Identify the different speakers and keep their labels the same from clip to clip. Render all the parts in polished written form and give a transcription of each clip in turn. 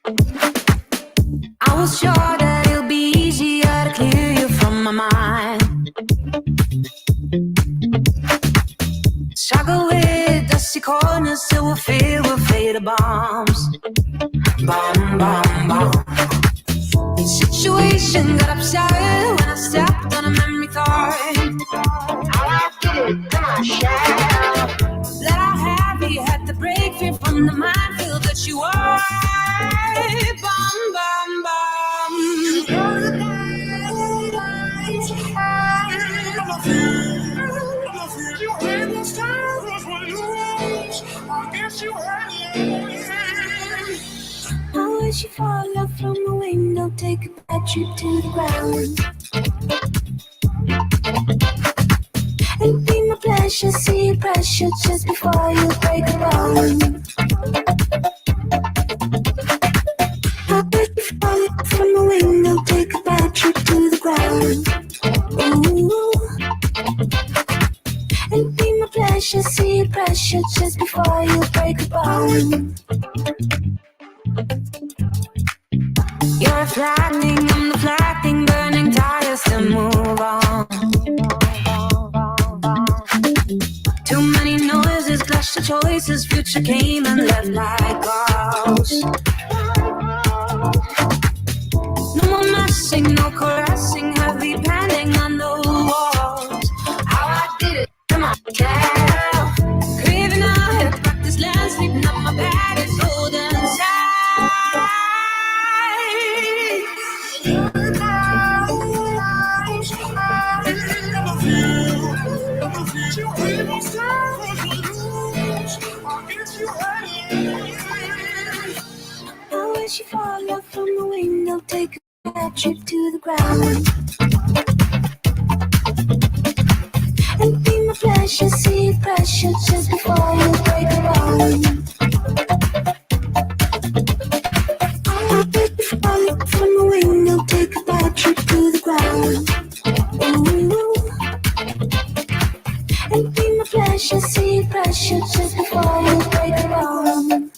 Speaker 1: I was sure that it'll be easier to clear you from my mind. Struggle with dusty corners till we're filled with fatal bombs. Bomb, bomb, bomb. Situation got upset when I stepped on a memory card. How I did it, come on, shout. That I heavy had to break free from the minefield that you are. Bomb, bomb, bomb. You're the light, you had the stars when you rose. I guess you had it. I wish you fall out from the window, take a bad trip to the ground. And be my pleasure, see your pressure just before you break a bone. I wish you fall out from the window, take a bad trip to the ground. Ooh. And be my pleasure, see your pressure just before you break a bone. You're reflecting, I'm deflecting, burning tires to move on. Too many noises, clash of choices, future came and left like ghosts. No more messing, no caressing, heavy pending on the walls. How I did it, come on, tell. Craving out, practice land, sleeping up my bed, it's golden side. I wish you fall out from the window, take a bad trip to the ground. And be my pleasure, see your pressure just before you break a bone. I wish you fall out from the window, take a bad trip to the ground. Ooh. And be my pleasure, see your pressure just before you break a bone.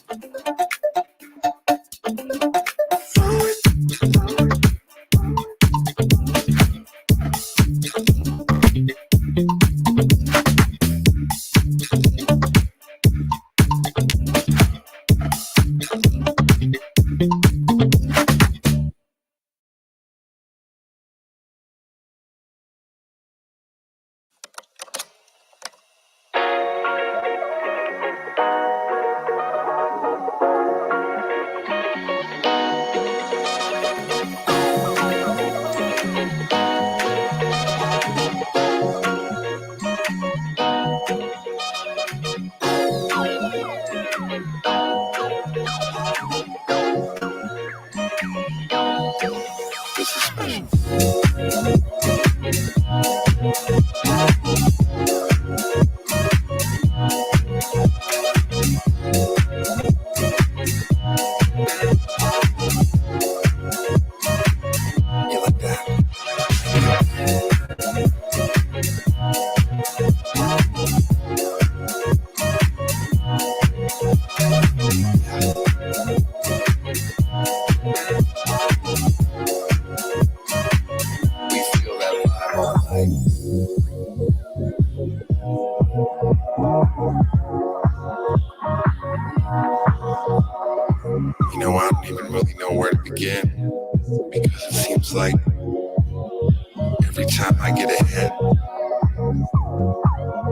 Speaker 2: You know, I don't even really know where to begin, because it seems like every time I get ahead,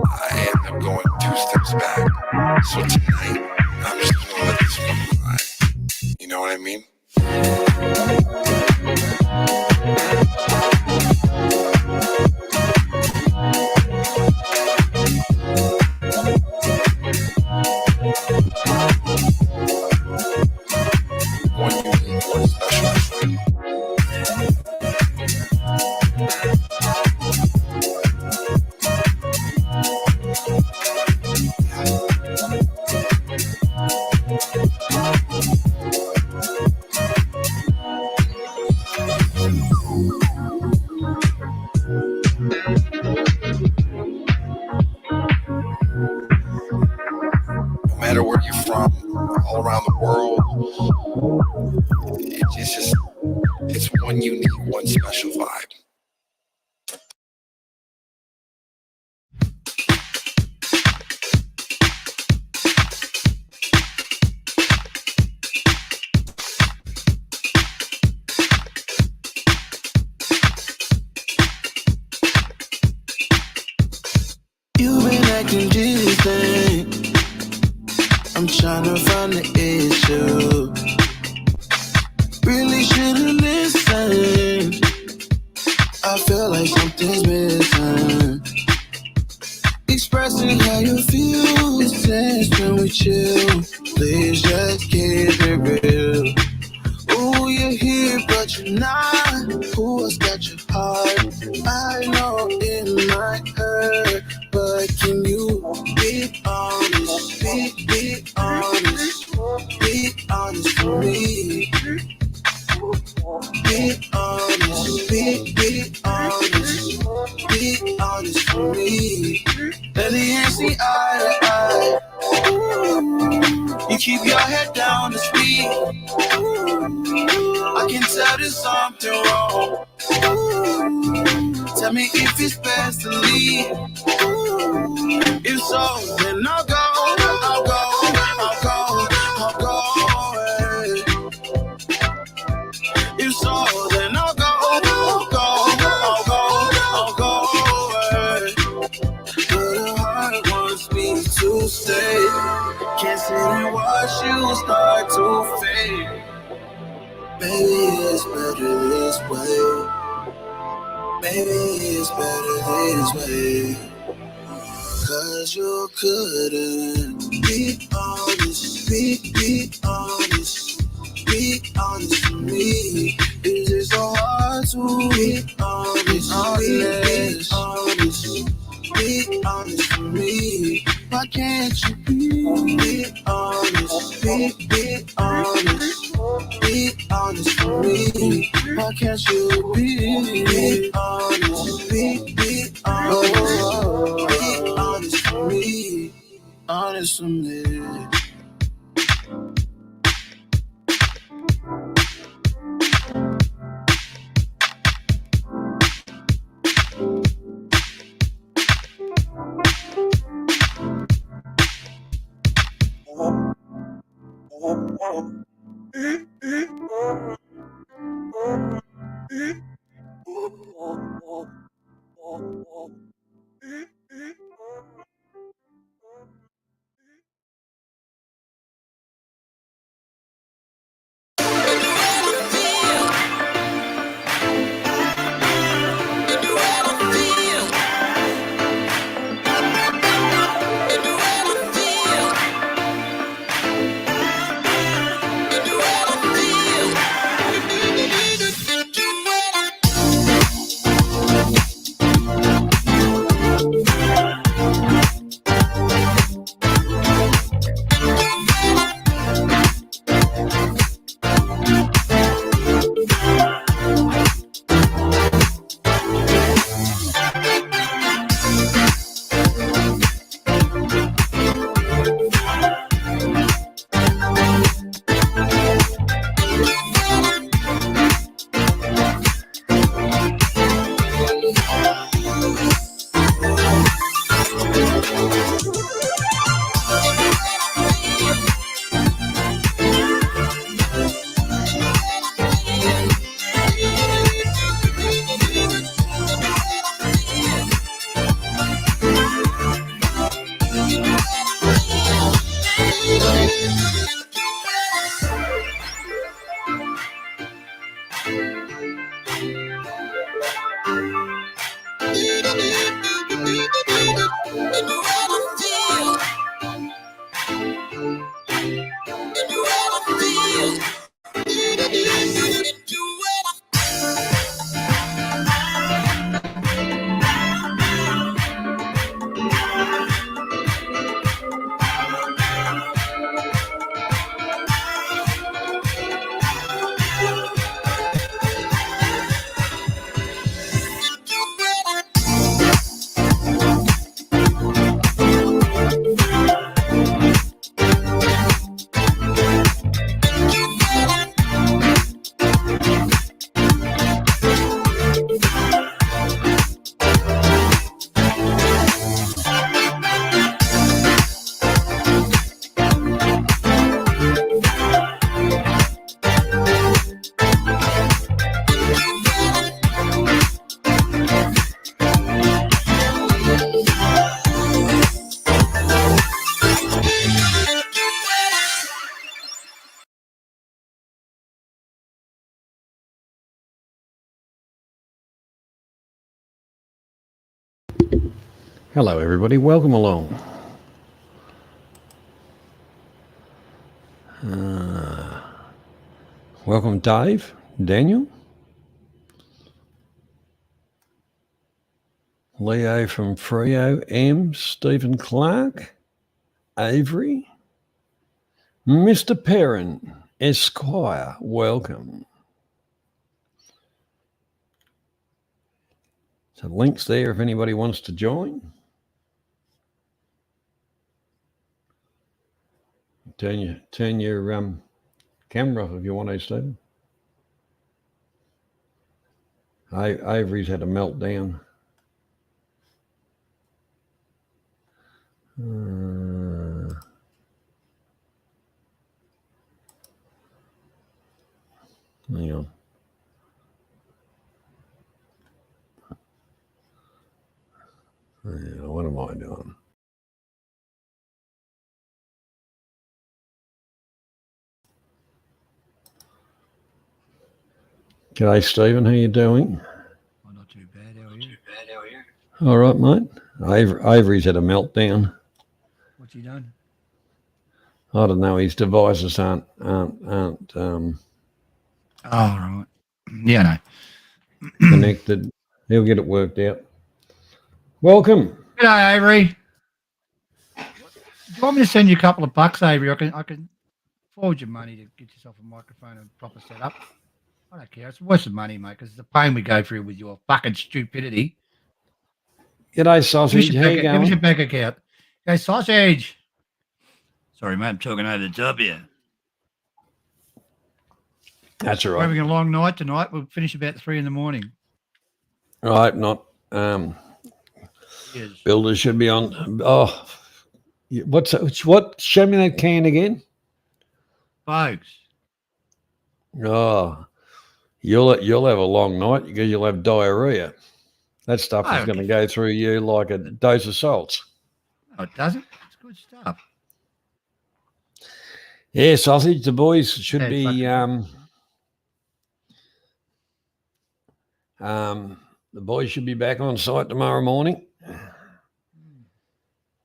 Speaker 2: I end up going 2 steps back. So tonight, I'm just gonna let this one fly. You know what I mean? It's just, it's one unique, one special vibe.
Speaker 3: You've been acting distant. I'm trying to find the issue. Really should've listened. I feel like something's missing. Expressing how you feel is tense when we chill. Please just keep it real. Ooh, you're here, but you're not. Who else got your heart? I know it might hurt, but can you be honest? Be honest. Be honest with me. Be honest. Be honest. Be honest with me. Let the hand see eye to eye. You keep your head down to speak. I can tell there's something wrong. Tell me if it's best to leave. If so, then I'll go. Away. If so, then I'll go. Away. But the heart wants me to stay. Can't sit and watch you start to fade. Maybe it's better this way. Maybe it's better this way. Cause you couldn't be honest. Be honest. Be honest with me. Is it so hard to be honest? Be honest. Be honest with me. Why can't you be honest? Be honest. Be honest with me. Why can't you be honest? Be honest. Be honest with me. Honest with me.
Speaker 4: Hello, everybody. Welcome along. Welcome, Dave, Daniel, Leo from Frio, M, Stephen Clark, Avery, Mr. Perrin, Esquire. Welcome. So links there if anybody wants to join. Turn your camera off if you want to, Stephen. Avery's had a meltdown. Hang on. What am I doing? G'day, Stephen. How you doing?
Speaker 5: Oh, not too bad. How are you?
Speaker 4: All right, mate. Avery's had a meltdown.
Speaker 5: What's he done?
Speaker 4: I don't know. His devices aren't
Speaker 5: Oh, right. Yeah, no.
Speaker 4: connected. He'll get it worked out. Welcome.
Speaker 5: G'day, Avery. Do you want me to send you a couple of bucks, Avery? I can forward you money to get yourself a microphone and proper setup. I don't care. It's worth the money, mate, because the pain we go through with your fucking stupidity.
Speaker 4: G'day, Sausage.
Speaker 5: Give
Speaker 4: How you
Speaker 5: us your
Speaker 4: going?
Speaker 5: bank account. Hey, Sausage. Sorry, mate. I'm talking over the top here.
Speaker 4: That's all
Speaker 5: We're
Speaker 4: right.
Speaker 5: having a long night tonight. We'll finish about 3 a.m.
Speaker 4: I hope not.
Speaker 5: Yes.
Speaker 4: Builders should be on. Oh, what? Show me that can again.
Speaker 5: Folks.
Speaker 4: Oh, you'll have a long night because you'll have diarrhea. That stuff is
Speaker 5: Oh,
Speaker 4: going to go through you like a dose of salts.
Speaker 5: No, it doesn't. It's good stuff.
Speaker 4: Yeah, Sausage. The boys should
Speaker 5: Yeah,
Speaker 4: be.
Speaker 5: fucking-
Speaker 4: The boys should be back on site tomorrow morning.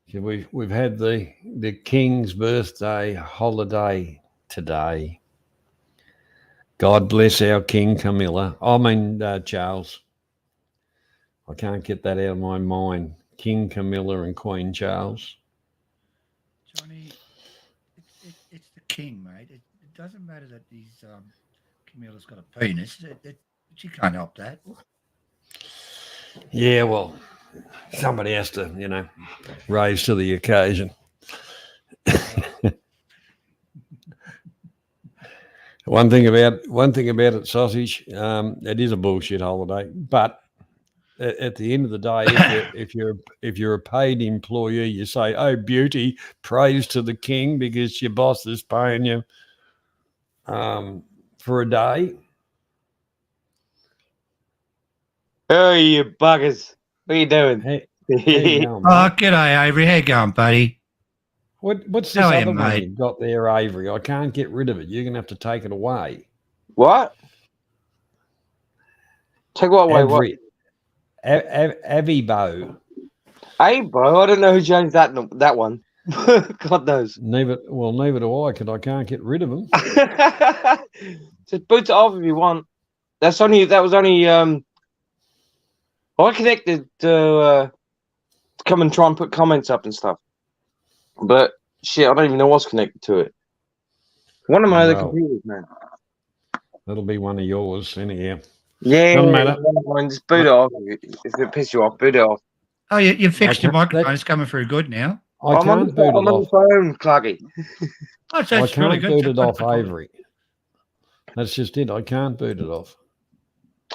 Speaker 4: Yeah, we've had the King's birthday holiday today. God bless our King Camilla. I mean Charles. I can't get that out of my mind. King Camilla and Queen Charles.
Speaker 5: Johnny, it's the king, mate. It doesn't matter that these Camilla's got a penis. She can't help that.
Speaker 4: Yeah, well, somebody has to, rise to the occasion. One thing about it, Sausage, it is a bullshit holiday. But at the end of the day, if you're a paid employee, you say, "Oh, beauty, praise to the king," because your boss is paying you for a day.
Speaker 6: Oh, you buggers. What are you doing?
Speaker 4: Hey, how you going,
Speaker 5: Oh,
Speaker 4: mate?
Speaker 5: g'day, Avery. How you going, buddy?
Speaker 4: What's this
Speaker 5: How are you,
Speaker 4: other one
Speaker 5: mate?
Speaker 4: you've got there, Avery? I can't get rid of it. You're going to have to take it away.
Speaker 6: What? Take what away? What?
Speaker 4: Avibo.
Speaker 6: Hey, bro, I don't know who changed that one. God knows.
Speaker 4: Neither do I, because I can't get rid of them.
Speaker 6: Just boot it off if you want. That was only I connected to come and try and put comments up and stuff. But shit, I don't even know what's connected to it. One of my other
Speaker 4: Well,
Speaker 6: computers, man.
Speaker 4: that'll be one of yours, anyhow.
Speaker 6: Yeah,
Speaker 4: Doesn't matter.
Speaker 6: just boot it off. If it pisses you off, boot it off.
Speaker 5: Oh, you fixed your
Speaker 4: Okay,
Speaker 5: microphone. It's coming through good now.
Speaker 4: I can't boot it
Speaker 6: I'm on
Speaker 4: off.
Speaker 6: the phone, Cluggy.
Speaker 5: Oh,
Speaker 4: I
Speaker 5: that's
Speaker 4: can't
Speaker 5: really good.
Speaker 4: boot it off, Avery. That's just it. I can't boot it off.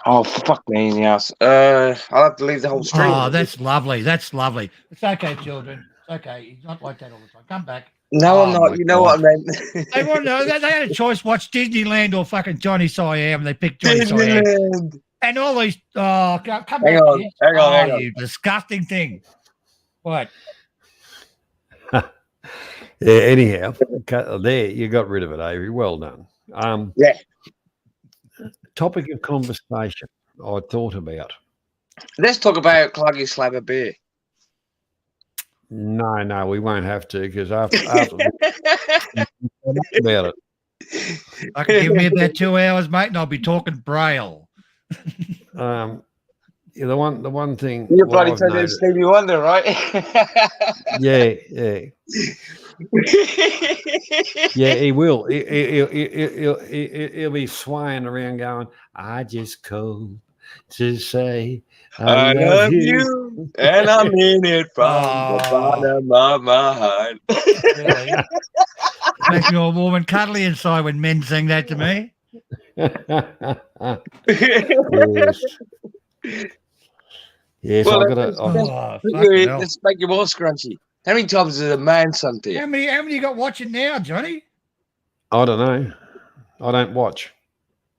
Speaker 6: Oh, fuck me in the ass. I'll have to leave the whole stream.
Speaker 5: Oh, that's lovely. That's lovely. It's okay, children. It's okay. He's not like that all the time. Come back.
Speaker 6: No, I'm
Speaker 5: Oh,
Speaker 6: not.
Speaker 5: my
Speaker 6: You know what I meant.
Speaker 5: They want to know. They had a choice: watch Disneyland or fucking Johnny Siam, and they picked Johnny Siam.
Speaker 6: Disneyland.
Speaker 5: And all these. Oh, come
Speaker 6: Hang
Speaker 5: back.
Speaker 6: on,
Speaker 5: here.
Speaker 6: hang on.
Speaker 5: Oh, you disgusting thing. What?
Speaker 4: Yeah, anyhow, there, you got rid of it, Avery. Well done.
Speaker 6: Yeah.
Speaker 4: Topic of conversation I thought about.
Speaker 6: Let's talk about Cluggy Slab of Beer.
Speaker 4: No, we won't have to because after about it.
Speaker 5: I can give me about 2 hours, mate, and I'll be talking Braille.
Speaker 4: Yeah, the one thing
Speaker 6: You're
Speaker 4: what
Speaker 6: bloody
Speaker 4: I've
Speaker 6: turning into
Speaker 4: noticed-
Speaker 6: Stevie Wonder, right?
Speaker 4: yeah. Yeah, he will. He'll be swaying around going, I just called to say I love you.
Speaker 6: and I mean it from the
Speaker 5: Oh.
Speaker 6: bottom of my heart.
Speaker 5: Really? Makes me all warm and cuddly inside when men sing that to me.
Speaker 4: Yes. Yes,
Speaker 6: Well,
Speaker 4: I've got
Speaker 6: that's-
Speaker 4: to.
Speaker 5: Oh, fucking hell.
Speaker 6: Let's make you more scrunchy. How many times has a man sung to you?
Speaker 5: How many you got watching now, Johnny?
Speaker 4: I don't know. I don't watch.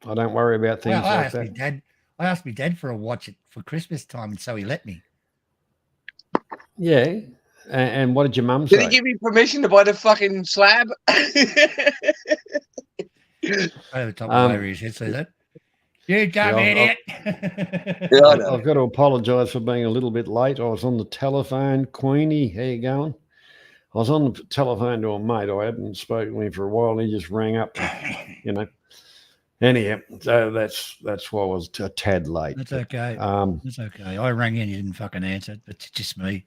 Speaker 4: I don't worry about things
Speaker 5: Well, I
Speaker 4: like
Speaker 5: asked my
Speaker 4: that.
Speaker 5: dad. I asked my dad for a watch it for Christmas time, and so he let me.
Speaker 4: Yeah. And what did your mum
Speaker 6: Did
Speaker 4: say?
Speaker 6: he give you permission to buy the fucking slab?
Speaker 5: Over the top
Speaker 4: Um,
Speaker 5: of over his head, say that. You dumb
Speaker 4: Yeah,
Speaker 5: idiot.
Speaker 6: Yeah, I know.
Speaker 4: I've got to apologise for being a little bit late. I was on the telephone. Queenie, how you going? I was on the telephone to a mate. I hadn't spoken to him for a while, and he just rang up. Anyhow, so that's why I was a tad late.
Speaker 5: That's okay.
Speaker 4: It's
Speaker 5: That's okay. I rang in, you didn't fucking answer, but it's just me.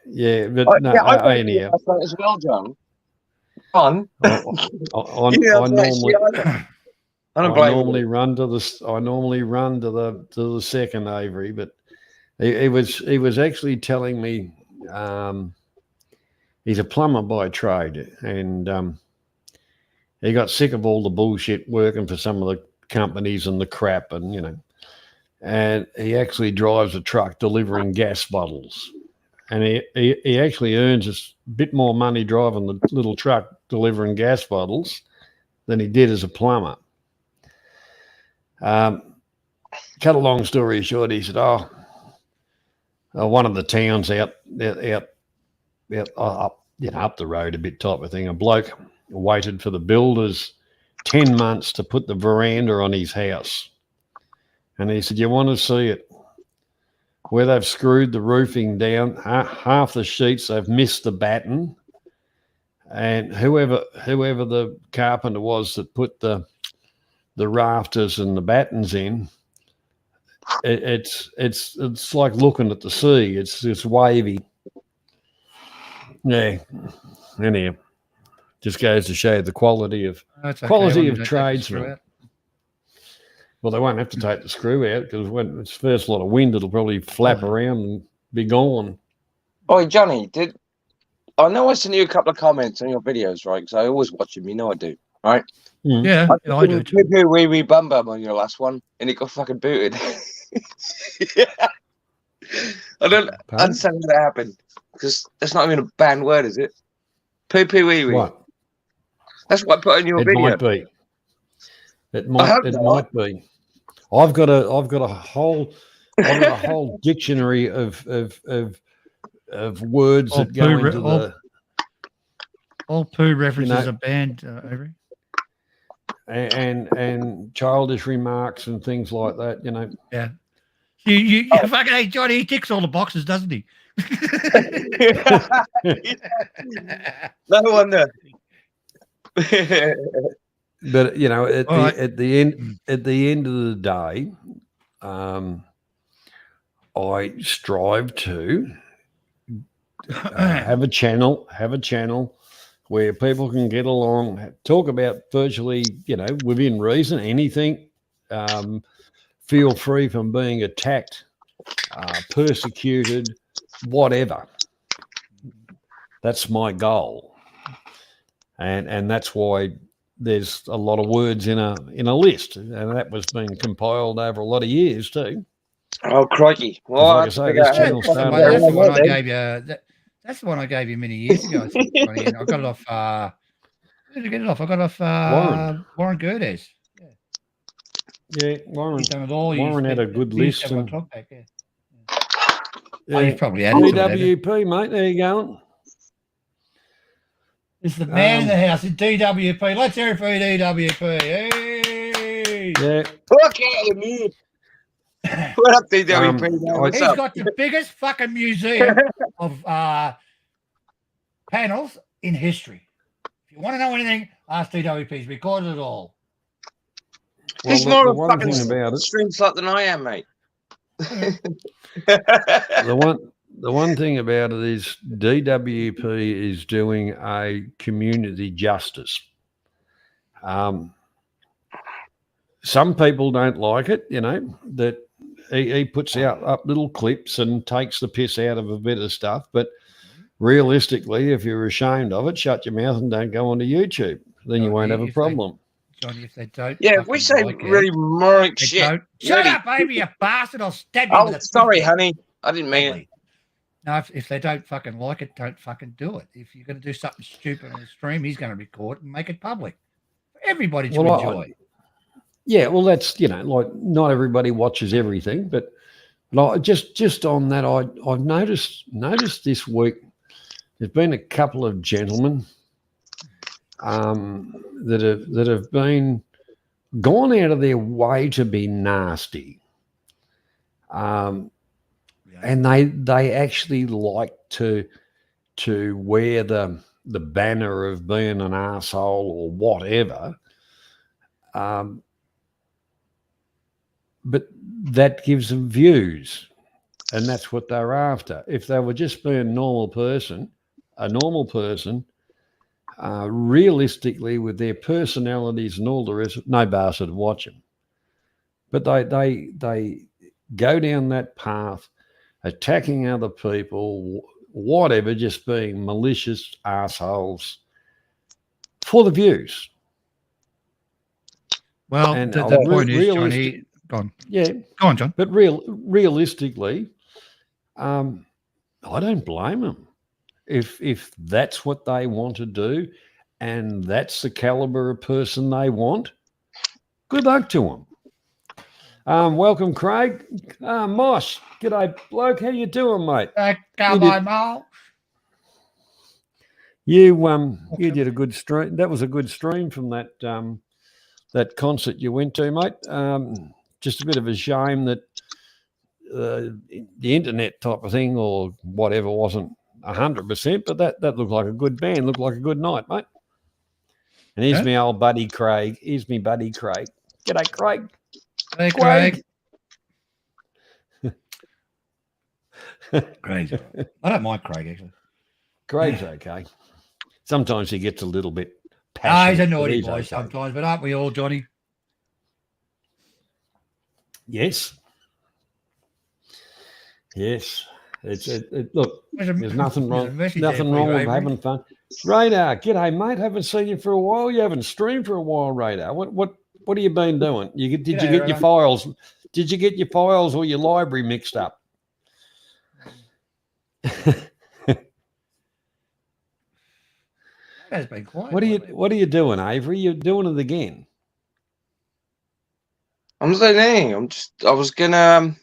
Speaker 4: Yeah, but
Speaker 6: I-
Speaker 4: no,
Speaker 6: yeah, I think
Speaker 4: anyhow,
Speaker 6: that's right as well, John. John,
Speaker 4: I
Speaker 6: you know,
Speaker 4: normally.
Speaker 6: I don't
Speaker 4: I
Speaker 6: blame
Speaker 4: normally
Speaker 6: you.
Speaker 4: run to the. I normally run to the second Avery, but he was actually telling me he's a plumber by trade, and he got sick of all the bullshit working for some of the companies and the crap, and and he actually drives a truck delivering gas bottles, and he actually earns a bit more money driving the little truck delivering gas bottles than he did as a plumber. Cut a long story short, he said, one of the towns out up the road a bit type of thing, a bloke waited for the builders 10 months to put the veranda on his house. And he said, you want to see it? Where they've screwed the roofing down, half the sheets, they've missed the batten. And whoever the carpenter was that put the rafters and the battens in, it's like looking at the sea. It's wavy. Yeah. Anyhow, just goes to show the quality of
Speaker 5: That's okay.
Speaker 4: Quality
Speaker 5: As long as
Speaker 4: of
Speaker 5: you don't take the
Speaker 4: tradesmen.
Speaker 5: screw out.
Speaker 4: well, they won't have to take the screw out because when it's first lot of wind, it'll probably flap around and be gone.
Speaker 6: Oh, Johnny, I know I sent you a couple of comments on your videos, right? Because I always watch them. You know I do, right?
Speaker 5: Yeah, I do too.
Speaker 6: Wee bum bum on your last one, and it got fucking booted. I don't
Speaker 4: Pardon?
Speaker 6: understand how that happened because that's not even a banned word, is it? Poo poo wee wee.
Speaker 4: What?
Speaker 6: That's what I put in your
Speaker 4: It
Speaker 6: video.
Speaker 4: might be. It
Speaker 6: hope
Speaker 4: might
Speaker 6: not.
Speaker 4: be. I've got a whole dictionary of words
Speaker 5: All
Speaker 4: that go
Speaker 5: poo
Speaker 4: into
Speaker 5: all-
Speaker 4: the
Speaker 5: All poo references
Speaker 4: know-
Speaker 5: are banned, Avery.
Speaker 4: and childish remarks and things like that.
Speaker 5: Yeah. You fucking hey Johnny, he ticks all the boxes, doesn't he?
Speaker 6: No wonder.
Speaker 4: But at
Speaker 5: All right.
Speaker 4: at the end of the day, I strive to have a channel where people can get along, talk about virtually, within reason, anything. Feel free from being attacked, persecuted, whatever. That's my goal, and that's why there's a lot of words in a list, and that was being compiled over a lot of years too.
Speaker 6: Oh crikey! Well,
Speaker 4: Like I
Speaker 6: that's
Speaker 4: say,
Speaker 6: the
Speaker 4: this
Speaker 6: big-
Speaker 4: channel
Speaker 5: That's the
Speaker 4: started
Speaker 5: one- that's the one I
Speaker 6: then.
Speaker 5: gave you. That's the one I gave you many years ago. I think, Johnny, and I got it off. Where did I get it off? I got it off Warren Gerdes.
Speaker 4: Yeah, Warren.
Speaker 5: He's done it all.
Speaker 4: Warren had a good
Speaker 5: he used to
Speaker 4: list
Speaker 5: have
Speaker 4: and-
Speaker 5: a talk back, yeah.
Speaker 4: Yeah.
Speaker 5: Oh, you've probably added to it, haven't you?
Speaker 4: DWP, mate. There you go.
Speaker 5: It's the man in the house in DWP. Let's hear it for DWP. Hey!
Speaker 4: Yeah,
Speaker 6: Look at me. What up, DWP?
Speaker 4: Um,
Speaker 6: What's
Speaker 5: He's
Speaker 6: up?
Speaker 5: got the biggest fucking museum of panels in history. If you want to know anything, ask DWP. He's recorded it all.
Speaker 6: He's
Speaker 4: the
Speaker 6: more a
Speaker 4: one
Speaker 6: fucking
Speaker 4: thing about it,
Speaker 6: stream slut than I am, mate.
Speaker 4: the one thing about it is DWP is doing a community justice. Some people don't like it, that he puts out up little clips and takes the piss out of a bit of stuff. But realistically, if you're ashamed of it, shut your mouth and don't go onto YouTube. Then you won't have a problem.
Speaker 5: Johnny, if they don't.
Speaker 6: Yeah, if we say
Speaker 5: like
Speaker 6: really moronic
Speaker 5: they
Speaker 6: shit.
Speaker 5: don't- Shut
Speaker 6: really-
Speaker 5: up, baby, you bastard! I'll stab you.
Speaker 6: Oh,
Speaker 5: with a
Speaker 6: sorry,
Speaker 5: toothpick.
Speaker 6: honey. I didn't mean it.
Speaker 5: No, if they don't fucking like it, don't fucking do it. If you're going to do something stupid on the stream, he's going to record it and make it public for everybody to enjoy.
Speaker 4: Yeah, well, that's like not everybody watches everything, but like just on that, I've noticed this week there's been a couple of gentlemen that have been gone out of their way to be nasty, and they actually like to wear the banner of being an arsehole or whatever. But that gives them views, and that's what they're after. If they were just being a normal person, realistically, with their personalities and all the rest, no bastard would watch them. But they go down that path, attacking other people, whatever, just being malicious assholes for the views.
Speaker 5: Well,
Speaker 4: And
Speaker 5: the
Speaker 4: I'll
Speaker 5: point is,
Speaker 4: realistic-
Speaker 5: Johnny, go on.
Speaker 4: Yeah,
Speaker 5: Go on, John.
Speaker 4: but realistically, I don't blame them. If that's what they want to do, and that's the caliber of person they want, good luck to them. Welcome, Craig. Mosh, g'day, bloke. How you doing, mate?
Speaker 5: Come
Speaker 4: did-
Speaker 5: on, Mal.
Speaker 4: You did a good stream. That was a good stream from that concert you went to, mate. Just a bit of a shame that the internet type of thing or whatever wasn't 100%, but that looked like a good band, looked like a good night, mate. And here's my old buddy Craig. Here's me buddy Craig. G'day, Craig.
Speaker 5: Hey, Craig. Craig. I don't mind Craig, actually.
Speaker 4: Craig's okay. Sometimes he gets a little bit
Speaker 5: Ah,
Speaker 4: passionate.
Speaker 5: he's a
Speaker 4: but
Speaker 5: naughty
Speaker 4: he's
Speaker 5: boy
Speaker 4: okay.
Speaker 5: sometimes, but aren't we all, Johnny?
Speaker 4: Yes. Look, there's nothing wrong. Nothing wrong with having fun. Radar, g'day, mate. Haven't seen you for a while. You haven't streamed for a while, Radar. What have you been doing? Did you
Speaker 5: G'day,
Speaker 4: get your
Speaker 5: Radar.
Speaker 4: files? Did you get your files or your library mixed up?
Speaker 5: Has been quiet.
Speaker 4: What are you doing, Avery? You're doing it again.
Speaker 6: I'm not saying anything. I was gonna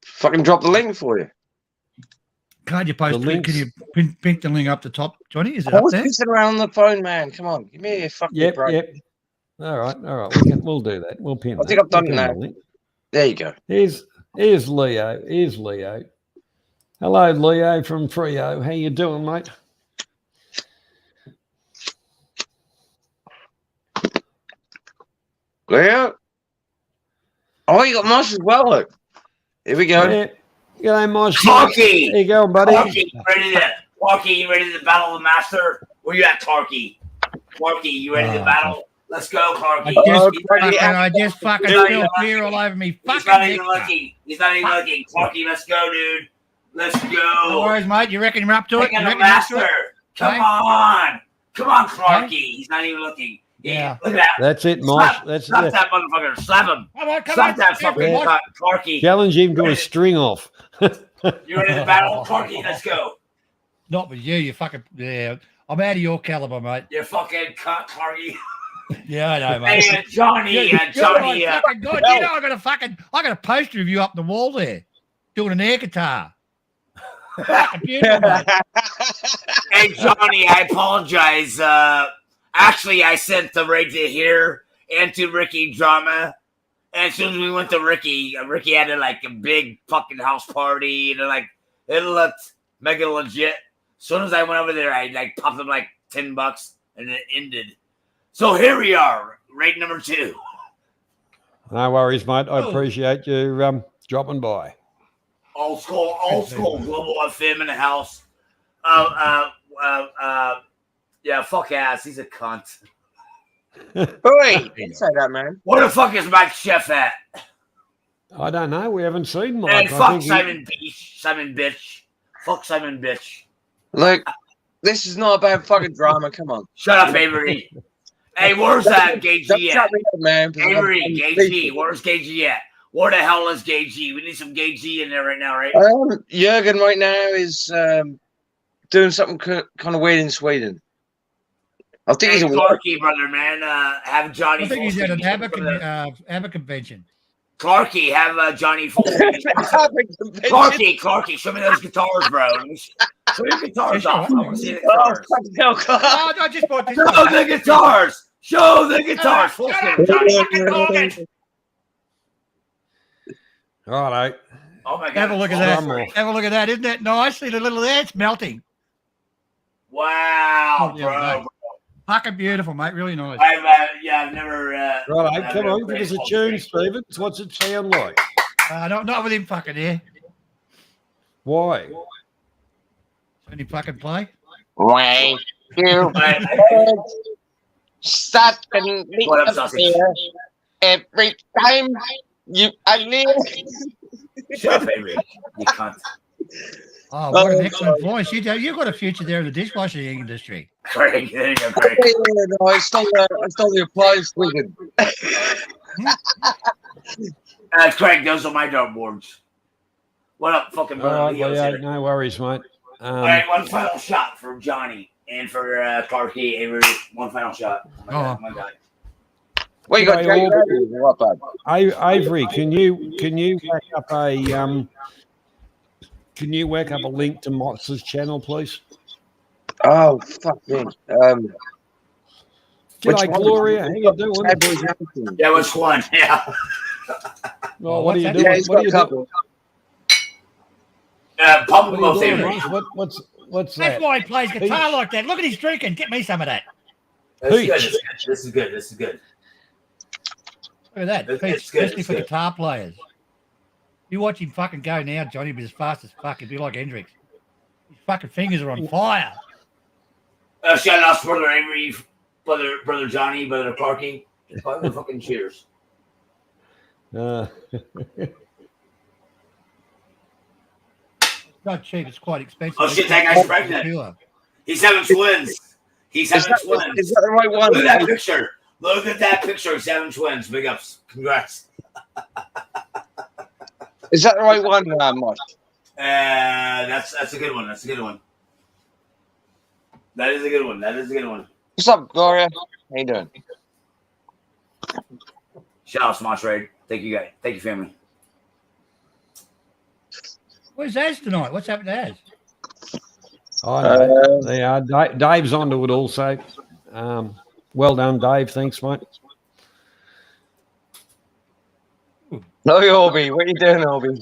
Speaker 6: fucking drop the link for you.
Speaker 5: Can't you post
Speaker 4: The
Speaker 5: it? Can
Speaker 4: links-
Speaker 5: you pin the link up the top, Johnny? Is it
Speaker 6: I
Speaker 5: up
Speaker 6: was
Speaker 5: there?
Speaker 6: pissing around on the phone, man. Come on, give me a fucking break.
Speaker 4: Yep. All right. We'll do that. We'll pin.
Speaker 6: I think I've done
Speaker 4: We'll
Speaker 6: it
Speaker 4: pin
Speaker 6: now.
Speaker 4: the link.
Speaker 6: There you go.
Speaker 4: Here's Leo. Here's Leo. Hello, Leo from Frio. How you doing, mate?
Speaker 6: Leo. Oh, you got Mosh as well. Look. Here we go.
Speaker 4: Yeah. G'day, Mosh.
Speaker 7: Clarky!
Speaker 4: There you go, buddy.
Speaker 7: Clarky, you ready to battle the master? Where you at, Clarky? Clarky, you ready to battle? Let's go, Clarky.
Speaker 5: I just fucking
Speaker 7: Dude,
Speaker 5: spilled beer all over me.
Speaker 7: He's
Speaker 5: Fucking
Speaker 7: not even
Speaker 5: nectar.
Speaker 7: looking. He's not even looking. Clarky, let's go, dude. Let's
Speaker 5: No
Speaker 7: go.
Speaker 5: worries, mate. You reckon you're up to it?
Speaker 7: Look
Speaker 5: You
Speaker 7: at the
Speaker 5: reckon you're up to
Speaker 7: master.
Speaker 5: it?
Speaker 7: Come
Speaker 5: Hey?
Speaker 7: on. Come on, Clarky. He's not even looking.
Speaker 5: Yeah.
Speaker 7: Look at that.
Speaker 4: That's it, Mosh.
Speaker 7: Slap,
Speaker 4: That's
Speaker 7: slap
Speaker 4: it.
Speaker 7: that motherfucker. Slap him.
Speaker 5: Come on, come
Speaker 7: Slap
Speaker 5: on.
Speaker 7: that fucking
Speaker 5: Yeah.
Speaker 7: cunt, Clarky.
Speaker 4: Challenge him to a string off.
Speaker 7: You ready to battle? Clarky, let's go.
Speaker 5: Not with you. You fucking yeah. I'm out of your caliber, mate.
Speaker 7: You fucking cunt, Clarky.
Speaker 5: Yeah, I know, mate.
Speaker 7: Hey, Johnny, Johnny.
Speaker 5: Fucking good. You know, I got a poster of you up the wall there, doing an air guitar. Fucking beautiful, mate.
Speaker 7: Hey, Johnny, I apologize. Actually, I sent the right to here and to Ricky Drama. And as soon as we went to Ricky had a big fucking house party. And it looked mega legit. soon as I went over there, I like popped them like $10 and it ended. So here we are, raid number 2.
Speaker 4: No worries, mate. I appreciate you dropping by.
Speaker 7: Old school, global FM in the house. Yeah, fuck ass. He's a cunt.
Speaker 6: Oi, don't say that, man.
Speaker 7: Where the fuck is Mike Chef at?
Speaker 4: I don't know. We haven't seen Mike.
Speaker 7: And
Speaker 4: I
Speaker 7: fuck
Speaker 4: think he-
Speaker 7: Simon Beach. Simon Bitch. Fuck Simon Bitch.
Speaker 6: Look, this is not about fucking drama. Come on.
Speaker 7: Shut up, Avery. Hey, where's that Gay
Speaker 6: Don't
Speaker 7: G
Speaker 6: shut
Speaker 7: at?
Speaker 6: me up, man.
Speaker 7: Avery, Gay G. Where's Gay G at? Where the hell is Gay G? We need some Gay G in there right now, right?
Speaker 6: Jurgen right now is doing something kind of weird in Sweden. I think
Speaker 7: Hey,
Speaker 6: he's a
Speaker 7: Clarky, brother, man. Have Johnny.
Speaker 5: I think he's at an
Speaker 7: Folsom-
Speaker 5: ABBA convention.
Speaker 7: Clarky, have Johnny. Folsom- Clarky, show me those guitars, bro. Show your guitars
Speaker 5: Yeah,
Speaker 7: off.
Speaker 5: sure.
Speaker 7: I want to see the guitars.
Speaker 5: Oh, no, I just bought this.
Speaker 7: Show the guitars. Show the guitars. Full screen, Johnny.
Speaker 4: Righto.
Speaker 7: Oh my god.
Speaker 5: Have a look at that.
Speaker 4: One more.
Speaker 5: Have a look at that. Isn't that nice? See the little there? It's melting.
Speaker 7: Wow,
Speaker 5: Oh, yeah,
Speaker 7: bro.
Speaker 5: mate. Fucking beautiful, mate. Really nice.
Speaker 7: I've never.
Speaker 4: Righto. Come on, give us a tune, Stevens. What's it sound like?
Speaker 5: Not with him fucking here.
Speaker 4: Why?
Speaker 5: Can he fucking play?
Speaker 6: Wait, you start and
Speaker 7: What up, sausage?
Speaker 6: every time you I leave.
Speaker 7: Shut up, Avery. You cunt.
Speaker 5: Oh, what an excellent voice. You've got a future there in the dishwashing industry.
Speaker 7: Craig, there you go, Craig.
Speaker 6: No, I stole the applause, Sweden.
Speaker 7: Craig, those are my dartboards. What up, fucking brother?
Speaker 4: All right,
Speaker 7: Leo's
Speaker 4: yeah,
Speaker 7: here.
Speaker 4: no worries, mate.
Speaker 7: All right, one final shot for Johnny and for Clarky. Avery, one final shot. Oh my God.
Speaker 6: What you got,
Speaker 4: Hey,
Speaker 6: Jay?
Speaker 4: all-
Speaker 6: What, bud?
Speaker 4: Avery, can you whack up a link to Mott's channel, please?
Speaker 6: Oh, fuck me. Which
Speaker 4: G'day,
Speaker 6: one?
Speaker 4: Gloria. How you doing?
Speaker 6: Cowboys Hamilton.
Speaker 7: Yeah, which one? Yeah.
Speaker 4: Oh, what are you
Speaker 5: what's that?
Speaker 4: doing?
Speaker 6: Yeah, he's
Speaker 4: What
Speaker 6: got
Speaker 4: are
Speaker 6: a
Speaker 4: you
Speaker 6: couple.
Speaker 7: Pump
Speaker 4: What
Speaker 7: them
Speaker 4: are
Speaker 7: both,
Speaker 4: you doing,
Speaker 7: Avery.
Speaker 4: mate? What's
Speaker 5: That's
Speaker 4: that?
Speaker 5: why he plays guitar like that. Look at his drinking. Get me some of that.
Speaker 7: This
Speaker 4: Peach.
Speaker 7: is good. This is good.
Speaker 5: Look at that.
Speaker 7: It's
Speaker 5: Peach,
Speaker 7: good,
Speaker 5: especially
Speaker 7: it's
Speaker 5: for
Speaker 7: good.
Speaker 5: guitar players. You watch him fucking go now, Johnny, but as fast as fuck. He'd be like Hendrix. His fucking fingers are on fire.
Speaker 7: Shout out to brother Avery, brother Johnny, brother Clarky. Just fucking cheers.
Speaker 4: Uh,
Speaker 5: It's not cheap. It's quite expensive.
Speaker 7: Oh, shit, that guy's pregnant.
Speaker 5: Pure.
Speaker 7: He's having twins. He's
Speaker 6: Is
Speaker 7: having
Speaker 6: that,
Speaker 7: twins.
Speaker 6: is that the right one?
Speaker 7: Look at that picture. Look at that picture. He's having twins. Big ups. Congrats.
Speaker 6: Is that the right one, Mosh?
Speaker 7: That's a good one. That's a good one. That is a good one. That is a good one.
Speaker 6: What's up, Gloria? How you doing?
Speaker 7: Shout out Smosh Raid. Thank you guys. Thank you, family.
Speaker 5: Where's Az tonight? What's happened to Az?
Speaker 4: I know. They are. Dave's onto it also. Well done, Dave. Thanks, mate.
Speaker 6: No, Obi. What are you doing, Obi?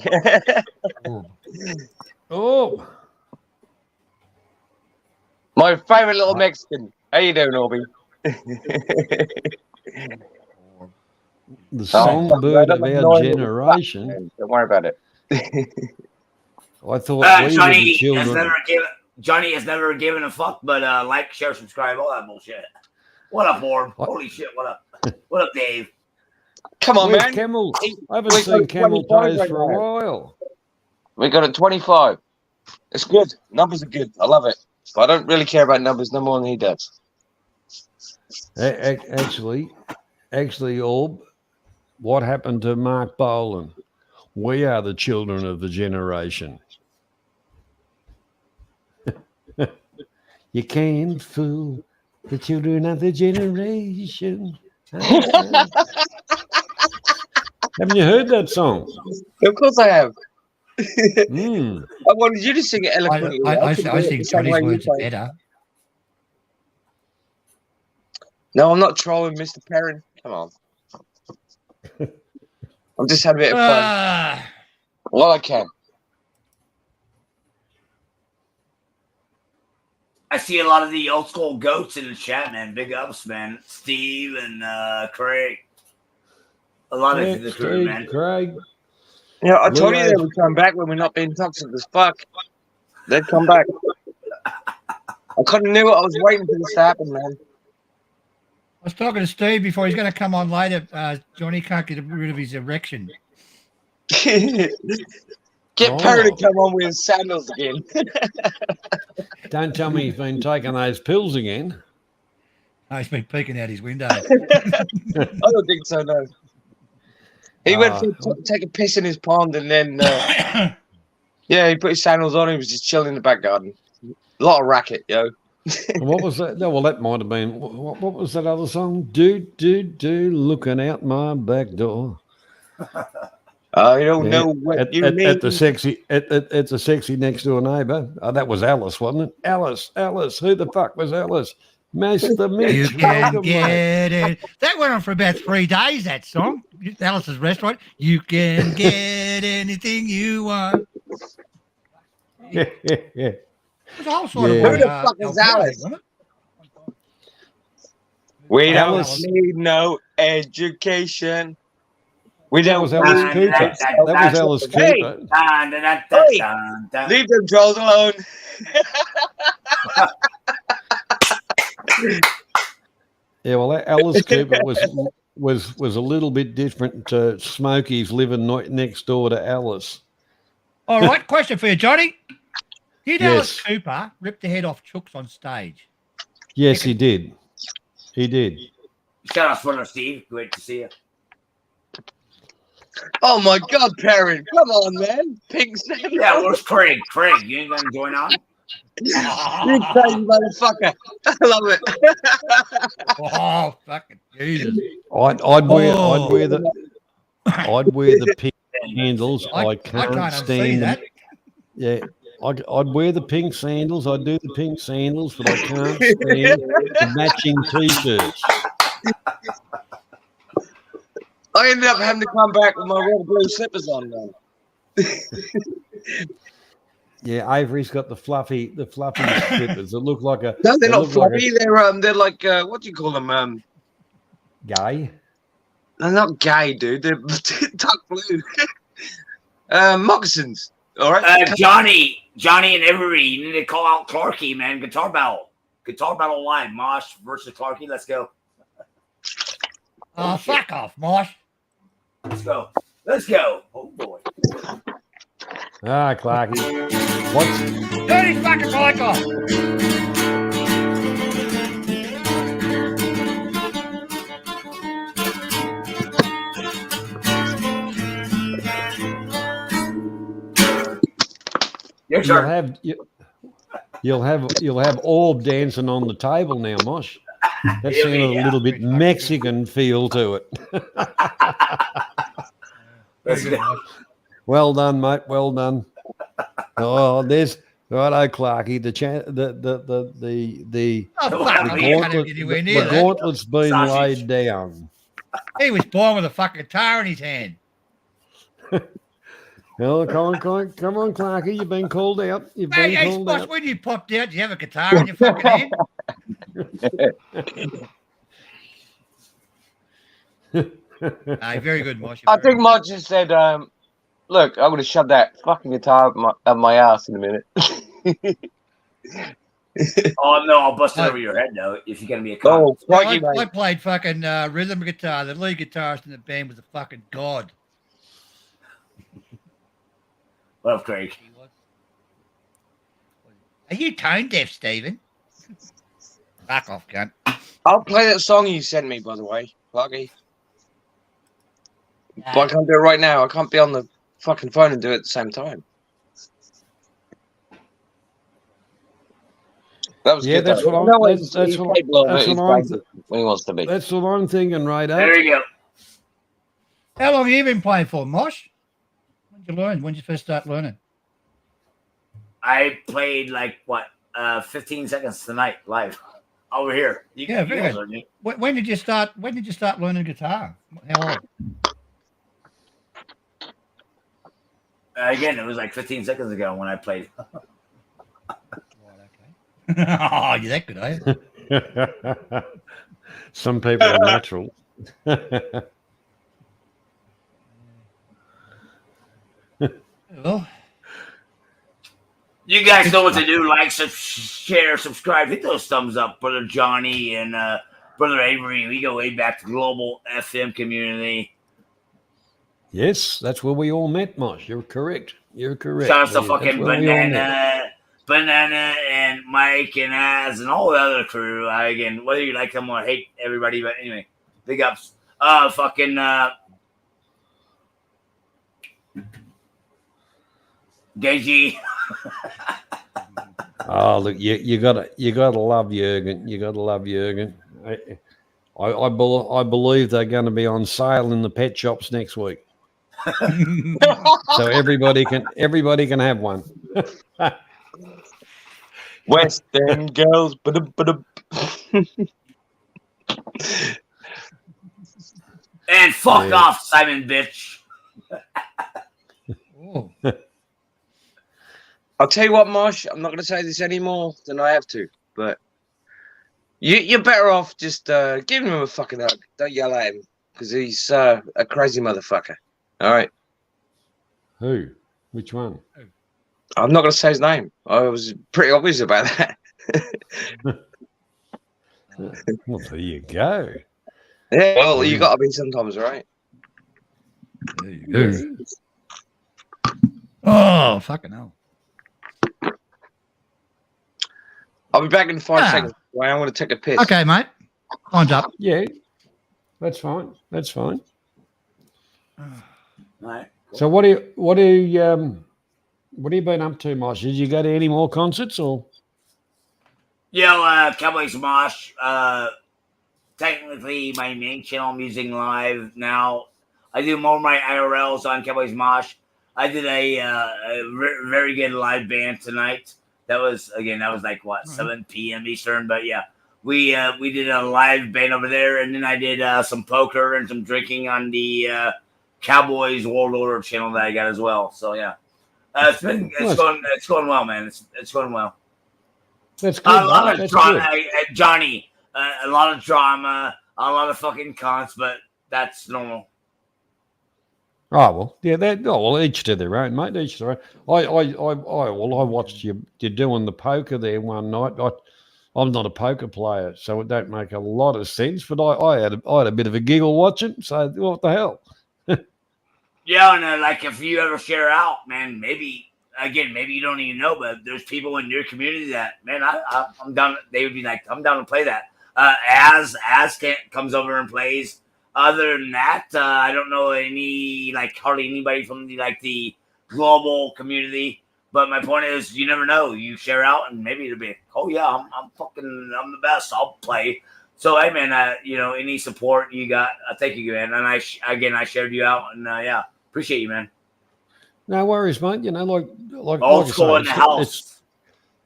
Speaker 4: Oh,
Speaker 6: My favorite little Mexican. How you doing, Obi?
Speaker 4: the songbird of our generation.
Speaker 6: Don't worry about it.
Speaker 4: I thought we were the
Speaker 7: Johnny has never given a fuck, but like, share, subscribe, all that bullshit. What up, Orb?
Speaker 4: What?
Speaker 7: Holy shit! What up? What up, Dave?
Speaker 6: Come on,
Speaker 4: Where's
Speaker 6: man.
Speaker 4: Camel? I haven't
Speaker 6: We
Speaker 4: seen
Speaker 6: got
Speaker 4: Camel
Speaker 6: 25
Speaker 4: Toes
Speaker 6: right
Speaker 4: for a
Speaker 6: now.
Speaker 4: while.
Speaker 6: We got a 25. It's good. Numbers are good. I love it. But I don't really care about numbers no more than he does.
Speaker 4: Actually, Orb, what happened to Mark Bolan? We are the children of the generation. You can't fool the children of the generation. Haven't you heard that song?
Speaker 6: Of course I have.
Speaker 4: Mm.
Speaker 6: I wanted you to sing it eloquently.
Speaker 5: I
Speaker 6: couldn't do it
Speaker 5: think
Speaker 6: the same
Speaker 5: Johnny's
Speaker 6: way you
Speaker 5: words are
Speaker 6: play.
Speaker 5: better.
Speaker 6: No, I'm not trolling Mr. Perrin. Come on. I've just had a bit of fun.
Speaker 5: Ah,
Speaker 6: Well, I can.
Speaker 7: I see a lot of the old school goats in the chat, man. Big ups, man. Steve and Craig. A lot of the crew,
Speaker 4: Steve,
Speaker 7: man.
Speaker 4: Craig.
Speaker 6: Yeah, I told you
Speaker 4: Leo.
Speaker 6: they would come back when we're not being toxic as fuck. They'd come back. I couldn't knew it. I was waiting for this to happen, man.
Speaker 5: I was talking to Steve before. He's going to come on later. Johnny can't get rid of his erection.
Speaker 6: Get Perry to come on with his sandals again.
Speaker 4: Don't tell me he's been taking those pills again.
Speaker 5: Oh, he's been peeking out his window.
Speaker 6: I don't think so, no. He went to take a piss in his pond and then, yeah, he put his sandals on. He was just chilling in the back garden. A lot of racket, yo.
Speaker 4: And what was that? No, well, that might have been. What was that other song? Do, looking out my back door.
Speaker 6: You don't know what you mean.
Speaker 4: At the sexy, at the sexy next door neighbour. Oh, that was Alice, wasn't it? Alice. Who the fuck was Alice? Master Mitch.
Speaker 5: You can get it. That went on for about 3 days, that song. Alice's Restaurant. You can get anything you want.
Speaker 4: Yeah.
Speaker 5: It was a whole sort
Speaker 4: Yeah.
Speaker 5: of
Speaker 6: Who the fuck is Alice?
Speaker 5: wasn't it?
Speaker 6: We don't
Speaker 4: Alice-
Speaker 6: need no education. We
Speaker 4: That
Speaker 6: don't.
Speaker 4: was Alice Cooper. That was Alice
Speaker 6: Hey!
Speaker 4: Cooper.
Speaker 7: Dun, dun, dun,
Speaker 6: Hey!
Speaker 7: dun, dun.
Speaker 6: Leave them trolls alone.
Speaker 4: Yeah, well, Alice Cooper was a little bit different to Smokey's living next door to Alice.
Speaker 5: All right, question for you, Johnny. Did Alice
Speaker 4: Yes.
Speaker 5: Cooper rip the head off Chooks on stage?
Speaker 4: Yes, he did. He did.
Speaker 7: Shout out for Steve. Great to see you.
Speaker 6: Oh my God, Perry. Come on, man. Pink snake.
Speaker 7: Yeah, where's Craig? Craig, you ain't gonna join on?
Speaker 6: You crazy motherfucker. I love it.
Speaker 5: Oh, fucking Jesus.
Speaker 4: I'd wear the pink sandals. I can't
Speaker 5: unsee
Speaker 4: stand them.
Speaker 5: that.
Speaker 4: Yeah, I'd wear the pink sandals. I'd do the pink sandals, but I can't stand the matching t-shirts.
Speaker 6: I ended up having to come back with my red blue slippers on, man.
Speaker 4: Yeah, Avery's got the fluffy slippers that look like a.
Speaker 6: No, they're
Speaker 4: they
Speaker 6: not
Speaker 4: look like
Speaker 6: fluffy. They're like what do you call them?
Speaker 4: a gay.
Speaker 6: They're not gay, dude. They're dark blue. Moccasins. All right.
Speaker 7: Johnny and Avery, you need to call out Clarky, man. Guitar battle live. Mosh versus Clarky. Let's go.
Speaker 5: Oh, fuck off, Mosh.
Speaker 7: Let's go. Oh boy.
Speaker 4: Ah, Clarky. What's
Speaker 5: Turn his fucking mic off.
Speaker 7: Your turn.
Speaker 4: you'll have Orb dancing on the table now, Mosh. That's got a little bit Mexican feel to it.
Speaker 7: Let's go.
Speaker 4: Well done, mate. Well done. Oh, there's righto, Clarky. The
Speaker 5: Oh, fuck off. You can't
Speaker 4: gauntlet,
Speaker 5: get anywhere
Speaker 4: the
Speaker 5: near that.
Speaker 4: gauntlet's been
Speaker 7: Sausage.
Speaker 4: laid down.
Speaker 5: He was born with a fucking guitar in his hand.
Speaker 4: Oh, come on, Clarky. You've been called out. You've been
Speaker 5: Hey,
Speaker 4: called
Speaker 5: Sposh,
Speaker 4: out.
Speaker 5: when you popped out, do you have a guitar in your fucking hand? Hey, very good, Mosh.
Speaker 6: I think Mike just said, "Look, I'm going to shove that fucking guitar up my ass in a minute."
Speaker 7: Oh no, I'll bust it over your head though if you're gonna be a cop.
Speaker 6: Oh, crikey,
Speaker 5: I
Speaker 6: mate.
Speaker 5: played fucking rhythm guitar. The lead guitarist in the band was a fucking god.
Speaker 7: What up, Craig?
Speaker 5: Are you tone deaf, Stephen? Fuck off, cunt.
Speaker 6: I'll play that song you sent me, by the way, Clarky. But I can't do it right now. I can't be on the fucking phone and do it at the same time. That was
Speaker 4: Yeah,
Speaker 6: good.
Speaker 4: that's
Speaker 6: though.
Speaker 4: what I'm-
Speaker 6: No,
Speaker 4: that's
Speaker 6: he's
Speaker 4: what-
Speaker 6: capable of
Speaker 4: that's
Speaker 6: it. He's
Speaker 4: what I'm
Speaker 6: crazy when he wants to be.
Speaker 4: That's what I'm thinking, right?
Speaker 7: There you go.
Speaker 5: How long have you been playing for, Mosh? When did you learn? When did you first start learning?
Speaker 7: I played like what 15 seconds tonight live over here.
Speaker 5: Yeah, very good.
Speaker 7: learn it.
Speaker 5: When did you start? When did you start learning guitar? How old?
Speaker 7: Again, it was like 15 seconds ago when I played.
Speaker 5: Right, okay. Oh, you're that good, are you?
Speaker 4: Some people are natural.
Speaker 5: Well,
Speaker 7: You guys know what to do. Like, share, subscribe. Hit those thumbs up, Brother Johnny and Brother Avery. We go way back to Global FM community.
Speaker 4: Yes, that's where we all met, Mosh. You're correct. You're correct.
Speaker 7: Shout out to
Speaker 4: That's
Speaker 7: fucking
Speaker 4: where we all met.
Speaker 7: Banana, and Mike and Az and all the other crew. Again, whether you like them or hate everybody, but anyway, big ups. Deji.
Speaker 4: Oh, look, you gotta love Jurgen. You gotta love Jurgen. I believe they're going to be on sale in the pet shops next week, so everybody can have one.
Speaker 6: West End girls.
Speaker 7: And fuck
Speaker 4: Yeah.
Speaker 7: off, Simon bitch.
Speaker 5: oh,
Speaker 6: I'll tell you what, Mosh, I'm not going to say this any more than I have to, but you're better off just giving him a fucking hug. Don't yell at him, because he's a crazy motherfucker. All right?
Speaker 4: Who? Which one?
Speaker 6: I'm not going to say his name. I was pretty obvious about that.
Speaker 4: Well, there you go.
Speaker 6: Yeah, well, you got to be sometimes, right?
Speaker 5: there you go. Oh, fucking hell.
Speaker 6: I'll be back in 5
Speaker 5: Ah.
Speaker 6: seconds. Well, I'm going to take a piss.
Speaker 5: Okay, mate. Time's up.
Speaker 4: Yeah, that's fine. That's fine.
Speaker 7: Right.
Speaker 4: So what have you been up to, Mosh? Did you go to any more concerts or?
Speaker 7: Yo, Cowboys Mosh. Technically, my main channel I'm using live now. I do more of my IRLs on Cowboys Mosh. I did a very good live band tonight. That was like what 7 p.m. Eastern, but yeah, we did a live band over there, and then I did some poker and some drinking on the Cowboys World Order channel that I got as well. So yeah, it's going well, man. It's going well.
Speaker 4: That's good.
Speaker 7: A lot of
Speaker 4: That's
Speaker 7: drama,
Speaker 4: good.
Speaker 7: Johnny. A lot of drama, a lot of fucking cons, but that's normal.
Speaker 4: Oh well, yeah. Well, each to their own, mate. Each to their own. I watched you doing the poker there one night. I'm not a poker player, so it don't make a lot of sense. But I had a bit of a giggle watching. So what the hell?
Speaker 7: Yeah, and like if you ever share out, man, maybe you don't even know, but there's people in your community that, man, I'm down. They would be like, I'm down to play that. As comes over and plays. Other than that, I don't know hardly anybody from the global community. But my point is, you never know. You share out, and maybe it'll be, oh yeah, I'm the best. I'll play. So hey, man, any support you got, thank you, man. And I shared you out, and yeah, appreciate you, man.
Speaker 4: No worries, mate. Like
Speaker 7: Old
Speaker 4: I
Speaker 7: school
Speaker 4: say,
Speaker 7: in the house.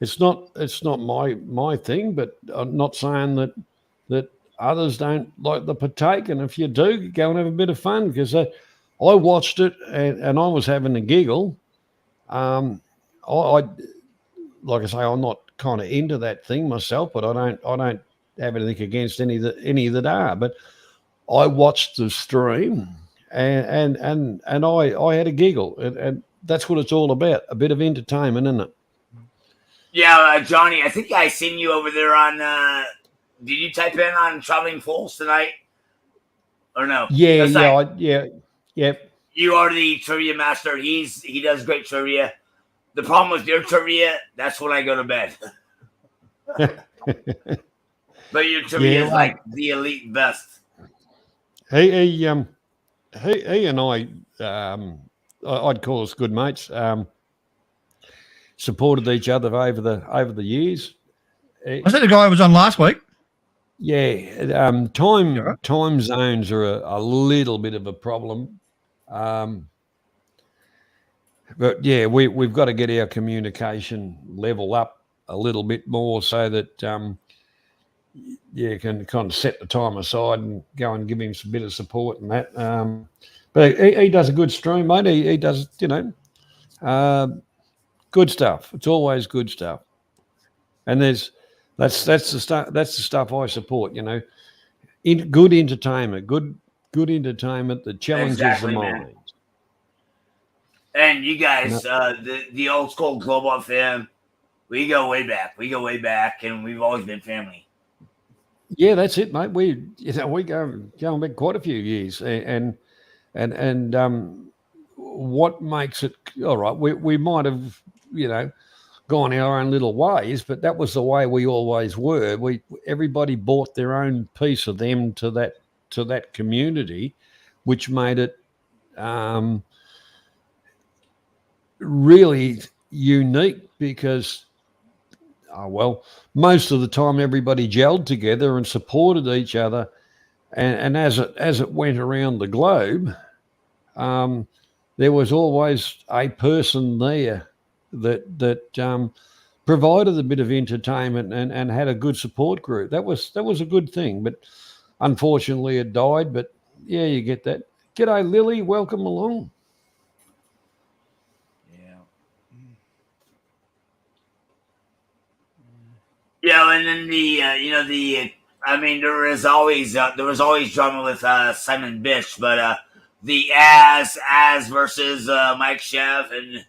Speaker 4: It's not my thing, but I'm not saying that others don't like the partake. And if you do, go and have a bit of fun, because I watched it and I was having a giggle. I like I say, I'm not kind of into that thing myself, but I don't have anything against any that are. But I watched the stream and I had a giggle, and that's what it's all about, a bit of entertainment, isn't it?
Speaker 7: Yeah, Johnny, I think I seen you over there on. Did you type in on Traveling Fools tonight, or no?
Speaker 4: Yeah,
Speaker 7: That's
Speaker 4: yeah.
Speaker 7: You are the trivia master. He does great trivia. The problem with your trivia, that's when I go to bed. But your trivia is like the elite best.
Speaker 4: He and I, I'd call us good mates. Supported each other over the years.
Speaker 5: Was that the guy who was on last week?
Speaker 4: Yeah, time zones are a little bit of a problem, but yeah, we've got to get our communication level up a little bit more so that can kind of set the time aside and go and give him some bit of support and that. But he does a good stream, mate. He does, good stuff. It's always good stuff. And that's the stuff I support. Good entertainment, good entertainment that challenges
Speaker 7: Exactly,
Speaker 4: the
Speaker 7: man.
Speaker 4: mind.
Speaker 7: And you guys, the old school Global FM, we go way back. We go way back, and we've always been family.
Speaker 4: Yeah, that's it, mate. We go back quite a few years, and what makes it all right? We might have gone our own little ways, but that was the way we always were. Everybody bought their own piece of them to that community, which made it really unique because. Most of the time everybody gelled together and supported each other, and as it went around the globe, there was always a person there that provided a bit of entertainment and had a good support group. That was a good thing, but unfortunately it died. But yeah, you get that. G'day, Lily. Welcome along.
Speaker 7: Yeah, and then there was always drama with Simon Bish, but the as versus Mike Chef and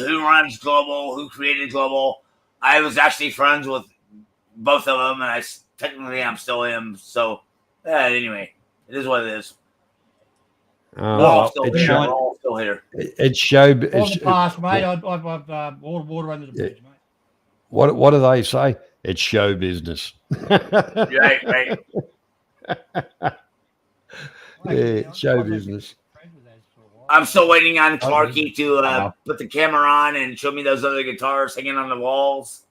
Speaker 7: who runs Global, who created Global. I was actually friends with both of them, and technically I'm still him. So anyway, it is what it is. We're all still here.
Speaker 4: It's show.
Speaker 5: All the past, mate. I've all water under the bridge, mate.
Speaker 4: What do they say? It's show business.
Speaker 7: Right.
Speaker 4: Yeah, show business.
Speaker 7: I'm still waiting on Clarky to put the camera on and show me those other guitars hanging on the walls.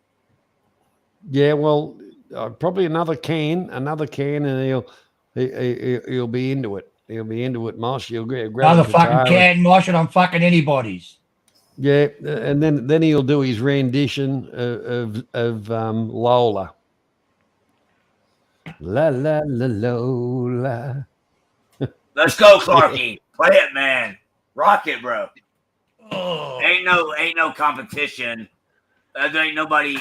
Speaker 4: Yeah, well, probably another can, and he'll be into it. He'll be into it, Mosh. He'll grab
Speaker 5: another fucking can, Mosh, and I'm fucking anybody's.
Speaker 4: Yeah, and then he'll do his rendition of Lola. La la la Lola.
Speaker 7: Let's go, Clarky. Play it, man. Rock it, bro.
Speaker 5: Oh.
Speaker 7: Ain't no competition. There ain't nobody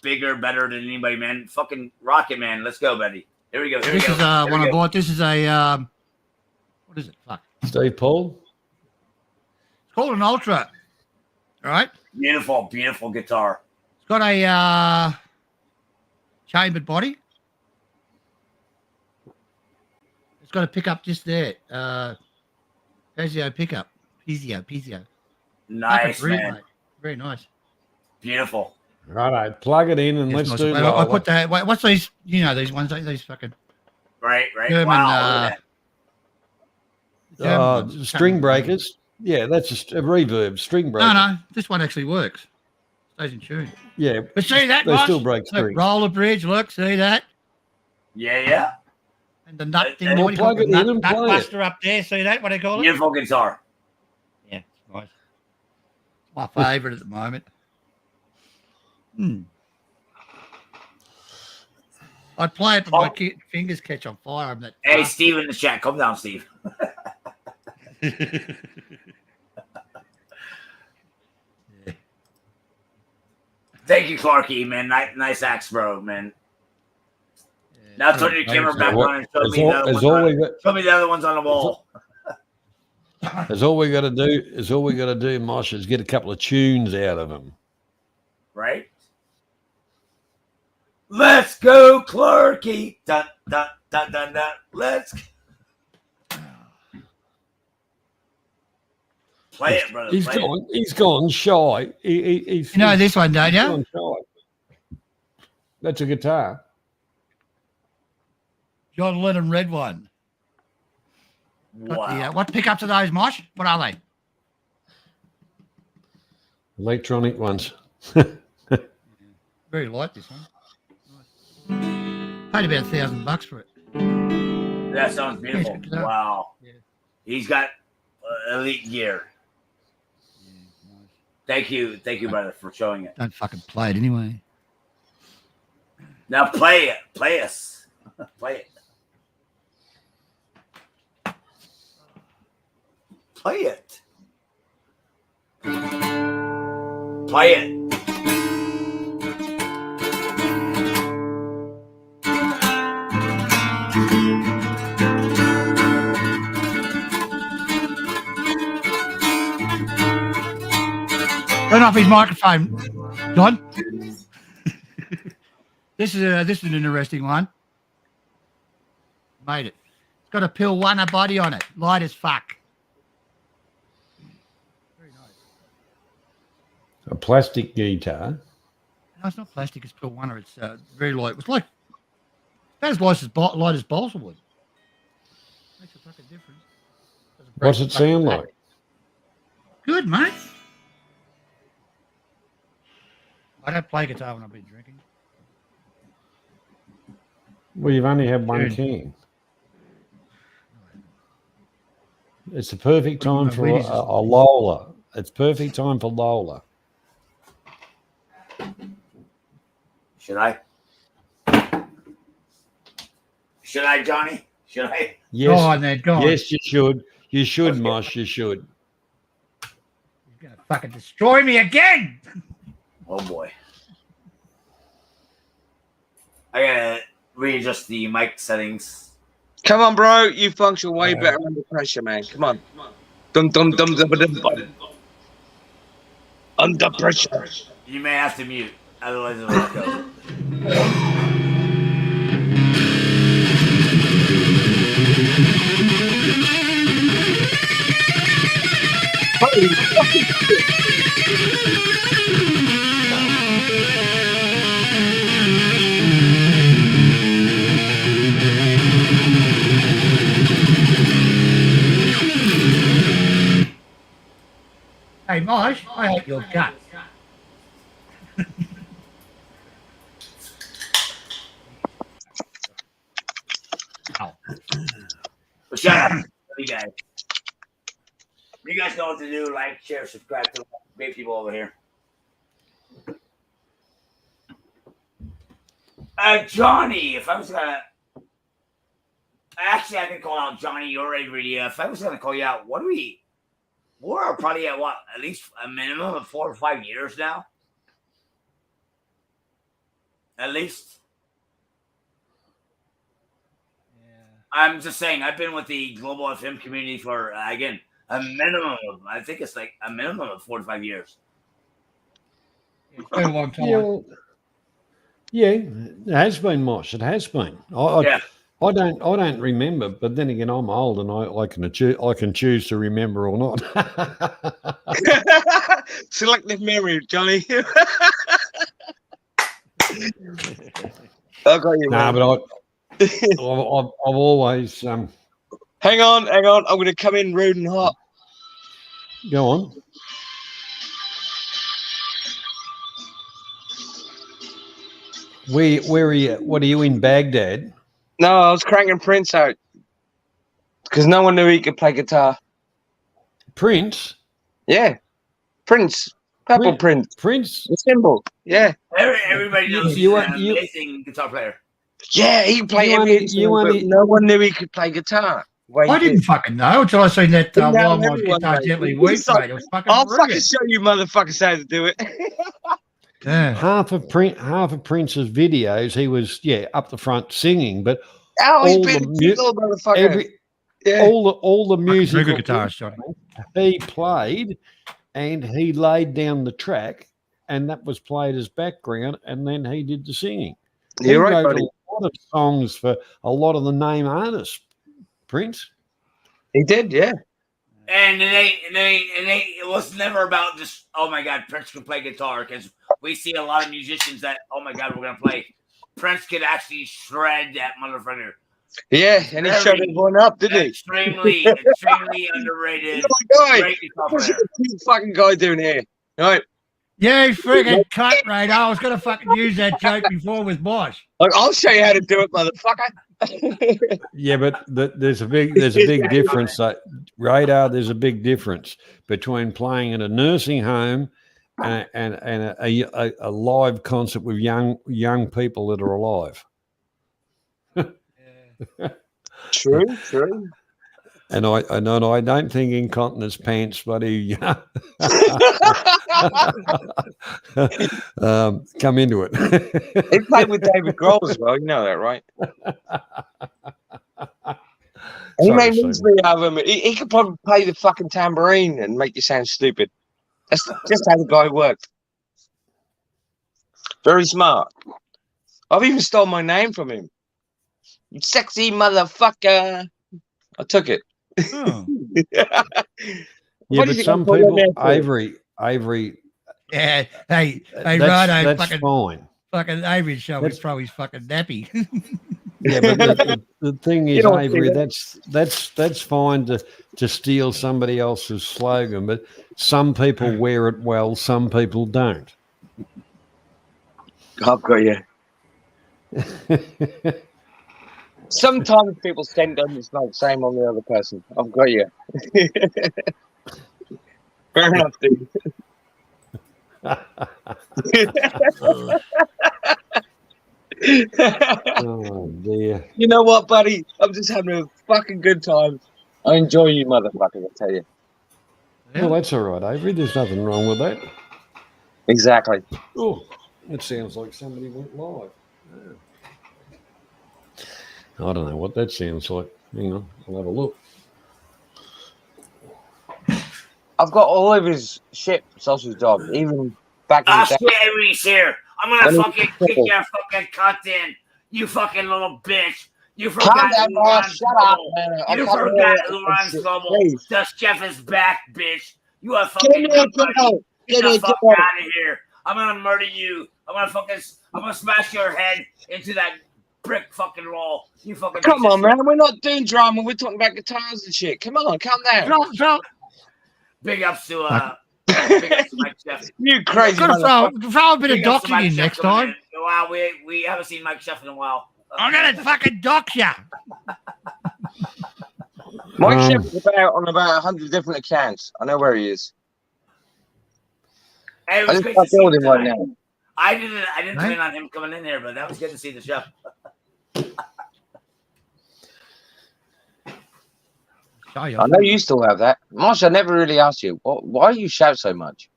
Speaker 7: bigger, better than anybody, man. Fucking rock it, man. Let's go, buddy. Here we go.
Speaker 5: This is one I bought. This is a what is it? Fuck.
Speaker 4: Steve Paul.
Speaker 5: It's called an Ultra. All right.
Speaker 7: Beautiful, beautiful guitar.
Speaker 5: It's got a chambered body. It's got a pickup just there. Pizio pickup. Pizio.
Speaker 7: Nice, man.
Speaker 5: Mate. Very nice.
Speaker 7: Beautiful.
Speaker 4: Righto, plug it in and let's do it.
Speaker 5: I put that. What's these? You know these ones? These fucking.
Speaker 7: Right.
Speaker 5: German,
Speaker 7: Wow.
Speaker 4: String breakers. Yeah, that's just a reverb string breaker.
Speaker 5: No, this one actually works. Stays in tune.
Speaker 4: Yeah,
Speaker 5: but see that?
Speaker 4: They still break strings.
Speaker 5: Look, roller bridge. Look, see that?
Speaker 7: Yeah.
Speaker 5: And the nut thing.
Speaker 4: We'll plug it in and play
Speaker 5: buster up there. See that? What do they call it?
Speaker 7: Beautiful guitar.
Speaker 5: Yeah, it's nice. My favourite at the moment. I'd play it, but my fingers catch on fire. I'm that.
Speaker 7: Hey, Steve in the chat. Come down, Steve. Thank you, Clarky, man. Nice axe, bro, man. Now turn your camera back on and show me the other ones on the wall.
Speaker 4: That's all we got to do. Mosh, is get a couple of tunes out of them.
Speaker 7: Right? Let's go, Clarky. Dun, dun, dun, dun, dun. Let's play it, brother.
Speaker 4: He's gone shy. He's
Speaker 5: you know this one, don't you?
Speaker 4: Gone shy. That's a guitar.
Speaker 5: John Lennon red one.
Speaker 7: Wow.
Speaker 5: What pickups are those, Mosh? What are they?
Speaker 4: Electronic ones.
Speaker 5: Very light, this one. Paid about $1,000 for it.
Speaker 7: That sounds beautiful.
Speaker 5: Yeah,
Speaker 7: wow.
Speaker 5: Yeah.
Speaker 7: He's got elite gear.
Speaker 5: Yeah, nice.
Speaker 7: Thank you, brother, for showing it.
Speaker 5: Don't fucking play it anyway.
Speaker 7: Now play it. Play us. Play it. Play it. Play it.
Speaker 5: Turn off his microphone, John. This is an interesting one. Made it. It's got a pill one body on it. Light as fuck. Very nice.
Speaker 4: A plastic guitar.
Speaker 5: No, it's not plastic. It's pill one. It's very light. It's like about as light as balsa wood. Makes a fucking difference.
Speaker 4: What's it sound like?
Speaker 5: Good, mate. I don't play guitar when I've been drinking.
Speaker 4: Well, you've only had one
Speaker 5: Dude.
Speaker 4: can. It's the perfect time for a Lola. It's perfect time for Lola.
Speaker 7: Should I? Should I, Johnny? Should I?
Speaker 4: Yes,
Speaker 5: Go on, then. Go on.
Speaker 4: yes, you should. You should, Mosh. You should.
Speaker 5: He's going to fucking destroy me again.
Speaker 7: Oh boy. I gotta readjust the mic settings.
Speaker 6: Come on, bro. You function way better under pressure, man. Come on. Dum dum dum dum dum dum. Under pressure.
Speaker 7: You may have to mute, otherwise it won't go.
Speaker 5: Hey, Mosh, I hate your guts. Ow.
Speaker 7: But shut up, you guys. You guys know what to do. Like, share, subscribe to the great people over here. Johnny, if I was gonna, actually, I can call out Johnny. You already really. If I was gonna call you out, we're probably at what? At least a minimum of 4 or 5 years now. At least. I'm just saying, I've been with the Global FM community for, again, a minimum of, I think it's like a minimum of 4 to 5 years.
Speaker 5: It's been a long time.
Speaker 4: Yeah, it has been, Mosh. It has been. I don't remember, but then again, I'm old and I can choose to remember or not.
Speaker 6: Selective memory, Johnny. I got you, man.
Speaker 4: No, but I've always
Speaker 6: Hang on. I'm going to come in rude and hot.
Speaker 4: go on. Where are you? What are you in Baghdad?
Speaker 6: No, I was cranking Prince out because no one knew he could play guitar.
Speaker 4: Prince?
Speaker 6: Yeah, Prince, Purple Prince,
Speaker 4: Prince?
Speaker 6: the symbol. Yeah,
Speaker 7: Everybody knows he's an amazing guitar player.
Speaker 6: yeah, he played every instrument, but no one knew he could play guitar.
Speaker 5: I didn't fucking know until I seen that
Speaker 6: Now
Speaker 5: While My
Speaker 6: everyone
Speaker 5: Guitar
Speaker 6: knows.
Speaker 5: Gently
Speaker 6: He's
Speaker 5: Weeps,
Speaker 6: like,
Speaker 5: mate. It was fucking
Speaker 6: I'll fucking
Speaker 5: brilliant.
Speaker 6: show you motherfuckers how to do it.
Speaker 5: Yeah.
Speaker 4: Half of Prince's videos, he was up the front singing, but
Speaker 6: Oh, he's
Speaker 4: all
Speaker 6: been
Speaker 4: the
Speaker 6: a little motherfucker.
Speaker 4: yeah. all the music
Speaker 5: Very good guitarist, Johnny.
Speaker 4: he played, and he laid down the track, and that was played as background, and then he did the singing. He
Speaker 6: You're right,
Speaker 4: wrote
Speaker 6: buddy.
Speaker 4: a lot of songs for a lot of the name artists. Prince.
Speaker 6: He did, yeah.
Speaker 7: And it was never about just, oh my God, Prince can play guitar, because we see a lot of musicians that, oh my God, we're going to play. Prince could actually shred that motherfucker.
Speaker 6: Yeah, and he showed everyone up, didn't he?
Speaker 7: Extremely underrated.
Speaker 6: Guy,
Speaker 7: Great guitar
Speaker 6: what's
Speaker 7: player.
Speaker 6: this fucking guy doing here? Right?
Speaker 5: Yeah, you friggin' cut, Radar. I was going to fucking use that joke before with Bosch.
Speaker 6: Like, I'll show you how to do it, motherfucker.
Speaker 4: Yeah, but there's a big difference. Radar, there's a big difference between playing in a nursing home and a live concert with young people that are alive.
Speaker 6: True.
Speaker 4: And I don't think Incontinence Pants, buddy, come into it.
Speaker 6: He played with David Grohl as well. You know that, right? He
Speaker 4: Sorry,
Speaker 6: made
Speaker 4: Stephen.
Speaker 6: music album. He could probably play the fucking tambourine and make you sound stupid. That's just how the guy worked. Very smart. I've even stole my name from him. You sexy motherfucker. I took it.
Speaker 5: Oh.
Speaker 4: Yeah,
Speaker 6: What do
Speaker 4: but
Speaker 6: you think
Speaker 4: some
Speaker 6: I call your
Speaker 4: people,
Speaker 6: man for?
Speaker 4: Avery,
Speaker 5: Yeah. Hey,
Speaker 4: that's
Speaker 5: Righto,
Speaker 4: fine.
Speaker 5: fucking Avery's show. We
Speaker 4: That's-
Speaker 5: throw his fucking nappy.
Speaker 4: Yeah, but the thing is,
Speaker 6: don't see
Speaker 4: Avery,
Speaker 6: that.
Speaker 4: that's fine to steal somebody else's slogan, but some people wear it well, some people don't.
Speaker 6: I've got you. Sometimes people send them, it's not the same on the other person. I've got you. Fair enough, dude.
Speaker 4: Oh dear.
Speaker 6: You know what, buddy? I'm just having a fucking good time. I enjoy you, motherfucker, I tell you.
Speaker 4: Well, that's all right, Avery. There's nothing wrong with that.
Speaker 6: Exactly.
Speaker 4: Oh, it sounds like somebody went live. Yeah. I don't know what that sounds like. Hang on, I'll have a look.
Speaker 6: I've got all of his shit sausage dog, even back in
Speaker 7: Ah,
Speaker 6: the day.
Speaker 7: shit, Avery's here. I'm gonna
Speaker 6: Let me-
Speaker 7: fucking kick your fucking cunt in. You fucking little bitch. You forgot
Speaker 6: Calm down,
Speaker 7: who
Speaker 6: boss.
Speaker 7: runs
Speaker 6: Shut up,
Speaker 7: Global.
Speaker 6: man. I
Speaker 7: You
Speaker 6: can't
Speaker 7: forgot
Speaker 6: hear
Speaker 7: who
Speaker 6: it.
Speaker 7: runs Global.
Speaker 6: Please.
Speaker 7: The chef is back, bitch. You are
Speaker 6: Give
Speaker 7: fucking
Speaker 6: me a
Speaker 7: nobody.
Speaker 6: tickle.
Speaker 7: Get
Speaker 6: Give me
Speaker 7: the
Speaker 6: a
Speaker 7: fuck
Speaker 6: tickle.
Speaker 7: out of here. I'm gonna murder you. I'm gonna smash your head into that brick fucking wall. You fucking
Speaker 6: Come
Speaker 7: piece of
Speaker 6: on, man. We're not doing drama. We're talking about guitars and shit. Come on, calm down.
Speaker 5: throw,
Speaker 7: Big ups to big ups to Mike Chef.
Speaker 6: You crazy
Speaker 5: gotta
Speaker 6: motherfucker.
Speaker 5: throw a bit of
Speaker 7: Big ups to
Speaker 5: doxing
Speaker 7: Mike
Speaker 5: in
Speaker 7: Chef
Speaker 5: next
Speaker 7: coming
Speaker 5: time.
Speaker 7: in. Wow, we haven't seen Mike Chef in a while.
Speaker 5: I'm gonna fucking dox ya.
Speaker 6: Mike
Speaker 4: Um,
Speaker 6: Shepard's on about 100 different accounts. I know where he is.
Speaker 7: Hey, it
Speaker 6: I
Speaker 7: was
Speaker 6: just
Speaker 7: great
Speaker 6: got
Speaker 7: to see
Speaker 6: told
Speaker 7: you
Speaker 6: him right
Speaker 7: tonight.
Speaker 6: now.
Speaker 7: I didn't
Speaker 5: Right?
Speaker 7: plan on him coming in here, but that was good to see the chef.
Speaker 5: Show you.
Speaker 6: I know you still have that. Marsh, I never really asked you. Why do you shout so much?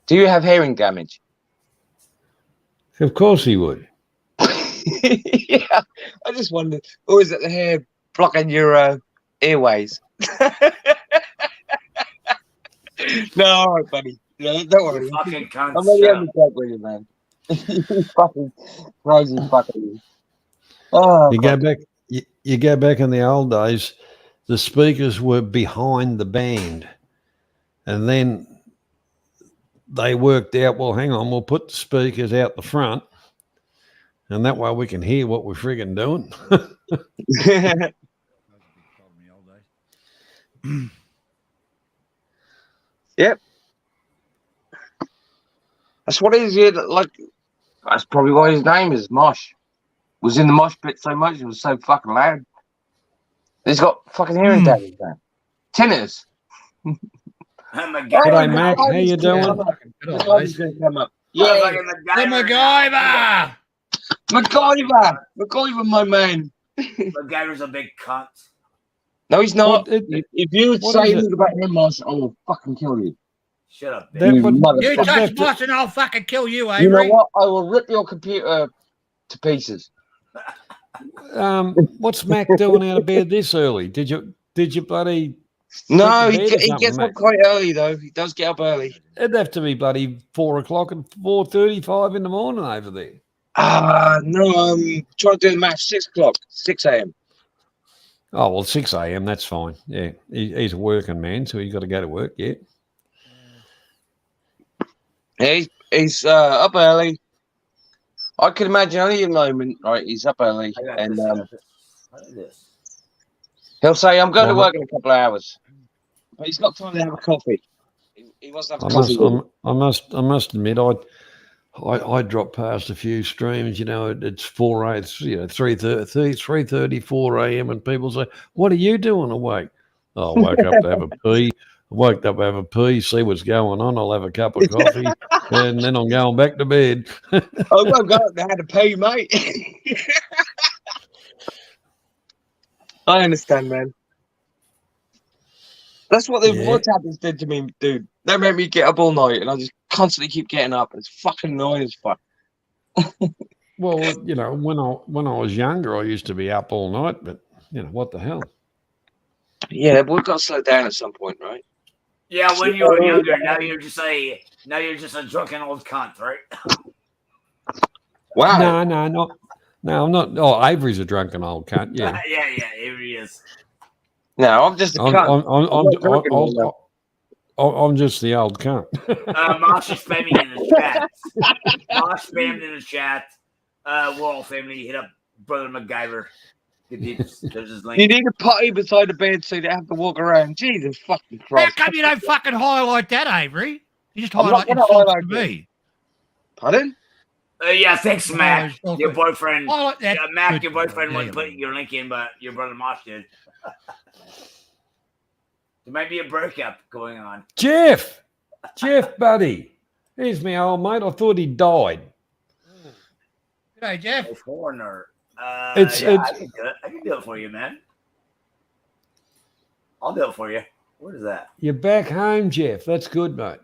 Speaker 6: Do you have hearing damage?
Speaker 4: Of course he would.
Speaker 6: Yeah, I just wondered. Or is it the hair blocking your airways? No, all right, buddy. Yeah, don't worry.
Speaker 7: You fucking cunt.
Speaker 6: I'm only
Speaker 7: Shut
Speaker 6: having
Speaker 7: up.
Speaker 6: a joke with you, man. You fucking crazy fucker. Oh,
Speaker 4: You go back. You go back in the old days. The speakers were behind the band, and then they worked out. Well, hang on, we'll put the speakers out the front, and that way we can hear what we're friggin' doing.
Speaker 6: Yep. That's what it is. Yeah, like that's probably why his name is Mosh. Was in the mosh pit so much, it was so fucking loud. He's got fucking hearing damage, man. Tinnitus.
Speaker 7: I'm a
Speaker 6: Oh,
Speaker 7: guy.
Speaker 4: G'day,
Speaker 6: the
Speaker 4: Mac. How you
Speaker 6: guy's
Speaker 4: doing?
Speaker 6: gonna come up.
Speaker 5: Good
Speaker 6: The
Speaker 5: old
Speaker 6: guy's
Speaker 5: days.
Speaker 6: gonna come up.
Speaker 7: Yeah.
Speaker 6: Yeah,
Speaker 5: The MacGyver.
Speaker 6: MacGyver, my man.
Speaker 7: MacGyver's a big cunt.
Speaker 6: No, he's not.
Speaker 4: What, it-
Speaker 6: If you
Speaker 4: what
Speaker 6: say
Speaker 4: is it?
Speaker 6: anything about him, Mosh, I will fucking kill you.
Speaker 7: Shut up, bitch.
Speaker 4: That
Speaker 6: You
Speaker 4: would-
Speaker 5: You
Speaker 6: motherfucker.
Speaker 5: touch Boston, I'll fucking kill you, Avery.
Speaker 6: You know what? I will rip your computer to pieces.
Speaker 4: what's Mac doing out of bed this early? Did you bloody?
Speaker 6: No,
Speaker 4: to bed or
Speaker 6: he
Speaker 4: something,
Speaker 6: gets up
Speaker 4: mate.
Speaker 6: quite early though. He does get up early.
Speaker 4: It'd have to be bloody 4 o'clock and 4:35 in the morning over there.
Speaker 6: No, I'm trying to do the math. 6 o'clock, 6 a.m.
Speaker 4: Oh well, 6 a.m. That's fine. Yeah, he's a working man, so he's got to go to work. Yeah.
Speaker 6: Yeah, he's up early. I can imagine any moment, right? He's up early,
Speaker 7: I got
Speaker 6: and
Speaker 7: this. I got this. What is this?
Speaker 6: he'll say, "I'm going to
Speaker 4: Well,
Speaker 6: work in a couple of hours," but he's got time to have a coffee. He wants to have a
Speaker 4: I
Speaker 6: coffee.
Speaker 4: must admit, I dropped past a few streams. You know, it's 3:30, 4 a.m. and people say, "What are you doing awake?" Oh, I woke up to have a pee. I woke up to have a pee, see what's going on. I'll have a cup of coffee, and then I'm going back to bed.
Speaker 6: I won't go out there to pay, mate. I understand, man. That's what the
Speaker 4: Yeah.
Speaker 6: voice tappers did to me, dude. They made me get up all night, and I just constantly keep getting up. It's fucking annoying as fuck.
Speaker 4: Well, you know, when I was younger, I used to be up all night, but you know what the hell?
Speaker 6: Yeah, but we've got to slow down at some point, right?
Speaker 7: Yeah, when you were younger, now you're just a drunken old cunt, right?
Speaker 6: Wow.
Speaker 4: No, I'm not. Oh, Avery's a drunken old cunt. Yeah,
Speaker 7: yeah, Avery is.
Speaker 6: No, I'm just a cunt.
Speaker 4: I'm just the old cunt.
Speaker 7: Mosh is spamming in the chat. Mosh spammed in the chat. We're all family. Hit up Brother MacGyver. There's his link.
Speaker 6: You need a potty beside the bed so you don't have to walk around. Jesus fucking
Speaker 5: How
Speaker 6: Christ.
Speaker 5: come you don't fucking highlight that, Avery? You just
Speaker 6: I'm not
Speaker 5: highlight
Speaker 6: gonna
Speaker 5: insults
Speaker 6: highlight
Speaker 5: to me.
Speaker 6: Pardon?
Speaker 7: Yeah, thanks, Mac.
Speaker 5: Oh,
Speaker 7: Your boyfriend.
Speaker 5: Highlight that.
Speaker 7: Mac,
Speaker 5: Good
Speaker 7: your boyfriend
Speaker 5: God,
Speaker 7: wouldn't put your link in, but your brother Mosh did. There might be a breakup going on.
Speaker 4: Jeff, buddy, here's my old mate. I thought he died.
Speaker 5: G'day, Jeff.
Speaker 7: A foreigner. I
Speaker 4: It's-
Speaker 7: can do it. I can do it for you, man. I'll do it for you. What is that?
Speaker 4: You're back home, Jeff. That's good, mate.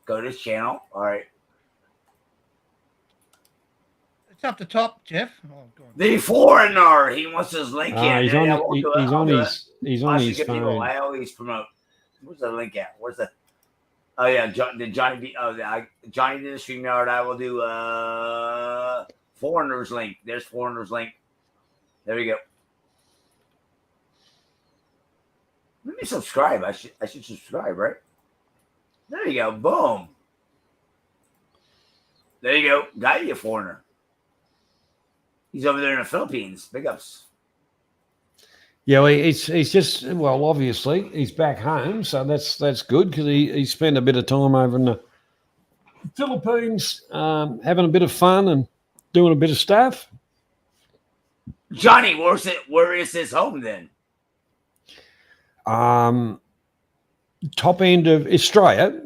Speaker 7: Go to this channel. All right.
Speaker 5: It's up the top, Jeff. Oh, go on.
Speaker 7: The foreigner. He wants his link in.
Speaker 4: He's
Speaker 7: Yeah,
Speaker 4: on.
Speaker 7: yeah, we'll do it.
Speaker 4: He's
Speaker 7: I'll
Speaker 4: on
Speaker 7: do
Speaker 4: his. He's on
Speaker 7: Watch
Speaker 4: his
Speaker 7: the good people.
Speaker 4: phone.
Speaker 7: I always promote. Where's the link at? Where's the? Oh yeah, did Johnny be? Oh, Johnny did a StreamYard. I will do foreigner's link. There's foreigner's link. There we go. Let me subscribe. I should subscribe, right? There you go. Boom. There you go. Got you, foreigner. He's over there in the Philippines. Big ups.
Speaker 4: Yeah, well, he's just, well, obviously he's back home, so that's good because he spent a bit of time over in the Philippines, having a bit of fun and doing a bit of stuff.
Speaker 7: Johnny, where is his home then?
Speaker 4: Top end of Australia.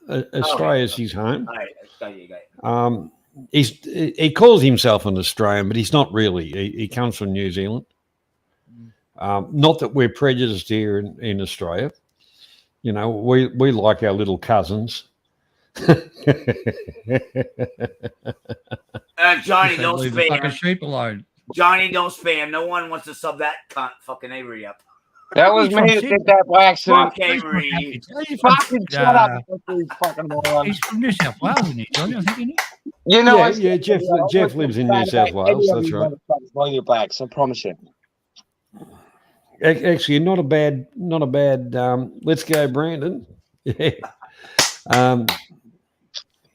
Speaker 4: Australia's his home.
Speaker 7: All right, got you.
Speaker 4: He calls himself an Australian, but he's not really. He comes from New Zealand. Not that we're prejudiced here in Australia. You know, we like our little cousins.
Speaker 7: Johnny, don't
Speaker 5: Leave the fucking
Speaker 7: spam.
Speaker 5: sheep alone.
Speaker 7: Johnny, don't spam. No one wants to sub that cunt fucking Avery up.
Speaker 6: That was
Speaker 5: He's from
Speaker 6: me that did that by accident.
Speaker 7: Fuck Avery.
Speaker 5: He's from,
Speaker 6: Fucking shut up. You fucking moron.
Speaker 5: he's from New South Wales, isn't he, Johnny? I think, isn't he?
Speaker 6: You know,
Speaker 4: Yeah, Jeff lives in New South Wales. That's right.
Speaker 6: On your backs, I promise you.
Speaker 4: Actually, not a bad. Let's go, Brandon. Yeah.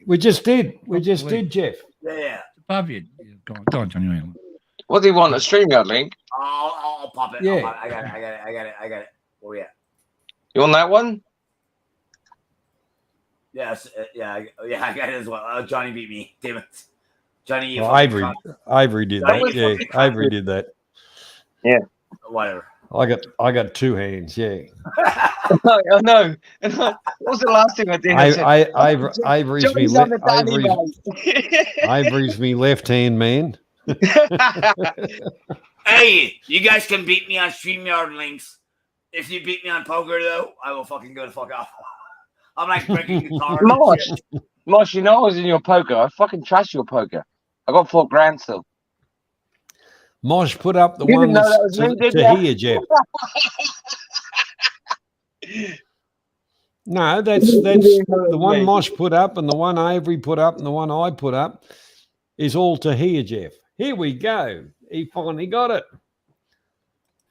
Speaker 4: We just did, Jeff.
Speaker 7: Yeah.
Speaker 5: It's above you. Go on, Johnny.
Speaker 6: What do you want? A StreamYard link?
Speaker 7: I'll pop it.
Speaker 4: Yeah.
Speaker 7: I got it. Oh yeah.
Speaker 6: You want that one?
Speaker 7: Yes. Yeah. I got it as well. Johnny beat me. Damn it. Johnny. you
Speaker 4: Well,
Speaker 7: fucking
Speaker 4: Avery did
Speaker 7: That
Speaker 4: that.
Speaker 7: was
Speaker 4: Yeah,
Speaker 7: fucking
Speaker 4: Avery did that.
Speaker 7: cunt. Whatever.
Speaker 4: I got two hands. Yeah.
Speaker 6: I know. What was the last thing I did? I said,
Speaker 4: Avery's me.
Speaker 6: Johnny's on the Danny
Speaker 4: Avery's me left hand man.
Speaker 7: Hey, you guys can beat me on StreamYard links. If you beat me on poker, though, I will fucking go the fuck off. I'm like breaking guitars.
Speaker 6: Mosh, you know I was in your poker. I fucking trashed your poker. I got $4,000 still.
Speaker 4: Mosh put up the
Speaker 6: You didn't
Speaker 4: ones
Speaker 6: know that was me, did
Speaker 4: to
Speaker 6: ya?
Speaker 4: hear, Jeff. No, that's the one Mosh put up and the one Avery put up and the one I put up is all to hear, Jeff. Here we go. He finally got it.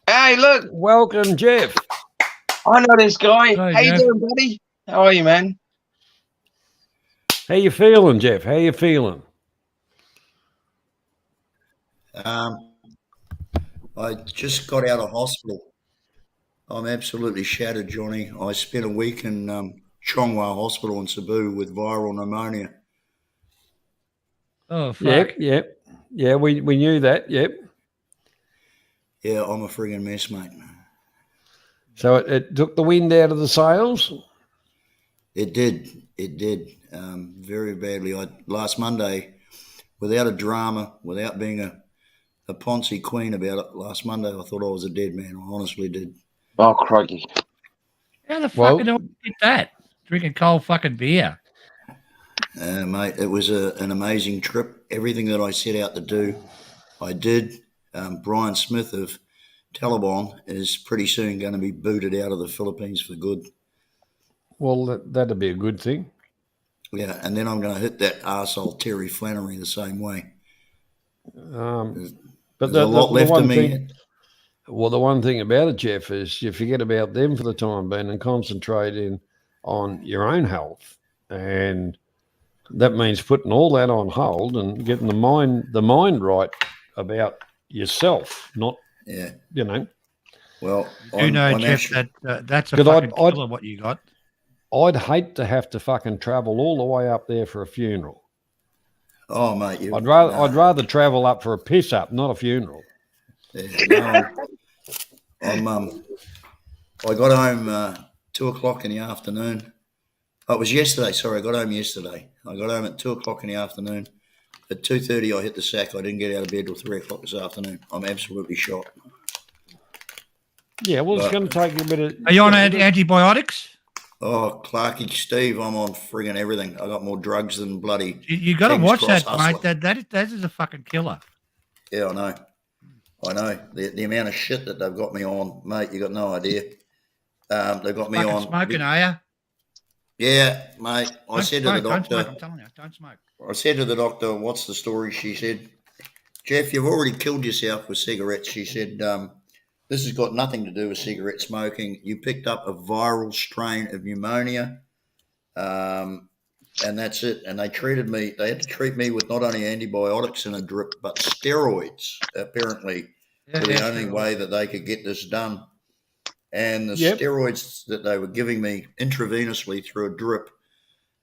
Speaker 6: Hey, look.
Speaker 4: Welcome, Jeff.
Speaker 6: I know this guy.
Speaker 5: Hey,
Speaker 6: How you
Speaker 5: Jeff.
Speaker 6: doing, buddy? How are you, man?
Speaker 4: How you feeling, Jeff? How you feeling?
Speaker 8: I just got out of hospital. I'm absolutely shattered, Johnny. I spent a week in Chongwa Hospital in Cebu with viral pneumonia.
Speaker 5: Oh, fuck.
Speaker 4: Yep. Yeah, we knew that. Yep.
Speaker 8: Yeah, I'm a friggin' mess, mate.
Speaker 4: So it took the wind out of the sails.
Speaker 8: It did. Very badly. Last Monday, without a drama, without being a Ponzi queen about it, last Monday I thought I was a dead man. I honestly did.
Speaker 6: Oh, crikey.
Speaker 5: How the fuck
Speaker 4: Well-
Speaker 5: did I get that? Drinking cold fucking beer.
Speaker 8: Mate, it was an amazing trip. Everything that I set out to do, I did. Brian Smith of Taliban is pretty soon going to be booted out of the Philippines for good.
Speaker 4: Well, that'd be a good thing.
Speaker 8: Yeah, and then I'm going to hit that arsehole Terry Flannery the same way.
Speaker 4: But
Speaker 8: There's
Speaker 4: the
Speaker 8: a lot left
Speaker 4: one
Speaker 8: of me.
Speaker 4: thing, well, the one thing about it, Jeff, is you forget about them for the time being and concentrate on your own health, and that means putting all that on hold and getting the mind right about yourself, not
Speaker 8: Yeah.
Speaker 4: you know.
Speaker 8: Well,
Speaker 5: You know,
Speaker 8: I'm
Speaker 5: Jeff,
Speaker 8: actually,
Speaker 5: that's a
Speaker 4: 'Cause
Speaker 5: fucking
Speaker 4: I'd-
Speaker 5: killer what you got.
Speaker 4: I'd hate to have to fucking travel all the way up there for a funeral.
Speaker 8: oh mate,
Speaker 4: I'd rather travel up for a piss up, not a funeral.
Speaker 8: Yeah, no, I got home 2:00 in the afternoon. Oh, it was yesterday. Sorry, I got home yesterday. I got home at 2:00 in the afternoon. At 2:30, I hit the sack. I didn't get out of bed till 3:00 this afternoon. I'm absolutely shocked.
Speaker 4: Yeah, well, it's
Speaker 8: But-
Speaker 4: going to take you a bit of.
Speaker 5: Are you on antibiotics?
Speaker 8: Oh, Clarky Steve, I'm on friggin' everything. I got more drugs than bloody.
Speaker 5: You got to
Speaker 8: King's
Speaker 5: watch
Speaker 8: Cross
Speaker 5: that,
Speaker 8: hustler.
Speaker 5: mate. That is a fucking killer.
Speaker 8: Yeah, I know. The amount of shit that they've got me on, mate, you got no idea. They've got me
Speaker 5: Fucking
Speaker 8: on.
Speaker 5: smoking, are you?
Speaker 8: Yeah, mate. I
Speaker 5: Don't
Speaker 8: said
Speaker 5: smoke,
Speaker 8: to the
Speaker 5: don't smoke.
Speaker 8: doctor,
Speaker 5: I'm telling you, don't smoke.
Speaker 8: I said to the doctor, what's the story? She said, Jeff, you've already killed yourself with cigarettes. She said, this has got nothing to do with cigarette smoking. You picked up a viral strain of pneumonia, and that's it. And they treated me, they had to treat me with not only antibiotics and a drip, but steroids, apparently,
Speaker 5: Yeah,
Speaker 8: were the
Speaker 5: yeah,
Speaker 8: only
Speaker 5: sure.
Speaker 8: way that they could get this done. And the
Speaker 4: Yep.
Speaker 8: steroids that they were giving me intravenously through a drip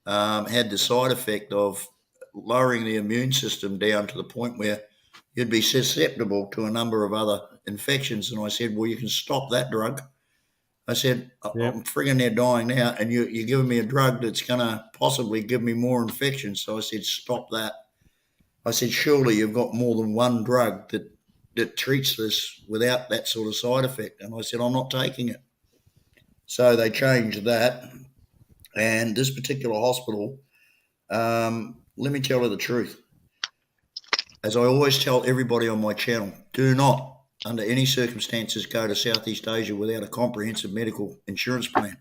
Speaker 8: had the side effect of lowering the immune system down to the point where you'd be susceptible to a number of other infections. And I said, well, you can stop that drug. I said,
Speaker 4: Yep.
Speaker 8: I'm friggin' near dying now, and you're giving me a drug that's going to possibly give me more infections. So I said, stop that. I said, surely you've got more than one drug that treats this without that sort of side effect. And I said, I'm not taking it. So they changed that. And this particular hospital, let me tell you the truth. As I always tell everybody on my channel, do not, under any circumstances, go to Southeast Asia without a comprehensive medical insurance plan.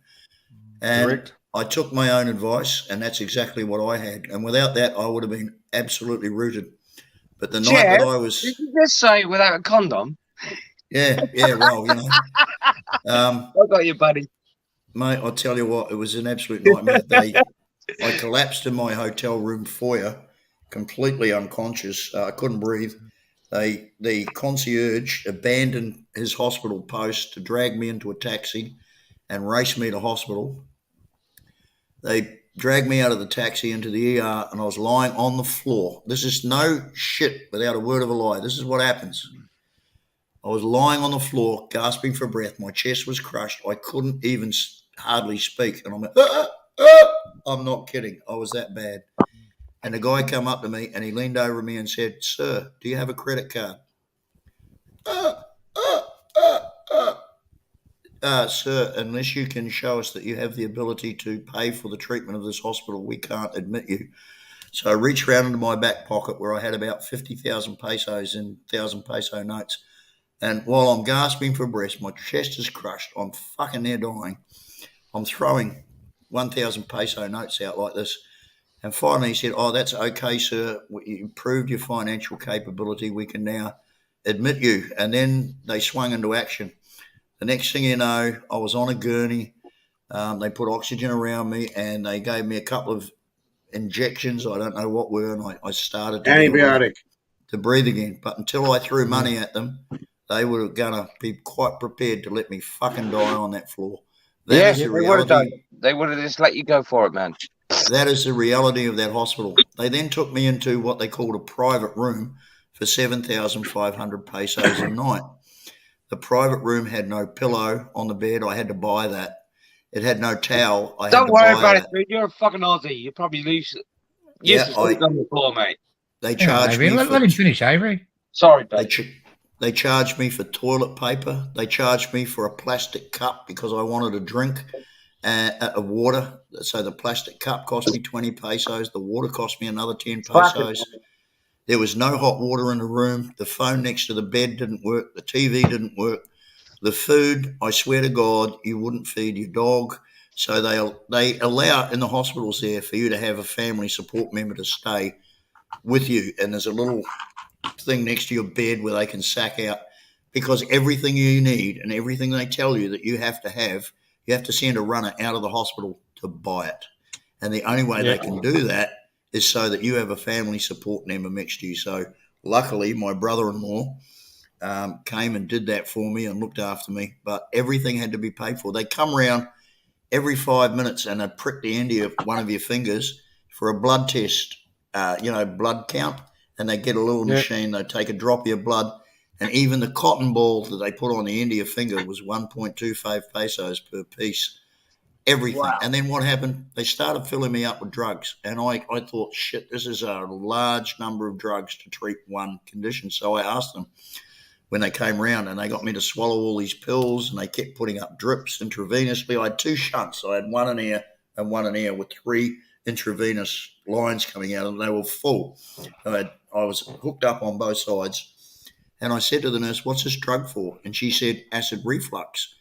Speaker 8: And
Speaker 4: Correct.
Speaker 8: I took my own advice, and that's exactly what I had. And without that, I would have been absolutely rooted. But the night that I was,
Speaker 6: Did you just say without a condom?
Speaker 8: yeah, well, you know,
Speaker 6: I got you, buddy.
Speaker 8: mate, I'll tell you what, it was an absolute nightmare. I collapsed in my hotel room foyer, completely unconscious. I couldn't breathe. The concierge abandoned his hospital post to drag me into a taxi and race me to hospital. They dragged me out of the taxi into the ER, and I was lying on the floor. This is no shit without a word of a lie. This is what happens. I was lying on the floor, gasping for breath. My chest was crushed. I couldn't even hardly speak. And I'm like, I'm not kidding. I was that bad. And the guy came up to me, and he leaned over me and said, sir, do you have a credit card? Sir, unless you can show us that you have the ability to pay for the treatment of this hospital, we can't admit you. So I reached around into my back pocket where I had about 50,000 pesos in 1,000 peso notes. And while I'm gasping for breath, my chest is crushed, I'm fucking near dying. I'm throwing 1,000 peso notes out like this. And finally he said, oh, that's okay, sir. You proved your financial capability. We can now admit you. And then they swung into action. The next thing you know, I was on a gurney. They put oxygen around me, and they gave me a couple of injections. I don't know what were, and I started to breathe again. But until I threw money at them, they were going to be quite prepared to let me fucking die on that floor. That is
Speaker 6: They
Speaker 8: the
Speaker 6: would have
Speaker 8: reality.
Speaker 6: done. They would have just let you go for it, man.
Speaker 8: That is the reality of that hospital. They then took me into what they called a private room for 7,500 pesos a night. The private room had no pillow on the bed. I had to buy that. It had no towel. I had
Speaker 6: Don't
Speaker 8: to
Speaker 6: worry
Speaker 8: buy
Speaker 6: about
Speaker 8: that.
Speaker 6: it, dude. You're a fucking Aussie. You probably lose.
Speaker 8: Yeah,
Speaker 6: Yes, on the floor, mate.
Speaker 8: They
Speaker 5: Hang on,
Speaker 8: charged
Speaker 5: Avery.
Speaker 8: me
Speaker 5: Let
Speaker 8: for
Speaker 5: him finish, Avery.
Speaker 6: Sorry,
Speaker 8: they,
Speaker 6: buddy.
Speaker 8: they charged me for toilet paper. They charged me for a plastic cup because I wanted a drink of water. So the plastic cup cost me 20 pesos. The water cost me another 10 pesos. There was no hot water in the room. The phone next to the bed didn't work. The TV didn't work. The food, I swear to God, you wouldn't feed your dog. So they allow in the hospitals there for you to have a family support member to stay with you, and there's a little thing next to your bed where they can sack out, because everything you need and everything they tell you that you have to send a runner out of the hospital to buy it. And the only way they can do that is so that you have a family support member next to you. So luckily, my brother-in-law came and did that for me and looked after me, but everything had to be paid for. They come around every 5 minutes and they prick the end of one of your fingers for a blood test, blood count, and they get a little machine. They take a drop of your blood, and even the cotton ball that they put on the end of your finger was 1.25 pesos per piece. Everything. Wow. And then what happened? They started filling me up with drugs, and I thought, shit, this is a large number of drugs to treat one condition. So I asked them when they came around, and they got me to swallow all these pills, and they kept putting up drips intravenously. I had 2 shunts. I had one in here and one in here with 3 intravenous lines coming out, and they were full. I was hooked up on both sides. And I said to the nurse, what's this drug for? And she said, acid reflux.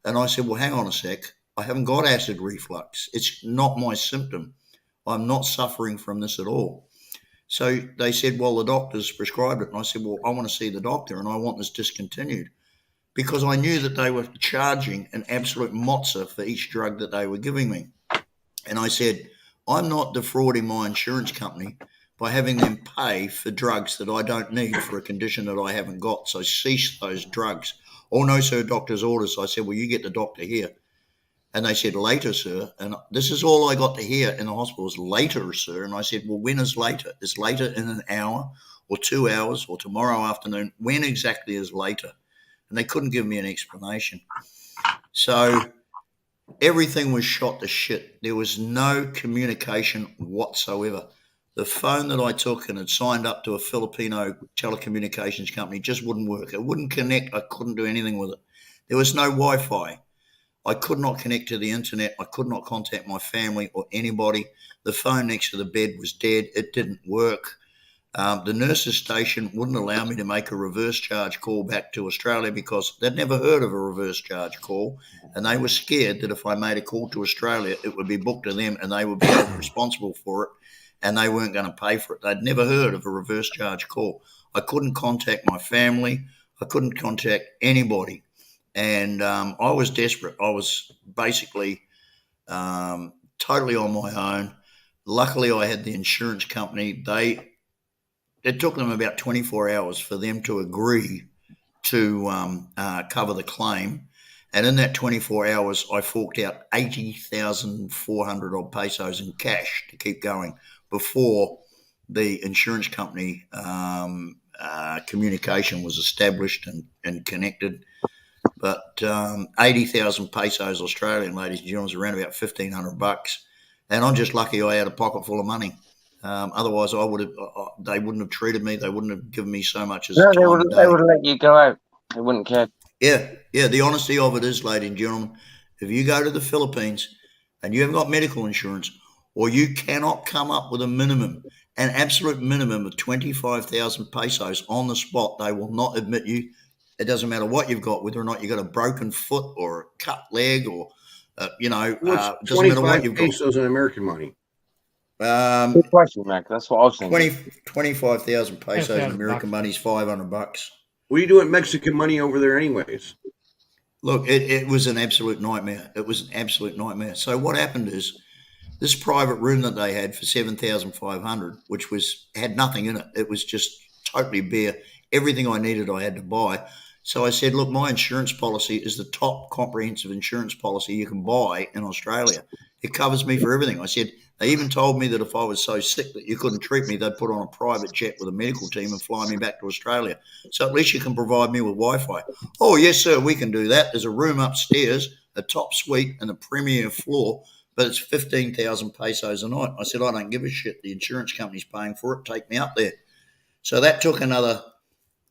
Speaker 8: And I said, well, hang on a sec. I haven't got acid reflux. It's not my symptom. I'm not suffering from this at all. So they said, well, the doctor's prescribed it. And I said, well, I want to see the doctor and I want this discontinued, because I knew that they were charging an absolute mozza for each drug that they were giving me. And I said, I'm not defrauding my insurance company by having them pay for drugs that I don't need for a condition that I haven't got. So cease those drugs. Oh, no, sir, doctor's orders. I said, well, you get the doctor here. And they said, later, sir. And this is all I got to hear in the hospital is later, sir. And I said, well, when is later? Is later in an hour or 2 hours or tomorrow afternoon? When exactly is later? And they couldn't give me an explanation. So everything was shot to shit. There was no communication whatsoever. The phone that I took and had signed up to a Filipino telecommunications company just wouldn't work. It wouldn't connect. I couldn't do anything with it. There was no Wi-Fi. I could not connect to the internet. I could not contact my family or anybody. The phone next to the bed was dead. It didn't work. The nurses station wouldn't allow me to make a reverse charge call back to Australia because they'd never heard of a reverse charge call, and they were scared that if I made a call to Australia, it would be booked to them and they would be held responsible for it, and they weren't going to pay for it. They'd never heard of a reverse charge call. I couldn't contact my family. I couldn't contact anybody. And I was desperate. I was basically totally on my own. Luckily, I had the insurance company. It took them about 24 hours for them to agree to cover the claim. And in that 24 hours, I forked out 80,400 odd pesos in cash to keep going before the insurance company communication was established and connected. But 80,000 pesos Australian, ladies and gentlemen, is around about $1,500. And I'm just lucky I had a pocket full of money. Otherwise, they wouldn't have treated me. They wouldn't have given me so much as a time
Speaker 6: they would have let you go out. They wouldn't care.
Speaker 8: Yeah. The honesty of it is, ladies and gentlemen, if you go to the Philippines and you haven't got medical insurance, or you cannot come up with an absolute minimum of 25,000 pesos on the spot, they will not admit you. It doesn't matter what you've got, whether or not you've got a broken foot or a cut leg or, doesn't matter what you've got.
Speaker 9: Pesos in American money.
Speaker 6: Good question, Mac. That's what I was thinking.
Speaker 8: 25,000 pesos in American money is $500.
Speaker 9: What are you doing Mexican money over there anyways?
Speaker 8: Look, it was an absolute nightmare. It was an absolute nightmare. So what happened is this private room that they had for 7,500, which had nothing in it. It was just totally bare. Everything I needed, I had to buy. So I said, look, my insurance policy is the top comprehensive insurance policy you can buy in Australia. It covers me for everything. I said, they even told me that if I was so sick that you couldn't treat me, they'd put on a private jet with a medical team and fly me back to Australia. So at least you can provide me with Wi-Fi. Oh, yes, sir, we can do that. There's a room upstairs, a top suite and a premier floor, but it's 15,000 pesos a night. I said, I don't give a shit. The insurance company's paying for it. Take me up there. So that took another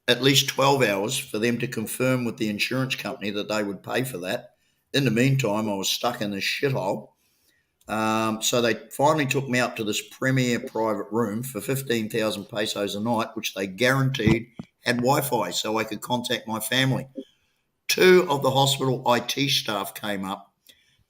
Speaker 8: at least 12 hours for them to confirm with the insurance company that they would pay for that. In the meantime, I was stuck in this shithole. So they finally took me up to this premier private room for 15,000 pesos a night, which they guaranteed had Wi-Fi so I could contact my family. 2 of the hospital IT staff came up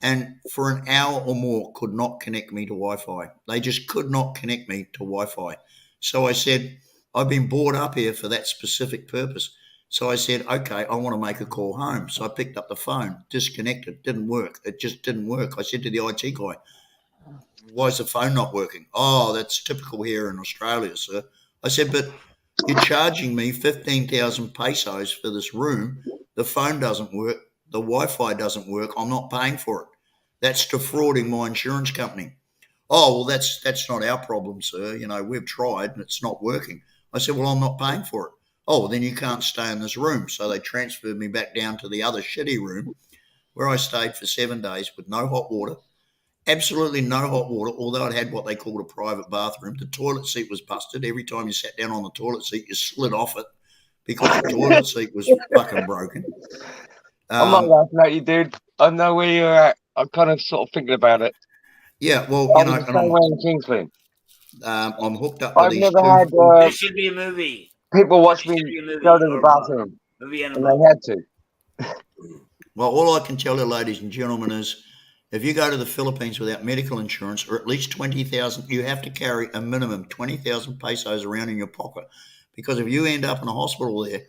Speaker 8: and for an hour or more could not connect me to Wi-Fi. They just could not connect me to Wi-Fi. So I said, I've been brought up here for that specific purpose. So I said, okay, I want to make a call home. So I picked up the phone, disconnected, didn't work. It just didn't work. I said to the IT guy, why is the phone not working? Oh, that's typical here in Australia, sir. I said, but you're charging me 15,000 pesos for this room. The phone doesn't work. The Wi-Fi doesn't work. I'm not paying for it. That's defrauding my insurance company. Oh, well, that's not our problem, sir. You know, we've tried and it's not working. I said, well, I'm not paying for it. Oh, well, then you can't stay in this room. So they transferred me back down to the other shitty room where I stayed for 7 days with no hot water, absolutely no hot water, although it had what they called a private bathroom. The toilet seat was busted. Every time you sat down on the toilet seat, you slid off it because the toilet seat was fucking broken.
Speaker 6: I'm not laughing at you, dude. I know where you're at. I'm kind of sort of thinking about it.
Speaker 8: Yeah, well,
Speaker 6: I
Speaker 8: you know,
Speaker 6: was the same way in Kingsland.
Speaker 8: I'm hooked up to
Speaker 6: I've
Speaker 8: these
Speaker 6: never
Speaker 8: two.
Speaker 6: had
Speaker 7: There should be a movie.
Speaker 6: people watch
Speaker 7: There
Speaker 6: me
Speaker 7: should be a movie
Speaker 6: go to the
Speaker 7: or a
Speaker 6: bathroom,
Speaker 7: movie and a
Speaker 6: and
Speaker 7: book.
Speaker 6: they had to.
Speaker 8: Well, all I can tell you, ladies and gentlemen, is if you go to the Philippines without medical insurance or at least 20,000, you have to carry a minimum 20,000 pesos around in your pocket. Because if you end up in a hospital there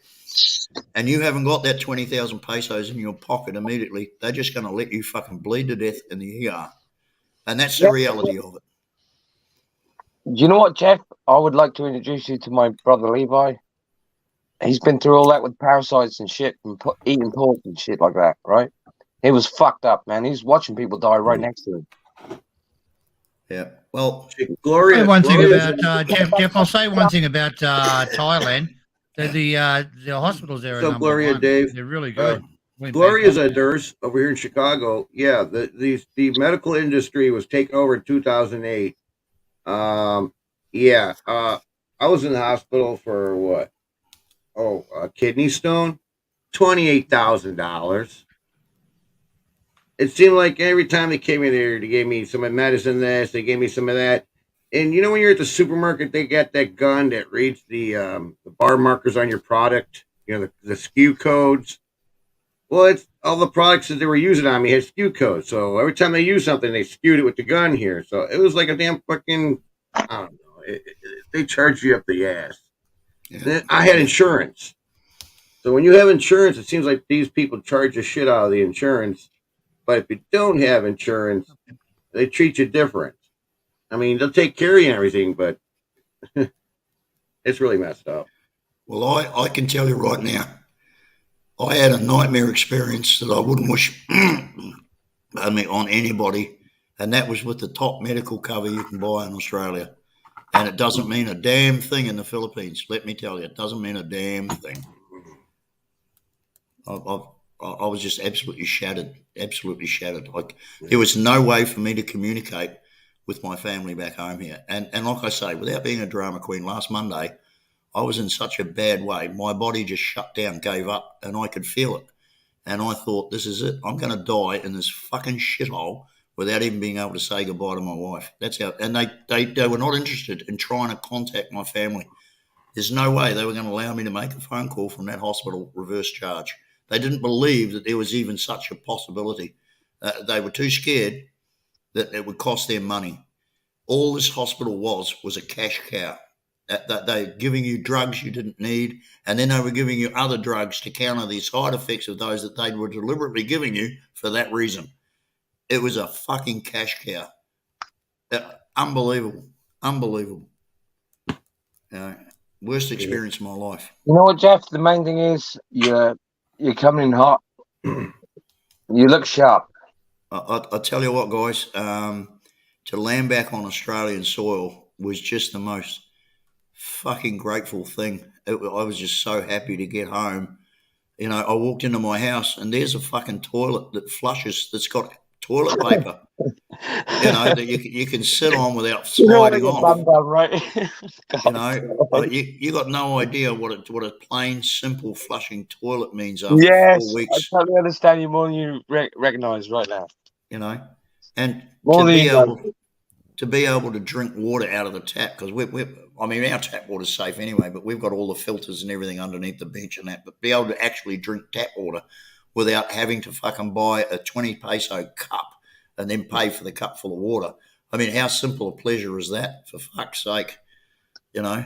Speaker 8: and you haven't got that 20,000 pesos in your pocket immediately, they're just going to let you fucking bleed to death in the ER. And that's the reality of it.
Speaker 6: Do you know what, Jeff? I would like to introduce you to my brother Levi. He's been through all that with parasites and shit and eating pork and shit like that, right? He was fucked up, man. He's watching people die right next to him.
Speaker 8: Yeah. Well,
Speaker 9: Gloria.
Speaker 5: Say one thing
Speaker 9: Gloria's-
Speaker 5: about Jeff. I'll say one thing about Thailand. The hospitals there are
Speaker 9: So,
Speaker 5: number
Speaker 9: Gloria,
Speaker 5: one.
Speaker 9: Dave,
Speaker 5: They're really good.
Speaker 9: Gloria's a nurse over here in Chicago. Yeah, the medical industry was taken over in 2008. I was in the hospital for what? Oh, a kidney stone, $28,000. It seemed like every time they came in there, they gave me some of medicine, this, they gave me some of that. And you know, when you're at the supermarket, they got that gun that reads the bar markers on your product, you know, the SKU codes. Well, it's all the products that they were using on me had SKU codes. So every time they used something, they skewed it with the gun here. So it was like a damn fucking, I don't know. They charged you up the ass. Then I had insurance. So when you have insurance, it seems like these people charge the shit out of the insurance. But if you don't have insurance, they treat you different. I mean, they'll take care of you and everything, but it's really messed up.
Speaker 8: Well, I can tell you right now, I had a nightmare experience that I wouldn't wish on anybody, and that was with the top medical cover you can buy in Australia. And it doesn't mean a damn thing in the Philippines. Let me tell you, it doesn't mean a damn thing. I was just absolutely shattered. Like there was no way for me to communicate with my family back home here. And like I say, without being a drama queen, last Monday, I was in such a bad way. My body just shut down, gave up, and I could feel it. And I thought, this is it. I'm going to die in this fucking shithole without even being able to say goodbye to my wife. That's how. And they were not interested in trying to contact my family. There's no way they were going to allow me to make a phone call from that hospital, reverse charge. They didn't believe that there was even such a possibility. They were too scared that it would cost them money. All this hospital was a cash cow. That they were giving you drugs you didn't need, and then they were giving you other drugs to counter the side effects of those that they were deliberately giving you for that reason. It was a fucking cash cow. Unbelievable. Worst experience of my life.
Speaker 6: You know what, Jeff? The main thing is you're coming in hot. You look sharp.
Speaker 8: I tell you what, guys, to land back on Australian soil was just the most fucking grateful thing. I was just so happy to get home. You know, I walked into my house and there's a fucking toilet that flushes, that's got toilet paper, you know, that you can sit on without sliding off.
Speaker 6: Done, right?
Speaker 8: You know, but you got no idea what a plain, simple flushing toilet means after 4 weeks.
Speaker 6: I totally understand you more than you recognise right now.
Speaker 8: You know, and
Speaker 6: More
Speaker 8: to be able to drink water out of the tap, because I mean, our tap water's safe anyway, but we've got all the filters and everything underneath the bench and that. But be able to actually drink tap water without having to fucking buy a 20 peso cup and then pay for the cup full of water. I mean, how simple a pleasure is that? For fuck's sake, you know.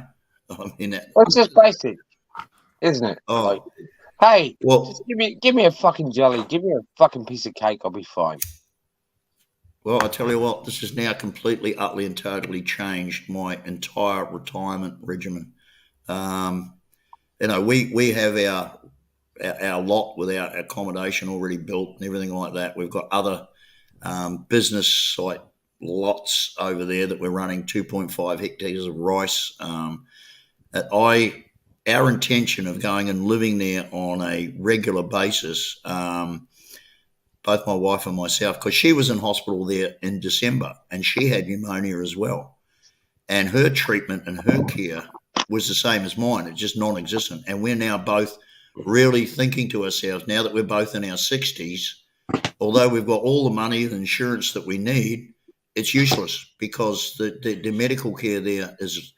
Speaker 8: I mean,
Speaker 6: Well, it's just basic, isn't it? Like,
Speaker 8: oh
Speaker 6: hey,
Speaker 8: well,
Speaker 6: just give me a fucking jelly, give me a fucking piece of cake, I'll be fine.
Speaker 8: well, I tell you what, this has now completely, utterly, and totally changed my entire retirement regimen. You know, we have our lot with our accommodation already built and everything like that. We've got other business site lots over there that we're running 2.5 hectares of rice. Our intention of going and living there on a regular basis, both my wife and myself, because she was in hospital there in December and she had pneumonia as well. And her treatment and her care was the same as mine. It's just non-existent. And we're now both really thinking to ourselves, now that we're both in our 60s, although we've got all the money and insurance that we need, it's useless because the medical care there is,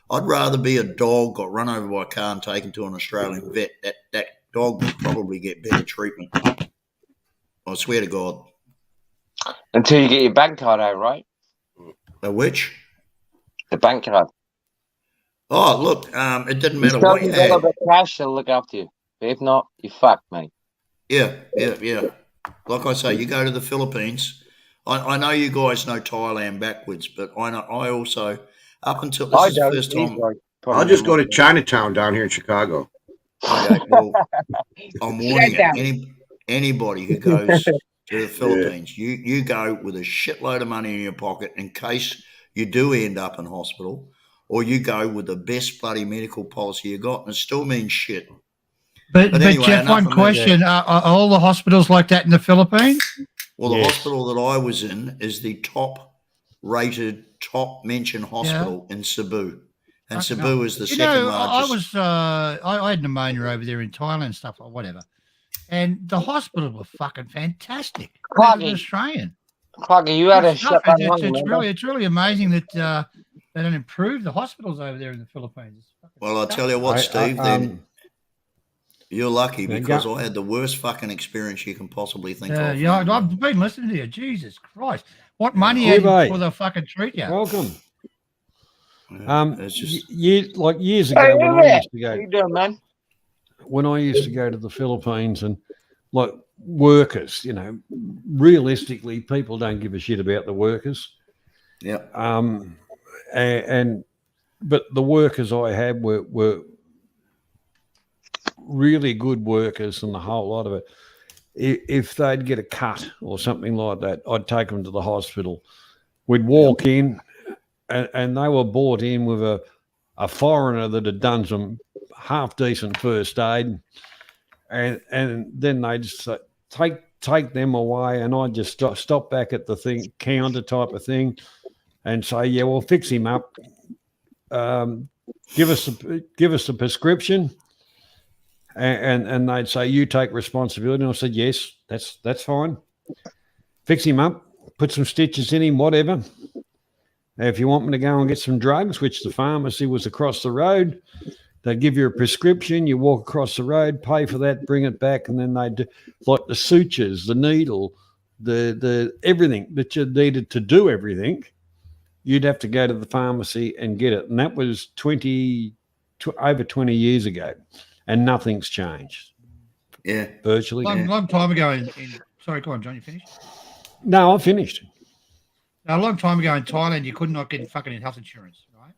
Speaker 8: I'd rather be a dog got run over by a car and taken to an Australian vet. That dog would probably get better treatment. I swear to God.
Speaker 6: Until you get your bank card out, right?
Speaker 8: A which?
Speaker 6: The bank card.
Speaker 8: Oh, look, it didn't matter
Speaker 6: Tell
Speaker 8: what
Speaker 6: me
Speaker 8: you
Speaker 6: all
Speaker 8: had.
Speaker 6: about cash, they'll look after you. But if not, you're fucked, mate.
Speaker 8: Yeah. Like I say, you go to the Philippines. I know you guys know Thailand backwards, but I also, up until this is the first time.
Speaker 9: I'll just go to Chinatown down here in Chicago.
Speaker 8: Okay, well, I'm warning you, anybody who goes to the Philippines, you go with a shitload of money in your pocket in case you do end up in hospital, or you go with the best bloody medical policy you got, and it still means shit.
Speaker 5: But
Speaker 8: anyway,
Speaker 5: Jeff, one question: are all the hospitals like that in the Philippines?
Speaker 8: Well, the hospital that I was in is the top-rated, top-mentioned hospital in Cebu. And Cebu is the second largest.
Speaker 5: I had pneumonia over there in Thailand, stuff or whatever, and the hospitals were fucking fantastic. Australian.
Speaker 6: Clarky, you had a shut down.
Speaker 5: It's really amazing that they don't improve the hospitals over there in the Philippines.
Speaker 8: Well, I'll tell you what, Steve. Then you're lucky because I had the worst fucking experience you can possibly think of.
Speaker 5: Yeah, I've been listening to you. Jesus Christ, what money have you for the fucking treat you?
Speaker 4: Welcome.
Speaker 8: It's just
Speaker 4: years ago when I used to go.
Speaker 6: How you doing, man?
Speaker 4: When I used to go to the Philippines and like workers, you know, realistically, people don't give a shit about the workers.
Speaker 8: Yeah.
Speaker 4: But the workers I had were really good workers, and the whole lot of it. If they'd get a cut or something like that, I'd take them to the hospital. We'd walk in, and they were brought in with a foreigner that had done some half decent first aid, and then they'd say, take them away, and I'd just stop back at the counter type of thing, and say, yeah, we'll fix him up. Give us a prescription. And they'd say, you take responsibility. And I said, yes, that's fine. Fix him up, put some stitches in him, whatever. If you want me to go and get some drugs, which the pharmacy was across the road, they'd give you a prescription. You walk across the road, pay for that, bring it back, and then they'd do like the sutures, the needle, the everything that you needed to do everything. You'd have to go to the pharmacy and get it. And that was over 20 years ago. And nothing's changed.
Speaker 8: Yeah.
Speaker 4: Virtually.
Speaker 5: Long time ago sorry, go on, John, you finished?
Speaker 4: No, I finished.
Speaker 5: A long time ago in Thailand, you could not get fucking health insurance, right?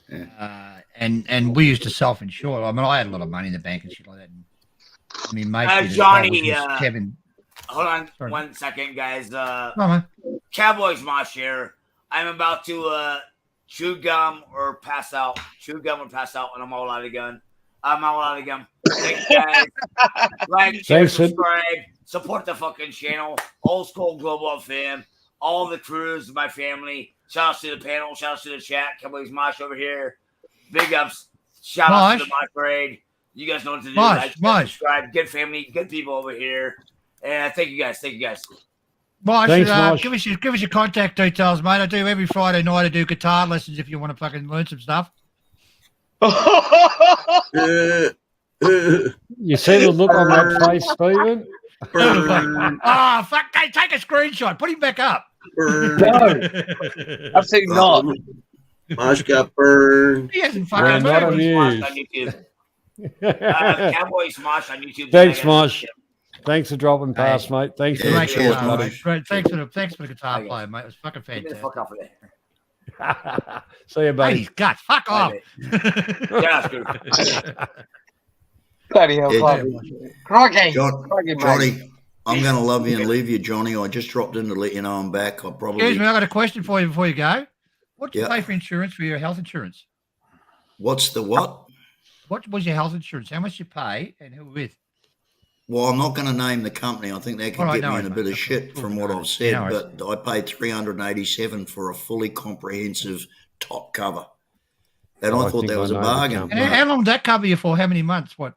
Speaker 8: Yeah.
Speaker 5: And we used to self-insure. I mean, I had a lot of money in the bank and shit like that. And, I mean, mate,
Speaker 7: Johnny,
Speaker 5: Kevin.
Speaker 7: Hold on 1 second, guys. Cowboys Mosh here. I'm about to chew gum or pass out. And I'm all out of gun. Thanks, guys. Like, share, subscribe, support the fucking channel. Old School Global FM. All the crews, my family. Shout out to the panel. Shout out to the chat. Cowboys Mosh over here. Big ups. Shout out to the Mosh Parade. You guys know what to do. Like, subscribe. Good family. Good people over here. And thank you guys.
Speaker 5: Mosh, give us your contact details, mate. I do every Friday night. I do guitar lessons if you want to fucking learn some stuff.
Speaker 4: You see the look on that face, Stephen?
Speaker 9: Burn.
Speaker 5: Oh, fuck. Hey, take a screenshot. Put him back up.
Speaker 9: Burn.
Speaker 6: No, absolutely not.
Speaker 9: Mosh got burned.
Speaker 5: He hasn't
Speaker 4: We're
Speaker 5: fucking
Speaker 4: not
Speaker 5: moved.
Speaker 7: Smosh
Speaker 4: amused.
Speaker 7: on YouTube. Cowboy Smosh on YouTube.
Speaker 4: Thanks,
Speaker 7: I got it.
Speaker 4: Smosh. Thanks for dropping past, mate. Thanks for
Speaker 9: Yeah,
Speaker 4: the
Speaker 5: Great
Speaker 9: cheers,
Speaker 5: guitar,
Speaker 9: buddy.
Speaker 5: mate. Great. Thanks for the guitar
Speaker 7: Okay.
Speaker 5: player, mate. It was fucking
Speaker 7: Get the
Speaker 5: fantastic.
Speaker 7: fuck off of there.
Speaker 4: See you,
Speaker 5: Hey,
Speaker 4: buddy.
Speaker 5: his guts. Fuck off.
Speaker 7: Yeah, screw.
Speaker 6: Bloody hell,
Speaker 8: Yeah,
Speaker 6: Crikey.
Speaker 8: John,
Speaker 6: Crikey, mate.
Speaker 8: Johnny, I'm going to love you and leave you, Johnny. I just dropped in to let you know I'm back. I'll probably.
Speaker 5: Excuse me, I got a question for you before you go. What do you
Speaker 8: Yeah.
Speaker 5: pay for insurance for your health insurance?
Speaker 8: What's the what?
Speaker 5: What was your health insurance? How much you pay and who with?
Speaker 8: Well, I'm not going to name the company. I think that could
Speaker 5: All right,
Speaker 8: get
Speaker 5: no
Speaker 8: me in a
Speaker 5: worries,
Speaker 8: bit
Speaker 5: mate.
Speaker 8: of shit
Speaker 5: Cool,
Speaker 8: from
Speaker 5: no
Speaker 8: what I've
Speaker 5: worries.
Speaker 8: said,
Speaker 5: No worries.
Speaker 8: but I paid $387 for a fully comprehensive top cover, and
Speaker 4: Oh,
Speaker 8: I
Speaker 4: I
Speaker 8: thought
Speaker 4: think
Speaker 8: that
Speaker 4: I
Speaker 8: was a
Speaker 4: know the
Speaker 8: bargain.
Speaker 4: company.
Speaker 5: And how long did that cover you for? How many months? What?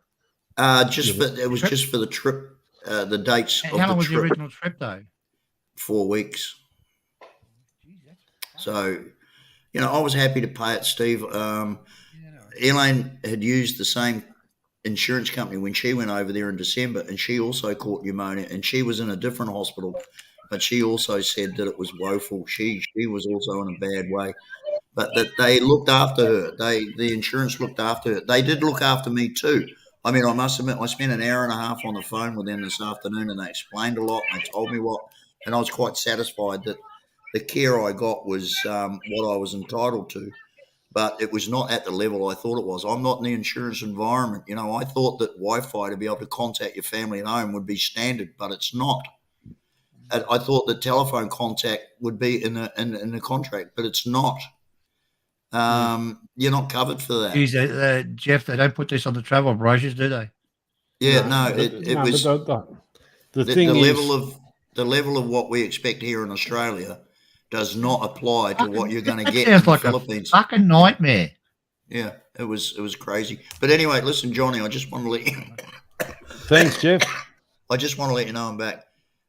Speaker 8: Just for it was
Speaker 5: Trip?
Speaker 8: just for the trip, the dates
Speaker 5: And
Speaker 8: of
Speaker 5: how long
Speaker 8: the
Speaker 5: was the
Speaker 8: trip.
Speaker 5: original trip though?
Speaker 8: 4 weeks.
Speaker 5: Jeez, that's
Speaker 8: So, I was happy to pay it, Steve. Elaine had used the same insurance company when she went over there in December, and she also caught pneumonia, and she was in a different hospital, but she also said that it was woeful. She was also in a bad way, but that they looked after her. The insurance looked after her. They did look after me too. I mean, I must admit, I spent an hour and a half on the phone with them this afternoon, and they explained a lot, and they told me what, and I was quite satisfied that the care I got was what I was entitled to. But it was not at the level I thought it was. I'm not in the insurance environment. I thought that Wi-Fi to be able to contact your family at home would be standard, but it's not. And I thought that telephone contact would be in the contract, but it's not. You're not covered for that.
Speaker 5: Jeez, Jeff, they don't put this on the travel brochures, do they?
Speaker 8: Yeah, no, it was
Speaker 4: But the
Speaker 8: the
Speaker 4: thing is,
Speaker 8: level of what we expect here in Australia does not apply to what you're going to
Speaker 5: That
Speaker 8: get in
Speaker 5: sounds
Speaker 8: the
Speaker 5: like
Speaker 8: Philippines.
Speaker 5: a fucking nightmare.
Speaker 8: Yeah, it was crazy. But anyway, listen, Johnny, I just want to let you.
Speaker 4: thanks, Jeff.
Speaker 8: I just want to let you know I'm back.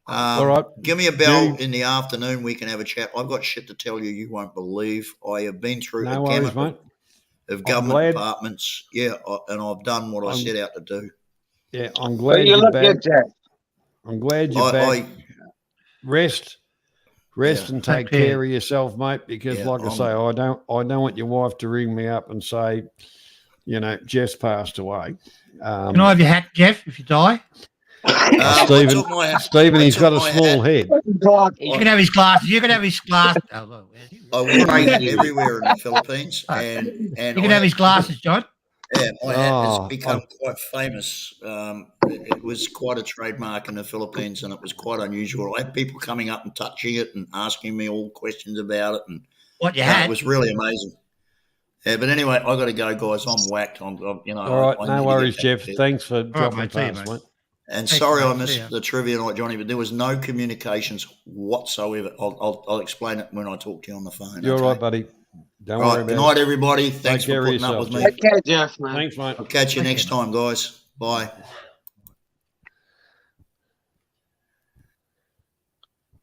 Speaker 4: All right.
Speaker 8: Give me a bell in the afternoon. We can have a chat. I've got shit to tell you. You won't believe. I have been through
Speaker 4: No
Speaker 8: a
Speaker 4: worries,
Speaker 8: gamut
Speaker 4: mate.
Speaker 8: of
Speaker 4: I'm
Speaker 8: government
Speaker 4: glad-
Speaker 8: departments. Yeah, and I've done what I
Speaker 4: I'm-
Speaker 8: set out to do.
Speaker 4: Yeah, I'm
Speaker 6: But
Speaker 4: glad
Speaker 6: you
Speaker 4: you're
Speaker 6: look
Speaker 4: back.
Speaker 6: good, Jack.
Speaker 4: I'm glad you're back. Rest
Speaker 8: Yeah.
Speaker 4: and take
Speaker 5: Take care.
Speaker 4: care of yourself, mate. Because,
Speaker 8: Yeah,
Speaker 4: like I say, I don't want your wife to ring me up and say, Jess passed away.
Speaker 5: Can I have your hat, Jeff, if you die?
Speaker 4: Stephen,
Speaker 8: I took my-
Speaker 4: Stephen,
Speaker 8: I
Speaker 4: he's
Speaker 8: took
Speaker 4: got a
Speaker 8: my
Speaker 4: small
Speaker 8: hat.
Speaker 4: head.
Speaker 5: You can have his glasses. You can have his glasses. Oh, well,
Speaker 8: I wore it everywhere in the Philippines, and
Speaker 5: you
Speaker 8: I
Speaker 5: can have his glasses, John.
Speaker 8: Yeah, my hat
Speaker 4: Oh,
Speaker 8: has become quite famous. It was quite a trademark in the Philippines, and it was quite unusual. I had people coming up and touching it and asking me all questions about it, and
Speaker 5: What you
Speaker 8: it
Speaker 5: had?
Speaker 8: was really amazing. Yeah, but anyway, I got to go, guys. I'm whacked.
Speaker 4: All right,
Speaker 8: I need
Speaker 4: no
Speaker 8: to get
Speaker 4: worries,
Speaker 8: back
Speaker 4: Jeff.
Speaker 8: to bed.
Speaker 4: Thanks for dropping
Speaker 5: mate, see you,
Speaker 4: past,
Speaker 5: mate.
Speaker 4: mate.
Speaker 8: And
Speaker 5: Thanks,
Speaker 8: sorry I
Speaker 5: mate. See ya.
Speaker 8: missed the trivia night, Johnny, but there was no communications whatsoever. I'll explain it when I talk to you on the phone.
Speaker 4: You're
Speaker 8: okay?
Speaker 4: right, buddy. Don't
Speaker 8: All
Speaker 4: worry
Speaker 8: right, good
Speaker 4: about
Speaker 8: night,
Speaker 4: it.
Speaker 8: everybody. Thanks
Speaker 4: care
Speaker 8: for
Speaker 4: of
Speaker 8: putting up with
Speaker 4: yourself,
Speaker 8: me.
Speaker 6: Take care, Jeff, man.
Speaker 4: Thanks, mate.
Speaker 8: I'll catch you
Speaker 5: Take
Speaker 8: next
Speaker 5: care,
Speaker 8: time, guys. Bye.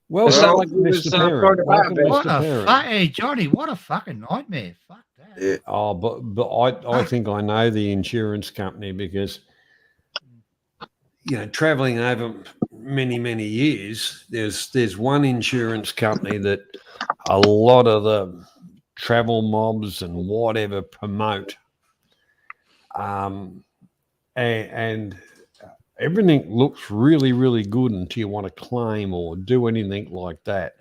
Speaker 4: Welcome,
Speaker 6: sound like you
Speaker 4: Mr.
Speaker 6: was,
Speaker 4: Perrin.
Speaker 6: going to
Speaker 4: Welcome,
Speaker 6: bed.
Speaker 5: What
Speaker 4: Mr.
Speaker 5: a
Speaker 4: Perrin.
Speaker 5: hey, Johnny, what a fucking nightmare. Fuck that.
Speaker 4: Oh, but I think I know the insurance company because traveling over many years, there's one insurance company that a lot of the travel mobs and whatever promote, and everything looks really good until you want to claim or do anything like that.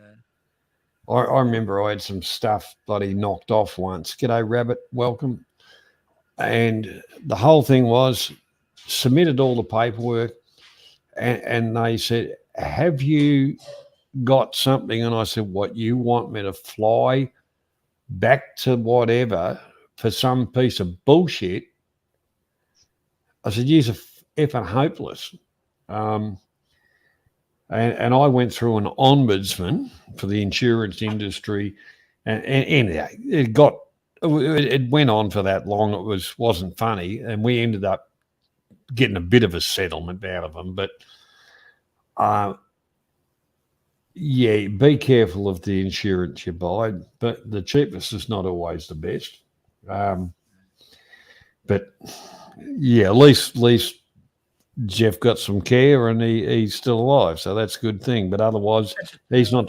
Speaker 4: I remember I had some stuff bloody knocked off once. G'day, Rabbit. Welcome. And the whole thing was submitted all the paperwork and they said, have you got something? And I said, what, you want me to fly back to whatever for some piece of bullshit? I said, you're effing hopeless. And I went through an ombudsman for the insurance industry, and anyway, it went on for that long. It wasn't funny, and we ended up getting a bit of a settlement out of them. But yeah, be careful of the insurance you buy. But the cheapest is not always the best. But yeah, at least Jeff got some care and he's still alive, so that's a good thing. But otherwise, he's not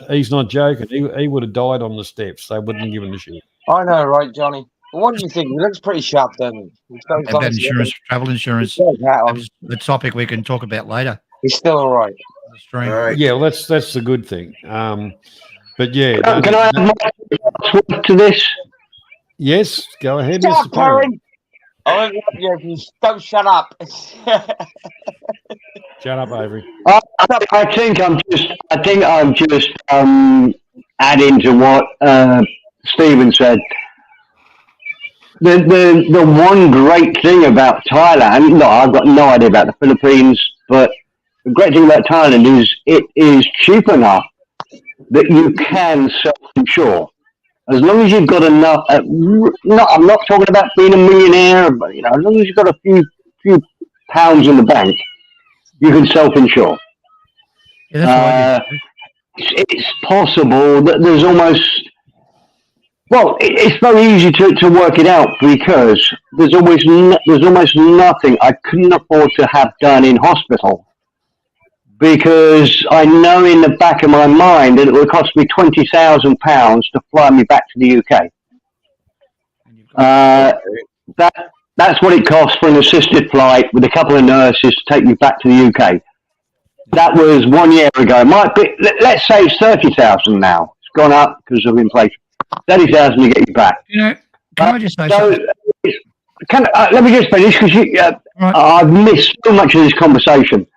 Speaker 4: joking. He would have died on the steps. They wouldn't have given a shit.
Speaker 6: I know, right, Johnny? Well, what do you think? He looks pretty sharp, doesn't he? He's got his
Speaker 5: About
Speaker 6: eyes-
Speaker 5: insurance, travel insurance.
Speaker 6: He's got his hat on.
Speaker 5: That's the topic we can talk about later.
Speaker 6: He's still all right.
Speaker 5: on the stream.
Speaker 9: All right.
Speaker 4: Yeah, well, that's the good thing. But yeah,
Speaker 10: Can I add my last word to this?
Speaker 4: yes, go ahead,
Speaker 6: Shut
Speaker 4: Mr.
Speaker 6: up,
Speaker 4: Perrin.
Speaker 6: Perrin! I won't love you if you don't shut up.
Speaker 4: Shut up, Avery.
Speaker 10: I think I'm just adding to what Stephen said. The one great thing about Thailand, no, I've got no idea about the Philippines, but the great thing about Thailand is it is cheap enough that you can self-insure. As long as you've got enough, I'm not talking about being a millionaire, but as long as you've got a few pounds in the bank, you can self-insure.
Speaker 5: Yeah, that's what I did.
Speaker 10: It's possible that there's almost, it's very easy to work it out because there's almost nothing I couldn't afford to have done in hospital, because I know in the back of my mind that it would cost me £20,000 to fly me back to the UK. That's what it costs for an assisted flight with a couple of nurses to take you back to the UK. That was 1 year ago. It might be, let's say it's 30,000 now. It's gone up because of inflation. 30,000 to get you back.
Speaker 5: Can I just say something?
Speaker 10: Let me just finish because I've missed so much of this conversation.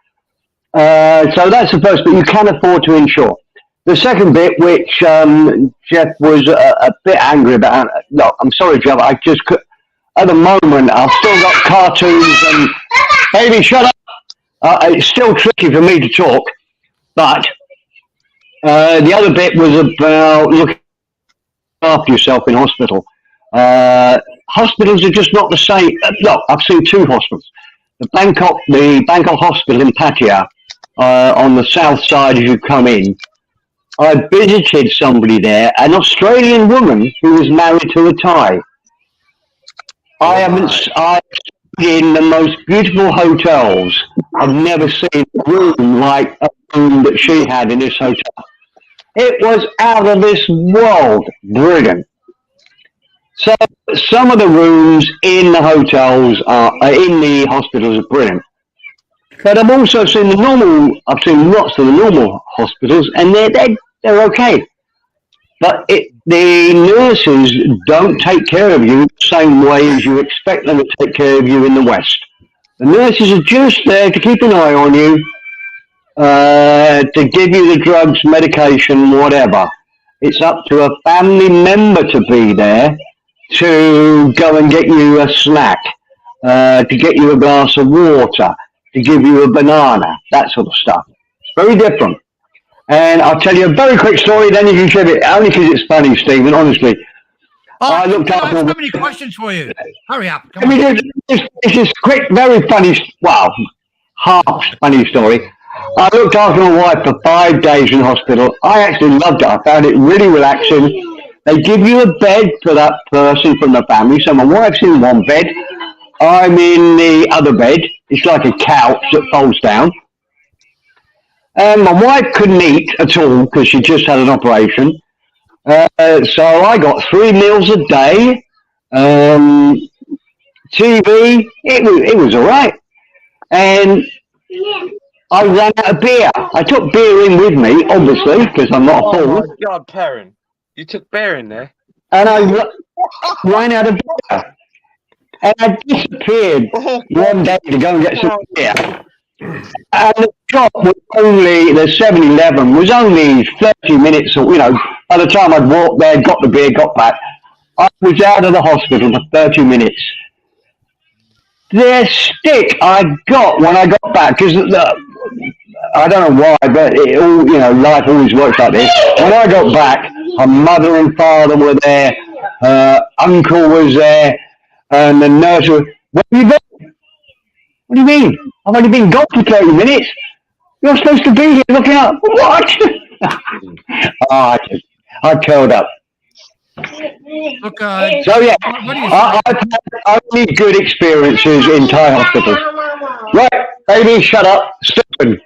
Speaker 10: So that's the first bit. You can afford to insure. The second bit, which Jeff was a bit angry about. No, I'm sorry, Jeff. I just could. At the moment, I've still got cartoons and. Baby, shut up. It's still tricky for me to talk, but the other bit was about looking after yourself in hospital. Hospitals are just not the same. Look, I've seen two hospitals. The Bangkok Hospital in Pattaya, on the south side as you come in. I visited somebody there, an Australian woman who was married to a Thai. I've in the most beautiful hotels. I've never seen a room like a room that she had in this hotel. It was out of this world brilliant. So some of the rooms in the hotels in the hospitals are brilliant. But I've also seen I've seen lots of the normal hospitals, and they're okay. But the nurses don't take care of you the same way as you expect them to take care of you in the West. The nurses are just there to keep an eye on you, to give you the drugs, medication, whatever. It's up to a family member to be there to go and get you a snack, to get you a glass of water, to give you a banana, that sort of stuff. It's very different. And I'll tell you a very quick story, then you can share it, only because it's funny, Stephen, honestly. I looked
Speaker 5: I
Speaker 10: after...
Speaker 5: have so many questions for you. Hurry up.
Speaker 10: Let me do this quick, very funny, half funny story. I looked after my wife for 5 days in hospital. I actually loved it. I found it really relaxing. They give you a bed for that person from the family. So my wife's in one bed. I'm in the other bed. It's like a couch that folds down. And my wife couldn't eat at all because she just had an operation. So I got 3 meals a day. TV, it was all right. And I ran out of beer. I took beer in with me, obviously, because I'm not a fool.
Speaker 6: Oh, my God, Perrin. You took beer in there?
Speaker 10: And I ran out of beer. And I disappeared one day to go and get some beer. And the shop was only, the 7-Eleven was only 30 minutes, or, by the time I'd walked there, got the beer, got back, I was out of the hospital for 30 minutes. The stick I got when I got back, because I don't know why, but life always works like this. When I got back, her mother and father were there, her uncle was there, and the nurse was, "Where have you been?" "What do you mean? I've only been gone for 30 minutes. You're supposed to be here looking up." "What?" I curled up.
Speaker 5: Look,
Speaker 10: So yeah,
Speaker 5: what do you
Speaker 10: I've had only good experiences in Thai hospitals. Right, Amy, shut up. Stephen,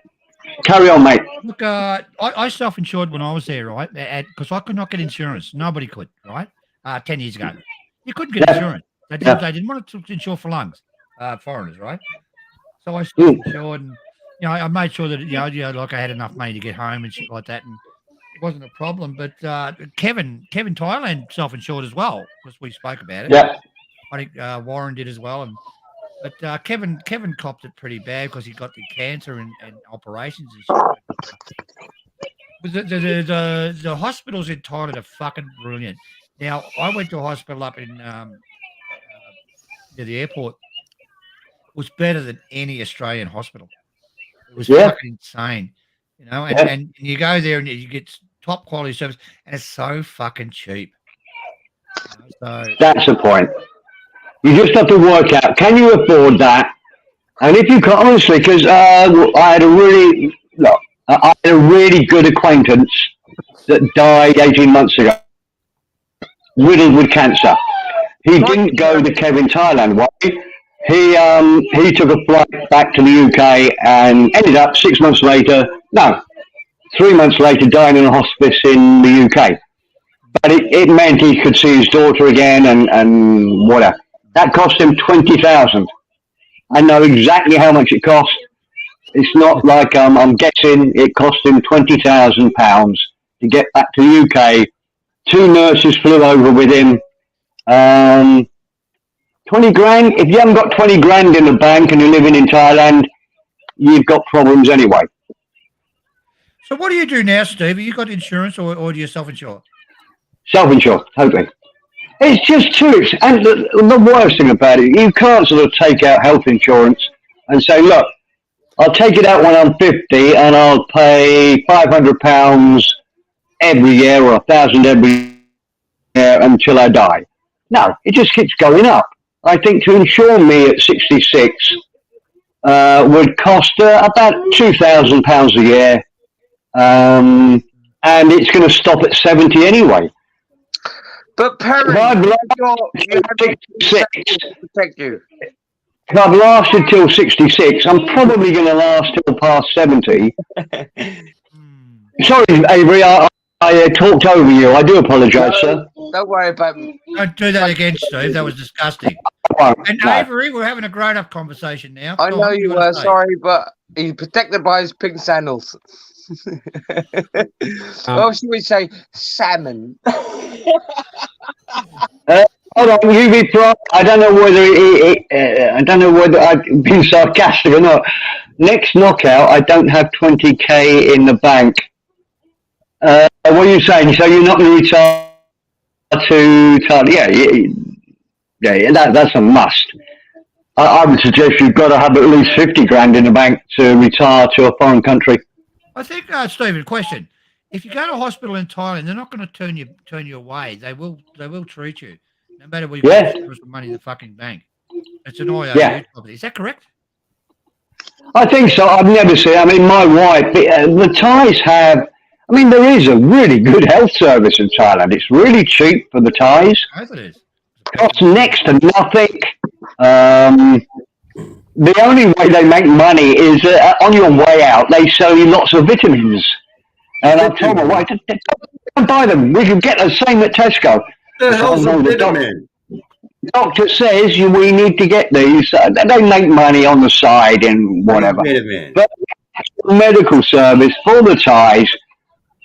Speaker 10: carry on, mate.
Speaker 5: Look, I self-insured when I was there, right? Because I could not get insurance. Nobody could, right? 10 years ago. You couldn't get insurance. They didn't want to insure for lungs, foreigners, right? So I self-insured and, I made sure that, like I had enough money to get home and shit like that. And it wasn't a problem. But Kevin Thailand self-insured as well, because we spoke about it.
Speaker 10: Yeah.
Speaker 5: I think Warren did as well. But Kevin copped it pretty bad because he got the cancer and operations and shit. But the hospitals in Thailand are fucking brilliant. Now, I went to a hospital up in near the airport. It was better than any Australian hospital. It was fucking insane, and you go there and you get top quality service, and it's so fucking cheap. So
Speaker 10: that's the point. You just have to work out, can you afford that? And if you can't, honestly, because I had a really good acquaintance that died 18 months ago, riddled with cancer. He didn't go the Kevin Thailand way. He took a flight back to the UK and ended up 3 months later, dying in a hospice in the UK. But it meant he could see his daughter again and whatever. That cost him $20,000. I know exactly how much it cost. It's not like I'm guessing. It cost him £20,000 to get back to the UK. 2 nurses flew over with him. 20 grand. If you haven't got 20 grand in the bank and you're living in Thailand, you've got problems anyway.
Speaker 5: So what do you do now, Steve? Have you got insurance or do you self-insure?
Speaker 10: Self-insure, totally. It's just too, and the worst thing about it, you can't sort of take out health insurance and say, look, I'll take it out when I'm 50 and I'll pay £500 every year or £1,000 every year until I die. No, it just keeps going up. I think to insure me at 66 would cost about £2,000 a year, and it's going to stop at 70 anyway.
Speaker 6: But Perry,
Speaker 10: if I've lasted till 66, I'm probably going to last till past 70. Sorry, Avery, I talked over you. I do apologise, sir.
Speaker 6: Don't worry about me.
Speaker 5: Don't do that again, Steve. That was disgusting. And Avery, we're having a grown-up conversation now.
Speaker 6: I know you were, sorry, but he's protected by his pink sandals. Or should we say salmon?
Speaker 10: Hold on, UV Pro. I don't know whether I've been sarcastic or not. Next knockout, I don't have 20k in the bank. What are you saying? So you're not going to retire to yeah, that's a must. I would suggest you've got to have at least 50 grand in the bank to retire to a foreign country.
Speaker 5: I think, Stephen, question: if you go to a hospital in Thailand, they're not going to turn you away. They will treat you, no matter whether you have money in the fucking bank. It's an IOU property. Is that correct?
Speaker 10: I think so. I've never seen. I mean, my wife. The Thais have. I mean, there is a really good health service in Thailand. It's really cheap for the Thais.
Speaker 5: Yes, it is.
Speaker 10: It costs next to nothing. The only way they make money is on your way out, they sell you lots of vitamins. And I told my wife, don't buy them. We can get the same at Tesco.
Speaker 9: The hell's a vitamin?
Speaker 10: Doctor says we need to get these. They make money on the side and whatever. But the medical service for the Thais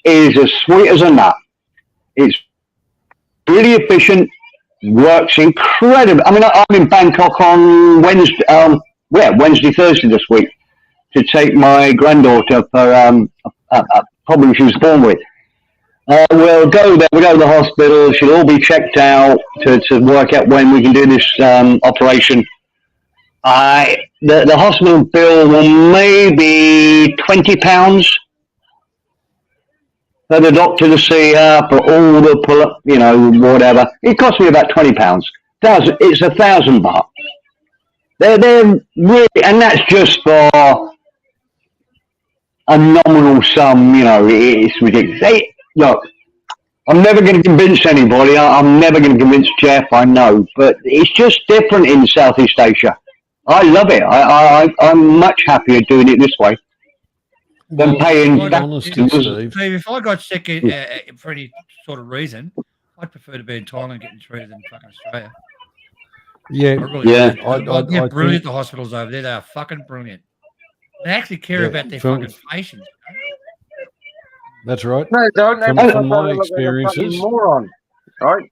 Speaker 10: is as sweet as a nut. It's really efficient, works incredible. I mean, I'm in Bangkok on Wednesday, Thursday this week to take my granddaughter for a problem she was born with. We'll go there, we'll go to the hospital, she'll all be checked out to work out when we can do this operation. The hospital bill will maybe £20 for the doctor to see her, for all the pull-up, whatever. It cost me about £20. It's $1,000 baht. They're really, and that's just for a nominal sum, it's ridiculous. Look, I'm never going to convince anybody. I'm never going to convince Jeff, I know, but it's just different in Southeast Asia. I love it. I'm much happier doing it this way than
Speaker 4: Well,
Speaker 10: paying.
Speaker 4: quite honestly, Steve.
Speaker 5: Steve, if I got sick for any sort of reason, I'd prefer to be in Thailand getting treated than fucking Australia.
Speaker 4: Yeah,
Speaker 5: I really
Speaker 10: Yeah.
Speaker 5: would. They're
Speaker 4: I
Speaker 5: brilliant,
Speaker 4: think,
Speaker 5: the hospitals over there. They are fucking brilliant. They actually care
Speaker 4: Yeah,
Speaker 5: about their
Speaker 4: from-
Speaker 5: fucking patients.
Speaker 4: that's right.
Speaker 6: No, they don't. They
Speaker 4: From-
Speaker 6: make
Speaker 4: from
Speaker 6: us
Speaker 4: my
Speaker 6: look like a
Speaker 4: experiences.
Speaker 6: fucking moron. Right?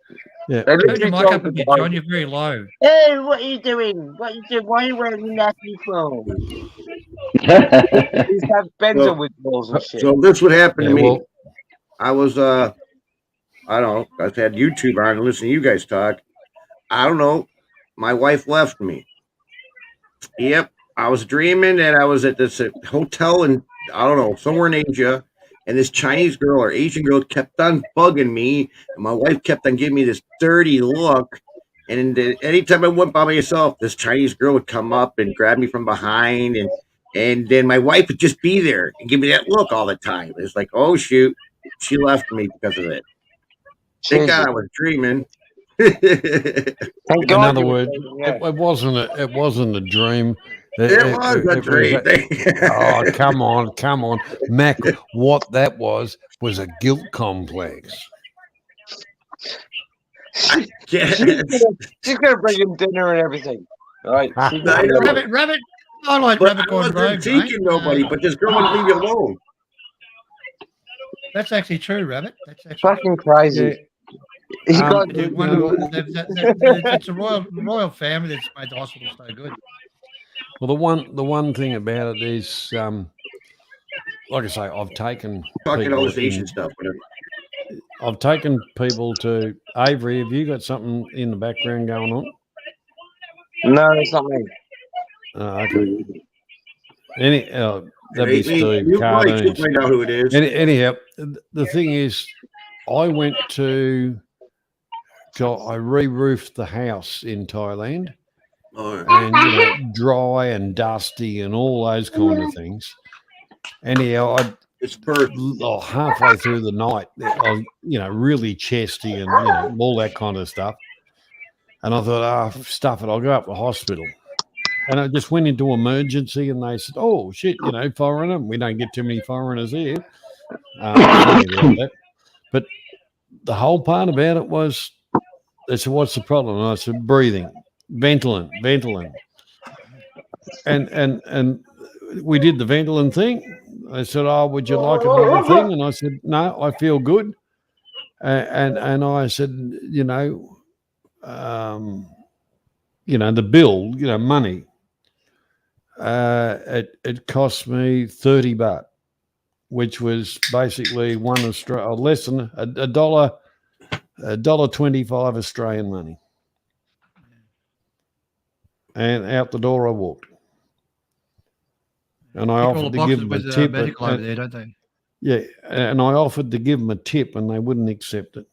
Speaker 4: Yeah.
Speaker 6: They
Speaker 5: Turn your
Speaker 6: literally
Speaker 5: mic
Speaker 6: told
Speaker 5: up a
Speaker 6: the
Speaker 5: bit,
Speaker 6: guy,
Speaker 5: John. You're very low.
Speaker 6: "Hey, what are you doing? What are you doing? Why are you wearing nappy clothes?" These have bento
Speaker 9: So-
Speaker 6: withdrawals and shit.
Speaker 9: So this would happen
Speaker 4: Yeah,
Speaker 9: to me.
Speaker 4: well,
Speaker 9: I was I don't know. I had YouTube on and listen to you guys talk. I don't know. My wife left me. Yep. I was dreaming that I was at this hotel in, I don't know, somewhere in Asia, and this Chinese girl or Asian girl kept on bugging me, and my wife kept on giving me this dirty look. And anytime I went by myself, this Chinese girl would come up and grab me from behind, and then my wife would just be there and give me that look all the time. It's like, oh shoot, she left me because of it. Thank God I was dreaming.
Speaker 6: Thank
Speaker 4: in
Speaker 6: God
Speaker 4: other
Speaker 6: you were
Speaker 4: words,
Speaker 6: dreaming, yeah.
Speaker 4: it wasn't a dream.
Speaker 9: It was a dream.
Speaker 4: Oh, come on, Mac. What that was a guilt complex.
Speaker 9: Yes.
Speaker 6: She's gonna bring him dinner and everything. All right.
Speaker 9: I know.
Speaker 5: Rabbit. I like
Speaker 9: But
Speaker 5: rabbit
Speaker 9: I
Speaker 5: corn
Speaker 9: wasn't
Speaker 5: rogue, mate.
Speaker 9: seeking nobody, but this girl wouldn't leave you alone.
Speaker 5: That's actually true, Rabbit. That's actually
Speaker 6: Fucking crazy. He's got
Speaker 5: It's one of it's a royal family that's made the hospital so good.
Speaker 4: Well, the one thing about it is, like I say, I've taken
Speaker 9: Talking all
Speaker 4: people
Speaker 9: this Asian
Speaker 4: in-
Speaker 9: stuff. But
Speaker 4: I've taken people to Avery. Have you got something in the background going on?
Speaker 6: No, it's not me.
Speaker 4: Okay. That'd be
Speaker 9: Hey,
Speaker 4: Steve.
Speaker 9: you probably should
Speaker 4: Cartoons.
Speaker 9: find out who it is.
Speaker 4: Anyhow, the thing is, I went to. I re-roofed the house in Thailand,
Speaker 9: Oh,
Speaker 4: and dry and dusty and all those kind of things. Anyhow,
Speaker 9: it's birth.
Speaker 4: halfway through the night, I was, really chesty and all that kind of stuff. And I thought, stuff it, I'll go up to the hospital. And I just went into emergency, and they said, "Oh shit, foreigner. We don't get too many foreigners here." Sorry about that. But the whole part about it was, they said, "What's the problem?" And I said, "Breathing, Ventolin." And we did the Ventolin thing. They said, "Oh, would you like another thing?" And I said, "No, I feel good." And I said, the bill, money. It cost me $30, which was basically less than a dollar. $1.25 Australian money, and out the door I walked. And I offered to give them a tip.
Speaker 5: Medical over there, don't they?
Speaker 4: Yeah, and I offered to give them a tip, and they wouldn't accept it.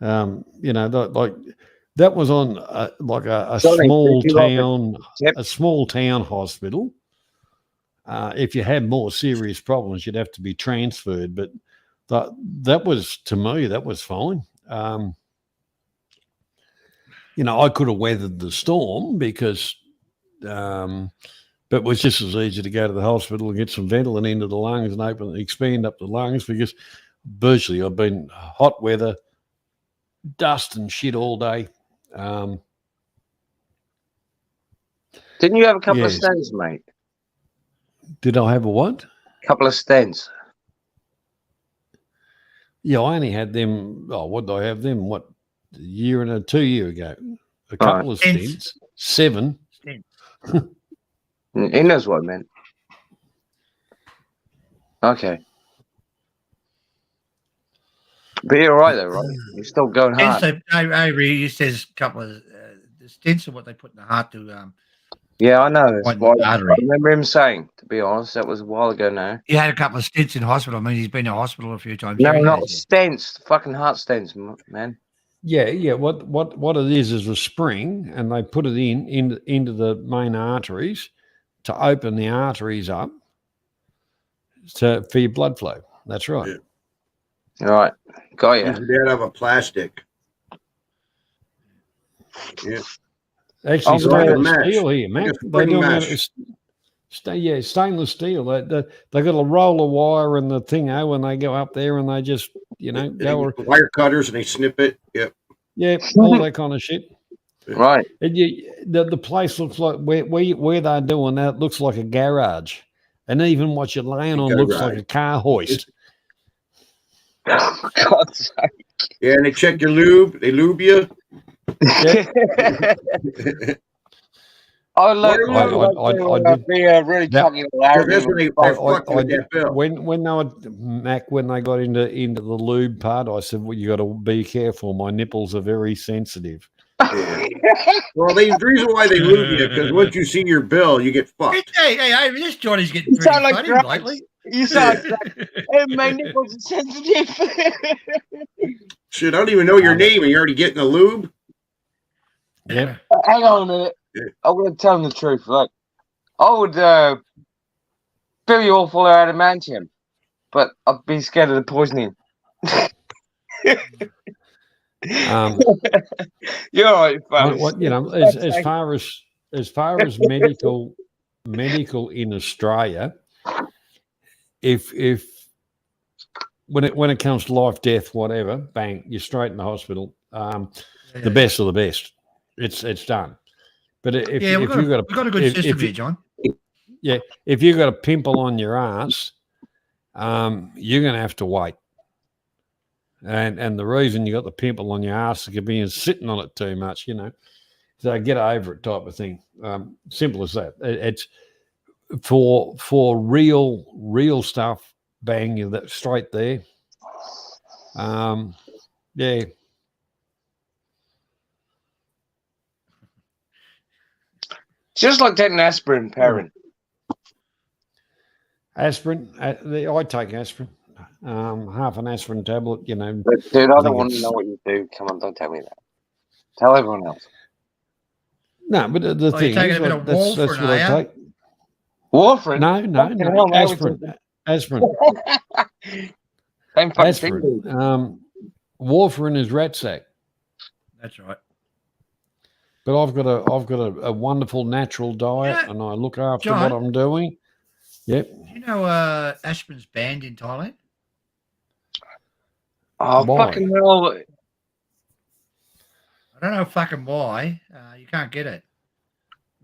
Speaker 4: That was on a small town hospital. If you had more serious problems, you'd have to be transferred. But that was, to me, that was fine. I could have weathered the storm because, but it was just as easy to go to the hospital and get some Ventolin into the lungs and expand up the lungs, because virtually I've been hot weather, dust and shit all day.
Speaker 6: Didn't you have a couple
Speaker 4: Yes.
Speaker 6: of stents, mate?
Speaker 4: Did I have a what?
Speaker 6: Couple of stents.
Speaker 4: Yeah, I only had them. Oh, what did I have them? What, a year and 2 years ago? A couple of stents. 7.
Speaker 6: He knows what I meant. Okay. But you're right, though, right? You're still going hard.
Speaker 5: And so, Avery, he says a couple of the stents are what they put in the heart to.
Speaker 6: Yeah, I know. That's
Speaker 5: Widen
Speaker 6: what
Speaker 5: the
Speaker 6: I
Speaker 5: artery.
Speaker 6: remember him saying, to be honest. That was a while ago now.
Speaker 5: He had a couple of stents in hospital. I mean, he's been to hospital a few times.
Speaker 6: No,
Speaker 5: He
Speaker 6: not
Speaker 5: has,
Speaker 6: stents. Fucking heart stents, man.
Speaker 4: Yeah. What it is a spring, and they put it into the main arteries to open the arteries up for your blood flow. That's right.
Speaker 6: All right. Got you.
Speaker 9: He's made out of a plastic. Yeah.
Speaker 4: Actually,
Speaker 6: Oh, right,
Speaker 4: stainless
Speaker 9: match.
Speaker 4: steel here, man.
Speaker 9: Like a
Speaker 4: They
Speaker 9: spring
Speaker 4: do 'em out
Speaker 9: match.
Speaker 4: of stainless steel. They got a roll of wire and the thing, when they go up there and they just,
Speaker 9: They
Speaker 4: go,
Speaker 9: get wire cutters and they snip it. Yep.
Speaker 4: yeah, all that kind of shit.
Speaker 6: Right.
Speaker 4: And the place looks like where they're doing that looks like a garage, and even what you're laying on looks like a car hoist.
Speaker 6: Oh, God's sake.
Speaker 9: Yeah, and they check your lube. They lube you.
Speaker 6: I look.
Speaker 4: I'd
Speaker 6: Be really
Speaker 4: that-
Speaker 6: cocky.
Speaker 9: That's when they fuck with that bill.
Speaker 4: when they were Mac, when they got into the lube part, I said, "Well, you got to be careful. My nipples are very sensitive."
Speaker 9: Yeah. Well, the reason why they lube you because once you see your bill, you get fucked.
Speaker 5: Hey, this Johnny's getting
Speaker 6: You
Speaker 5: pretty
Speaker 6: sound like
Speaker 5: funny
Speaker 6: drugs.
Speaker 5: lately.
Speaker 6: You sound like hey, my nipples are sensitive.
Speaker 9: Shit, I don't even know your name, and you're already getting a lube.
Speaker 4: Yeah.
Speaker 6: Hang on a minute. I'm going to tell them the truth. Look, I would fill you all full of adamantium, but I'd be scared of the poisoning. You're all right, fellas.
Speaker 4: as far as medical in Australia, if when it comes to life, death, whatever, bang, you're straight in the hospital. The best of the best. It's done. But if
Speaker 5: we've got a good system here, John.
Speaker 4: Yeah, if you've got a pimple on your ass, you're going to have to wait. And the reason you got the pimple on your ass is being sitting on it too much, So get over it, type of thing. Simple as that. It's for real stuff. Bang, you're that straight there. Yeah.
Speaker 6: Just like taking aspirin, Perrin.
Speaker 4: Aspirin, I take aspirin. Half an aspirin tablet,
Speaker 6: But dude, I don't want to
Speaker 4: it's-
Speaker 6: know what you do. Come on, don't tell me that. Tell everyone else.
Speaker 4: No, but the
Speaker 5: you're
Speaker 4: thing
Speaker 5: taking
Speaker 4: is,
Speaker 5: a bit of
Speaker 4: that's
Speaker 5: warfarin,
Speaker 4: what I
Speaker 5: are ya?
Speaker 4: take.
Speaker 6: Warfarin?
Speaker 4: No,
Speaker 6: Fucking hell, now we're
Speaker 4: aspirin.
Speaker 6: Same fucking
Speaker 4: Aspirin.
Speaker 6: thing.
Speaker 4: Warfarin is rat sack.
Speaker 5: That's right.
Speaker 4: But I've got a wonderful natural diet,
Speaker 5: Yeah.
Speaker 4: and I look after
Speaker 5: John.
Speaker 4: what I'm doing. Yep.
Speaker 5: You know, aspirin's banned in Thailand.
Speaker 6: Oh,
Speaker 4: Why?
Speaker 6: fucking hell.
Speaker 5: I don't know fucking why. You can't get it.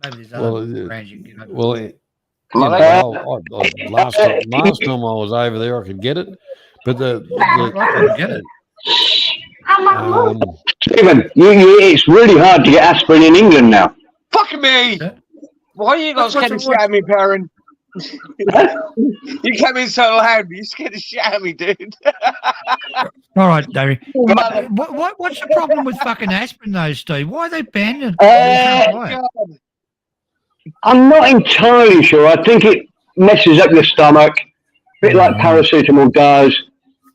Speaker 5: Maybe there's
Speaker 4: Well,
Speaker 5: other brands you can get.
Speaker 4: Well, last time I was over there, I could get it, but
Speaker 5: I couldn't get it.
Speaker 10: Stephen, it's really hard to get aspirin in England now.
Speaker 6: Fuck me!
Speaker 5: Yeah.
Speaker 6: Why are you not
Speaker 5: What's
Speaker 6: scared to
Speaker 5: the-
Speaker 6: shit at me, Perrin? You kept me so loud, but you scared to shit at me, dude.
Speaker 5: All right, Davey.
Speaker 6: Mother-
Speaker 5: What's the problem with fucking aspirin, though, Steve? Why are they banned it?
Speaker 10: God. I'm not entirely sure. I think it messes up your stomach, a bit like paracetamol does.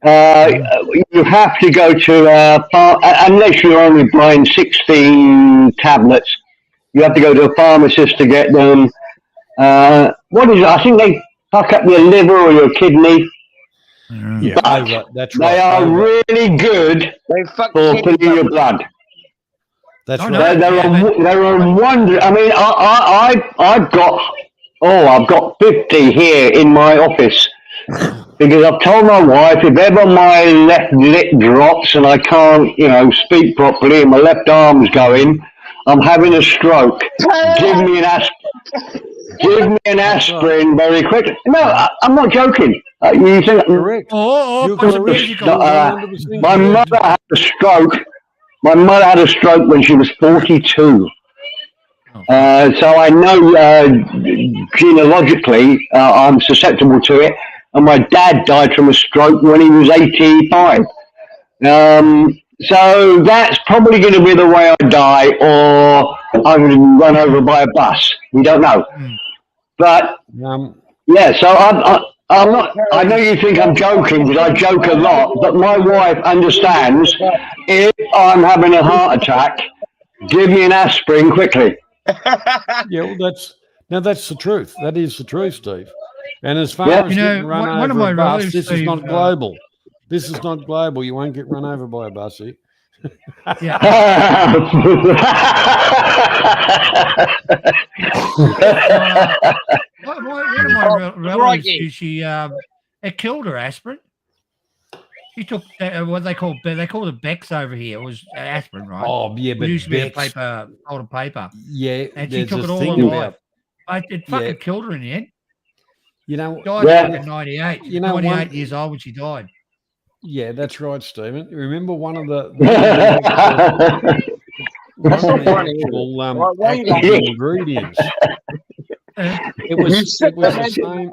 Speaker 10: You have to go to unless you're only buying 16 tablets, you have to go to a pharmacist to get them. What is it? I think they fuck up your liver or your kidney.
Speaker 4: yeah,
Speaker 10: But
Speaker 4: that's right.
Speaker 10: they are really good
Speaker 6: They fuck
Speaker 10: for
Speaker 6: kids
Speaker 10: filling your
Speaker 6: up.
Speaker 10: blood.
Speaker 4: That's
Speaker 5: Oh,
Speaker 4: right.
Speaker 5: no.
Speaker 10: They're a wonder. I mean, I've got 50 here in my office because I've told my wife if ever my left lip drops and I can't, speak properly and my left arm's going, I'm having a stroke. Give me an aspirin very quick. No, I'm not joking. You think
Speaker 4: Correct.
Speaker 5: Oh,
Speaker 4: You're
Speaker 5: put some
Speaker 4: correct.
Speaker 5: music
Speaker 10: No,
Speaker 5: on.
Speaker 4: 100%
Speaker 10: my
Speaker 4: correct.
Speaker 10: mother had a stroke. My mother had a stroke when she was 42. So I know genealogically I'm susceptible to it. And my dad died from a stroke when he was 85. So that's probably going to be the way I die, or I'm going to run over by a bus. We don't know. But yeah, so I'm not. I know you think I'm joking because I joke a lot, but my wife understands. If I'm having a heart attack, give me an aspirin quickly.
Speaker 4: Yeah, well, that's the truth. That is the truth, Steve. And as far
Speaker 10: Yeah.
Speaker 4: as getting run
Speaker 5: one of
Speaker 4: over
Speaker 5: my
Speaker 4: a bus,
Speaker 5: relatives,
Speaker 4: this is
Speaker 5: Steve,
Speaker 4: not global. This is not global. You won't get run over by a bus here.
Speaker 5: Yeah. One of my relatives, she it killed her aspirin. She took what they call it Bex over here. It was aspirin, right?
Speaker 4: Oh yeah,
Speaker 5: It
Speaker 4: but
Speaker 5: used to be a
Speaker 4: Bex,
Speaker 5: paper, folded paper,
Speaker 4: yeah,
Speaker 5: and she
Speaker 4: there's
Speaker 5: took
Speaker 4: a
Speaker 5: it all
Speaker 4: thing
Speaker 5: her
Speaker 4: about
Speaker 5: life. It fucking killed her in the end.
Speaker 4: you know.
Speaker 5: Died
Speaker 10: Yeah.
Speaker 5: fucking 98.
Speaker 4: You know,
Speaker 5: 98 years old when she died.
Speaker 4: Yeah, that's right, Stephen. Remember one of the
Speaker 6: That's
Speaker 4: one of
Speaker 6: not
Speaker 4: the
Speaker 6: funny, is it?
Speaker 4: actual
Speaker 6: Why are you
Speaker 4: active
Speaker 6: laughing?
Speaker 4: ingredients.
Speaker 5: Uh,
Speaker 4: It was
Speaker 6: said
Speaker 4: it was
Speaker 6: that,
Speaker 4: the same.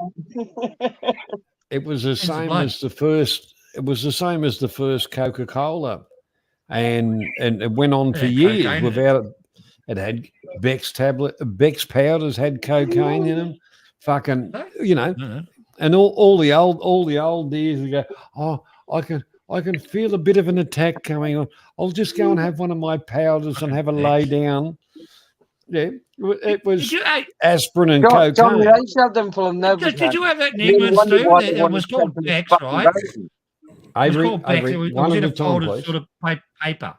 Speaker 4: It was the
Speaker 5: the
Speaker 4: same
Speaker 5: blood.
Speaker 4: as the first. It was the same as the first Coca-Cola, and it went on for
Speaker 5: Yeah,
Speaker 4: years
Speaker 5: cocaine in it.
Speaker 4: without it. It had Bex powders had cocaine in them. Fucking, you know,
Speaker 5: No.
Speaker 4: and all the old days ago. Oh, I can feel a bit of an attack coming on. I'll just go and have one of my powders and have a lay down. Yeah, it was
Speaker 5: Did you, hey,
Speaker 4: aspirin and
Speaker 6: Johnny,
Speaker 4: cocaine.
Speaker 6: they used to have them full of
Speaker 5: did you have that in
Speaker 6: You
Speaker 5: England,
Speaker 6: wonder
Speaker 5: Steve?
Speaker 6: why they
Speaker 5: It
Speaker 6: wanted
Speaker 5: was
Speaker 6: to
Speaker 5: called
Speaker 6: take them
Speaker 5: Bex,
Speaker 6: fucking
Speaker 5: right?
Speaker 6: vaccine.
Speaker 5: It was called Bex. It was
Speaker 4: one
Speaker 5: in
Speaker 4: at
Speaker 5: a
Speaker 4: a time,
Speaker 5: folded
Speaker 4: please.
Speaker 5: sort of paper.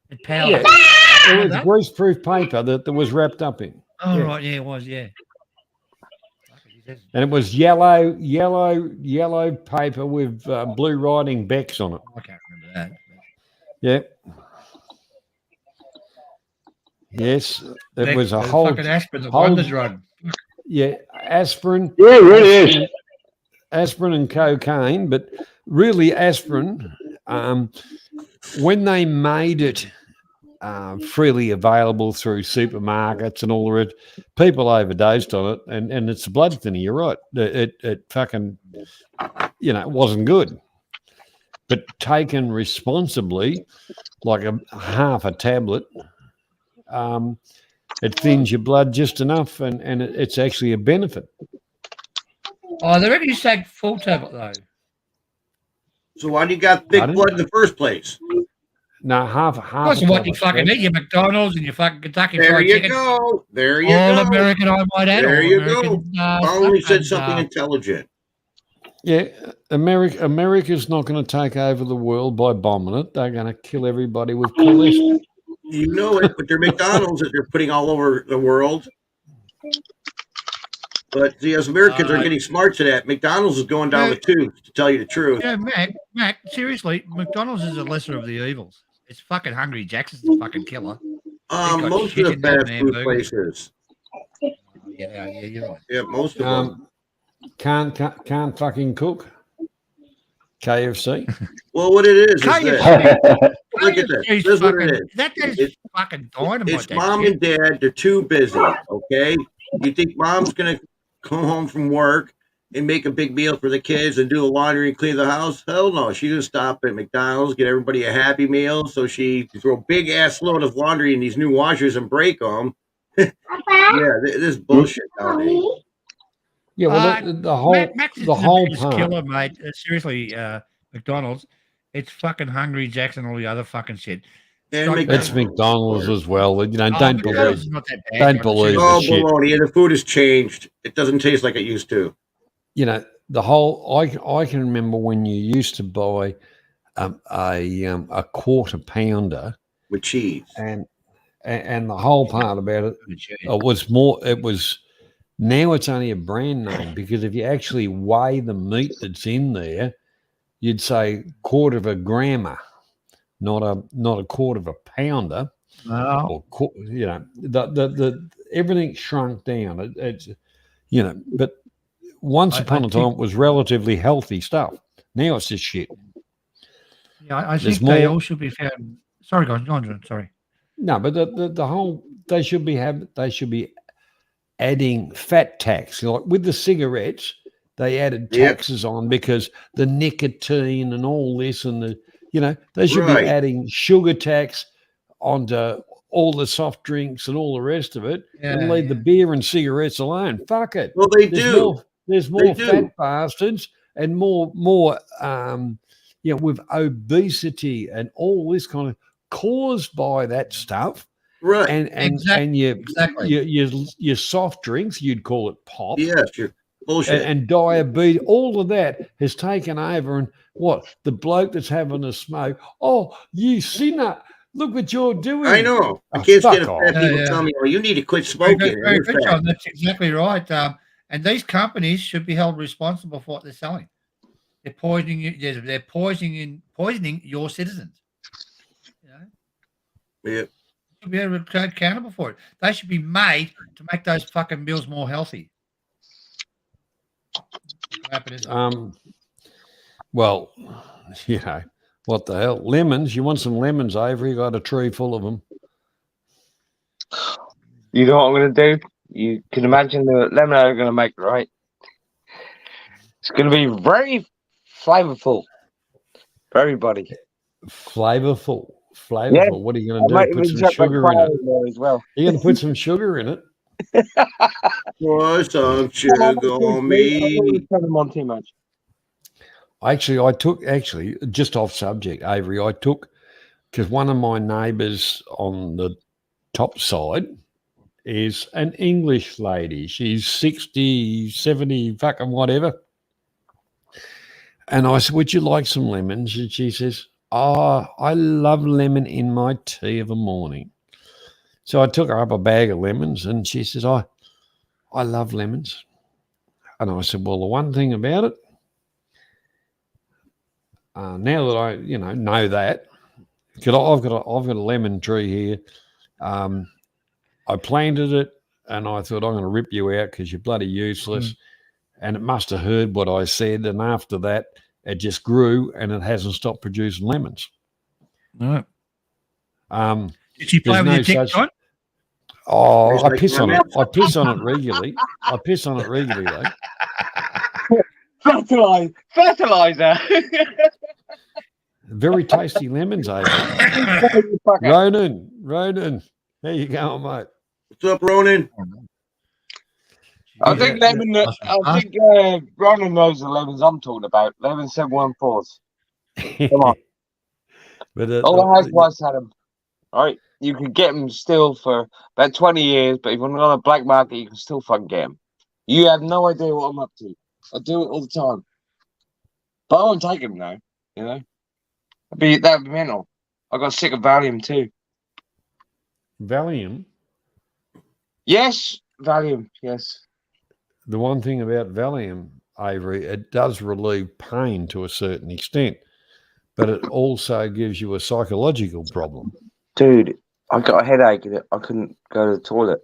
Speaker 5: It powder.
Speaker 4: Yeah, it
Speaker 5: Remember
Speaker 4: was
Speaker 5: that?
Speaker 4: greaseproof paper that was wrapped up in,
Speaker 5: Oh,
Speaker 4: yeah.
Speaker 5: right. Yeah, it was. Yeah.
Speaker 4: and it was yellow paper with blue writing Bex on it.
Speaker 5: I can't remember that.
Speaker 4: Yeah. Yes, it
Speaker 5: Bex,
Speaker 4: was a
Speaker 5: the
Speaker 4: whole
Speaker 5: fucking aspirin, the
Speaker 4: whole-
Speaker 5: wonder drug.
Speaker 4: yeah aspirin.
Speaker 10: Yeah, it really is.
Speaker 4: Aspirin and cocaine, but really aspirin. When they made it freely available through supermarkets and all the rest, people overdosed on it, and it's a blood thinner. You're right. It fucking, it wasn't good. But taken responsibly, like a half a tablet, it thins your blood just enough, and it's actually a benefit.
Speaker 5: Oh, they reckon you take full tablet though.
Speaker 9: So why do you got thick
Speaker 4: Pardon?
Speaker 9: blood in the first place?
Speaker 4: No, half
Speaker 5: That's
Speaker 4: a
Speaker 5: what you
Speaker 4: tablet,
Speaker 5: fucking
Speaker 4: Steve.
Speaker 5: eat, your McDonald's and your fucking Kentucky
Speaker 9: There
Speaker 5: Fried
Speaker 9: you
Speaker 5: Chicken.
Speaker 9: go. There you
Speaker 5: All
Speaker 9: go.
Speaker 5: American, I might add.
Speaker 9: There
Speaker 5: all
Speaker 9: you
Speaker 5: American,
Speaker 9: go. Only
Speaker 5: stuff,
Speaker 9: said
Speaker 5: and,
Speaker 9: something intelligent.
Speaker 4: Yeah, America's not going to take over the world by bombing it. They're going to kill everybody with cholesterol.
Speaker 9: You know it, but they're McDonald's that they're putting all over the world. But see, as Americans are getting smart to that, McDonald's is going down the tubes, to tell you the truth.
Speaker 5: Yeah, Mac, seriously, McDonald's is the lesser of the evils. It's fucking Hungry Jackson's the fucking killer. They got
Speaker 9: Most
Speaker 5: shit
Speaker 9: of
Speaker 5: in
Speaker 9: the
Speaker 5: them
Speaker 9: fast
Speaker 5: damn
Speaker 9: food
Speaker 5: burgers.
Speaker 9: places.
Speaker 5: Yeah, you're right.
Speaker 9: Yeah, most of them.
Speaker 4: Can't fucking cook. KFC.
Speaker 9: Well, what it is this.
Speaker 5: KFC,
Speaker 9: Look at this.
Speaker 5: KFC's
Speaker 9: This is what
Speaker 5: fucking,
Speaker 9: it is.
Speaker 5: that is
Speaker 9: It's-
Speaker 5: fucking dynamite.
Speaker 9: It's
Speaker 5: that
Speaker 9: mom
Speaker 5: shit.
Speaker 9: and dad. They're too busy. Okay, you think mom's gonna come home from work and make a big meal for the kids and do the laundry and clean the house? Hell no. She just stop at McDonald's, get everybody a Happy Meal. So she throw a big ass load of laundry in these new washers and break them. Yeah, this bullshit nowadays.
Speaker 4: Yeah, well, the whole
Speaker 5: Mac's is
Speaker 4: the whole
Speaker 5: biggest
Speaker 4: part.
Speaker 5: killer, mate. Seriously, McDonald's. It's fucking Hungry Jackson, all the other fucking shit.
Speaker 9: And
Speaker 4: It's McDonald's as well. Don't
Speaker 5: McDonald's
Speaker 4: believe.
Speaker 5: is not that bad.
Speaker 4: Don't believe
Speaker 9: Oh,
Speaker 4: the shit.
Speaker 9: baloney. And the food has changed. It doesn't taste like it used to.
Speaker 4: The whole. I can remember when you used to buy a quarter pounder
Speaker 9: With cheese.
Speaker 4: and the whole part about it was more. It was. Now it's only a brand name because if you actually weigh the meat that's in there, you'd say quarter of a grammer, not a quarter of a pounder.
Speaker 5: Oh.
Speaker 4: Or the everything shrunk down. It's but once upon a time it was relatively healthy stuff. Now it's just shit.
Speaker 5: Yeah, I
Speaker 4: There's
Speaker 5: think they
Speaker 4: more-
Speaker 5: all should be found. Sorry, guys. Go on, John. Sorry.
Speaker 4: No, but the whole they should be adding fat tax. Like with the cigarettes, they added taxes on because the nicotine and all this and they should
Speaker 9: Right.
Speaker 4: be adding sugar tax onto all the soft drinks and all the rest of it and
Speaker 5: Yeah,
Speaker 4: leave the beer and cigarettes alone. Fuck it.
Speaker 9: Well, they
Speaker 4: There's
Speaker 9: do.
Speaker 4: there's
Speaker 9: They
Speaker 4: more
Speaker 9: do.
Speaker 4: fat bastards and more with obesity and all this kind of caused by that stuff.
Speaker 9: Right.
Speaker 4: And
Speaker 5: Exactly.
Speaker 4: your soft drinks, you'd call it pop.
Speaker 9: Yes, Bullshit.
Speaker 4: and diabetes, all of that has taken over. And what the bloke that's having a smoke? Oh, you sinner! Look what you're doing.
Speaker 9: I know. I
Speaker 4: Oh,
Speaker 9: can't
Speaker 4: fuck
Speaker 9: stand
Speaker 4: off.
Speaker 9: fat people
Speaker 5: Yeah.
Speaker 9: tell me, "Oh, you need to quit
Speaker 5: Very
Speaker 9: smoking."
Speaker 5: good, very
Speaker 9: You're
Speaker 5: good,
Speaker 9: fat.
Speaker 5: John. That's exactly right. And these companies should be held responsible for what they're selling. They're poisoning you. They're poisoning your citizens. You know,
Speaker 9: Yeah.
Speaker 5: should be held accountable for it. They should be made to make those fucking meals more healthy. What happened is
Speaker 4: Well, you know what the hell? Lemons. You want some lemons, Avery? Got a tree full of them.
Speaker 6: You know what I'm going to do? You can imagine the lemonade I'm going to make, right? It's going to be very flavorful for everybody.
Speaker 4: Flavorful.
Speaker 6: Yeah.
Speaker 4: What are you
Speaker 6: I
Speaker 4: going
Speaker 6: might
Speaker 4: to do? Put
Speaker 6: even
Speaker 4: some
Speaker 6: chuck my
Speaker 4: sugar in
Speaker 6: crown
Speaker 4: it.
Speaker 6: in there as well.
Speaker 4: You're going to put some sugar in it.
Speaker 9: Pour some sugar on me.
Speaker 6: Put them on too much.
Speaker 4: Actually, just off subject, Avery, I took, because one of my neighbours on the top side is an English lady. She's 60, 70, fucking whatever. And I said, would you like some lemons? And she says, oh, I love lemon in my tea of a morning. So I took her up a bag of lemons and she says, I love lemons. And I said, well, the one thing about it, now that I, know that, because I've got a lemon tree here. I planted it and I thought, I'm going to rip you out because you're bloody useless. And it must have heard what I said. And after that, it just grew and it hasn't stopped producing lemons.
Speaker 5: no. Did she play
Speaker 4: there's
Speaker 5: with
Speaker 4: no
Speaker 5: your dick,
Speaker 4: such-
Speaker 5: John?
Speaker 4: Oh,
Speaker 9: Tastes
Speaker 4: I
Speaker 9: like
Speaker 4: piss on it.
Speaker 9: lemons.
Speaker 4: I piss on it regularly. Though.
Speaker 6: Fertilizer.
Speaker 4: Very tasty lemons, Avery. Ronan, how you going, mate?
Speaker 9: What's up, Ronan?
Speaker 6: I think Ronan knows the lemons I'm talking about. Lemon 714s. Come on.
Speaker 4: But
Speaker 6: All the housewives had them. All right, you can get them still for about 20 years, but if you're on a black market, you can still fucking get them. You have no idea what I'm up to. I do it all the time, but I won't take them now. You know, that'd be mental. I got sick of Valium too.
Speaker 4: Valium.
Speaker 6: Yes, Valium. Yes.
Speaker 4: The one thing about Valium, Avery, it does relieve pain to a certain extent, but it also gives you a psychological problem.
Speaker 6: Dude, I got a headache and I couldn't go to the toilet.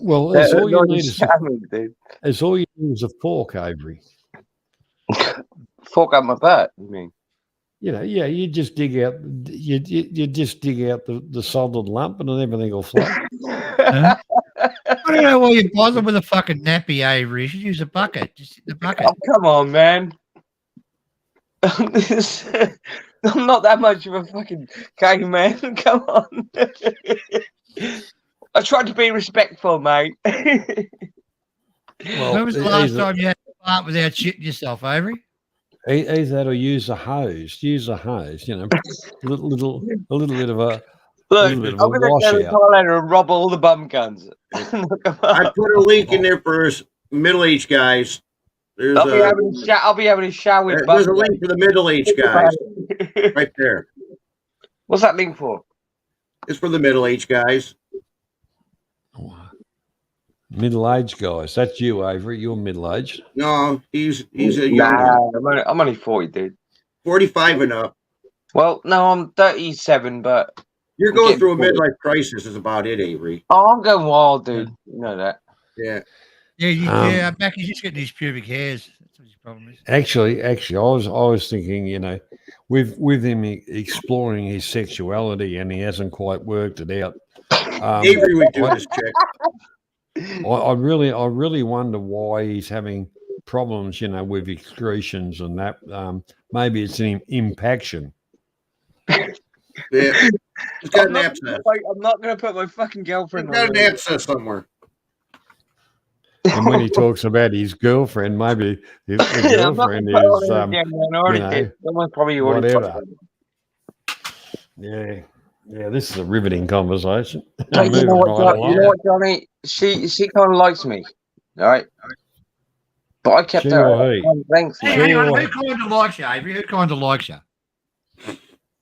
Speaker 4: Well, that's all you need
Speaker 6: dude.
Speaker 4: It's all you need is a fork, Avery.
Speaker 6: Fork up my butt, you mean?
Speaker 4: You just dig out the solid lump and then everything will flow.
Speaker 5: I don't know why you bother with a fucking nappy, Avery. You should use a bucket. Just the bucket.
Speaker 6: Oh, come on, man. I'm not that much of a fucking caveman. Come on. I tried to be respectful, mate.
Speaker 4: Well,
Speaker 5: When was the last time you had to fart without shitting yourself, Avery?
Speaker 4: Either that or use a hose. A little bit of a.
Speaker 6: Look,
Speaker 4: little bit
Speaker 6: I'm
Speaker 4: of a
Speaker 6: going to go to
Speaker 4: washout.
Speaker 6: Thailand and rob all the bum guns.
Speaker 9: I put a link in there for us middle-aged guys. There's
Speaker 6: I'll be having a shower with bum
Speaker 9: there's a link
Speaker 6: guns.
Speaker 9: for the middle-aged guys right there.
Speaker 6: What's that link for?
Speaker 9: It's for the middle-aged guys.
Speaker 4: Middle-aged guys. That's you, Avery. You're middle-aged.
Speaker 9: No, he's a young
Speaker 6: Nah, I'm only 40, dude.
Speaker 9: 45 and up.
Speaker 6: Well, no, I'm 37, but
Speaker 9: You're
Speaker 6: I'm
Speaker 9: going
Speaker 6: getting
Speaker 9: through a
Speaker 6: bored.
Speaker 9: midlife crisis is about it, Avery.
Speaker 6: I'm going wild, dude. You know that.
Speaker 9: Yeah.
Speaker 5: Yeah, back he's just getting his pubic hairs. That's what his problem is.
Speaker 4: Actually, I was thinking, with him exploring his sexuality and he hasn't quite worked it out.
Speaker 9: Avery would do this check.
Speaker 4: I really wonder why he's having problems, with excretions and that. Maybe it's an impaction.
Speaker 9: Yeah. He's got an abscess.
Speaker 6: I'm not going to put my fucking
Speaker 9: He's
Speaker 6: girlfriend
Speaker 9: got
Speaker 6: on
Speaker 9: an
Speaker 6: there.
Speaker 9: abscess somewhere.
Speaker 4: And when he talks about his girlfriend, maybe the
Speaker 6: I'm not
Speaker 4: girlfriend
Speaker 6: gonna put it
Speaker 4: is,
Speaker 6: on there again, man. I already did. Someone probably already
Speaker 4: whatever.
Speaker 6: talked about it.
Speaker 4: Yeah. Yeah, this is a riveting conversation.
Speaker 6: But you
Speaker 4: Moving
Speaker 6: know what,
Speaker 4: right along.
Speaker 6: you know what, Johnny? She kind of likes me, all right? But I kept
Speaker 4: She
Speaker 6: her
Speaker 4: or
Speaker 6: at
Speaker 4: he?
Speaker 6: arm's length.
Speaker 5: Hey,
Speaker 4: She
Speaker 5: hang on.
Speaker 4: or-
Speaker 5: Who kind of likes you, Avery? Who kind of likes you?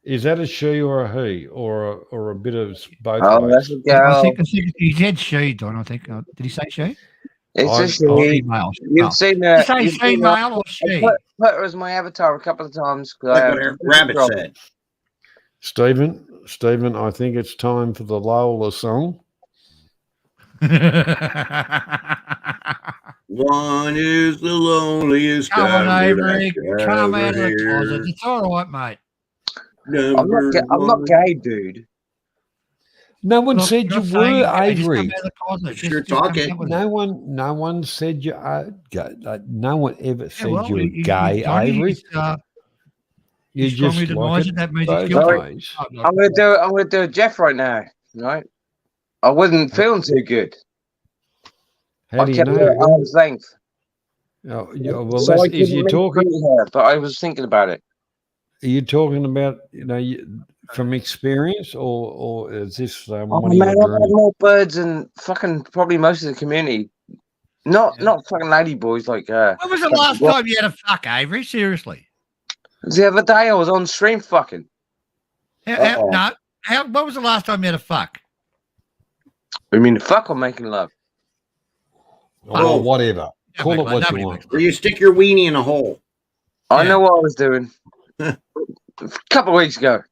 Speaker 4: Is that a she or a he, or a bit of both
Speaker 6: Oh,
Speaker 4: ways?
Speaker 6: that's a
Speaker 5: I
Speaker 6: girl.
Speaker 5: think he said she, Don. I think. Did he say she?
Speaker 6: It's
Speaker 4: I-
Speaker 6: a she.
Speaker 5: Female.
Speaker 6: You've seen her.
Speaker 5: Did he say
Speaker 6: you've seen her.
Speaker 5: female or
Speaker 6: I
Speaker 5: she?
Speaker 6: put her as my avatar a couple of times. 'cause I
Speaker 9: Like
Speaker 6: have
Speaker 9: what
Speaker 6: some
Speaker 9: Rabbit
Speaker 6: trouble.
Speaker 9: said.
Speaker 4: Stephen, I think it's time for the Lola song.
Speaker 9: One is the loneliest
Speaker 5: Come on,
Speaker 9: guy
Speaker 5: Avery.
Speaker 9: that I
Speaker 5: Come
Speaker 9: ever
Speaker 5: out of the
Speaker 9: hear.
Speaker 5: closet. It's all right, mate.
Speaker 6: I'm not
Speaker 9: Number
Speaker 6: gay, dude.
Speaker 4: No one
Speaker 5: Look,
Speaker 4: said
Speaker 5: I'm
Speaker 4: you
Speaker 5: not saying
Speaker 4: were,
Speaker 5: you're gay, just come
Speaker 4: Avery.
Speaker 5: out of the closet.
Speaker 9: If you're
Speaker 5: Just come
Speaker 9: talking,
Speaker 5: out with it.
Speaker 4: No one said you are gay. No one ever said
Speaker 5: well,
Speaker 4: you were
Speaker 5: you-
Speaker 4: gay,
Speaker 5: Johnny
Speaker 4: Avery.
Speaker 5: is,
Speaker 4: You
Speaker 5: he strongly
Speaker 4: just
Speaker 5: denies
Speaker 4: like
Speaker 5: it.
Speaker 4: it
Speaker 5: That means
Speaker 4: both
Speaker 5: he's guilty.
Speaker 4: ways.
Speaker 5: Oh, no.
Speaker 6: I'm gonna do a Jeff right now. Right? I wasn't feeling too good.
Speaker 4: How
Speaker 6: I
Speaker 4: do you
Speaker 6: kept her at
Speaker 4: know?
Speaker 6: arm's length.
Speaker 4: Oh, yeah, well,
Speaker 6: So I
Speaker 4: is
Speaker 6: couldn't
Speaker 4: you
Speaker 6: mistreat
Speaker 4: talking?
Speaker 6: her, but I was thinking about it.
Speaker 4: Are you talking about from experience, or is this
Speaker 6: Oh
Speaker 4: one of
Speaker 6: man,
Speaker 4: your
Speaker 6: I've had
Speaker 4: dreams?
Speaker 6: more birds and fucking probably most of the community. Not fucking lady boys like
Speaker 5: When was the last time you had a fuck, Avery? Seriously.
Speaker 6: the other day I was on stream fucking.
Speaker 5: When was the last time you had a fuck?
Speaker 6: I mean fuck or making love.
Speaker 4: Or whatever.
Speaker 5: Yeah,
Speaker 4: Call
Speaker 5: make
Speaker 4: it
Speaker 5: love.
Speaker 4: what
Speaker 5: Nobody
Speaker 4: you want.
Speaker 5: makes
Speaker 9: Where you stick your weenie in a hole.
Speaker 6: I
Speaker 5: Yeah.
Speaker 6: know what I was doing. A couple of weeks ago.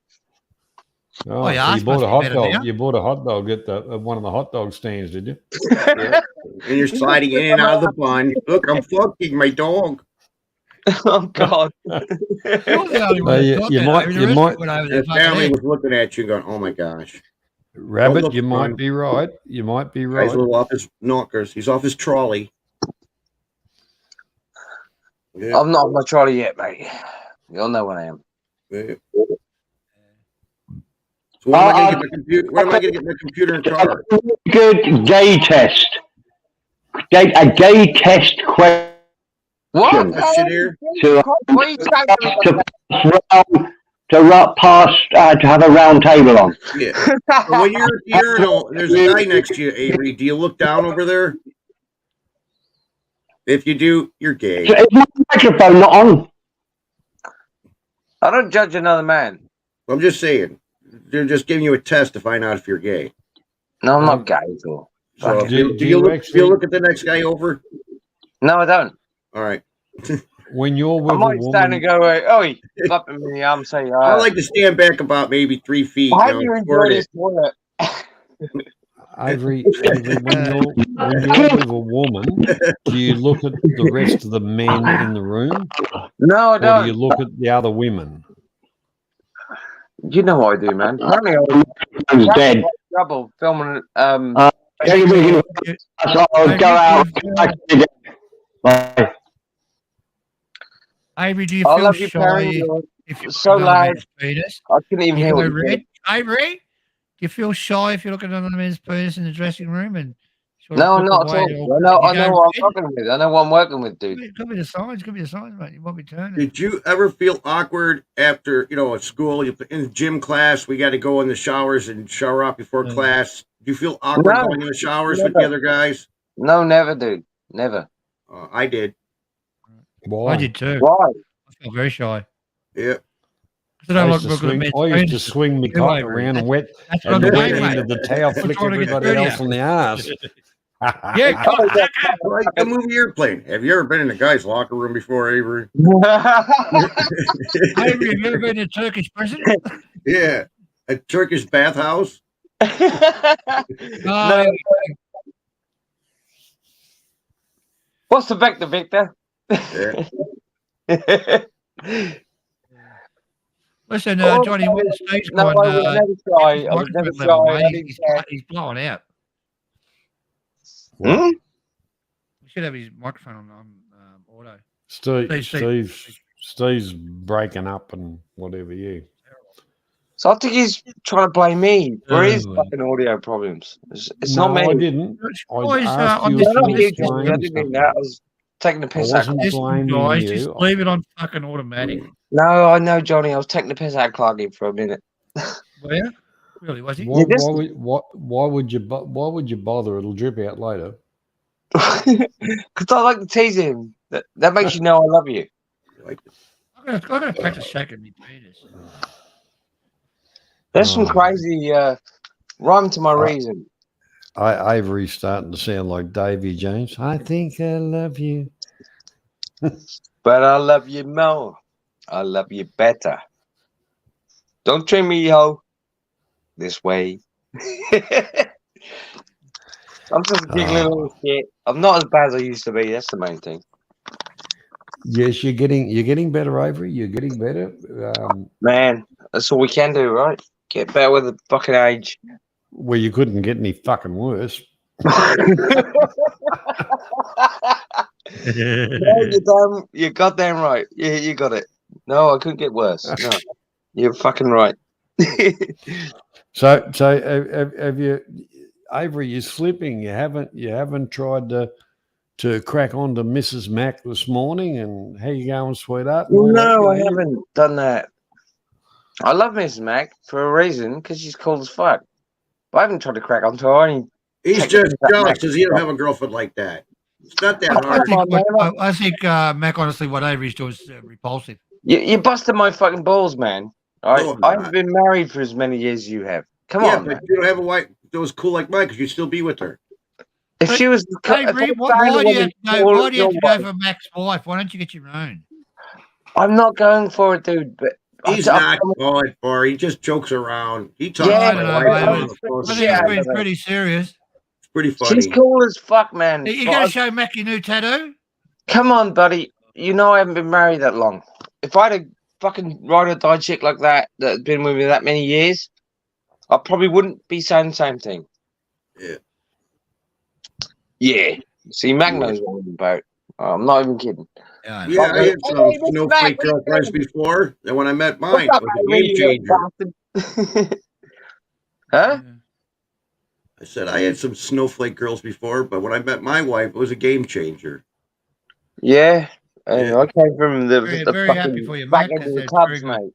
Speaker 4: Oh,
Speaker 5: your
Speaker 4: so
Speaker 5: ass
Speaker 4: you bought
Speaker 5: must
Speaker 4: a
Speaker 5: be
Speaker 4: hot
Speaker 5: better
Speaker 4: dog.
Speaker 5: now.
Speaker 4: You bought a hot dog at one of the hot dog stands, did you?
Speaker 9: And you're sliding in and out of the bun. Look, I'm fucking my dog.
Speaker 6: Oh god.
Speaker 5: You're the only
Speaker 4: No,
Speaker 5: one
Speaker 4: you-
Speaker 5: that thought
Speaker 4: you
Speaker 5: that,
Speaker 4: might-
Speaker 5: Avery.
Speaker 4: you
Speaker 5: The rest
Speaker 4: might-
Speaker 5: of it went over
Speaker 9: And
Speaker 5: their
Speaker 9: the
Speaker 5: fucking
Speaker 9: family
Speaker 5: head.
Speaker 9: was looking at you and going, oh my gosh.
Speaker 4: Rabbit,
Speaker 9: look,
Speaker 4: you might
Speaker 9: son.
Speaker 4: be right. You might be
Speaker 9: Guy's
Speaker 4: right.
Speaker 9: a little off his knockers. He's off his trolley. Yeah.
Speaker 6: I'm not on my trolley yet, mate. You'll know when I am.
Speaker 9: Yeah. So when am I going to get my computer? When am I going to get my computer and car?
Speaker 10: Good gay test. A gay test question
Speaker 6: What?
Speaker 9: That shit here?
Speaker 10: to
Speaker 6: What are you saying?
Speaker 10: to have a round table on.
Speaker 9: Yeah. So when you're at the urinal, there's a guy next to you, Avery. Do you look down over there? If you do, you're gay.
Speaker 10: So is my microphone not on?
Speaker 6: I don't judge another man.
Speaker 9: I'm just saying. They're just giving you a test to find out if you're gay.
Speaker 6: No, I'm not gay at all.
Speaker 9: So
Speaker 6: Fuck.
Speaker 4: Do
Speaker 9: do
Speaker 4: you
Speaker 9: you
Speaker 4: actually-
Speaker 9: look at the next guy over?
Speaker 6: No, I don't.
Speaker 9: All right.
Speaker 4: When you're with
Speaker 6: I
Speaker 4: a
Speaker 6: might stand and
Speaker 4: woman,
Speaker 6: go, oi, flap him in the arm, say,
Speaker 9: I like to stand back about maybe 3 feet.
Speaker 6: how
Speaker 9: you
Speaker 6: do
Speaker 9: know,
Speaker 6: you
Speaker 9: squirt
Speaker 6: enjoy
Speaker 9: it.
Speaker 6: this toilet?
Speaker 4: Avery, when you're with a woman, do you look at the rest of the men in the room,
Speaker 6: No, I
Speaker 4: or do you
Speaker 6: don't.
Speaker 4: look at the other women?
Speaker 6: You know what I do, man. Apparently I was
Speaker 10: He's dead.
Speaker 6: trouble filming
Speaker 10: Everybody can I'll go out. Bye.
Speaker 5: Avery, do you
Speaker 6: I
Speaker 5: feel
Speaker 6: love you,
Speaker 5: shy
Speaker 6: Perry.
Speaker 5: if you
Speaker 6: So
Speaker 5: look at another
Speaker 6: loud.
Speaker 5: man's penis?
Speaker 6: I couldn't even
Speaker 5: You
Speaker 6: hear
Speaker 5: go
Speaker 6: what you
Speaker 5: red.
Speaker 6: said.
Speaker 5: Avery, do you feel shy if you look at another man's penis in the dressing room and sort
Speaker 6: No,
Speaker 5: of look
Speaker 6: not at
Speaker 5: away
Speaker 6: all.
Speaker 5: or
Speaker 6: I know
Speaker 5: you
Speaker 6: what I'm
Speaker 5: go red?
Speaker 6: working with. I know what I'm working with, dude.
Speaker 5: It could be the signs, mate. You might be turning.
Speaker 9: Did you ever feel awkward after, at school, in gym class, we got to go in the showers and shower up before
Speaker 5: Yeah.
Speaker 9: class? Do you feel awkward
Speaker 6: No.
Speaker 9: going in the showers with the
Speaker 6: Never.
Speaker 9: other guys?
Speaker 6: No, never, dude. Never.
Speaker 9: I did.
Speaker 4: Why?
Speaker 5: I did too.
Speaker 6: Why?
Speaker 5: I felt very shy.
Speaker 9: Yeah.
Speaker 5: I don't
Speaker 4: I
Speaker 5: like
Speaker 4: used to
Speaker 5: looking at
Speaker 4: swing,
Speaker 5: men's
Speaker 4: I used to
Speaker 5: penis.
Speaker 4: swing my
Speaker 5: Too,
Speaker 4: cock
Speaker 5: Avery.
Speaker 4: around and wet
Speaker 5: That's what
Speaker 4: and
Speaker 5: I'm
Speaker 4: the
Speaker 5: doing,
Speaker 4: wet end
Speaker 5: mate.
Speaker 4: of the towel
Speaker 5: I'm
Speaker 4: flick
Speaker 5: trying to get
Speaker 4: everybody
Speaker 5: dirty
Speaker 4: else
Speaker 5: out.
Speaker 4: on the ass.
Speaker 5: Yeah,
Speaker 9: Like the movie you're playing. Have you ever been in a guy's locker room before, Avery?
Speaker 5: Avery, have you ever been in a Turkish prison?
Speaker 9: Yeah. A Turkish bathhouse?
Speaker 5: No.
Speaker 6: What's the vector, Victor?
Speaker 9: Yeah.
Speaker 5: Listen,
Speaker 6: Oh,
Speaker 5: Johnny, when Steve's
Speaker 6: No,
Speaker 5: gone,
Speaker 6: I was never shy. I was never
Speaker 5: microphone level,
Speaker 6: shy.
Speaker 5: mate, he's blowing out.
Speaker 6: Hmm?
Speaker 5: We should have his microphone on auto.
Speaker 4: Steve's breaking up and whatever you.
Speaker 6: So I think he's trying to blame me for his
Speaker 4: Oh.
Speaker 6: fucking audio problems. It's
Speaker 4: No,
Speaker 6: not me.
Speaker 4: I didn't. I
Speaker 5: Guys,
Speaker 4: asked
Speaker 5: I'm
Speaker 4: you
Speaker 5: just
Speaker 4: if
Speaker 6: No,
Speaker 4: you
Speaker 6: not you,
Speaker 4: explained
Speaker 6: Jimmy. I didn't mean that. I was taking the piss
Speaker 4: I
Speaker 6: out.
Speaker 4: wasn't
Speaker 5: Listen,
Speaker 4: blaming
Speaker 5: guys,
Speaker 4: you.
Speaker 5: just leave it on fucking automatic.
Speaker 6: No, I know, Johnny. I was taking the piss out of Clarky for a minute.
Speaker 5: Where? Really, was he?
Speaker 4: Why,
Speaker 6: this-
Speaker 4: why would you bother? It'll drip out later.
Speaker 6: Because I like to tease him. That makes you know I love you.
Speaker 9: Like,
Speaker 5: I'm gonna practice shaking me penis.
Speaker 6: There's some
Speaker 4: Oh.
Speaker 6: crazy rhyme to my reason.
Speaker 4: Avery's starting to sound like Davy Jones. I think I love you.
Speaker 6: But I love you more. I love you better. Don't treat me, ho, this way. I'm just a giggly little shit. I'm not as bad as I used to be. That's the main thing.
Speaker 4: Yes, you're getting better, Avery. You're getting better.
Speaker 6: Man, that's all we can do, right? Get better with the fucking age.
Speaker 4: Well, you couldn't get any fucking worse.
Speaker 6: No, you're goddamn right. You got it. No, I couldn't get worse. No, you're fucking right.
Speaker 4: So have you, Avery? You're slipping. You haven't tried to crack on to Mrs. Mac this morning. And how you going, sweetheart?
Speaker 6: No, I haven't done that. I love Mrs. Mac for a reason, because she's cool as fuck. But I haven't tried to crack on to her. I only
Speaker 9: he's
Speaker 6: Check
Speaker 9: just
Speaker 6: that
Speaker 9: jealous
Speaker 6: Mac.
Speaker 9: because he don't have a girlfriend like that. It's not that hard.
Speaker 5: I think Mac, honestly, what Avery's doing is repulsive.
Speaker 6: You busted my fucking balls, man. All right?
Speaker 9: No, I'm
Speaker 6: I've
Speaker 9: not.
Speaker 6: been married for as many years as you have. Come
Speaker 9: Yeah,
Speaker 6: on,
Speaker 9: but
Speaker 6: man.
Speaker 9: you don't have a wife that was cool like mine because you'd still be with her.
Speaker 6: If she was,
Speaker 5: Avery, why do you have to go for Mac's wife? Why don't you get your own?
Speaker 6: I'm not going for it, dude. But
Speaker 9: He's not going for it. He just jokes around. He talks
Speaker 6: Yeah,
Speaker 5: I
Speaker 9: about
Speaker 5: don't
Speaker 9: my
Speaker 5: know,
Speaker 9: wife
Speaker 5: mate.
Speaker 9: on the phone.
Speaker 5: I think
Speaker 6: Yeah,
Speaker 5: it's been pretty serious.
Speaker 9: It's pretty funny.
Speaker 6: She's cool as fuck, man.
Speaker 5: You
Speaker 6: But
Speaker 5: going to show Mac your new tattoo?
Speaker 6: come on, buddy. You know I haven't been married that long. If I had a fucking ride or die chick like that had been with me that many years, I probably wouldn't be saying the same thing.
Speaker 9: Yeah.
Speaker 6: Yeah. See, Mac knows what I'm about. I'm not even kidding.
Speaker 5: Yeah,
Speaker 9: Yeah, I had some
Speaker 6: Hey,
Speaker 9: snowflake
Speaker 6: Mac,
Speaker 9: girlfriends before, and when I met mine,
Speaker 6: What's
Speaker 9: it
Speaker 6: up,
Speaker 9: was a
Speaker 6: Avery,
Speaker 9: game
Speaker 6: you
Speaker 9: changer.
Speaker 6: bastard? Huh?
Speaker 9: I said I had some snowflake girls before, but when I met my wife, it was a game changer.
Speaker 6: Yeah. And
Speaker 9: Yeah.
Speaker 6: I came from the
Speaker 5: Very happy
Speaker 6: fucking
Speaker 5: for you,
Speaker 6: back
Speaker 5: Mac.
Speaker 6: end of the
Speaker 5: That's
Speaker 6: clubs,
Speaker 5: very
Speaker 6: mate.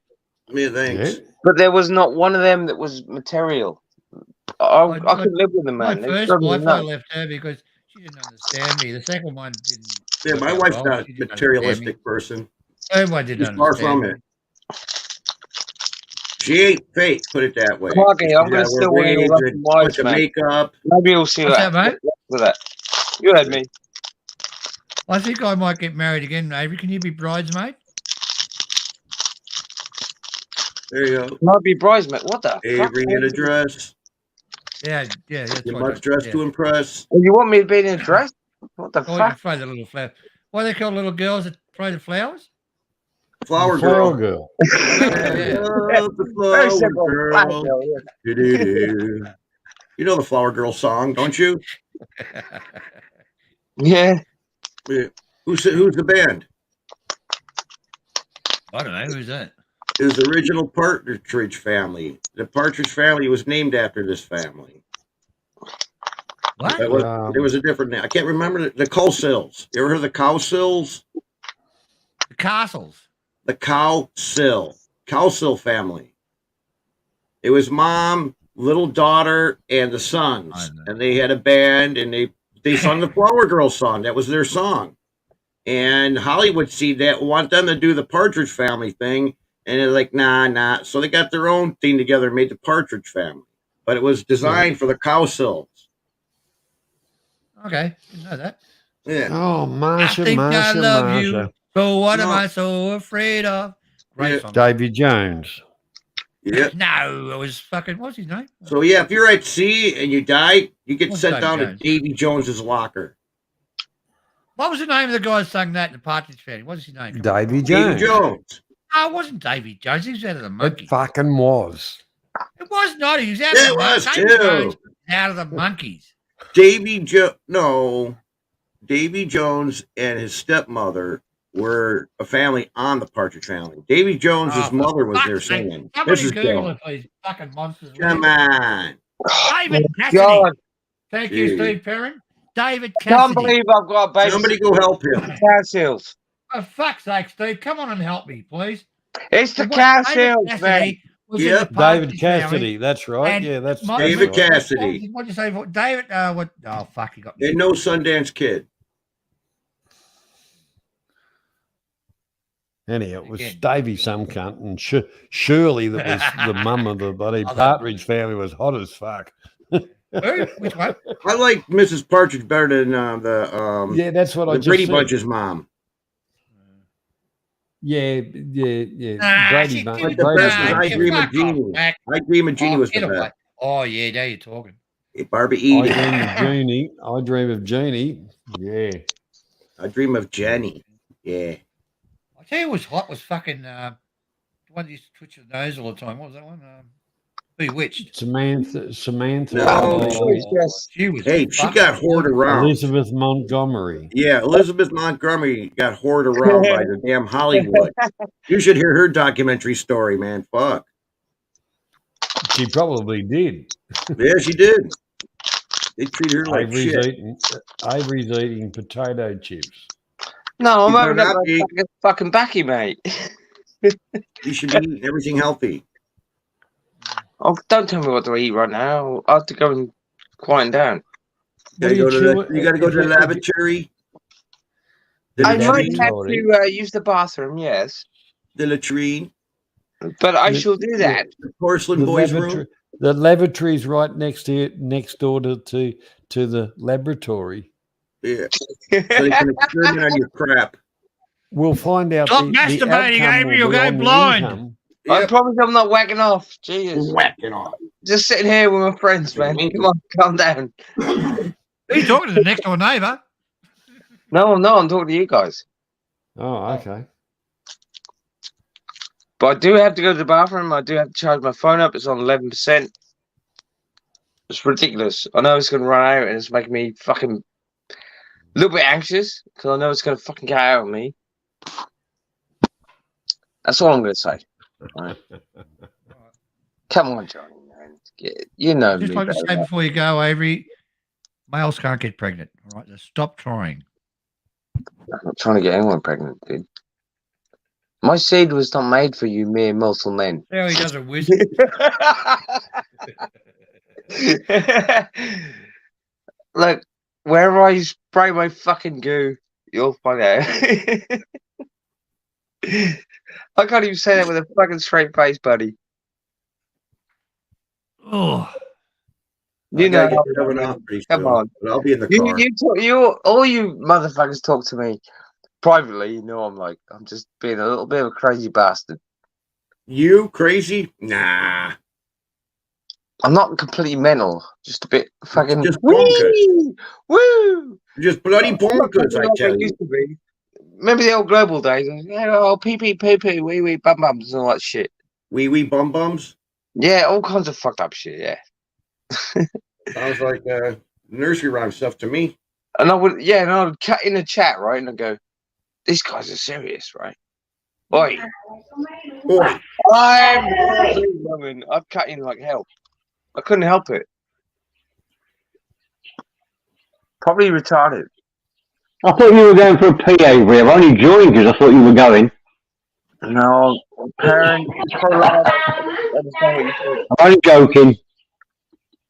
Speaker 9: Yeah, thanks.
Speaker 4: Yeah.
Speaker 6: But there was not one of them that was material. I could live with them,
Speaker 5: My
Speaker 6: man. They
Speaker 5: first
Speaker 6: drove me
Speaker 5: wife, I
Speaker 6: nuts.
Speaker 5: left her because she didn't understand me. The second one didn't.
Speaker 9: Yeah, my
Speaker 5: work out
Speaker 9: wife's
Speaker 5: well.
Speaker 9: not a
Speaker 5: She didn't
Speaker 9: materialistic person.
Speaker 5: Third one didn't
Speaker 9: She's far
Speaker 5: understand
Speaker 9: from
Speaker 5: me.
Speaker 9: it. She ain't fake, put it that way.
Speaker 6: Okay, I'm
Speaker 9: She's
Speaker 6: gonna
Speaker 9: got
Speaker 6: still wear
Speaker 9: wigs
Speaker 6: Russian
Speaker 9: and
Speaker 6: wives,
Speaker 9: bunch of
Speaker 6: man.
Speaker 9: makeup.
Speaker 6: Maybe we'll see
Speaker 5: What's
Speaker 6: that.
Speaker 5: that, mate?
Speaker 6: Look at that. You had me.
Speaker 5: I think I might get married again, Avery. Can you be bridesmaid?
Speaker 9: There you go.
Speaker 6: Might be bridesmaid. What the
Speaker 9: Avery
Speaker 6: fuck?
Speaker 9: in a dress.
Speaker 5: Yeah, that's
Speaker 9: You
Speaker 5: what I
Speaker 9: must dress
Speaker 5: yeah.
Speaker 9: to impress.
Speaker 6: Oh, you want me to be in a dress? What the
Speaker 5: Or you can
Speaker 6: fuck?
Speaker 5: throw the little flower. What do they call little girls that throw the flowers?
Speaker 9: Flower
Speaker 4: Flower
Speaker 9: girl.
Speaker 4: girl.
Speaker 5: Yeah.
Speaker 9: Love the
Speaker 6: Very
Speaker 9: flower
Speaker 6: simple.
Speaker 9: girl.
Speaker 6: Flower girl,
Speaker 9: Do-do-do. You know the Flower Girl song, don't you?
Speaker 6: yeah.
Speaker 9: Yeah. Who's the band?
Speaker 5: I don't know. Who's that?
Speaker 9: It was the original Partridge Family. The Partridge Family was named after this family.
Speaker 5: What?
Speaker 9: There was a different name. I can't remember the Cowsills. You ever heard of the Cowsills?
Speaker 5: The Castles.
Speaker 9: The Cowsill family. It was mom, little daughter, and the sons.
Speaker 5: I know.
Speaker 9: And they had a band, and they sung the Flower Girl song. That was their song. And Hollywood see that, want them to do the Partridge Family thing, and they're like, nah. So they got their own thing together and made the Partridge Family. But it was designed for the Cowsills.
Speaker 5: Okay, didn't know that.
Speaker 9: Yeah.
Speaker 4: Oh, Marsha,
Speaker 5: I think I
Speaker 4: Marsha,
Speaker 5: love you.
Speaker 4: Marsha.
Speaker 5: So what am
Speaker 9: No.
Speaker 5: I so afraid of? Great
Speaker 9: Yeah.
Speaker 5: song.
Speaker 4: Davy Jones.
Speaker 9: Yeah.
Speaker 5: No, it was fucking. What's his name?
Speaker 9: So yeah, if you're at sea and you die, you get
Speaker 5: What's
Speaker 9: sent
Speaker 5: Davy
Speaker 9: down to
Speaker 5: Jones?
Speaker 9: Davy Jones's locker.
Speaker 5: What was the name of the guy who sang that in the Partridge Family? What's his name?
Speaker 4: Davy
Speaker 9: Davy
Speaker 4: Jones.
Speaker 9: Jones.
Speaker 5: No, it wasn't Davy Jones. He was out of the
Speaker 4: It
Speaker 5: Monkeys.
Speaker 4: fucking was.
Speaker 5: It was not. He was out
Speaker 9: It
Speaker 5: of the
Speaker 9: was
Speaker 5: Monkeys.
Speaker 9: too.
Speaker 5: Jones was out of the Monkeys.
Speaker 9: Davy Jones and his stepmother were a family on the Partridge Family. Davy Jones's
Speaker 5: Oh, for
Speaker 9: mother was there
Speaker 5: fuck's sake.
Speaker 9: singing.
Speaker 5: Somebody
Speaker 9: Mrs.
Speaker 5: Google
Speaker 9: Jones.
Speaker 5: it, please. Fucking monsters.
Speaker 9: Come on.
Speaker 5: David Cassidy.
Speaker 6: God,
Speaker 5: Thank you,
Speaker 9: Gee.
Speaker 5: Steve Perrin. David
Speaker 6: can't
Speaker 5: Cassidy.
Speaker 6: believe I've got a baby.
Speaker 9: Somebody go help him.
Speaker 6: Cow seals.
Speaker 5: For fuck's sake, Steve, come on and help me, please.
Speaker 6: It's the
Speaker 5: What-
Speaker 6: cow
Speaker 5: David
Speaker 6: seals, man.
Speaker 5: Cassidy Was it
Speaker 9: Yep.
Speaker 5: the
Speaker 4: David
Speaker 5: Partridge Family?
Speaker 4: Cassidy. That's right.
Speaker 5: And
Speaker 4: Yeah, that's
Speaker 5: my-
Speaker 9: David
Speaker 4: right.
Speaker 9: Cassidy.
Speaker 5: What'd you say? David? What? Oh fuck! You got me.
Speaker 9: And No Sundance Kid.
Speaker 4: Anyhow, it was
Speaker 5: Again.
Speaker 4: Davy some cunt, and Shirley that was the mum of the bloody
Speaker 5: Oh, that-
Speaker 4: Partridge Family was hot as fuck.
Speaker 5: Who? Which one?
Speaker 9: I like Mrs. Partridge better than
Speaker 4: Yeah, that's what I
Speaker 9: the
Speaker 4: just
Speaker 9: Brady
Speaker 4: said.
Speaker 9: Bunch's mom.
Speaker 4: Yeah.
Speaker 5: Nah,
Speaker 4: Brady
Speaker 5: she
Speaker 4: Bunch.
Speaker 5: didn't-
Speaker 9: the
Speaker 4: Brady
Speaker 9: best
Speaker 5: nah,
Speaker 9: is
Speaker 4: Bunch.
Speaker 9: I Dream of
Speaker 5: fuck off,
Speaker 9: Jeannie.
Speaker 5: Mac.
Speaker 9: I Dream of Jeannie was the
Speaker 5: get away.
Speaker 9: best.
Speaker 5: Oh yeah, now you're talking.
Speaker 9: Hey, Barbie
Speaker 4: I
Speaker 9: Edie.
Speaker 4: dream of Jeannie. I dream of Jeannie. Yeah.
Speaker 9: I Dream of Jenny. Yeah.
Speaker 5: I tell you, what was hot was fucking the one that used to twitch her nose all the time. What was that one? Bewitched.
Speaker 4: Samantha.
Speaker 9: No,
Speaker 4: Oh,
Speaker 6: Yes.
Speaker 5: She was.
Speaker 9: Hey, she
Speaker 5: fucking
Speaker 9: got whored around.
Speaker 4: Elizabeth Montgomery.
Speaker 9: Yeah, Elizabeth Montgomery got whored around by the damn Hollywood. You should hear her documentary story, man. Fuck.
Speaker 4: She probably did.
Speaker 9: Yeah, she did. They treat her like
Speaker 4: Avery's
Speaker 9: shit.
Speaker 4: eating potato chips.
Speaker 6: No, I'm
Speaker 9: You
Speaker 6: over
Speaker 9: better not
Speaker 6: there
Speaker 9: be.
Speaker 6: fucking Becky, mate.
Speaker 9: You should be eating everything healthy.
Speaker 6: Oh, don't tell me what to eat right now. I have to go and quieten down.
Speaker 9: You gotta go to the laboratory. The
Speaker 6: I
Speaker 4: Yeah,
Speaker 6: might
Speaker 9: latrine.
Speaker 6: have
Speaker 4: sorry.
Speaker 6: to use the bathroom, yes,
Speaker 9: The latrine.
Speaker 6: but I
Speaker 4: The-
Speaker 6: shall do that.
Speaker 9: The porcelain boys room.
Speaker 4: The laboratory's right next door to the laboratory.
Speaker 9: Yeah. So they can experiment on your crap.
Speaker 4: We'll find out.
Speaker 5: Stop
Speaker 4: the
Speaker 5: masturbating,
Speaker 4: outcome
Speaker 5: Avery,
Speaker 4: will
Speaker 5: you'll
Speaker 4: be
Speaker 5: go
Speaker 4: on the
Speaker 5: blind.
Speaker 4: income.
Speaker 6: I
Speaker 9: Yep.
Speaker 6: promise I'm not whacking off. Jesus.
Speaker 9: Whacking off.
Speaker 6: Just sitting here with my friends, man. Come on, calm down.
Speaker 5: Who are you talking to? The next door neighbour?
Speaker 6: No, I'm talking to you guys.
Speaker 4: Oh, okay.
Speaker 6: But I do have to go to the bathroom. I do have to charge my phone up. It's on 11%. It's ridiculous. I know it's going to run out and it's making me fucking a little bit anxious because I know it's going to fucking get out of me. That's all I'm going to say. Right. Come on, Johnny, man. You know
Speaker 5: Just
Speaker 6: me.
Speaker 5: like to
Speaker 6: better.
Speaker 5: say before you go, Avery, males can't get pregnant. All right, so stop trying.
Speaker 6: I'm not trying to get anyone pregnant, dude. My seed was not made for you mere mortal men.
Speaker 5: How he does a wizard.
Speaker 6: Look, wherever I spray my fucking goo, you'll find out. I can't even say that with a fucking straight face, buddy.
Speaker 5: Oh,
Speaker 6: You
Speaker 9: I
Speaker 6: know,
Speaker 9: gotta get coming off pretty
Speaker 6: come
Speaker 9: soon,
Speaker 6: on.
Speaker 9: but I'll be in the
Speaker 6: You,
Speaker 9: car.
Speaker 6: all you motherfuckers talk to me privately. You know, I'm just being a little bit of a crazy bastard.
Speaker 9: You crazy? Nah.
Speaker 6: I'm not completely mental, just a bit fucking.
Speaker 9: Just
Speaker 6: Woo! Woo!
Speaker 9: Just bloody bonkers, I tell you.
Speaker 6: Used to be. Remember the old global days? Oh, pee pee poo poo, wee wee bum bums and all that shit.
Speaker 9: Wee wee bum bums.
Speaker 6: Yeah, all kinds of fucked up shit. Yeah,
Speaker 9: Sounds like nursery rhyme stuff to me.
Speaker 6: and I would cut in the chat, right, and I'd go, "These guys are serious, right?" Oi,
Speaker 9: Boy,
Speaker 6: I've cut in like hell. I couldn't help it. Probably retarded.
Speaker 10: I thought you were going for a pee, Avery. I've only joined because I thought you were going.
Speaker 6: No, parents. Understand what you said.
Speaker 10: I'm only joking.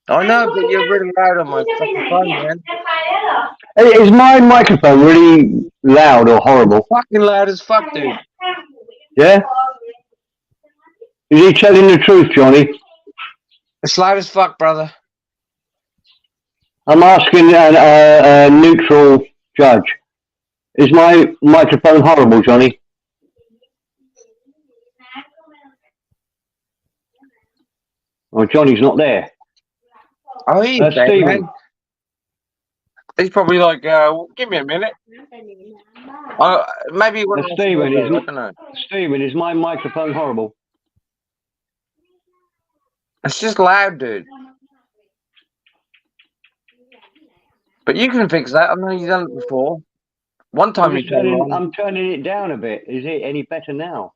Speaker 6: I know, but you're really loud on my fucking phone, man.
Speaker 10: Hey, is my microphone really loud or horrible?
Speaker 6: Fucking loud as fuck, dude.
Speaker 10: Yeah? Is he telling the truth, Johnny?
Speaker 6: It's loud as fuck, brother.
Speaker 10: I'm asking a neutral judge. Is my microphone horrible, Johnny? Oh, Johnny's not there.
Speaker 6: Oh, he's dead,
Speaker 10: Stephen.
Speaker 6: man. He's probably like, give me a minute. Maybe when
Speaker 10: Stephen,
Speaker 6: I
Speaker 10: is
Speaker 6: don't know.
Speaker 10: Stephen, is my microphone horrible?
Speaker 6: It's just loud, dude. But you can fix that. I know you've done it before. One time you turned it on.
Speaker 10: I'm turning it down a bit. Is it any better now?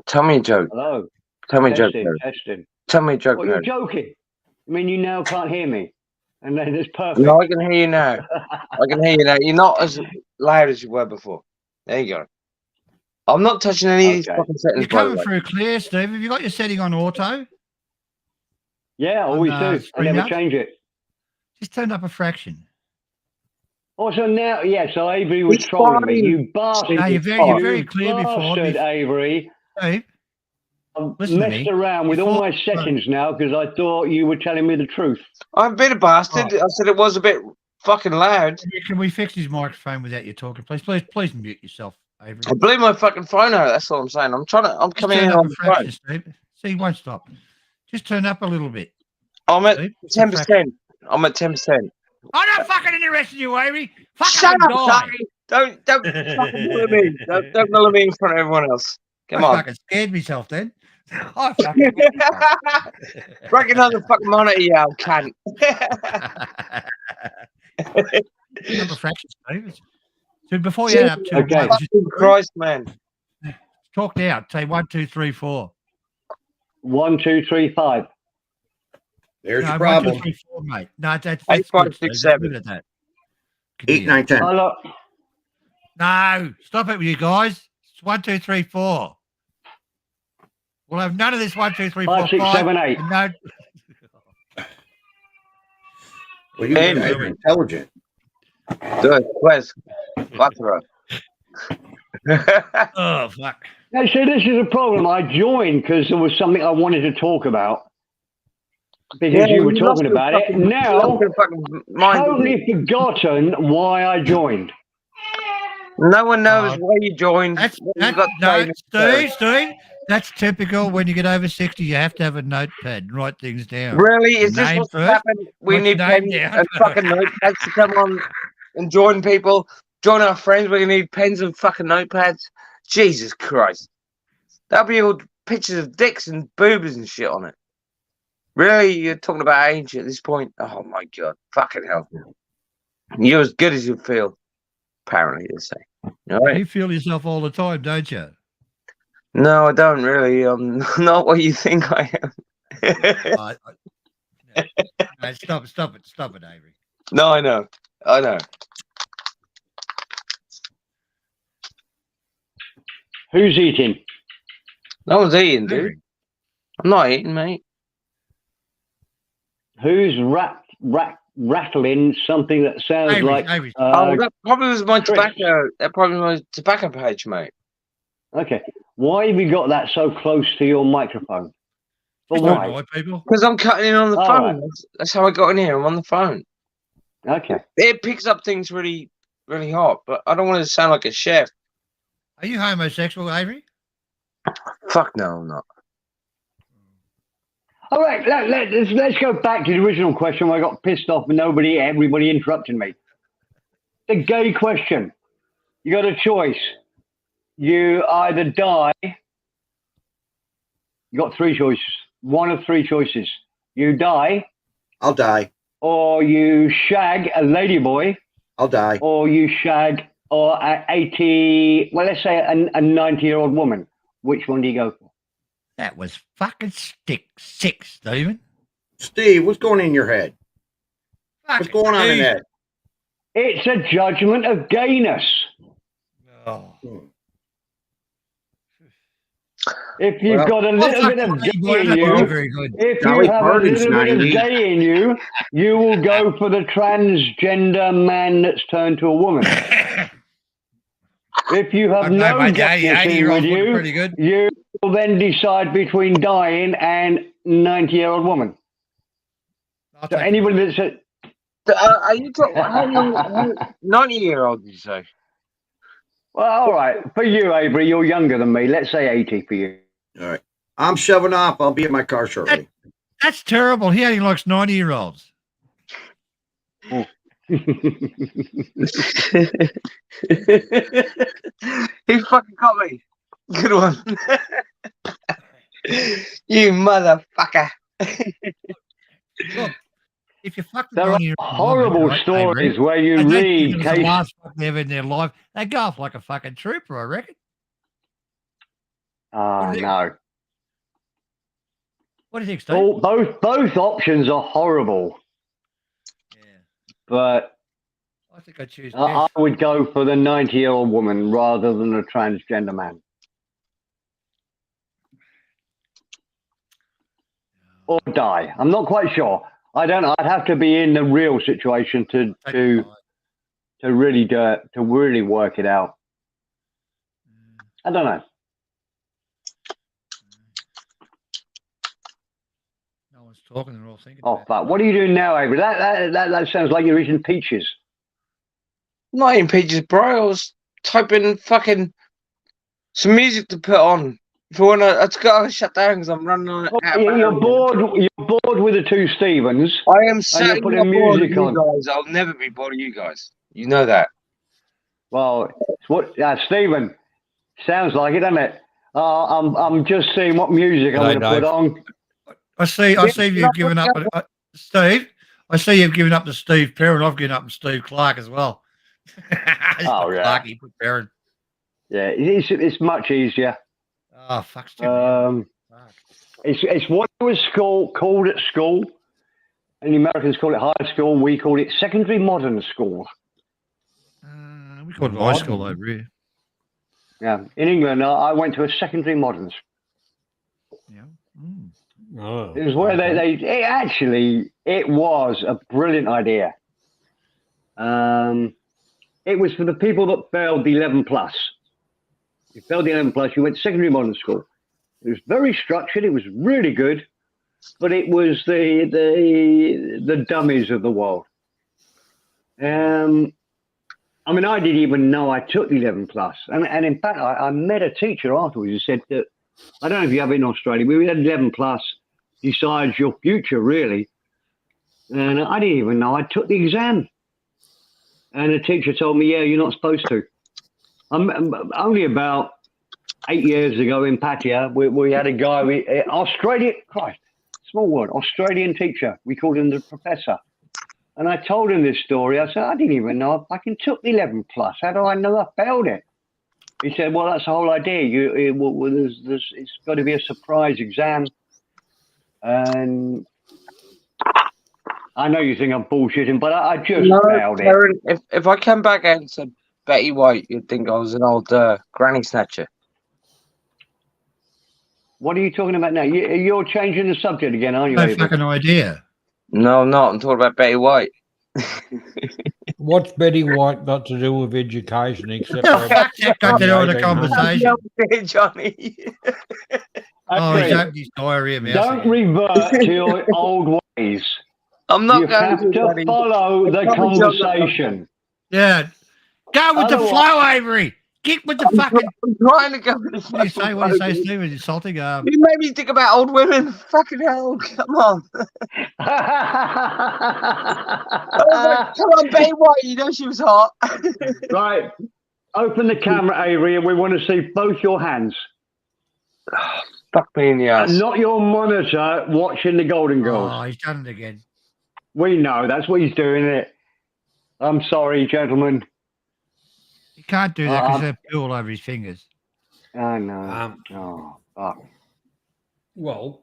Speaker 6: Tell me a joke.
Speaker 10: Hello?
Speaker 6: Tell me a joke.
Speaker 10: Testing,
Speaker 6: nerd.
Speaker 10: testing.
Speaker 6: Tell me a joke.
Speaker 10: What, you're
Speaker 6: nerd.
Speaker 10: joking? I mean, you now can't hear me. And then it's perfect.
Speaker 6: No, I can hear you now. I can hear you now. You're not as loud as you were before. There you go. I'm not touching any of these
Speaker 10: Okay.
Speaker 6: fucking settings,
Speaker 5: You're
Speaker 6: by the
Speaker 5: coming
Speaker 6: way.
Speaker 5: through clear, Steve. Have you got your setting on auto?
Speaker 10: Yeah, always
Speaker 5: On,
Speaker 10: do. I
Speaker 5: Screen
Speaker 10: never
Speaker 5: Up?
Speaker 10: change it.
Speaker 5: Just turned up a fraction.
Speaker 10: Also now, yeah, so Avery was
Speaker 6: It's
Speaker 10: trolling me.
Speaker 6: fine.
Speaker 10: You bastard.
Speaker 5: No, you're
Speaker 6: fine.
Speaker 5: very
Speaker 10: You
Speaker 5: clear before.
Speaker 10: bastard, Avery.
Speaker 5: Steve,
Speaker 10: I've
Speaker 5: Listen to
Speaker 10: messed
Speaker 5: me.
Speaker 10: around with all
Speaker 5: Before-
Speaker 10: my settings now because I thought you were telling me the truth.
Speaker 6: I've been a bastard. I said it was a bit fucking loud.
Speaker 5: can we fix his microphone without you talking, please? Please mute yourself, Avery.
Speaker 6: I blew my fucking phone out. That's all I'm saying. I'm
Speaker 5: Just
Speaker 6: coming
Speaker 5: turn
Speaker 6: in
Speaker 5: up
Speaker 6: on
Speaker 5: a
Speaker 6: the
Speaker 5: fraction,
Speaker 6: phone.
Speaker 5: Steve. See, he won't stop. Just turn up a little bit.
Speaker 6: I'm at
Speaker 5: Steve. It's a
Speaker 6: 10%. I'm at 10%.
Speaker 5: I'm not fucking interested in you, Avery. Fuck
Speaker 6: Shut
Speaker 5: up,
Speaker 6: up,
Speaker 5: die.
Speaker 6: Sonny. Don't fucking bully me. Don't bully me in front of everyone else. Come
Speaker 5: I
Speaker 6: on.
Speaker 5: fucking scared myself then. I fucking
Speaker 6: Break another fucking monitor, you old cunt.
Speaker 5: Number fraction, Steve. So before you add up to
Speaker 10: Okay.
Speaker 6: Fucking Christ, man.
Speaker 5: talk now. Say 1, 2, 3, 4.
Speaker 10: 1, 2, 3, 5.
Speaker 9: There's
Speaker 5: No,
Speaker 9: your
Speaker 5: 1, 2,
Speaker 9: problem.
Speaker 5: 3, 4, mate. No, that's
Speaker 6: 8, 5,
Speaker 5: good,
Speaker 6: 6,
Speaker 5: Steve. Just
Speaker 6: 7.
Speaker 5: leave it at that.
Speaker 9: 8, 9, 10.
Speaker 10: Oh, look,
Speaker 5: No, stop it with you guys. It's 1, 2, 3, 4. We'll have none of this 1, 2, 3, 4,
Speaker 10: 5, 6, 7, 8.
Speaker 5: and no,
Speaker 9: Well, you
Speaker 6: Hey,
Speaker 9: guys are intelligent.
Speaker 6: Do it. Where's Butter?
Speaker 5: oh fuck.
Speaker 10: Now, see, this is a problem. I joined because there was something I wanted to talk about. Because you were talking about it. Now, totally forgotten why I joined.
Speaker 6: No one knows why you joined.
Speaker 5: That's
Speaker 6: what you got to
Speaker 5: no,
Speaker 6: say.
Speaker 5: Steve. That's typical. When you get over 60, you have to have a notepad and write things down.
Speaker 6: Really? Is this
Speaker 5: Name
Speaker 6: what's
Speaker 5: first,
Speaker 6: happened? We
Speaker 5: write
Speaker 6: need
Speaker 5: your name
Speaker 6: pens
Speaker 5: down.
Speaker 6: and fucking notepads to come on and join people. Join our friends. We need pens and fucking notepads. Jesus Christ. That'll be all pictures of dicks and boobas and shit on it. Really? You're talking about age at this point? Oh my God. Fucking hell. You're as good as you feel. Apparently, they say. All right.
Speaker 5: You feel yourself all the time, don't you?
Speaker 6: No, I don't really. I'm not what you think I am.
Speaker 5: No, stop it, Avery.
Speaker 6: No, I know.
Speaker 10: Who's eating?
Speaker 6: No one's eating, dude.
Speaker 5: Avery.
Speaker 6: I'm not eating, mate.
Speaker 10: Who's rattling something that sounds
Speaker 5: Avery,
Speaker 10: like...
Speaker 5: Avery.
Speaker 6: That probably was my
Speaker 10: Chris.
Speaker 6: tobacco. That probably was my tobacco page, mate.
Speaker 10: Okay. Why have you got that so close to your microphone? For
Speaker 5: Just don't
Speaker 10: why?
Speaker 5: annoy people.
Speaker 6: Because I'm cutting in on the
Speaker 10: All
Speaker 6: phone.
Speaker 10: right.
Speaker 6: That's how I got in here. I'm on the phone.
Speaker 10: Okay.
Speaker 6: It picks up things really, really hot, but I don't want to sound like a chef.
Speaker 5: Are you homosexual, Avery?
Speaker 6: Fuck no, I'm not.
Speaker 10: All right, let's go back to the original question where I got pissed off and everybody interrupted me. The gay question. You got a choice. You either die. You got three choices. One of three choices. You die,
Speaker 9: I'll die.
Speaker 10: or you shag a ladyboy,
Speaker 9: I'll die.
Speaker 10: or you shag or a 80. Well, let's say a 90-year-old woman. Which one do you go for?
Speaker 5: That was fucking sick, Stephen.
Speaker 9: Steve, what's going in your head? What's going on in that?
Speaker 10: It's a judgment of gayness.
Speaker 5: Oh.
Speaker 10: If you've
Speaker 9: Well,
Speaker 10: got a little bit of gay in
Speaker 5: Very,
Speaker 10: you,
Speaker 5: very good.
Speaker 10: if
Speaker 9: Dolly
Speaker 10: you have a
Speaker 9: Parton's
Speaker 10: little bit of
Speaker 9: 90.
Speaker 10: gay in you, you will go for the transgender man that's turned to a woman. If you have no
Speaker 5: mate,
Speaker 10: gayness in
Speaker 5: 80-year-old
Speaker 10: with
Speaker 5: would be
Speaker 10: you,
Speaker 5: pretty good.
Speaker 10: you will then decide between dying and 90-year-old woman.
Speaker 5: I'll
Speaker 10: So
Speaker 5: take
Speaker 10: anybody
Speaker 5: it.
Speaker 10: that's
Speaker 6: Are you talking? How young? 90-year-old? Did you say?
Speaker 10: well, all right, for you, Avery, you're younger than me. Let's say 80 for you.
Speaker 9: All right. I'm shoving off. I'll be in my car shortly.
Speaker 5: That's terrible. He only likes 90-year-olds.
Speaker 6: He fucking got me. Good one. You motherfucker.
Speaker 5: Look, if you fuck the
Speaker 10: There are
Speaker 5: 90-year-old
Speaker 10: horrible
Speaker 5: woman, right,
Speaker 10: stories
Speaker 5: Avery,
Speaker 10: where you
Speaker 5: and they
Speaker 10: read
Speaker 5: think it was the
Speaker 10: case.
Speaker 5: last fuck ever in their life, they go off like a fucking trooper, I reckon.
Speaker 10: Oh,
Speaker 5: What do you-
Speaker 10: no.
Speaker 5: What do you think, Steve?
Speaker 10: Both options are horrible,
Speaker 5: Yeah,
Speaker 10: but
Speaker 5: I think I choose
Speaker 10: I
Speaker 5: death.
Speaker 10: would go for the 90-year-old woman rather than a transgender man. or die. I'm not quite sure. I don't know. I'd have to be in the real situation to really do it, to really work it out. I don't know.
Speaker 5: No one's talking. They're all thinking.
Speaker 10: Oh,
Speaker 5: about
Speaker 10: fuck. What are you doing now, Avery? That sounds like you're eating peaches.
Speaker 6: Not in pages, bro. I was typing fucking some music to put on. For when I gotta shut down because I'm running on.
Speaker 10: You're bored. You're bored with the two Stevens.
Speaker 6: I am
Speaker 10: And
Speaker 6: certainly
Speaker 10: you're
Speaker 6: not
Speaker 10: putting
Speaker 6: bored of
Speaker 10: music
Speaker 6: you
Speaker 10: on.
Speaker 6: guys. I'll never be bored of you guys. You know that.
Speaker 10: Well, it's what Stephen sounds like it, doesn't it? I'm just seeing what music I'm going to put on.
Speaker 5: I see you've given up. Steve, I see you've given up to Steve Perrin. I've given up to Steve Clark as well.
Speaker 10: Oh yeah.
Speaker 5: Clarky, put Perrin.
Speaker 10: Yeah, it's much easier.
Speaker 5: Oh fuck, Steve.
Speaker 10: It's what it was called at school, and the Americans call it high school. We call it secondary modern school.
Speaker 5: We call it high school over here.
Speaker 10: Yeah, in England, I went to a secondary modern school.
Speaker 5: Yeah.
Speaker 4: Oh,
Speaker 10: It was where it was a brilliant idea. It was for the people that failed the 11 plus. You failed the 11 plus, you went to secondary modern school. It was very structured. It was really good, but it was the dummies of the world. I mean, I didn't even know I took the 11 plus, and in fact, I met a teacher afterwards who said that I don't know if you have it in Australia, but we had 11 plus decides your future really, and I didn't even know I took the exam. And the teacher told me, "Yeah, you're not supposed to." Only about 8 years ago in Pattaya, we had a guy, Australian, Christ, small word, Australian teacher. We called him the professor. And I told him this story. I said, I didn't even know I fucking took the 11 plus. How do I know I failed it? He said, well, that's the whole idea. It's got to be a surprise exam. And I know you think I'm bullshitting, but I just failed it.
Speaker 6: If I came back out and said Betty White, you'd think I was an old granny snatcher.
Speaker 10: What are you talking about now? You're changing the subject again, aren't you?
Speaker 5: No
Speaker 10: Avery?
Speaker 5: fucking idea.
Speaker 6: No, I'm not. I'm talking about Betty White.
Speaker 4: What's Betty White got to do with education except
Speaker 5: Oh,
Speaker 4: for
Speaker 5: fuck that got to do with the
Speaker 4: 1800?
Speaker 5: conversation.
Speaker 6: Johnny.
Speaker 5: Oh, he's
Speaker 10: Okay,
Speaker 5: opened his diarrhea mouth.
Speaker 10: don't revert to your old ways.
Speaker 6: I'm not
Speaker 10: You
Speaker 6: going
Speaker 10: have
Speaker 6: to,
Speaker 10: to
Speaker 6: Johnny.
Speaker 10: follow the
Speaker 6: I promise you I'm not going
Speaker 10: conversation.
Speaker 5: Yeah. Go with the
Speaker 10: Otherwise-
Speaker 5: flow, Avery. Get with the fucking.
Speaker 6: I'm trying to go with the
Speaker 5: What do you say? What do you say,
Speaker 6: fucking
Speaker 5: Steve? Is insulting?
Speaker 6: You made me think about old women. Fucking hell. Come on. I was like, come on, Betty White. You know she was hot.
Speaker 10: Right. Open the camera, Avery, and we want to see both your hands.
Speaker 6: Fuck me in the ass.
Speaker 10: And not your monitor watching the Golden Girls.
Speaker 5: Oh, he's done it again.
Speaker 10: We know. That's what he's doing, isn't it? I'm sorry, gentlemen.
Speaker 5: He can't do that because they're all over his fingers.
Speaker 10: I know. Oh, fuck.
Speaker 4: Well,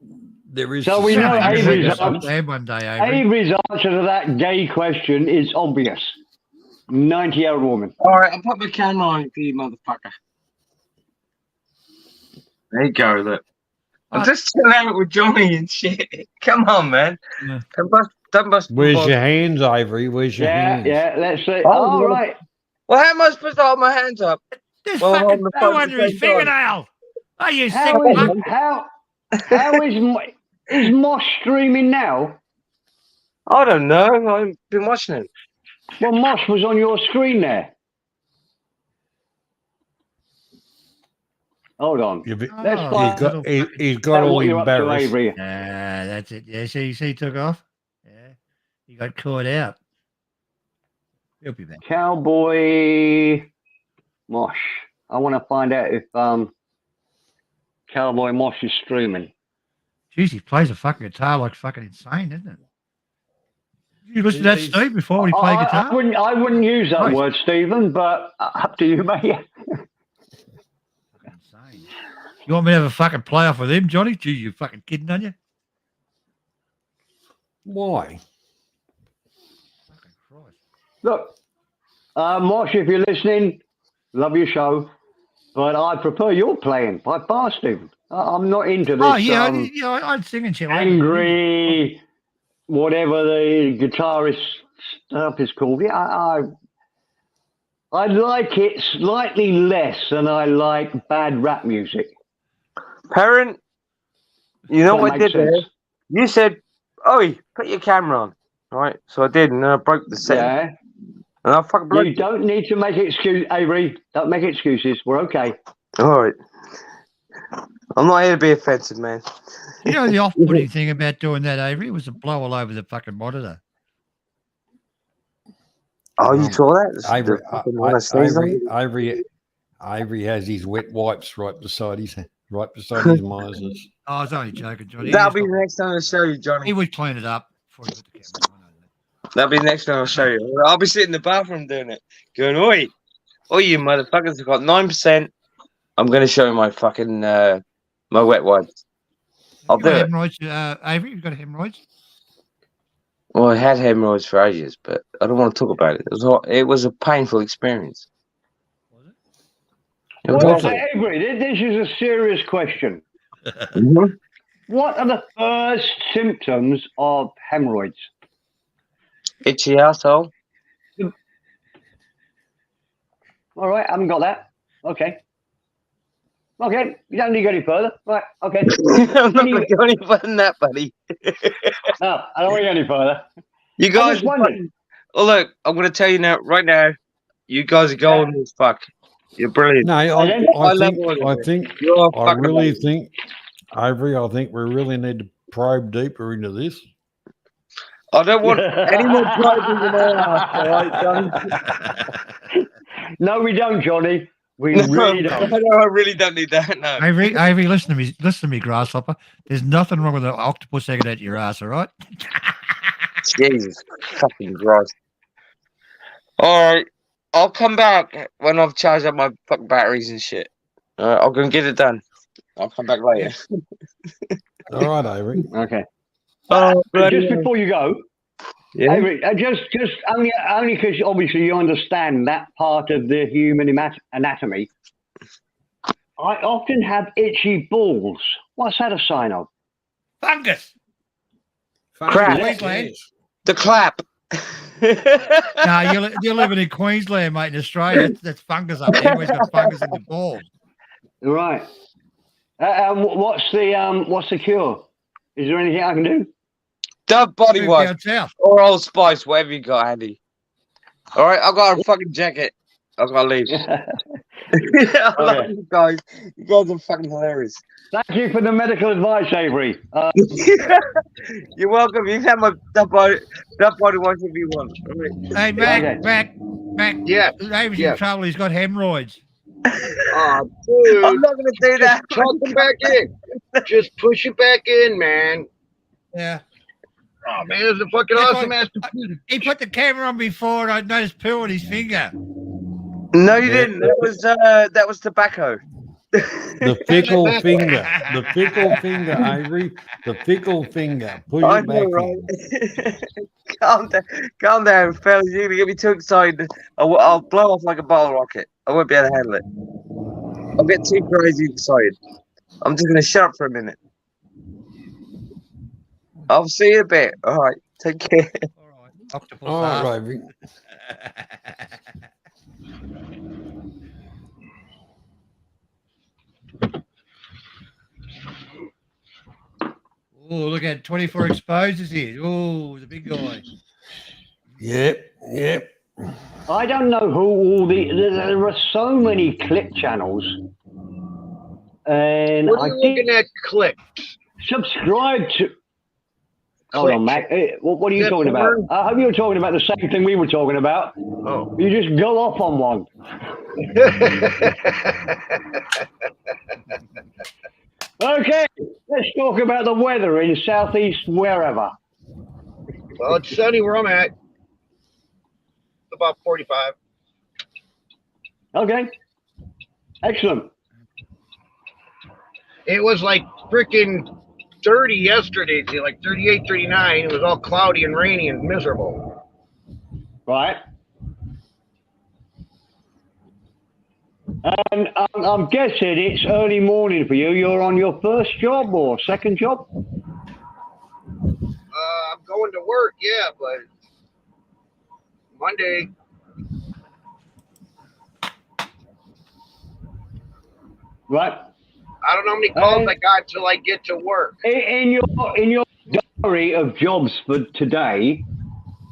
Speaker 4: there is.
Speaker 10: So we know Avery's
Speaker 5: One day, Avery.
Speaker 10: Avery's answer to that gay question is obvious. 90-year-old woman.
Speaker 6: All right, I'll put my camera on for you, motherfucker. There you go, look. I'm just chilling out with Johnny and shit. Come on, man.
Speaker 5: Yeah.
Speaker 6: Don't bust my
Speaker 4: Where's
Speaker 6: balls.
Speaker 4: your hands, Avery? Where's your hands?
Speaker 10: Yeah, let's see.
Speaker 6: Oh,
Speaker 10: All
Speaker 6: well.
Speaker 10: right.
Speaker 6: Well, how am I supposed to hold my hands up?
Speaker 5: There's
Speaker 6: Well,
Speaker 5: fucking
Speaker 6: on the
Speaker 5: no
Speaker 6: phone
Speaker 5: under his
Speaker 6: at the same time.
Speaker 5: fingernail. Are you sick?
Speaker 10: How
Speaker 5: fuck?
Speaker 10: is Mosh streaming now?
Speaker 6: I don't know. I've been watching it.
Speaker 10: Well, Mosh was on your screen there. Hold on.
Speaker 4: You've-
Speaker 10: Let's
Speaker 5: Oh,
Speaker 10: find
Speaker 4: He's got, he's got
Speaker 10: out
Speaker 4: all
Speaker 10: what you're up to,
Speaker 4: embarrassed.
Speaker 10: Avery.
Speaker 5: That's it. Yeah, see, he took off. Yeah, he got caught out. He'll be back.
Speaker 10: Cowboy Mosh. I want to find out if Cowboy Mosh is streaming.
Speaker 5: Jeez, he plays a fucking guitar like fucking insane, isn't it? You listen to that,
Speaker 4: He's-
Speaker 5: Steve, before when he played guitar?
Speaker 10: I wouldn't use that
Speaker 5: Right.
Speaker 10: word, Stephen, but up to you, mate.
Speaker 5: Fucking insane. You want me to have a fucking playoff with him, Johnny? Gee, you fucking kidding, aren't you?
Speaker 4: Why?
Speaker 5: Fucking Christ.
Speaker 10: Look, Mosh, if you're listening, love your show. but I prefer your playing by far, Stephen. I'm not into this.
Speaker 5: Oh yeah, I'd sing and shit.
Speaker 10: Angry, whatever the guitarist stuff is called. Yeah, I like it slightly less than I like bad rap music.
Speaker 6: Parent, you know
Speaker 10: That
Speaker 6: what I
Speaker 10: makes
Speaker 6: did there?
Speaker 10: sense.
Speaker 6: You said, "Oi, put your camera on." Right, so I did, and then I broke the setting.
Speaker 10: Yeah.
Speaker 6: And I fucking broke
Speaker 10: You don't need to make excuses, Avery. Don't make excuses. We're okay.
Speaker 6: All right. I'm not here to be offensive, man.
Speaker 5: You know the off-putting thing about doing that, Avery, was to blow all over the fucking monitor.
Speaker 6: Oh, you saw that?
Speaker 4: Ivory,
Speaker 6: The fucking one I sneezed on?
Speaker 4: Ivory has his wet wipes right beside his monitors.
Speaker 5: Oh, I was only joking, Johnny.
Speaker 6: That'll be the next time I'll show you,
Speaker 5: He
Speaker 6: Johnny.
Speaker 5: would clean it up before he put the camera on. I know that.
Speaker 6: That'll be the next time I'll show you. I'll be sitting in the bathroom doing it, going, "Oi, you motherfuckers have got 9%. I'm going to show you my fucking my wet wipes. I'll
Speaker 5: You
Speaker 6: do
Speaker 5: got
Speaker 6: it."
Speaker 5: hemorrhoids, Avery? You got hemorrhoids?
Speaker 6: Well, I had hemorrhoids for ages, but I don't want to talk about it. It was a painful experience.
Speaker 5: Was it?
Speaker 6: It was
Speaker 10: Well,
Speaker 6: awful.
Speaker 10: Avery, this is a serious question.
Speaker 6: Mhm.
Speaker 10: What are the first symptoms of hemorrhoids?
Speaker 6: Itchy asshole.
Speaker 10: All right, I haven't got that. Okay. Okay, you don't need to go any further. Right, okay.
Speaker 6: I'm not going to go any further than that, buddy.
Speaker 10: No, I don't want to go any further.
Speaker 6: You
Speaker 10: I
Speaker 6: guys
Speaker 10: just
Speaker 6: are
Speaker 10: wondered.
Speaker 6: fucking- Oh, look, I'm going to tell you right now, you guys are golden as fuck. You're brilliant.
Speaker 4: No, I
Speaker 6: love all of it. You're
Speaker 4: I
Speaker 6: fucking
Speaker 4: really
Speaker 6: amazing.
Speaker 4: think, Ivory, I think we really need to probe deeper into this.
Speaker 6: I don't want any more probing in my ass, all right, Johnny?
Speaker 10: No, we don't, Johnny. We
Speaker 6: No,
Speaker 10: really don't.
Speaker 6: I really don't need that, no.
Speaker 5: Avery, listen to me, grasshopper. There's nothing wrong with an octopus hanging out your ass, all right?
Speaker 6: Jesus fucking Christ. All right, I'll come back when I've charged up my fucking batteries and shit. All right, I'll go and get it done. I'll come back later.
Speaker 4: All right, Avery.
Speaker 10: Okay.
Speaker 6: Oh,
Speaker 10: But just before you go,
Speaker 6: yeah.
Speaker 10: Avery, just only because obviously you understand that part of the human anatomy. I often have itchy balls. What's that a sign of?
Speaker 5: Fungus.
Speaker 6: Crap.
Speaker 5: Queensland.
Speaker 6: The clap.
Speaker 5: No, you're living in Queensland, mate. In Australia, that's fungus up there. Everyone's got fungus in the balls.
Speaker 10: Right. What's the cure? Is there anything I can do?
Speaker 6: Dove body
Speaker 5: Move
Speaker 6: wash
Speaker 5: down south.
Speaker 6: or Old Spice, whatever you got, Andy. All right, I got a fucking jacket. I gotta leave. I love
Speaker 10: Okay.
Speaker 6: you guys. You guys are fucking hilarious.
Speaker 10: Thank you for the medical advice, Avery.
Speaker 6: You're welcome. You can have my Dove body wash if you want. All right.
Speaker 5: Hey, Mac,
Speaker 10: Okay.
Speaker 5: Mac.
Speaker 9: Yeah.
Speaker 5: Avery's
Speaker 9: Yeah.
Speaker 5: in trouble. He's got hemorrhoids.
Speaker 9: Oh, dude.
Speaker 6: I'm not gonna do that.
Speaker 9: Tuck him back in. Just push it back in, man.
Speaker 5: Yeah.
Speaker 9: Oh, man, this is a fucking
Speaker 5: That's
Speaker 9: awesome
Speaker 5: why-
Speaker 9: ass computer.
Speaker 5: He put the camera on before and I noticed poo on his finger.
Speaker 6: No, you didn't. That was tobacco.
Speaker 4: The fickle finger. The fickle finger, Avery. The fickle finger. Push
Speaker 6: I
Speaker 4: it back
Speaker 6: know, right? Calm down, fellas. You're gonna get me too excited. I'll blow off like a bottle rocket. I won't be able to handle it. I'll get too crazy excited. I'm just gonna shut up for a minute. I'll see you in a bit. All right, take care.
Speaker 5: All right. Octopus
Speaker 4: All
Speaker 5: ass.
Speaker 4: right, Avery.
Speaker 5: Oh, look at 24 exposures here. Oh, the big guy.
Speaker 4: Yep.
Speaker 10: I don't know who all there are so many clip channels, and
Speaker 9: What are
Speaker 10: I
Speaker 9: you
Speaker 10: did
Speaker 9: looking at? Click.
Speaker 10: subscribe to. Hold on, Mac. What are you
Speaker 9: That
Speaker 10: talking about?
Speaker 9: porn?
Speaker 10: I hope you're talking about the same thing we were talking about.
Speaker 9: Oh.
Speaker 10: You just go off on one. Okay, let's talk about the weather in southeast wherever.
Speaker 9: Well, it's sunny where I'm at. About 45.
Speaker 10: Okay, excellent.
Speaker 9: It was like freaking 30 yesterday, see, like 38, 39. It was all cloudy and rainy and miserable.
Speaker 10: Right. And I'm guessing it's early morning for you. You're on your first job or second job?
Speaker 9: I'm going to work, yeah, but Monday.
Speaker 10: Right.
Speaker 9: I don't know how many calls I got till I get to work.
Speaker 10: In your diary of jobs for today,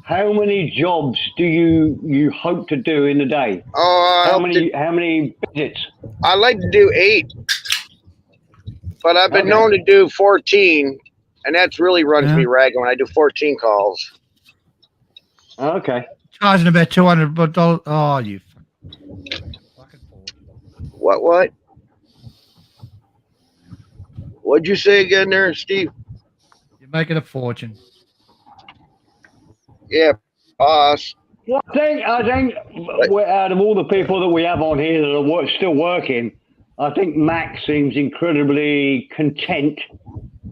Speaker 10: how many jobs do you hope to do in a day? How many visits?
Speaker 9: I like to do 8, but I've been known to do 14, and that's really runs me ragged when I do 14 calls.
Speaker 10: Okay.
Speaker 5: Charging about $200. Oh, you fucking fool.
Speaker 9: What? What'd you say again there, Steve?
Speaker 5: You're making a fortune.
Speaker 9: Yeah, boss.
Speaker 10: Well, I think out of all the people that we have on here that are still working, I think Mac seems incredibly content,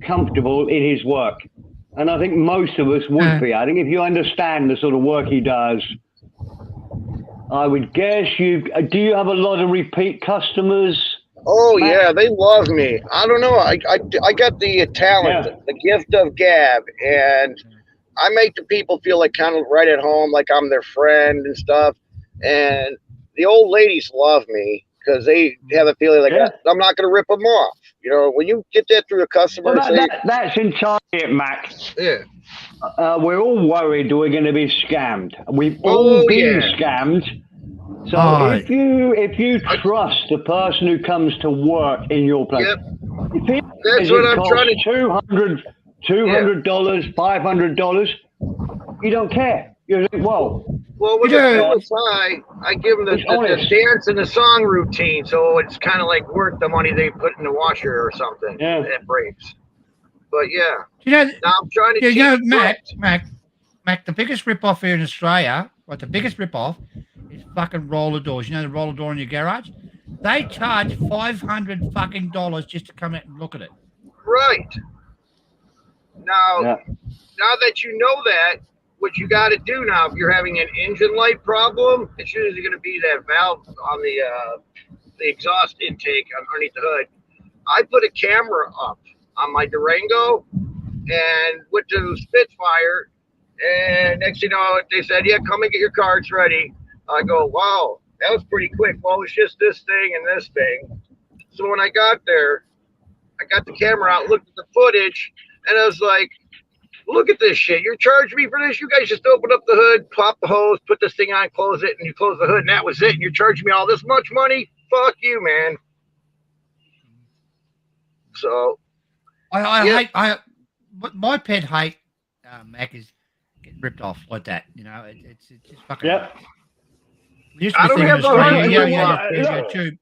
Speaker 10: comfortable in his work. And I think most of us would be. I think if you understand the sort of work he does, I would guess do you have a lot of repeat customers?
Speaker 9: Oh, Mac? Yeah, they love me. I don't know. I got the talent, the gift of gab, and I make the people feel like kind of right at home, like I'm their friend and stuff. And the old ladies love me because they have a feeling like I'm not going to rip them off. You know, when you get that through a customer,
Speaker 10: that's entirely it, Mac.
Speaker 9: Yeah.
Speaker 10: We're all worried we're going to be scammed. We've all been scammed. So if you trust the person who comes to work in your place,
Speaker 9: that's what I'm trying to.
Speaker 10: $200, $500, you don't care. You think, well,
Speaker 9: with the QSI, I give them the dance and the song routine, so it's kind of like worth the money they put in the washer or something. That breaks. But now I'm trying to.
Speaker 5: Mac, the biggest rip-off here in Australia, the biggest rip-off is fucking roller doors. You know the roller door in your garage? They charge $500 fucking dollars just to come out and look at it.
Speaker 9: Right. Now that you know that, what you got to do now, if you're having an engine light problem, it's usually going to be that valve on the exhaust intake underneath the hood. I put a camera up on my Durango and went to Spitfire, and next thing you know, they said, come and get your cards ready. I go, wow, that was pretty quick. Well, it's just this thing and this thing. So when I got there, I got the camera out, looked at the footage, and I was like, look at this shit. You're charging me for this? You guys just opened up the hood, pop the hose, put this thing on, close it, and you close the hood, and that was it. And you're charging me all this much money? Fuck you, man. So,
Speaker 5: my pet hate, Mac, is getting ripped off like that. You know, it's just fucking.
Speaker 10: Yep.
Speaker 5: I don't have the tube.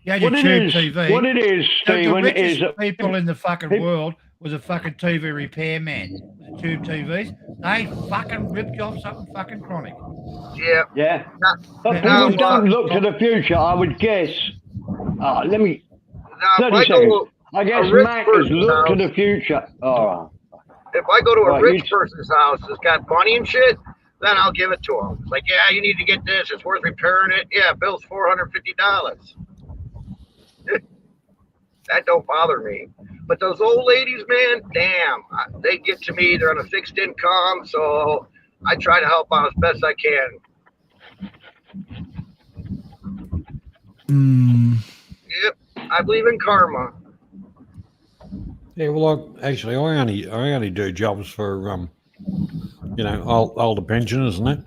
Speaker 5: TV.
Speaker 10: What it is, Stephen,
Speaker 5: the richest people in the fucking world was a fucking TV repairman. The tube TVs, they fucking ripped you off something fucking chronic.
Speaker 9: Yeah.
Speaker 10: Yeah. But people don't look to the future, I would guess. Let me. 30 seconds. I guess Mac has looked to the future. Oh.
Speaker 9: If I go to a rich person's house that's got money and shit, then I'll give it to them. It's like, you need to get this. It's worth repairing it. Yeah, bill's $450. That don't bother me. But those old ladies, man, damn, they get to me. They're on a fixed income, so I try to help out as best I can. Yep, I believe in karma.
Speaker 4: Yeah, well, I only do jobs for older pensioners, isn't it?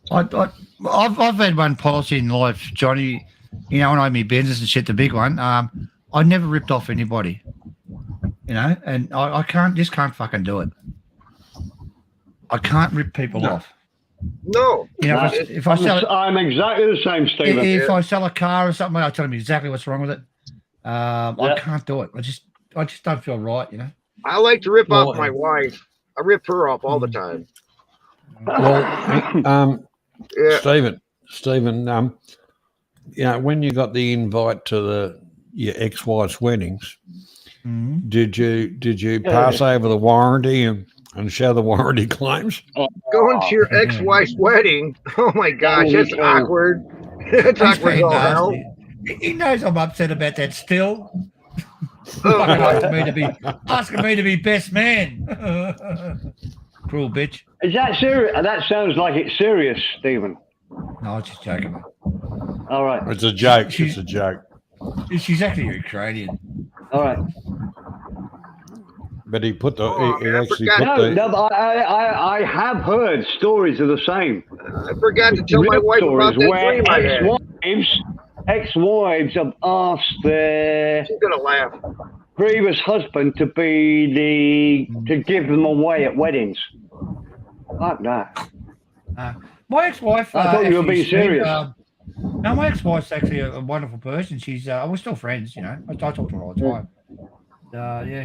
Speaker 5: I've had one policy in life, Johnny. You know, when I had my business and shit, the big one. I never ripped off anybody. You know, and I can't fucking do it. I can't rip people off.
Speaker 9: No.
Speaker 5: You know, if I sell it,
Speaker 10: I'm exactly the same, Stephen.
Speaker 5: If I sell a car or something, I'll tell them exactly what's wrong with it. I can't do it. I just don't feel right. You know.
Speaker 9: I like to rip off my wife. I rip her off all the time.
Speaker 4: Well, Stephen, when you got the invite to your ex-wife's weddings, did you pass over the warranty and And show the warranty claims.
Speaker 9: Going to your ex-wife's wedding. Oh my gosh, that's awkward. That's
Speaker 5: He's
Speaker 9: awkward as
Speaker 5: being
Speaker 9: all hell.
Speaker 5: nasty. He knows I'm upset about that still.
Speaker 9: Oh,
Speaker 5: Fucking asking me to be best man. Cruel bitch.
Speaker 10: Is that serious? That sounds like it's serious, Stephen.
Speaker 5: No, I was just joking. Mate.
Speaker 10: All right.
Speaker 4: It's a joke. It's a joke.
Speaker 5: She's actually Ukrainian.
Speaker 10: All right.
Speaker 4: But he put the.
Speaker 9: Oh,
Speaker 4: he
Speaker 9: man, I
Speaker 4: actually
Speaker 9: forgot.
Speaker 4: put the.
Speaker 10: No, but I have heard stories of the same.
Speaker 9: I forgot to tell my
Speaker 10: Real
Speaker 9: wife about
Speaker 10: stories
Speaker 9: that
Speaker 10: where
Speaker 9: dream I had.
Speaker 10: ex-wives have asked their
Speaker 9: She's gonna laugh.
Speaker 10: previous husband to give them away at weddings. Fuck that.
Speaker 5: My ex-wife.
Speaker 10: I thought you were being
Speaker 5: actually,
Speaker 10: serious.
Speaker 5: No, my ex-wife's actually a wonderful person. She's we're still friends, you know. I talk to her all the time.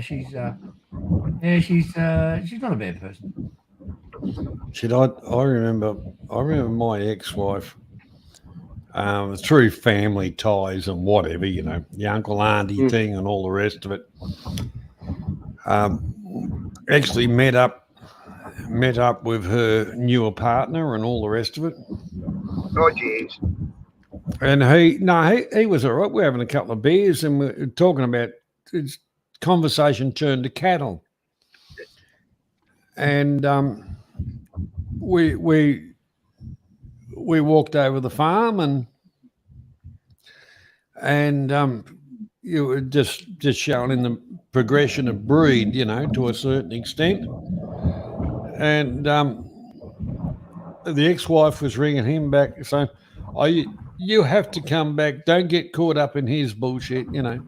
Speaker 5: She's not a bad person.
Speaker 4: I remember my ex-wife, through family ties and whatever, you know, the uncle auntie thing and all the rest of it. Actually met up with her newer partner and all the rest of it.
Speaker 9: Oh, jeez.
Speaker 4: And he was all right. We're having a couple of beers and we're talking about it's conversation turned to cattle. And we walked over the farm and you were just showing in the progression of breed, you know, to a certain extent. And the ex-wife was ringing him back saying, "Oh, you have to come back. Don't get caught up in his bullshit," you know.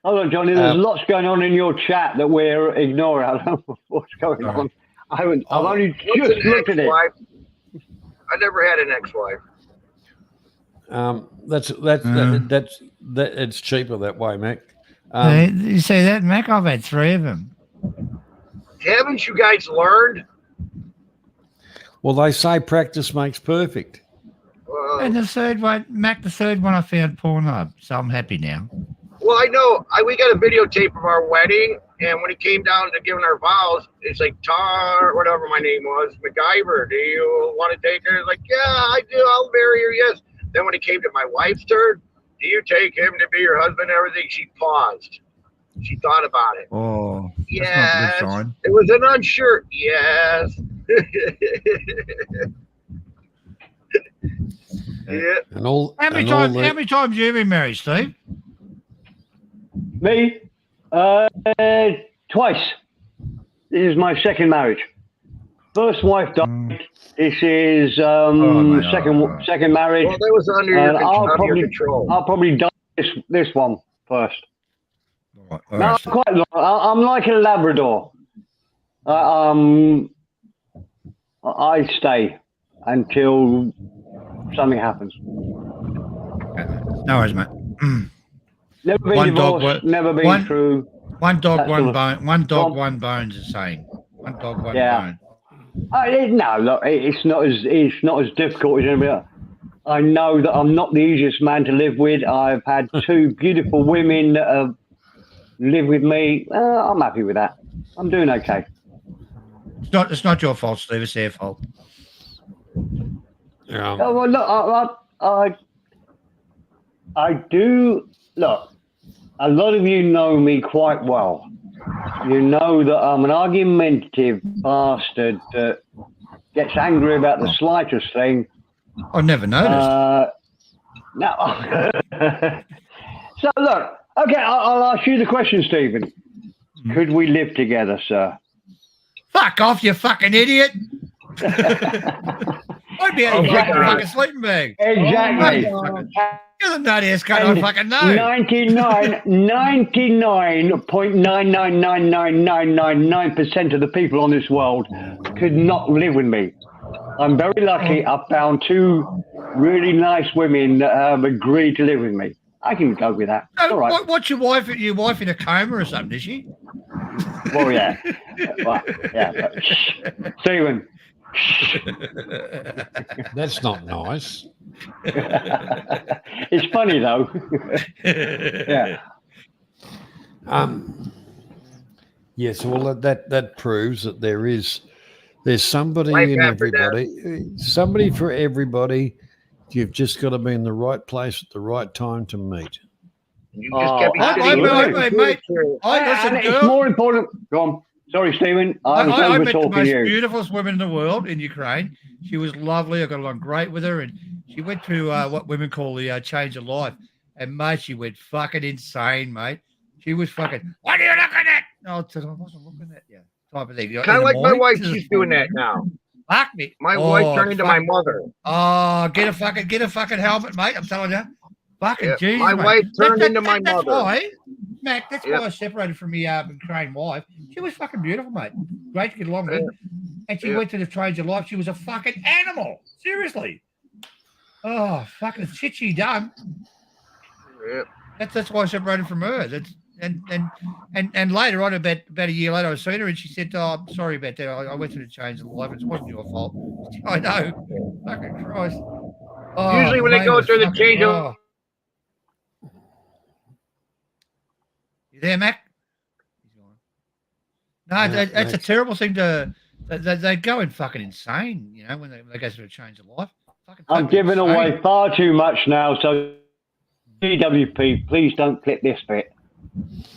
Speaker 10: Hold on, Johnny. There's lots going on in your chat that we're ignoring. I don't know what's going on. I've only just looked at it.
Speaker 9: I never had an ex-wife.
Speaker 4: It's cheaper that way, Mac.
Speaker 5: You say that, Mac? I've had 3 of them.
Speaker 9: Haven't you guys learned?
Speaker 4: Well, they say practice makes perfect.
Speaker 5: And the third one, Mac, the third one I found Pornhub, so I'm happy now.
Speaker 9: Well, I know. We got a videotape of our wedding, and when it came down to giving our vows, it's like Tar, whatever my name was, MacGyver. Do you want to take her? Like, yeah, I do. I'll marry her. Yes. Then when it came to my wife's turn, do you take him to be your husband? And everything. She paused. She thought about it.
Speaker 5: Oh,
Speaker 9: yes.
Speaker 5: That's not a good sign.
Speaker 9: It was an unsure. Yes. Yeah.
Speaker 4: And all.
Speaker 5: How many times have you been married, Steve?
Speaker 10: Me? Twice. This is my second marriage. First wife died. This is second marriage.
Speaker 9: Well, that was under your control.
Speaker 10: I'll probably die this one first.
Speaker 5: Right,
Speaker 10: No, I'm quite long. I'm like a Labrador. I stay until something happens.
Speaker 5: No worries, mate.
Speaker 10: Never been divorced, never been through.
Speaker 5: One dog,
Speaker 10: That's
Speaker 5: one
Speaker 10: all.
Speaker 5: bone. One dog, one bone's the saying. One dog, one bone.
Speaker 10: No, look, it's not as difficult as anybody else. I know that I'm not the easiest man to live with. I've had 2 beautiful women that have lived with me. I'm happy with that. I'm doing okay.
Speaker 5: It's not your fault, Steve. It's their fault.
Speaker 4: Yeah.
Speaker 10: Oh, well, look, I do. Look, a lot of you know me quite well. You know that I'm an argumentative bastard that gets angry about the slightest thing.
Speaker 5: I never noticed.
Speaker 10: No. So look, okay, I'll ask you the question, Stephen. Could we live together, sir?
Speaker 5: Fuck off, you fucking idiot! I'd be out of a fucking sleeping bag.
Speaker 10: Exactly.
Speaker 5: You're the nuttiest cunt I fucking know.
Speaker 10: 99.9999999% of the people on this world could not live with me. I'm very lucky. I found 2 really nice women that have agreed to live with me. I can go with that. All right.
Speaker 5: What's your wife? Your wife in a coma or something? Is she?
Speaker 10: Well, yeah. Stephen.
Speaker 4: That's not nice.
Speaker 10: It's funny though. Yeah.
Speaker 4: Yes, well, that proves that there's somebody
Speaker 9: Life
Speaker 4: in
Speaker 9: after death.
Speaker 4: everybody, somebody for everybody. You've just got to be in the right place at the right time to meet.
Speaker 9: You just can't be
Speaker 10: Oh,
Speaker 9: sitting
Speaker 10: absolutely.
Speaker 5: mate. Listen,
Speaker 10: And it's
Speaker 5: girl,
Speaker 10: more important. Go on. Sorry, Stephen. I was
Speaker 5: I
Speaker 10: over
Speaker 5: met the
Speaker 10: talking
Speaker 5: most
Speaker 10: you.
Speaker 5: beautiful woman in the world in Ukraine. She was lovely. I got along great with her, and she went through what women call the change of life. And mate, she went fucking insane, mate. She was fucking. What are you looking at? No, I said, I wasn't looking at you. Type of thing.
Speaker 9: Kind of like my wife. She's doing that now.
Speaker 5: Fuck me.
Speaker 9: My wife turned into my mother.
Speaker 5: Oh, get a fucking helmet, mate. I'm telling you. Fucking
Speaker 9: Yeah,
Speaker 5: jeez,
Speaker 9: my
Speaker 5: mate.
Speaker 9: wife turned into my
Speaker 5: that's
Speaker 9: mother.
Speaker 5: Why, Mac, that's
Speaker 9: Yep.
Speaker 5: why I separated from my Ukraine wife. She was fucking beautiful, mate. Great to get along with. And she
Speaker 9: Yep.
Speaker 5: went to the change of life. She was a fucking animal. Seriously. Oh, fucking shit she done.
Speaker 9: Yep.
Speaker 5: That's why I separated from her. That's and later on, about a year later, I seen her and she said, "Oh, I'm sorry about that. I went through the change of life. It wasn't your fault." I know. Fucking Christ. Oh,
Speaker 9: Usually when they
Speaker 5: mate,
Speaker 9: go
Speaker 5: it was
Speaker 9: through the
Speaker 5: fucking-
Speaker 9: change of
Speaker 5: oh. You there, Mac? No,
Speaker 4: Yeah,
Speaker 5: that's a
Speaker 4: Mac.
Speaker 5: terrible thing to. They're going fucking insane, you know, when they go through a change of life. Fucking
Speaker 10: I'm
Speaker 5: fucking
Speaker 10: giving
Speaker 5: insane.
Speaker 10: away far too much now, so DWP, please don't clip this bit.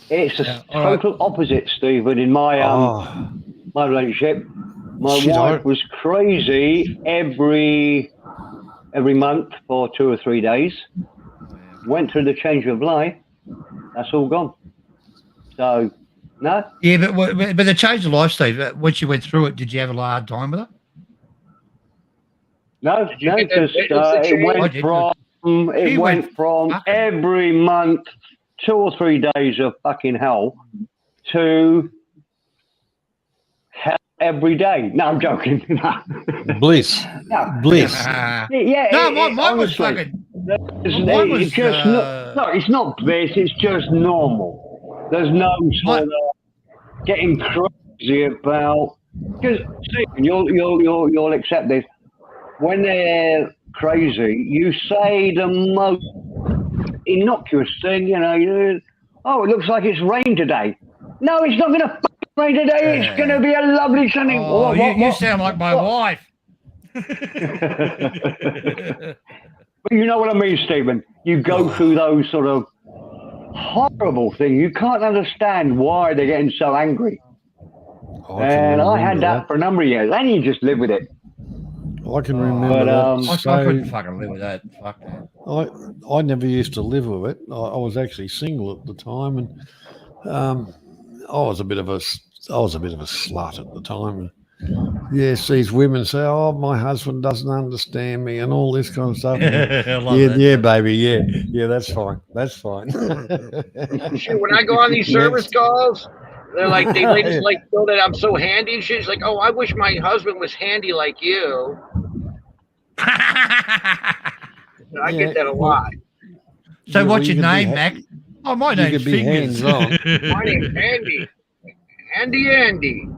Speaker 10: It's a
Speaker 5: Yeah, all right.
Speaker 10: total opposite, Stephen, in my
Speaker 4: Oh,
Speaker 10: my relationship. My
Speaker 4: Shit,
Speaker 10: wife
Speaker 4: I-
Speaker 10: was crazy every month for 2 or 3 days. Went through the change of life. That's all gone. So, no.
Speaker 5: Yeah, but the change of life, Steve. Once you went through it, did you have a hard time with it?
Speaker 10: No,
Speaker 9: you
Speaker 10: no,
Speaker 9: get that
Speaker 10: just
Speaker 9: business
Speaker 10: it
Speaker 9: exchange?
Speaker 5: I
Speaker 10: went
Speaker 5: did.
Speaker 10: from
Speaker 5: She went fucking-
Speaker 10: every month, 2 or 3 days of fucking hell to hell every day. No, I'm joking.
Speaker 4: bliss,
Speaker 10: No.
Speaker 4: bliss.
Speaker 10: Yeah,
Speaker 5: No,
Speaker 10: it-
Speaker 5: mine was
Speaker 10: honestly,
Speaker 5: fucking.
Speaker 10: it's,
Speaker 5: mine was,
Speaker 10: it's just no, it's not bliss. It's just normal. There's no sort of getting crazy about. Because Stephen, you'll accept this. When they're crazy, you say the most innocuous thing. You know, oh, it looks like it's rain today. No, it's not going to rain today. It's going to be a lovely sunny.
Speaker 5: Oh, you sound like my wife.
Speaker 10: But you know what I mean, Stephen? You go through those sort of horrible things. You can't understand why they're getting so angry. And I had that for a number of years. And you just live with it.
Speaker 4: I can remember
Speaker 10: But,
Speaker 4: that.
Speaker 5: I couldn't fucking live with that. Fuck that.
Speaker 4: I never used to live with it. I was actually single at the time, and I was a bit of a slut at the time. Yes, these women say, "Oh, my husband doesn't understand me," and all this kind of stuff.
Speaker 5: I love
Speaker 4: yeah,
Speaker 5: that.
Speaker 4: yeah, baby, yeah, that's fine. That's fine.
Speaker 9: Shit, when I go on these service calls, they're like, they ladies like feel that I'm so handy and shit. She's like, oh, I wish my husband was handy like you. I get that a lot.
Speaker 5: So
Speaker 4: Yeah,
Speaker 5: what's
Speaker 4: well,
Speaker 5: your
Speaker 4: you could be
Speaker 5: name, Mac? Oh, my
Speaker 4: you
Speaker 5: name's
Speaker 4: could be
Speaker 5: Fingers.
Speaker 4: hands-on.
Speaker 9: My name's Andy. Andy.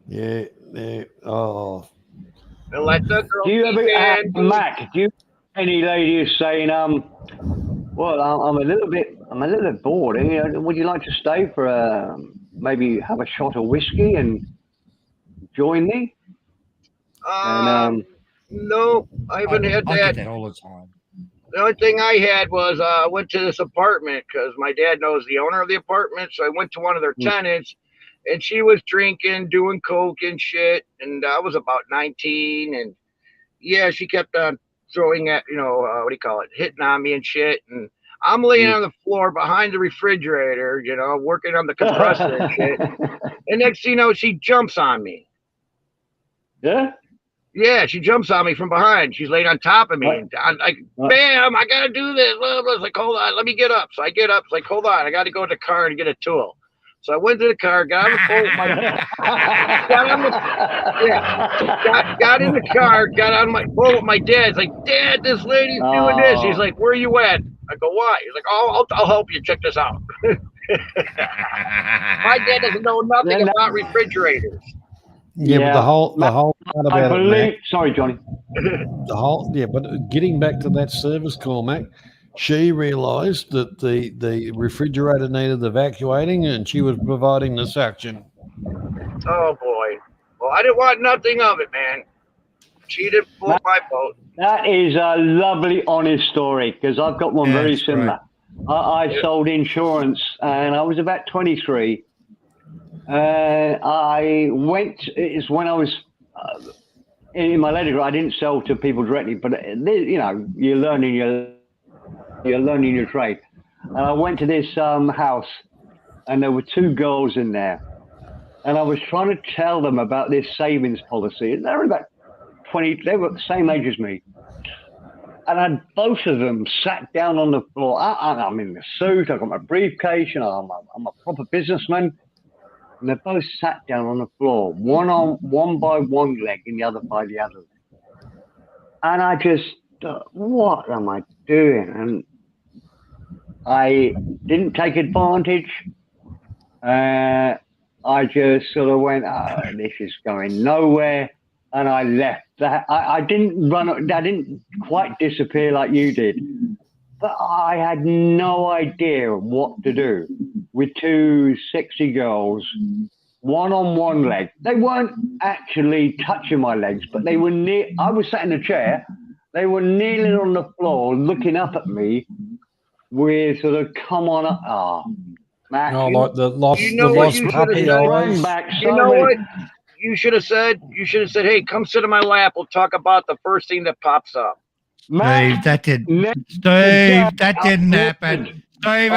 Speaker 4: Yeah, yeah. Oh,
Speaker 9: And let the girl
Speaker 10: Do you ever,
Speaker 9: be Andy.
Speaker 10: Mac? Do you any ladies saying, well, I'm a little bit bored. You know, would you like to stay for maybe have a shot of whiskey and join me? And
Speaker 9: No, I haven't had
Speaker 5: I
Speaker 9: that.
Speaker 5: get that all the time.
Speaker 9: The only thing I had was I went to this apartment because my dad knows the owner of the apartment. So I went to one of their tenants, and she was drinking, doing coke and shit. And I was about 19, and yeah, she kept on throwing at, what do you call it, hitting on me and shit. And I'm laying on the floor behind the refrigerator, working on the compressor and shit. And next thing you know, she jumps on me.
Speaker 10: Yeah.
Speaker 9: Yeah, she jumps on me from behind. She's laying on top of me. And I'm like, bam, I got to do this. Blah, blah. It's like, hold on, let me get up. So I get up. It's like, hold on, I got to go to the car and get a tool. So I went to the car, got on the phone with got in the car, got on my phone with my dad. It's like, Dad, this lady's doing this. He's like, where are you at? I go, why? He's like, oh, I'll help you. Check this out. My dad doesn't know nothing about refrigerators.
Speaker 4: yeah, but the whole part
Speaker 10: I
Speaker 4: about it,
Speaker 10: believe.
Speaker 4: Mac,
Speaker 10: Sorry, Johnny.
Speaker 4: but getting back to that service call, Mac, she realised that the refrigerator needed evacuating, and she was providing the suction.
Speaker 9: Oh boy. Well, I didn't want nothing of it, man. She didn't float my boat.
Speaker 10: That is a lovely, honest story, because I've got one very
Speaker 5: that's
Speaker 10: similar. I sold insurance, and I was about 23. I went. It's when I was in my later. I didn't sell to people directly, but you know, you're learning your trade. And I went to this house, and there were two girls in there, and I was trying to tell them about this savings policy. They were about 20. They were the same age as me. And both of them sat down on the floor. I'm in the suit. I've got my briefcase. You know, I'm a proper businessman. And they both sat down on the floor, one by one leg and the other by the other leg. And I just, what am I doing? And I didn't take advantage. I just sort of went, oh, this is going nowhere. And I left. I didn't run. I didn't quite disappear like you did, but I had no idea what to do with two sexy girls, one on one leg. They weren't actually touching my legs, but they were near. I was sat in a chair. They were kneeling on the floor, looking up at me with sort of "Come on up." Matt,
Speaker 4: Like the lost puppy
Speaker 10: eyes.
Speaker 9: You know what? You should have said, hey, come sit in my lap. We'll talk about the first thing that pops up.
Speaker 5: Steve, that didn't happen. Steven,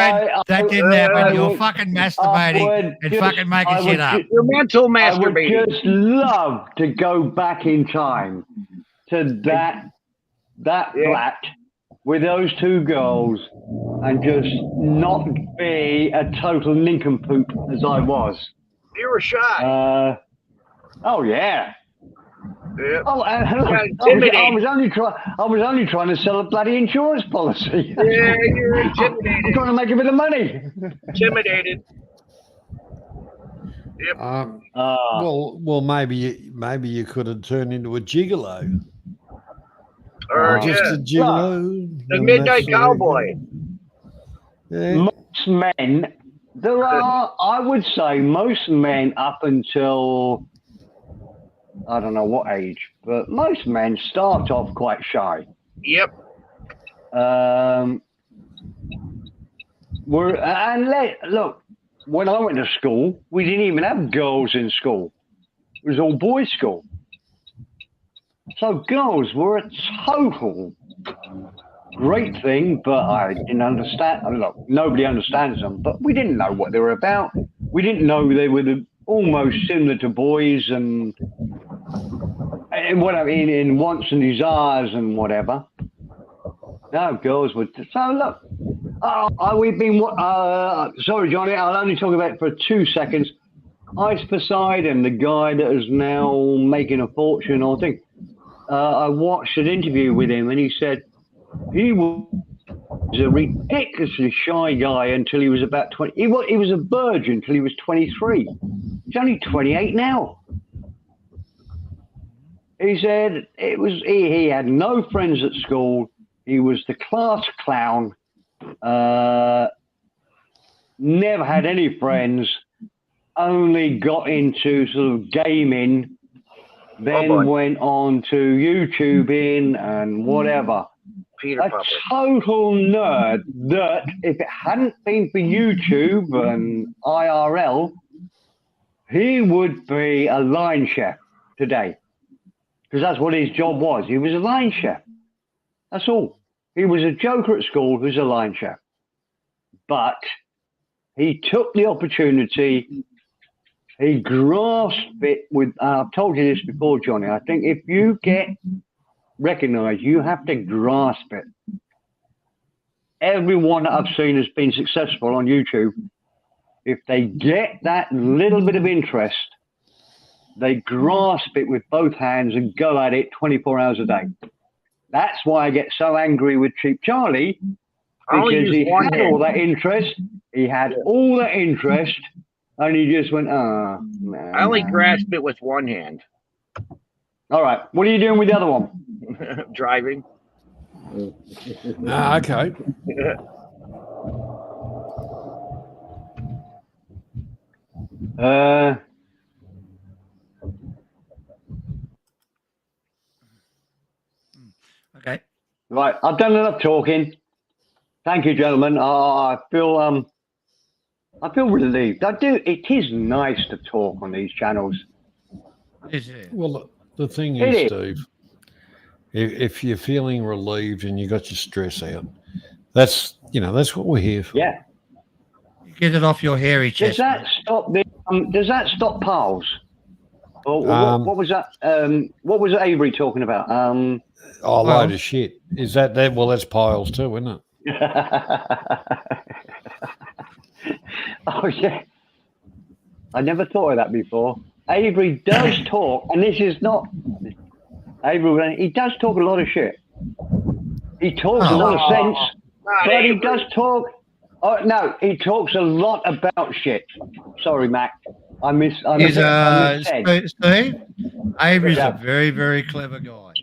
Speaker 5: that didn't happen. You're fucking masturbating and fucking making shit up.
Speaker 9: You're mental masturbating.
Speaker 10: I would just love to go back in time to that flat with those two girls and just not be a total nincompoop as I was.
Speaker 9: You were shy.
Speaker 10: Oh yeah.
Speaker 9: Yeah.
Speaker 10: Oh, I was only trying to sell a bloody insurance policy.
Speaker 9: Yeah, you're intimidated.
Speaker 10: I'm trying to make a bit of money.
Speaker 9: Intimidated. Yep.
Speaker 4: Well, maybe you could have turned into a gigolo.
Speaker 9: Or
Speaker 4: just a gigolo.
Speaker 9: The Midnight Cowboy.
Speaker 4: Yeah.
Speaker 10: Most men, I would say most men up until, I don't know what age, but most men start off quite shy.
Speaker 9: Yep.
Speaker 10: Look, when I went to school, we didn't even have girls in school. It was all boys' school. So girls were a total great thing, but I didn't understand. Look, nobody understands them, but we didn't know what they were about. We didn't know they were almost similar to boys and what I mean in wants and desires and whatever. No, girls would. So look, we've been. Sorry, Johnny, I'll only talk about it for 2 seconds. Ice Poseidon, the guy that is now making a fortune, I think. I watched an interview with him, and he said he was a ridiculously shy guy until he was about 20. He was a virgin until he was 23. He's only 28 now. He said he had no friends at school. He was the class clown. Never had any friends. Only got into sort of gaming. Then went on to YouTubing and whatever. A total nerd that if it hadn't been for YouTube and IRL, he would be a line chef today. Because that's what his job was. He was a line chef. That's all. He was a joker at school who's a line chef. But he took the opportunity. He grasped it with, I've told you this before, Johnny. I think if you get recognized, you have to grasp it. Everyone that I've seen has been successful on YouTube. If they get that little bit of interest, they grasp it with both hands and go at it 24 hours a day. That's why I get so angry with Cheap Charlie, because he had all that interest. He had all that interest, and he just went, oh, man.
Speaker 9: I only grasped it with one hand.
Speaker 10: All right. What are you doing with the other one?
Speaker 9: Driving.
Speaker 4: Okay.
Speaker 5: Okay.
Speaker 10: Right, I've done enough talking. Thank you, gentlemen. I feel relieved. I do. It is nice to talk on these channels.
Speaker 5: Is it?
Speaker 4: Well, the thing
Speaker 10: It
Speaker 4: is,
Speaker 10: is.
Speaker 4: Steve, if you're feeling relieved and you got your stress out, that's what we're here for.
Speaker 10: Yeah.
Speaker 5: Get it off your hairy
Speaker 10: Does
Speaker 5: chest.
Speaker 10: that
Speaker 5: mate.
Speaker 10: stop the? Does that stop piles? Or what was that? What was Avery talking about?
Speaker 4: Oh, load of shit. Is that? Well, that's piles too, isn't it?
Speaker 10: Oh yeah. I never thought of that before. Avery does talk, and this is not Avery. He does talk a lot of shit. He talks a lot of sense, but he does talk. Oh no, he talks a lot about shit. Sorry, Mac. I missed
Speaker 5: Steve, Avery's a very, very clever guy.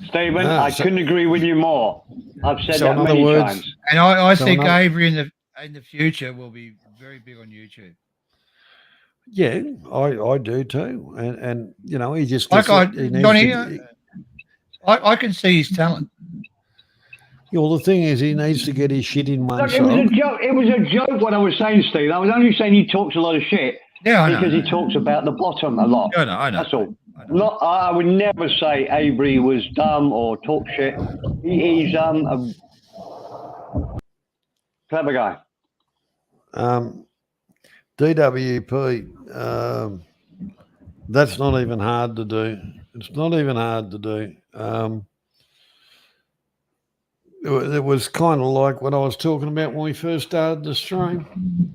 Speaker 10: Stephen, I couldn't agree with you more. I've said that many times.
Speaker 5: And I think Avery in the future will be very big on YouTube.
Speaker 4: Yeah, I do too, and he just
Speaker 5: Like
Speaker 4: gets
Speaker 5: Donnie, I can see his talent.
Speaker 4: Well, the thing is, he needs to get his shit in one
Speaker 10: Look, it was a joke. It was a joke what I was saying, Steve. I was only saying he talks a lot of shit.
Speaker 5: Yeah,
Speaker 10: because he talks about the bottom a lot.
Speaker 5: I know.
Speaker 10: That's all. I would never say Avery was dumb or talk shit. He's a clever guy.
Speaker 4: DWP, that's not even hard to do. It's not even hard to do. It was kind of like what I was talking about when we first started the stream.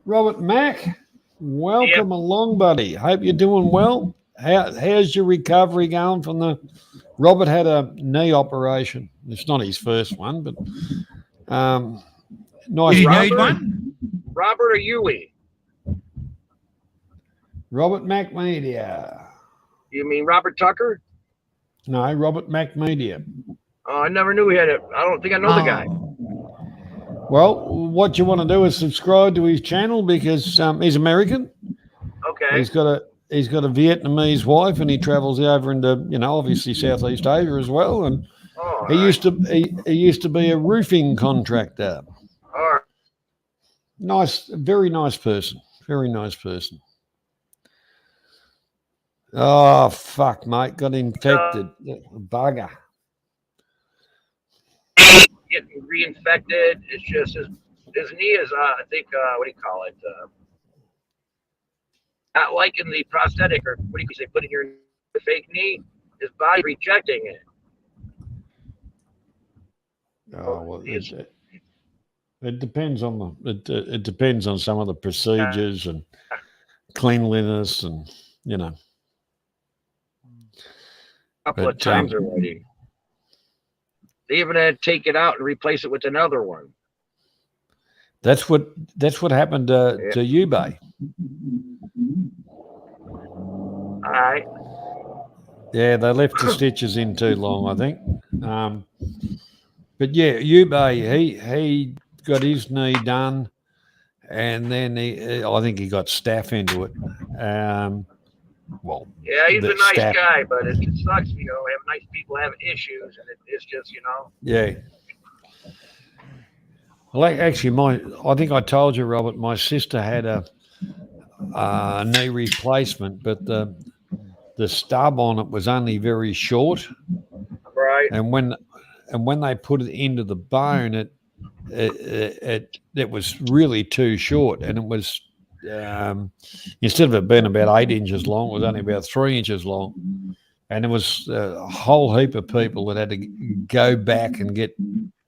Speaker 4: Robert Mack, welcome along, buddy. Hope you're doing well. How's your recovery going from the? Robert had a knee operation. It's not his first one, but nice.
Speaker 5: Did you need one?
Speaker 11: Robert or Yui?
Speaker 4: Robert Mack Media.
Speaker 11: You mean Robert Tucker?
Speaker 4: No, Robert Mack Media.
Speaker 11: Oh, I never knew he had it. I don't think I know the guy.
Speaker 4: Well, what you want to do is subscribe to his channel because he's American.
Speaker 11: Okay.
Speaker 4: He's got a Vietnamese wife, and he travels over into obviously Southeast Asia as well. And he used to be a roofing contractor.
Speaker 11: All right.
Speaker 4: Nice, very nice person. Very nice person. Oh fuck, mate, got infected. Bugger.
Speaker 11: Getting reinfected. It's just his knee is I think what do you call it? Not liking the prosthetic, or what do you say, putting your fake knee. His body rejecting it.
Speaker 4: Oh well, it depends on it depends on some of the procedures and cleanliness and
Speaker 11: a couple of times already. They even had to take it out and replace it with another one.
Speaker 4: That's what happened to Ubay.
Speaker 11: All right.
Speaker 4: Yeah, they left the stitches in too long, I think. But yeah, Ubay, he got his knee done, and then I think he got staph into it. Well,
Speaker 11: yeah, he's a nice
Speaker 4: staph.
Speaker 11: guy, but it sucks, have nice people having issues, and it's just,
Speaker 4: Yeah. Well, actually, I think I told you, Robert, my sister had a knee replacement, but the stub on it was only very short.
Speaker 11: Right.
Speaker 4: And when they put it into the bone, it was really too short, and it was instead of it being about 8 inches long, it was only about 3 inches long. And there was a whole heap of people that had to go back and get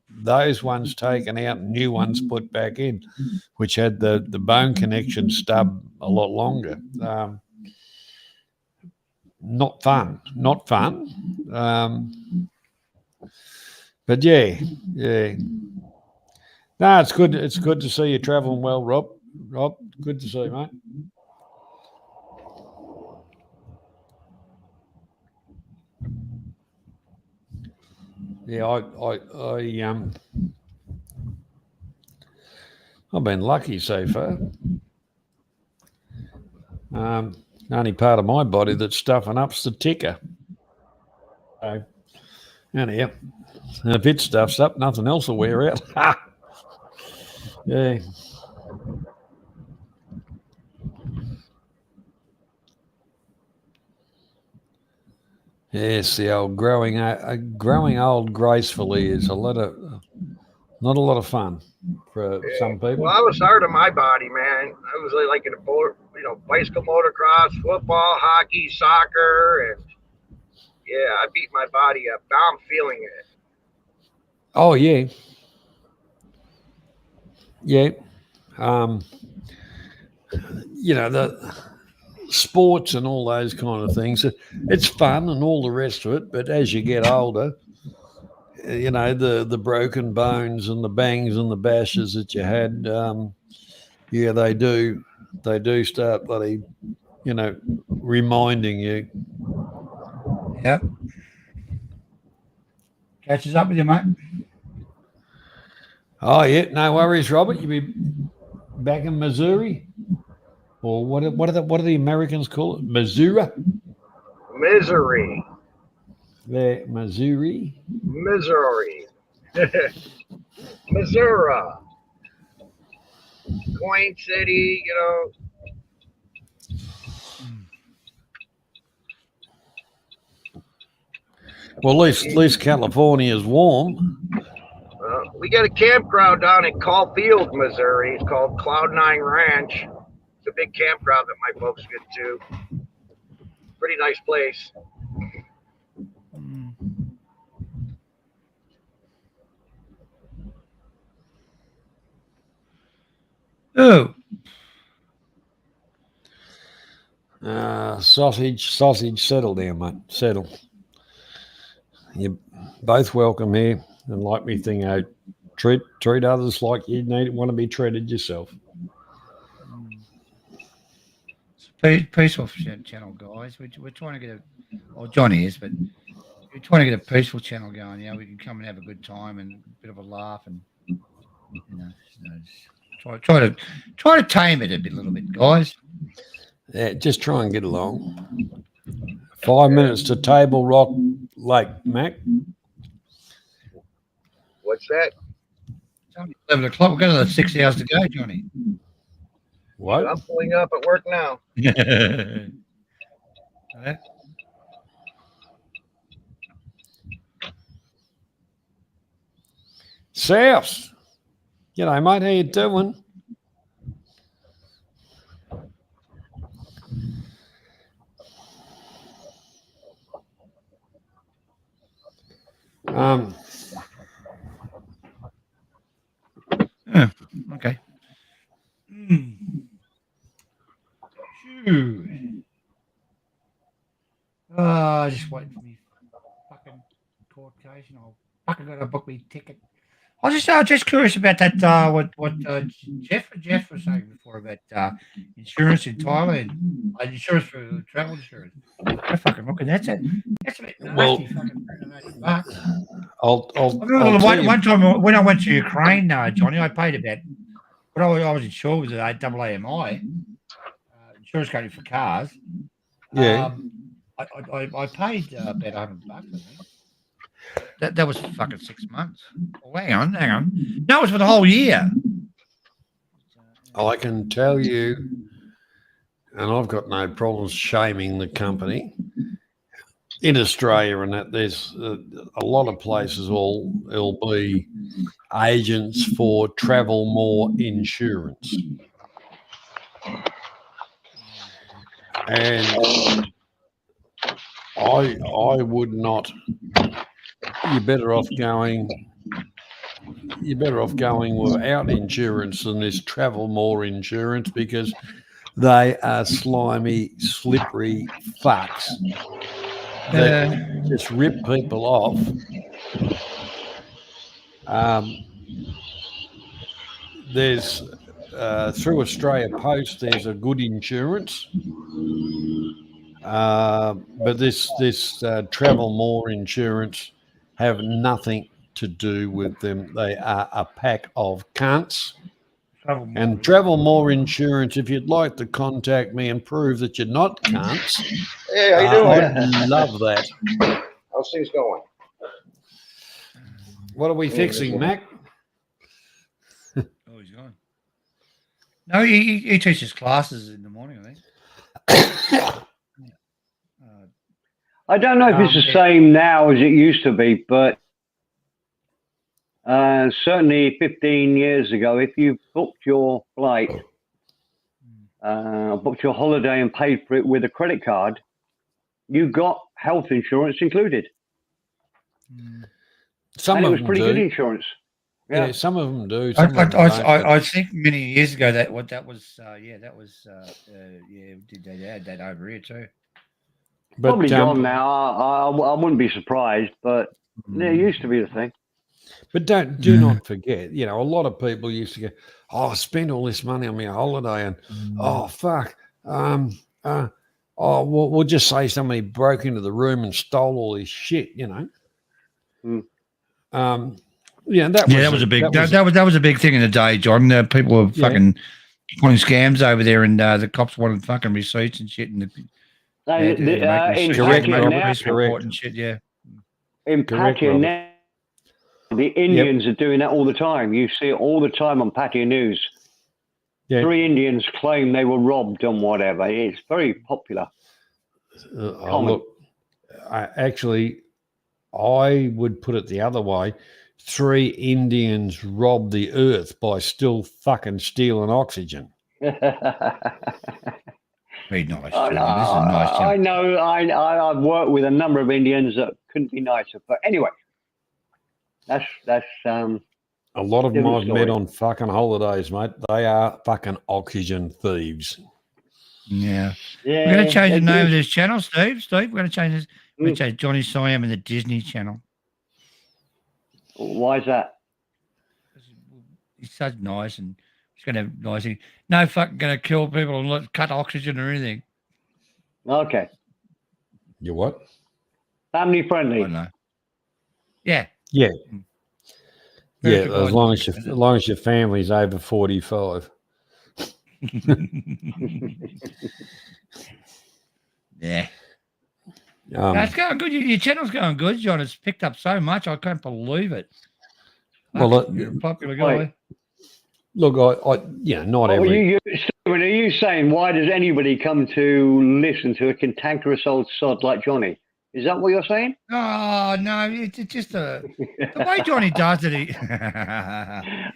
Speaker 4: those ones taken out and new ones put back in, which had the bone connection stub a lot longer. Not fun. But yeah. No, it's good. It's good to see you traveling well, Rob. Rob, good to see you, mate. Yeah, I've been lucky so far. Only part of my body that's stuffing up's the ticker. So, anyhow, and if it stuffs up, nothing else will wear out. Yeah. Yes, the old growing old gracefully is not a lot of fun for some people.
Speaker 11: Well, I was hard on my body, man. I was like in a bicycle, motocross, football, hockey, soccer, and yeah, I beat my body up. Now I'm feeling it.
Speaker 4: Oh yeah, yeah. The sports and all those kind of things. It's fun and all the rest of it, but as you get older, the broken bones and the bangs and the bashes that you had, they do start bloody, reminding you.
Speaker 5: Yep. Catches up with you, mate.
Speaker 4: Oh yeah, no worries, Robert. You'll be back in Missouri, or what do the Americans call it? Missouri.
Speaker 11: Misery.
Speaker 4: There, Missouri.
Speaker 11: Missouri. Missouri. Quaint city,
Speaker 4: Well, at least California is warm.
Speaker 11: We got a campground down in Caulfield, Missouri. It's called Cloud9 Ranch. It's a big campground that my folks get to. Pretty nice place.
Speaker 5: Oh.
Speaker 4: Sausage, settle down, mate. Settle. You're both welcome here, and like me thing out, treat others like you want to be treated yourself.
Speaker 5: Peaceful channel, guys. We're trying to get Johnny is, but we're trying to get a peaceful channel going. We can come and have a good time and a bit of a laugh, and try to tame it a little bit, guys.
Speaker 4: Yeah, just try and get along. 5 minutes to Table Rock Lake, Mac.
Speaker 11: What's that?
Speaker 5: It's only 11 o'clock. We've got another 6 hours to go, Johnny.
Speaker 4: What?
Speaker 11: I'm pulling up at work now.
Speaker 4: South. G'day, mate. How you doing?
Speaker 5: Okay. Just waiting for me fucking court case, and I'll fucking got to book me ticket. I was just curious about that. What Jeff was saying before about insurance in Thailand, insurance for travel insurance. I fucking look at that. That's a bit nasty. Fucking $180.
Speaker 4: I'll
Speaker 5: one time when I went to Ukraine, Johnny, I paid about. But I was insured with the AAMI insurance company for cars.
Speaker 4: Yeah.
Speaker 5: I paid about $100. I think. That was for fucking 6 months. Oh, hang on. No, it was for the whole year.
Speaker 4: I can tell you, and I've got no problems shaming the company in Australia, and that there's a lot of places will be agents for Travel More Insurance, and I would not. You're better off going without insurance than this Travel More Insurance, because they are slimy, slippery fucks that just rip people off. There's through Australia Post, there's a good insurance. But this Travel More Insurance have nothing to do with them. They are a pack of cunts. And Travel More Insurance, if you'd like to contact me and prove that you're not cunts,
Speaker 11: Hey, how you doing?
Speaker 4: I'd love that.
Speaker 11: How's things going?
Speaker 4: What are we fixing, Mac?
Speaker 5: Oh, he's gone. No, he teaches classes in the morning, I think.
Speaker 10: I don't know if it's the same now as it used to be, but certainly 15 years ago, if you booked your flight, booked your holiday and paid for it with a credit card, you got health insurance included.
Speaker 4: Some
Speaker 10: and it
Speaker 4: of
Speaker 10: was
Speaker 4: them
Speaker 10: pretty
Speaker 4: do.
Speaker 10: good insurance.
Speaker 4: Yeah, some of them do. Some of them don't,
Speaker 5: I think many years ago that was did they add that over here too?
Speaker 4: but
Speaker 10: Probably gone now. I wouldn't be surprised, but it used to be the thing.
Speaker 4: But do not forget, a lot of people used to go, I spent all this money on my holiday and, oh, fuck. We'll just say somebody broke into the room and stole all this shit,
Speaker 5: That was a big thing in the day, John. People were fucking putting scams over there, and the cops wanted fucking receipts and shit. And
Speaker 4: correct.
Speaker 5: And shit, yeah.
Speaker 10: In Pattaya now, the Indians are doing that all the time. You see it all the time on Pattaya News.
Speaker 4: Yeah.
Speaker 10: 3 Indians claim they were robbed and whatever. It's very popular.
Speaker 4: Look, I would put it the other way. 3 Indians robbed the earth by still fucking stealing oxygen.
Speaker 5: Very nice.
Speaker 10: I know. I've worked with a number of Indians that couldn't be nicer. But anyway, that's
Speaker 4: a lot of them I've met on fucking holidays, mate. They are fucking oxygen thieves.
Speaker 5: Yeah. We're going to change the name of this channel, Steve. We're going to change this. We're going to change Johnny Siam and the Disney Channel.
Speaker 10: Why is that?
Speaker 5: He's so nice, and he's going to have nice. No fucking going to kill people and cut oxygen or anything.
Speaker 10: Okay.
Speaker 4: You what?
Speaker 10: Family friendly.
Speaker 5: I don't know. Yeah.
Speaker 4: Yeah.
Speaker 5: Very
Speaker 4: Yeah, as long as your family's over 45.
Speaker 5: Yeah. It's going good. Your channel's going good, John. It's picked up so much. I can't believe it.
Speaker 4: Well,
Speaker 5: you're a popular guy.
Speaker 4: Look, not every.
Speaker 10: Stephen, are you saying why does anybody come to listen to a cantankerous old sod like Johnny? Is that what you're saying?
Speaker 5: Oh no, it's just the way Johnny does it.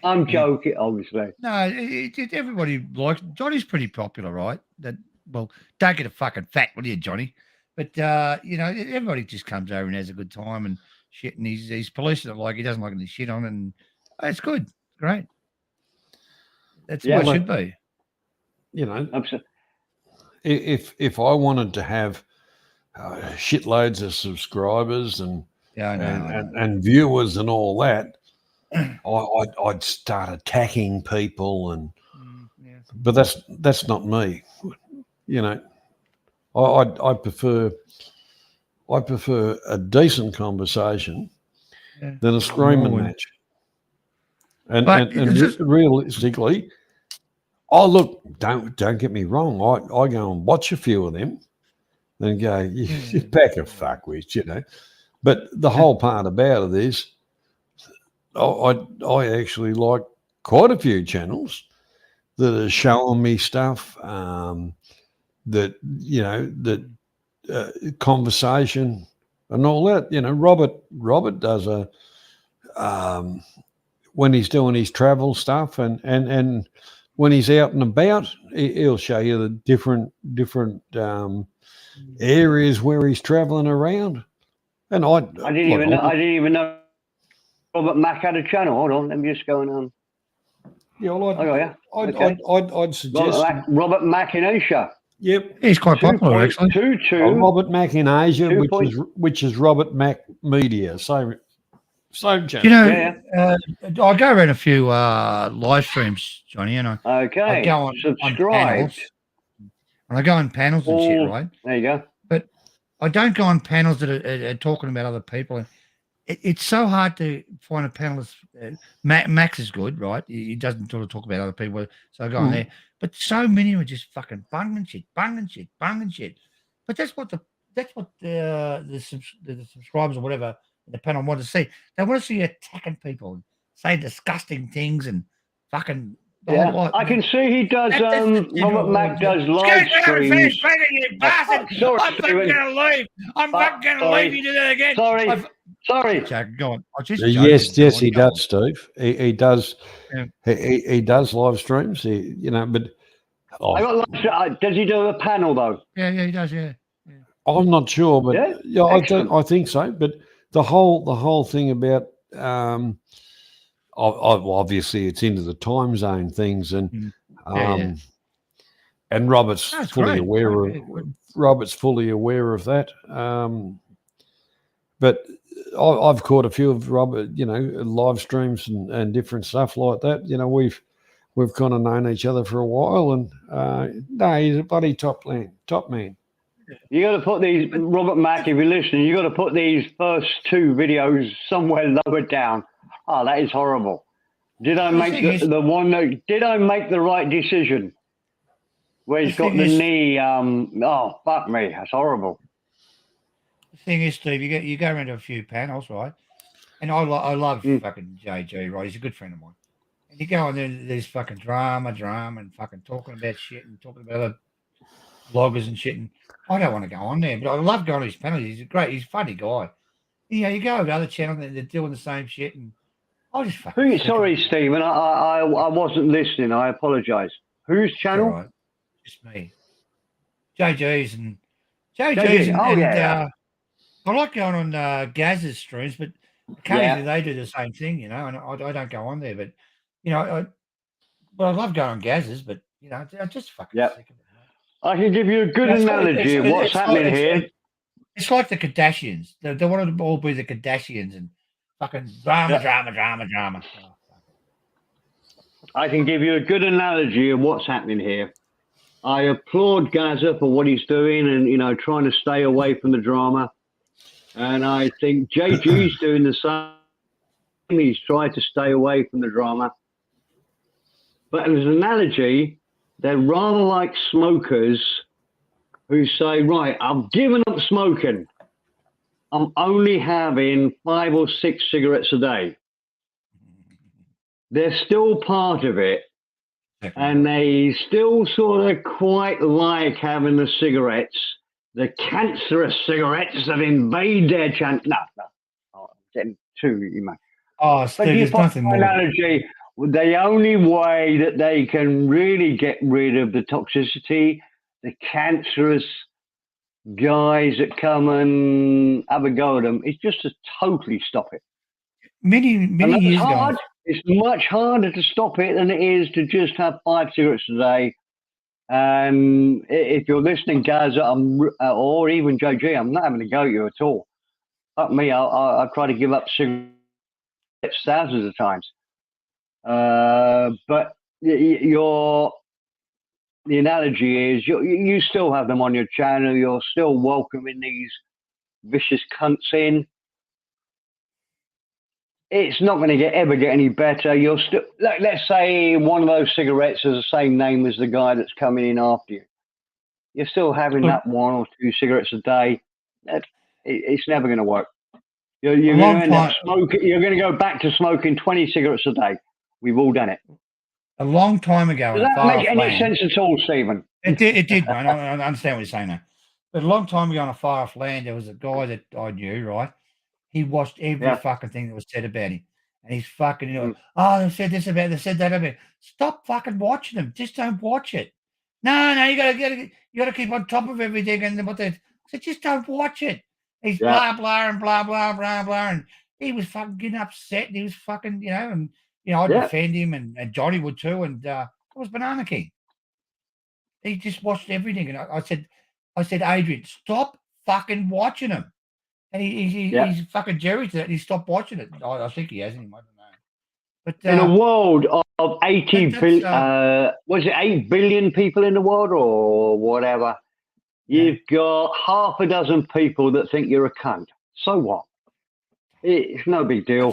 Speaker 10: I'm joking, obviously.
Speaker 5: No, everybody likes Johnny's pretty popular, right? Don't get a fucking fat, will you, Johnny? But everybody just comes over and has a good time and shit, and he's policing it like he doesn't like any shit on, and it's good, great. That's what it should be.
Speaker 4: If I wanted to have shitloads of subscribers and viewers and all that, I'd start attacking people but that's not me. I prefer a decent conversation than a screaming match. And realistically, look, don't get me wrong. I go and watch a few of them and go, you pack of fuckwits, But the whole part about it is, I actually like quite a few channels that are showing me stuff that conversation and all that. Robert does when he's doing his travel stuff and when he's out and about, he'll show you the different areas where he's traveling around. And I didn't
Speaker 10: even know Robert Mack had a channel. Hold on, let me just go on.
Speaker 4: Yeah, well, I'd suggest
Speaker 10: Robert Mack in Asia.
Speaker 4: Yep,
Speaker 5: he's quite popular actually.
Speaker 4: Robert Mack in Asia, which is Robert Mack Media. Same channel.
Speaker 5: I go around a few live streams, Johnny, and I go on panels. And I go on panels and shit, right?
Speaker 10: There you go.
Speaker 5: But I don't go on panels that are talking about other people. it's so hard to find a panelist. Max is good, right? He doesn't sort of talk about other people, so I go on there. But so many are just fucking bunging shit. But that's what the subscribers or whatever in the panel want to see. They want to see you attacking people, and say disgusting things, and fucking. the whole
Speaker 10: Yeah,
Speaker 5: lot,
Speaker 10: I
Speaker 5: man.
Speaker 10: can see he does. Robert Mack does live streams.
Speaker 5: You bastard!
Speaker 10: Sorry,
Speaker 5: I'm fucking
Speaker 10: Stephen.
Speaker 5: gonna leave. I'm fucking gonna
Speaker 10: Sorry.
Speaker 5: leave. You do that again.
Speaker 10: Sorry.
Speaker 5: Jack, go on. I was just
Speaker 4: Yes,
Speaker 5: joking.
Speaker 4: yes,
Speaker 5: Go
Speaker 4: he
Speaker 5: on, go on.
Speaker 4: does, Steve. He does.
Speaker 5: Yeah.
Speaker 4: He does live streams. But
Speaker 10: I got. Does he do a panel though?
Speaker 5: Yeah, he does. Yeah.
Speaker 4: I'm not sure, but
Speaker 10: Yeah?
Speaker 4: I think so. But the whole thing about obviously it's into the time zone things, and and Robert's
Speaker 5: That's
Speaker 4: fully
Speaker 5: great.
Speaker 4: aware
Speaker 5: Yeah,
Speaker 4: of
Speaker 5: good.
Speaker 4: Robert's fully aware of that. But I've caught a few of Robert, live streams and different stuff like that. We've kind of known each other for a while, and no, he's a bloody top man.
Speaker 10: You got to put these, Robert Mack, if you're listening, you got to put these first two videos somewhere lower down. Oh, that is horrible. Did I make the one that? Did I make the right decision? Where he's got the knee. Oh, fuck me, that's horrible.
Speaker 5: The thing is, Steve, you go into a few panels, right? And I love fucking JG, right? He's a good friend of mine. And you go on there, there's fucking drama, and fucking talking about shit and talking about other bloggers and shit. And I don't want to go on there, but I love going to his panels. He's a funny guy. You go over to other channels and they're doing the same shit, and I just fucking.
Speaker 10: Sorry, Stephen, I wasn't listening. I apologise. Whose channel?
Speaker 5: Right. Just me. JG's and I like going on Gaz's streams, but occasionally they do the same thing, and I don't go on there, but I love going on Gaz's, but I just fucking sick of it.
Speaker 10: I can give you a good analogy of what's happening here.
Speaker 5: It's like the Kardashians. They want to all be the Kardashians and fucking drama.
Speaker 10: I can give you a good analogy of what's happening here. I applaud Gaza for what he's doing and, trying to stay away from the drama. And I think JG's doing the same. He's trying to stay away from the drama. But as an analogy, they're rather like smokers who say, right, I've given up smoking. I'm only having 5 or 6 cigarettes a day. They're still part of it. And they still sort of quite like having the cigarettes, the cancerous cigarettes that invade their channel. No. I'm getting too,
Speaker 5: Oh, Steve, there's nothing more.
Speaker 10: Analogy, the only way that they can really get rid of the toxicity, the cancerous guys that come and have a go at them, is just to totally stop it.
Speaker 5: Many years ago.
Speaker 10: It's much harder to stop it than it is to just have 5 cigarettes a day. And if you're listening, Gaza, or even JG, I'm not having a go at you at all. Fuck me, I try to give up cigarettes thousands of times. But the analogy is you still have them on your channel. You're still welcoming these vicious cunts in. It's not going to ever get any better. You're still, let's say one of those cigarettes has the same name as the guy that's coming in after you. You're still having that 1 or 2 cigarettes a day. It's never going to work. You're going to end up smoking. You're going to go back to smoking 20 cigarettes a day. We've all done it.
Speaker 5: A long time ago.
Speaker 10: Does that make any sense at all, Stephen?
Speaker 5: It did, man. I understand what you're saying now. But a long time ago on a far off land, there was a guy that I knew, right? He watched every fucking thing that was said about him. And he's fucking, they said this about, they said that about him. Stop fucking watching them. Just don't watch it. No, you gotta keep on top of everything. And what they, I said, just don't watch it. He's blah, blah, and blah, blah, blah, blah. And he was fucking getting upset. And he was fucking, I'd defend him and Johnny would too. And it was Banana King. He just watched everything. And I said, Adrian, stop fucking watching him. And he's fucking Jerry to that. He stopped watching it. I think he hasn't. I don't know. But
Speaker 10: in a world of 80 billion, was it 8 billion people in the world or whatever? You've got half a dozen people that think you're a cunt. So what? It's no big deal.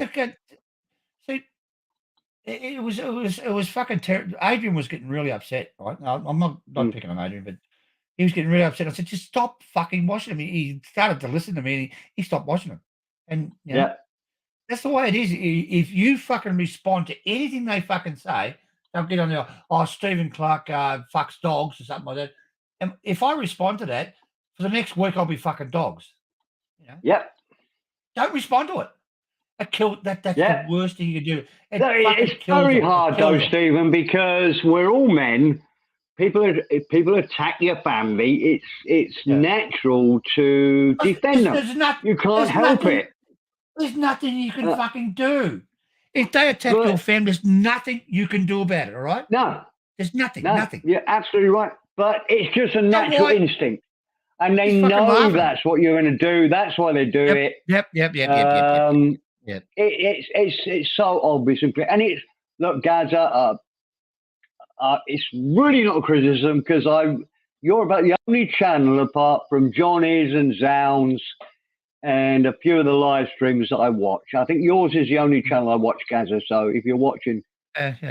Speaker 5: See, it was fucking terrible. Adrian was getting really upset. Right? No, I'm not picking on Adrian, but he was getting really upset. I said, just stop fucking watching him. He started to listen to me, and he stopped watching him. And you know, that's the way it is. If you fucking respond to anything they fucking say, they'll get on there. Oh, Stephen Clark fucks dogs or something like that. And if I respond to that, for the next week I'll be fucking dogs. You know?
Speaker 10: Yep.
Speaker 5: Don't respond to it. That's the worst thing you can do.
Speaker 10: It's very hard though, Stephen, because we're all men. People attack your family. It's natural to defend them. You can't help it.
Speaker 5: There's nothing you can fucking do. If they attack your family, there's nothing you can do about it. All right?
Speaker 10: No,
Speaker 5: there's nothing.
Speaker 10: No,
Speaker 5: nothing.
Speaker 10: You're absolutely right. But it's just a natural instinct, and they know that's what you're going to do. That's why they do it.
Speaker 5: Yep.
Speaker 10: It's so obvious and clear. And it's look, Gaza. It's really not a criticism because you're about the only channel apart from Johnny's and Zounds and a few of the live streams that I watch. I think yours is the only channel I watch, Gaza. So if you're watching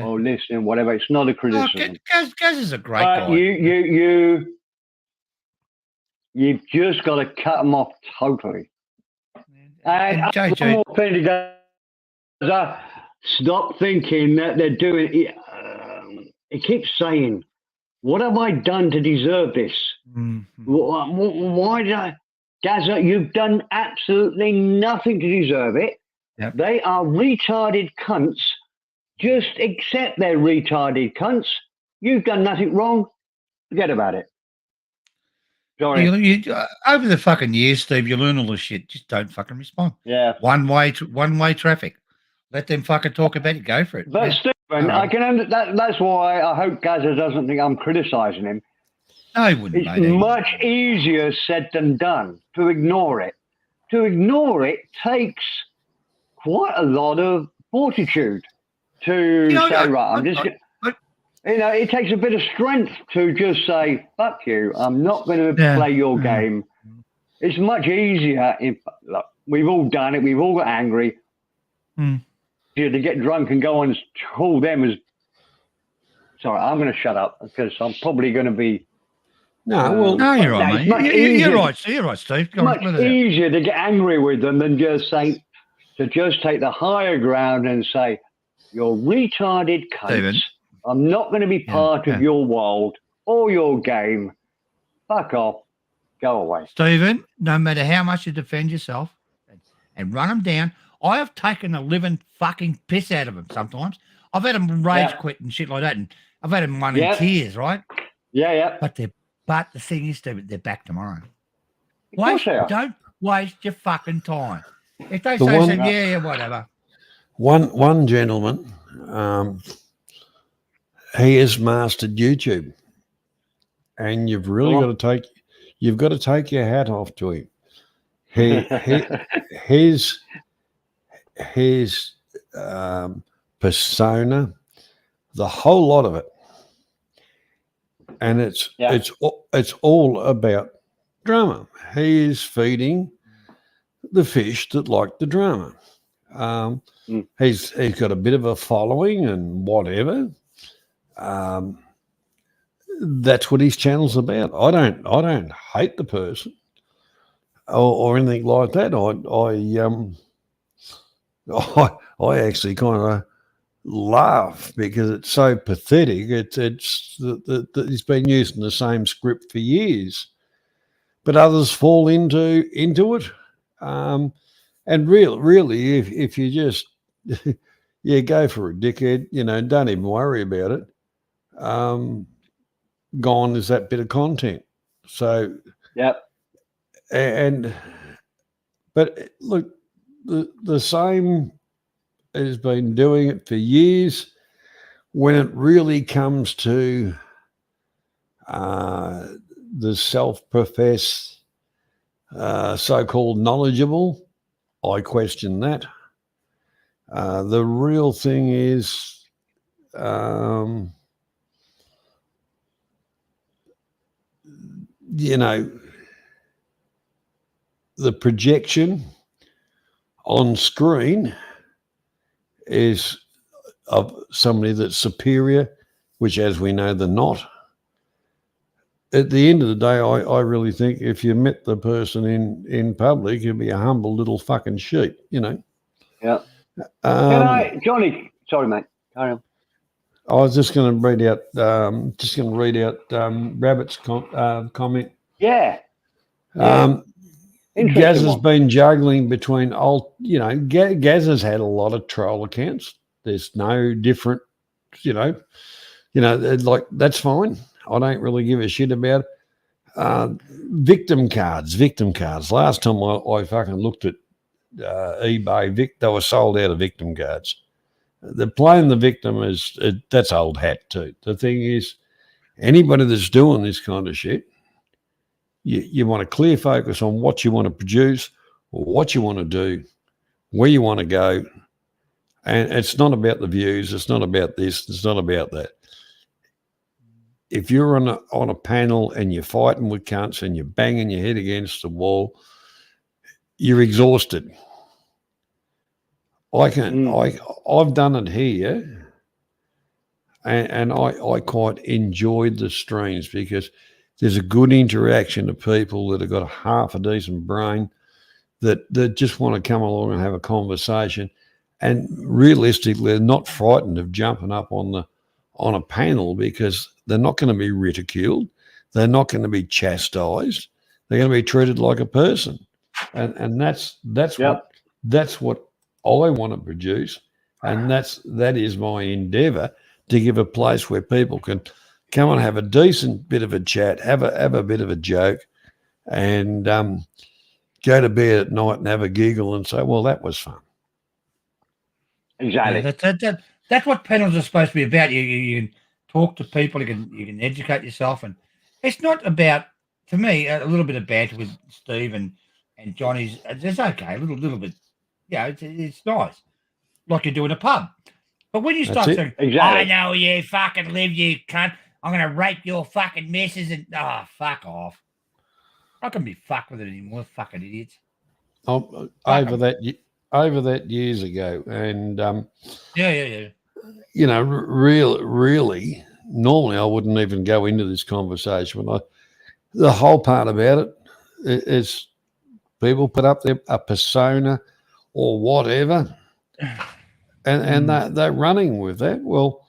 Speaker 10: or listening, whatever, it's not a criticism.
Speaker 5: Gaza's a great guy.
Speaker 10: You've just got to cut them off totally. And one more thing to Gaza, stop thinking that they're doing it. He keeps saying, what have I done to deserve this?
Speaker 5: Mm-hmm.
Speaker 10: Why did I? Gaza, you've done absolutely nothing to deserve it.
Speaker 5: Yep.
Speaker 10: They are retarded cunts. Just accept they're retarded cunts. You've done nothing wrong. Forget about it. Sorry.
Speaker 5: Over the fucking years, Steve, you learn all this shit. Just don't fucking respond.
Speaker 10: Yeah.
Speaker 5: One way traffic. Let them fucking talk about it. Go for it.
Speaker 10: But Stephen, I can that's why I hope Gaza doesn't think I'm criticising him.
Speaker 5: No, he wouldn't.
Speaker 10: It's much easier said than done to ignore it. To ignore it takes quite a lot of fortitude to say, right, I'm just... it takes a bit of strength to just say, fuck you, I'm not going to play your game. It's much easier. Look, we've all done it. We've all got angry. To get drunk and go and call them as... Sorry, I'm going to shut up because I'm probably going to be...
Speaker 5: No, you're right, mate. You're right, Steve.
Speaker 10: It's much easier to get angry with them than just take the higher ground and say, you're retarded cunts.
Speaker 5: Steven.
Speaker 10: I'm not going to be part of your world or your game. Fuck off. Go away.
Speaker 5: Stephen, no matter how much you defend yourself and run them down, I have taken a living fucking piss out of them sometimes. I've had them rage quit and shit like that, and I've had them run in tears, right?
Speaker 10: Yeah.
Speaker 5: But the thing is, Stephen, they're back tomorrow. Don't waste your fucking time. If they say, whatever.
Speaker 4: One gentleman, he has mastered YouTube, and you've really got to take your hat off to him. His persona, the whole lot of it, and it's all about drama. He is feeding the fish that like the drama. He's got a bit of a following and whatever. That's what his channel's about. I don't hate the person or anything like that. I actually kind of laugh because it's so pathetic. It's that he's been using the same script for years, but others fall into it. And really, if you just go for a dickhead, don't even worry about it. Gone is that bit of content. So but look, the same has been doing it for years. When it really comes to the self-professed so-called knowledgeable, I question that. The real thing is the projection on screen is of somebody that's superior, which, as we know, they're not. At the end of the day, I really think if you met the person in public, you'd be a humble little fucking sheep, you know.
Speaker 10: Yeah. Johnny? Sorry, mate. Carry on.
Speaker 4: I was just going to read out. Rabbit's comment.
Speaker 10: Yeah.
Speaker 4: Gaz has been juggling between Gaz has had a lot of troll accounts. There's no different, like that's fine. I don't really give a shit about victim cards. Last time I fucking looked at eBay, they were sold out of victim cards. They're playing the victim that's old hat too. The thing is, anybody that's doing this kind of shit, you want a clear focus on what you want to produce, or what you want to do, where you want to go. And it's not about the views. It's not about this. It's not about that. If you're on a panel and you're fighting with cunts and you're banging your head against the wall, you're exhausted. I've done it here, and I quite enjoyed the streams because there's a good interaction of people that have got a half a decent brain that just want to come along and have a conversation, and realistically, they're not frightened of jumping up on a panel because they're not going to be ridiculed, they're not going to be chastised, they're going to be treated like a person, and that's what I want to produce, and that is my endeavour, to give a place where people can come and have a decent bit of a chat, have a bit of a joke, and go to bed at night and have a giggle and say, well, that was fun.
Speaker 10: Exactly.
Speaker 5: Yeah, that's what panels are supposed to be about. You can talk to people, you can educate yourself, and it's not about, to me, a little bit of banter with Steve and Johnny's. It's okay, a little bit. Yeah, it's nice, like you do in a pub. But when you start saying,
Speaker 10: exactly.
Speaker 5: I know you fucking live, you cunt, I'm going to rape your fucking missus, and fuck off. I can be fucked with it anymore, fucking idiots.
Speaker 4: Over that years ago, and
Speaker 5: yeah.
Speaker 4: Really, normally I wouldn't even go into this conversation, but the whole part about it is people put up a persona or whatever, and they're running with that. Well,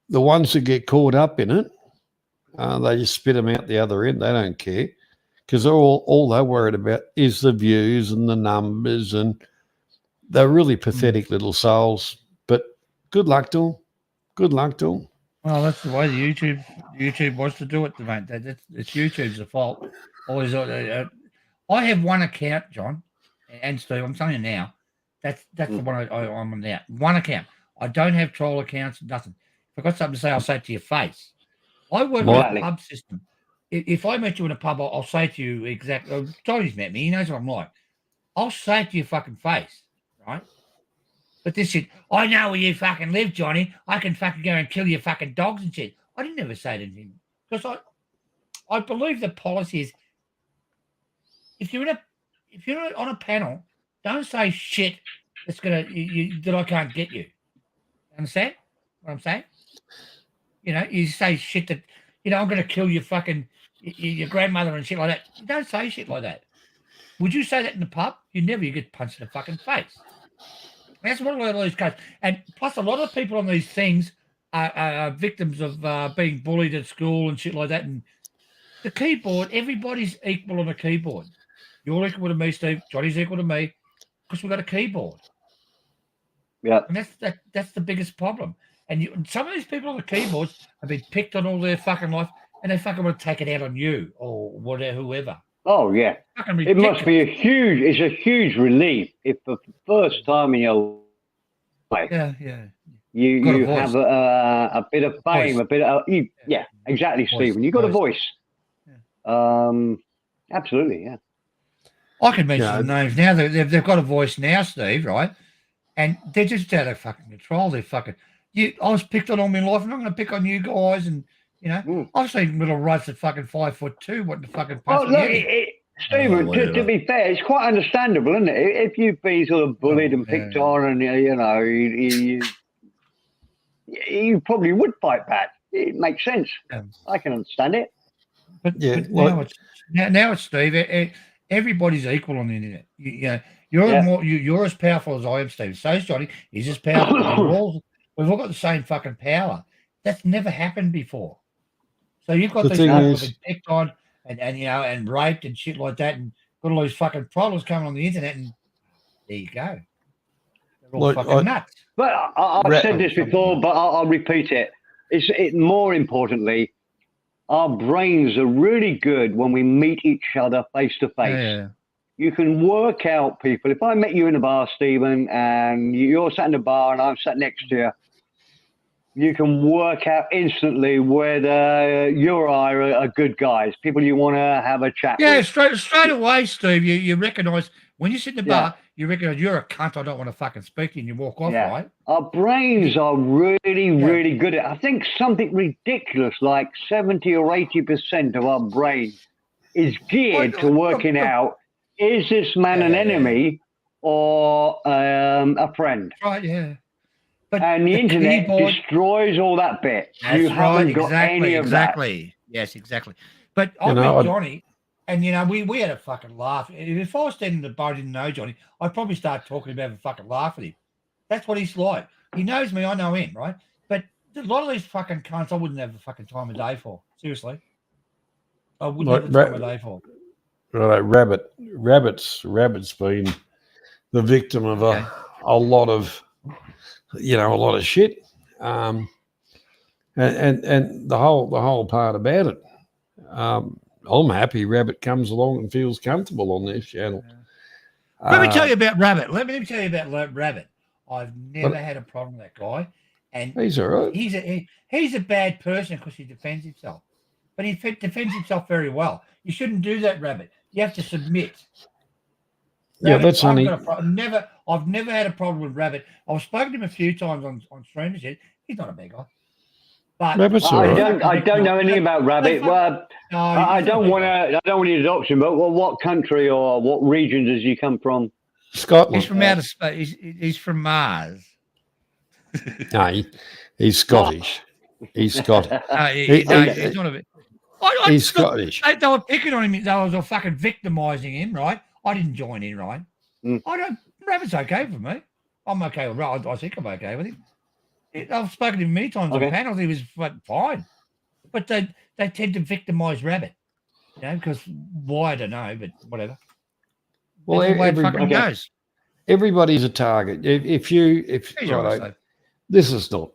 Speaker 4: the ones that get caught up in it, they just spit them out the other end. They don't care, because all they're worried about is the views and the numbers, and they're really pathetic little souls. But good luck to them. Good luck to them.
Speaker 5: Well, that's the way YouTube wants to do it, mate. It's YouTube's the fault. Always, I have one account, John and Steve. I'm telling you now, that's the one I'm on now. One account. I don't have troll accounts. Nothing. If I've got something to say, I'll say it to your face. I work with a pub system. If I met you in a pub, I'll say to you exactly. Johnny's met me. He knows what I'm like. I'll say it to your fucking face, right? But this shit, I know where you fucking live, Johnny. I can fucking go and kill your fucking dogs and shit. I didn't ever say anything because I believe the policy is if you're on a panel, don't say shit that's that I can't get you. Understand what I'm saying? You say shit that I'm gonna kill your fucking your grandmother and shit like that. You don't say shit like that. Would you say that in the pub? You get punched in the fucking face. That's what a lot of these guys, and plus a lot of people on these things are victims of being bullied at school and shit like that. And the keyboard, everybody's equal on a keyboard. You're equal to me, Steve. Johnny's equal to me because we've got a keyboard.
Speaker 10: Yeah,
Speaker 5: and that's the biggest problem. And some of these people on the keyboards have been picked on all their fucking life, and they fucking want to take it out on you or whatever, whoever.
Speaker 10: Oh yeah, it must be it's a huge relief if for the first time in your life, you have a bit of fame, a bit of exactly, Stephen. You got a voice. Absolutely, yeah.
Speaker 5: I can mention the names now. They've got a voice now, Steve, right? And they're just out of fucking control. They're fucking. I was picked on all my life. I'm not going to pick on you guys, and. I've seen little ruts at fucking 5'2", wanting to fucking punch me.
Speaker 10: Stephen, to
Speaker 5: whatever.
Speaker 10: be fair, it's quite understandable, isn't it? If you've been sort of bullied and picked on, and you probably would fight back. It makes sense. I can understand it.
Speaker 5: But now it's Steve. Everybody's equal on the internet. You're as powerful as I am, Steve. So is Johnny. He's as powerful. We've all got the same fucking power. That's never happened before. So you've got these people getting picked on and raped and shit like that, and got all these fucking problems coming on the internet, and there you go. They're all fucking nuts.
Speaker 10: But I've said this before, but I'll repeat it. More importantly, our brains are really good when we meet each other face to face.
Speaker 5: Yeah.
Speaker 10: You can work out people. If I met you in a bar, Stephen, and you're sat in a bar and I'm sat next to you, you can work out instantly whether you or I are good guys, people you want to have a chat with.
Speaker 5: Straight away, Steve, you recognise, when you sit in the bar, you recognise you're a cunt, I don't want to fucking speak to you, and you walk off, right?
Speaker 10: Our brains are really, really good at it. I think something ridiculous like 70 or 80% of our brain is geared to working out, is this man an enemy or a friend?
Speaker 5: Right, yeah.
Speaker 10: And the internet destroys all that bit. You haven't got any of that.
Speaker 5: Yes, exactly. But I met Johnny, and we had a fucking laugh. If I was standing in the bar, I didn't know Johnny, I'd probably start talking about a fucking laugh at him. That's what he's like. He knows me, I know him, right? But a lot of these fucking cunts, I wouldn't have a fucking time of day for. Seriously, I wouldn't have the time of day for.
Speaker 4: Right, Rabbit's been the victim of a lot of. A lot of shit, and the whole part about it. I'm happy Rabbit comes along and feels comfortable on this channel.
Speaker 5: Let me tell you about Rabbit. Let me tell you about Rabbit. I've never had a problem with that guy, and
Speaker 4: he's all right.
Speaker 5: He's a bad person because he defends himself, but he defends himself very well. You shouldn't do that, Rabbit. You have to submit. Rabbit,
Speaker 4: that's only.
Speaker 5: I've never had a problem with Rabbit. I've spoken to him a few times on stream. He's not a bad guy. But
Speaker 10: I don't know anything about Rabbit. Well, I don't want to adopt him. But what country or what region does he come from?
Speaker 4: Scotland.
Speaker 5: He's from outer space. He's from Mars.
Speaker 4: No, he's Scottish. He's Scottish.
Speaker 5: He's not a bit.
Speaker 4: He's Scottish.
Speaker 5: They were picking on him. They were fucking victimising him, right? I didn't join in, right? Rabbit's okay for me. I'm okay with Rabbit. I think I'm okay with him. I've spoken to him many times on panels. He was fine. But they tend to victimise Rabbit. Because why, I don't know, but whatever.
Speaker 4: Well, everybody's a target. This is not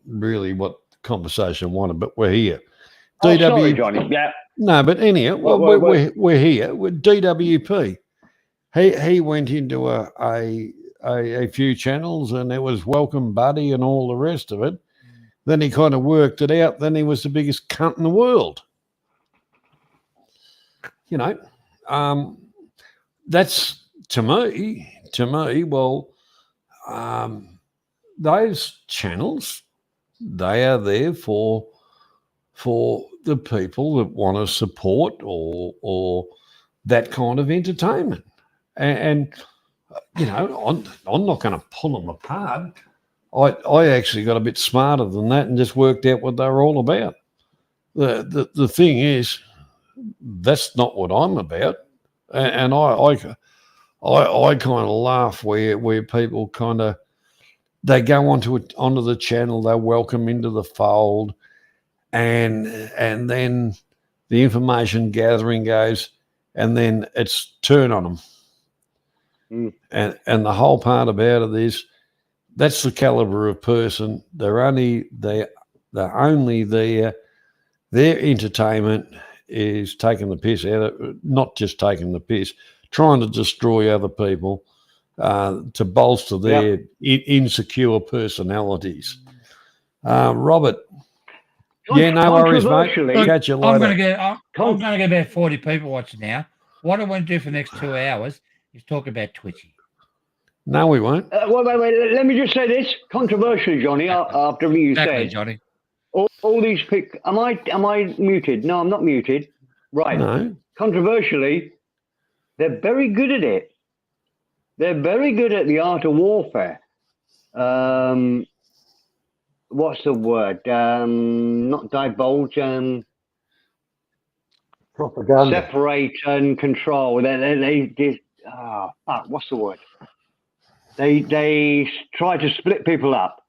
Speaker 4: really what the conversation wanted, but we're here.
Speaker 10: Sorry, Johnny. Yeah.
Speaker 4: No, but anyhow, we're here with DWP. He went into a few channels, and there was Welcome Buddy and all the rest of it. Then he kind of worked it out. Then he was the biggest cunt in the world. That's to me. Well, those channels, they are there for the people that want to support or that kind of entertainment. And I'm not going to pull them apart. I actually got a bit smarter than that and just worked out what they were all about. The thing is, that's not what I'm about. And I kind of laugh where people kind of, they go onto the channel, they're welcome into the fold, and then the information gathering goes, and then it's turn on them. And the whole part about it is, that's the caliber of person. They're only there. Their entertainment is taking the piss out of, not just taking the piss, trying to destroy other people to bolster their insecure personalities. Robert. No worries, mate. Catch you later.
Speaker 5: I'm going to get about 40 people watching now. What I want to do for the next 2 hours is talk about Twitchy.
Speaker 4: No, we won't.
Speaker 10: Wait. Let me just say this. Controversially, Johnny, after everything you said.
Speaker 5: Johnny.
Speaker 10: All these pick. Am I muted? No, I'm not muted. Right.
Speaker 4: No.
Speaker 10: Controversially, They're very good at it. They're very good at the art of warfare. What's the word? Not divulge.
Speaker 12: Propaganda.
Speaker 10: Separate and control. They fuck, what's the word? They try to split people up.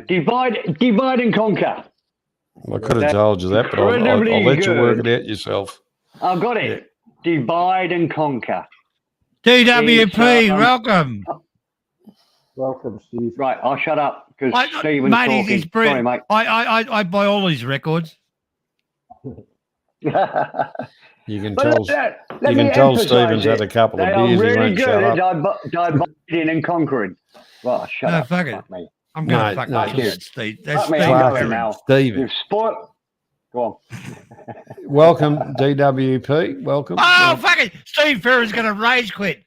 Speaker 10: Divide and conquer.
Speaker 4: I could have told you that, but I'll let you work it out yourself.
Speaker 10: I've got it. Divide and conquer.
Speaker 5: DWP, welcome.
Speaker 12: Welcome, Steve.
Speaker 10: Right, I'll shut up because Stephen's
Speaker 5: mate,
Speaker 10: talking.
Speaker 5: he's brilliant.
Speaker 10: Sorry, mate.
Speaker 5: I buy all these records.
Speaker 4: You can
Speaker 10: But
Speaker 4: tell Stephen's had a couple of beers.
Speaker 10: They are
Speaker 4: He
Speaker 10: really
Speaker 4: won't
Speaker 10: good
Speaker 4: shut
Speaker 10: at
Speaker 4: up.
Speaker 10: dividing and conquering. Well, shut
Speaker 5: No,
Speaker 10: up.
Speaker 5: fuck it.
Speaker 10: Fuck me.
Speaker 5: I'm going to
Speaker 4: No,
Speaker 5: fuck
Speaker 4: no,
Speaker 5: off,
Speaker 10: dude.
Speaker 5: Steve. That's
Speaker 10: Fuck me,
Speaker 5: Steve
Speaker 10: I'm
Speaker 4: Fuck
Speaker 10: going
Speaker 4: it.
Speaker 10: now.
Speaker 4: Stephen,
Speaker 10: You've spoiled. Go on.
Speaker 4: welcome, DWP. Welcome.
Speaker 5: Oh, fuck it. Steve Perry's going to rage quit.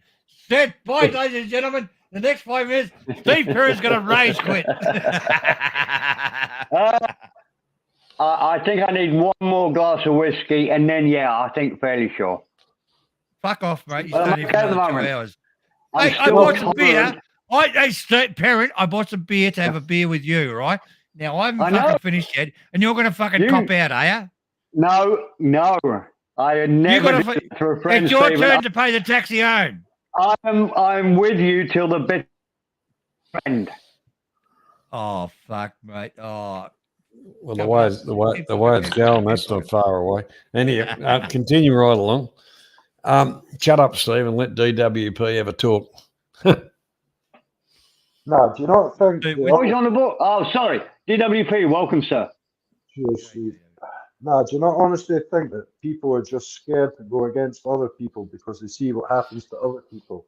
Speaker 5: Set point, ladies and gentlemen. The next 5 minutes, Steve Perry's going to rage quit.
Speaker 10: I think I need one more glass of whiskey, and then, I think fairly sure.
Speaker 5: Fuck off, mate. You
Speaker 10: Well,
Speaker 5: don't
Speaker 10: I'm
Speaker 5: even
Speaker 10: okay at the
Speaker 5: know 2
Speaker 10: moment.
Speaker 5: hours.
Speaker 10: I'm
Speaker 5: Hey, I
Speaker 10: still
Speaker 5: bought some
Speaker 10: tolerant.
Speaker 5: beer. Hey, Steve Perry, I bought some beer to have a beer with you, right? Now, I haven't
Speaker 10: I know.
Speaker 5: fucking finished yet, and you're going to fucking
Speaker 10: You-
Speaker 5: cop out, are you?
Speaker 10: No. I had never
Speaker 5: gotta
Speaker 10: did it for a friend.
Speaker 5: It's your
Speaker 10: Stephen.
Speaker 5: turn to pay the taxi home.
Speaker 10: I'm with you till the bitter end.
Speaker 5: Oh, fuck, mate. Oh,
Speaker 4: Well, the way it's going, that's not far away. Anyway, continue right along. Shut up, Stephen. Let DWP have a talk.
Speaker 12: No, do you not think?
Speaker 10: Oh, he's on the book. Oh, sorry. DWP, welcome, sir.
Speaker 12: Cheers, Steve. No, do you not honestly think that people are just scared to go against other people because they see what happens to other people?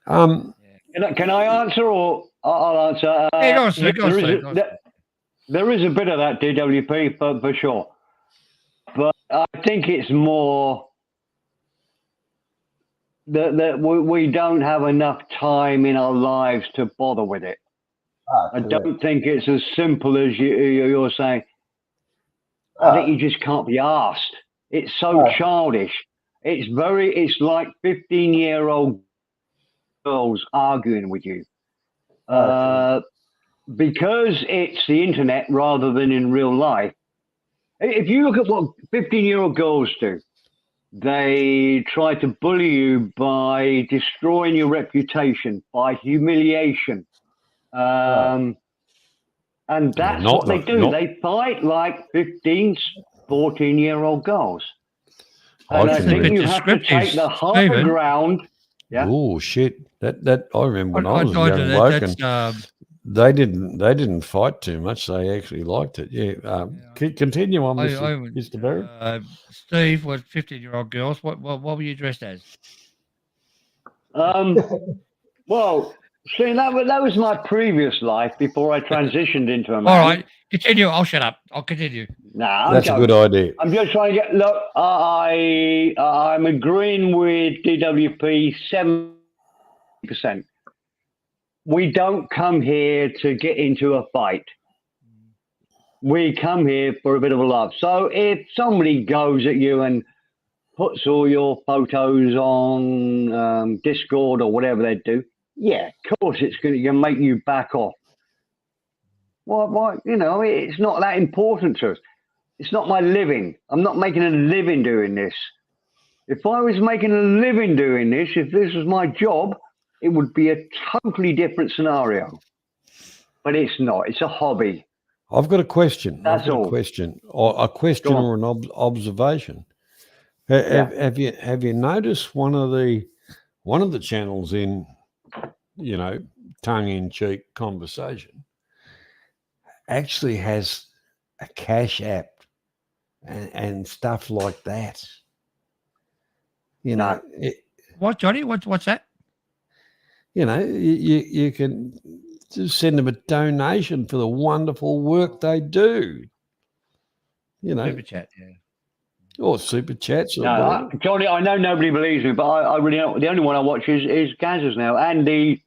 Speaker 10: Can I answer, or I'll answer?
Speaker 5: Hey, go on, Steve, go on, Steve, go on.
Speaker 10: There is a bit of that DWP, for sure. But I think it's more that we don't have enough time in our lives to bother with it. I don't think it's as simple as you're saying. I think you just can't be asked. It's so childish. It's like 15-year-old girls arguing with you. Because it's the internet rather than in real life. If you look at what 15-year-old girls do, they try to bully you by destroying your reputation, by humiliation. And that's what they do. They fight like 15, 14-year-old girls. And I think you have to take the high ground. Yeah.
Speaker 4: Oh shit! That I remember when I was a
Speaker 5: I
Speaker 4: young
Speaker 5: do
Speaker 4: bloke,
Speaker 5: that.
Speaker 4: and they didn't fight too much. They actually liked it. Yeah. Continue on, Mr. Berry.
Speaker 5: Steve, what 15-year-old girls? What were you dressed as?
Speaker 10: Well, see, that was my previous life before I transitioned into a man.
Speaker 5: All right, continue. I'll shut up. I'll continue.
Speaker 10: Nah,
Speaker 4: That's a good idea.
Speaker 10: I'm just trying to get. Look, I'm agreeing with DWP 70%. We don't come here to get into a fight. We come here for a bit of a laugh. So if somebody goes at you and puts all your photos on Discord or whatever they do, yeah, of course it's going to make you back off. Why? It's not that important to us. It's not my living. I'm not making a living doing this. If I was making a living doing this, if this was my job, it would be a totally different scenario. But it's not. It's a hobby.
Speaker 4: I've got a question.
Speaker 10: That's all.
Speaker 4: A question or an observation. Have you noticed one of the channels in, tongue-in-cheek conversation actually has a cash app and stuff like that?
Speaker 5: What, Johnny? What's that?
Speaker 4: You can just send them a donation for the wonderful work they do.
Speaker 5: Super chat, yeah.
Speaker 4: Or super chats. Or
Speaker 10: No, Johnny, I know nobody believes me, but I really don't. The only one I watch is Gaz's now, and the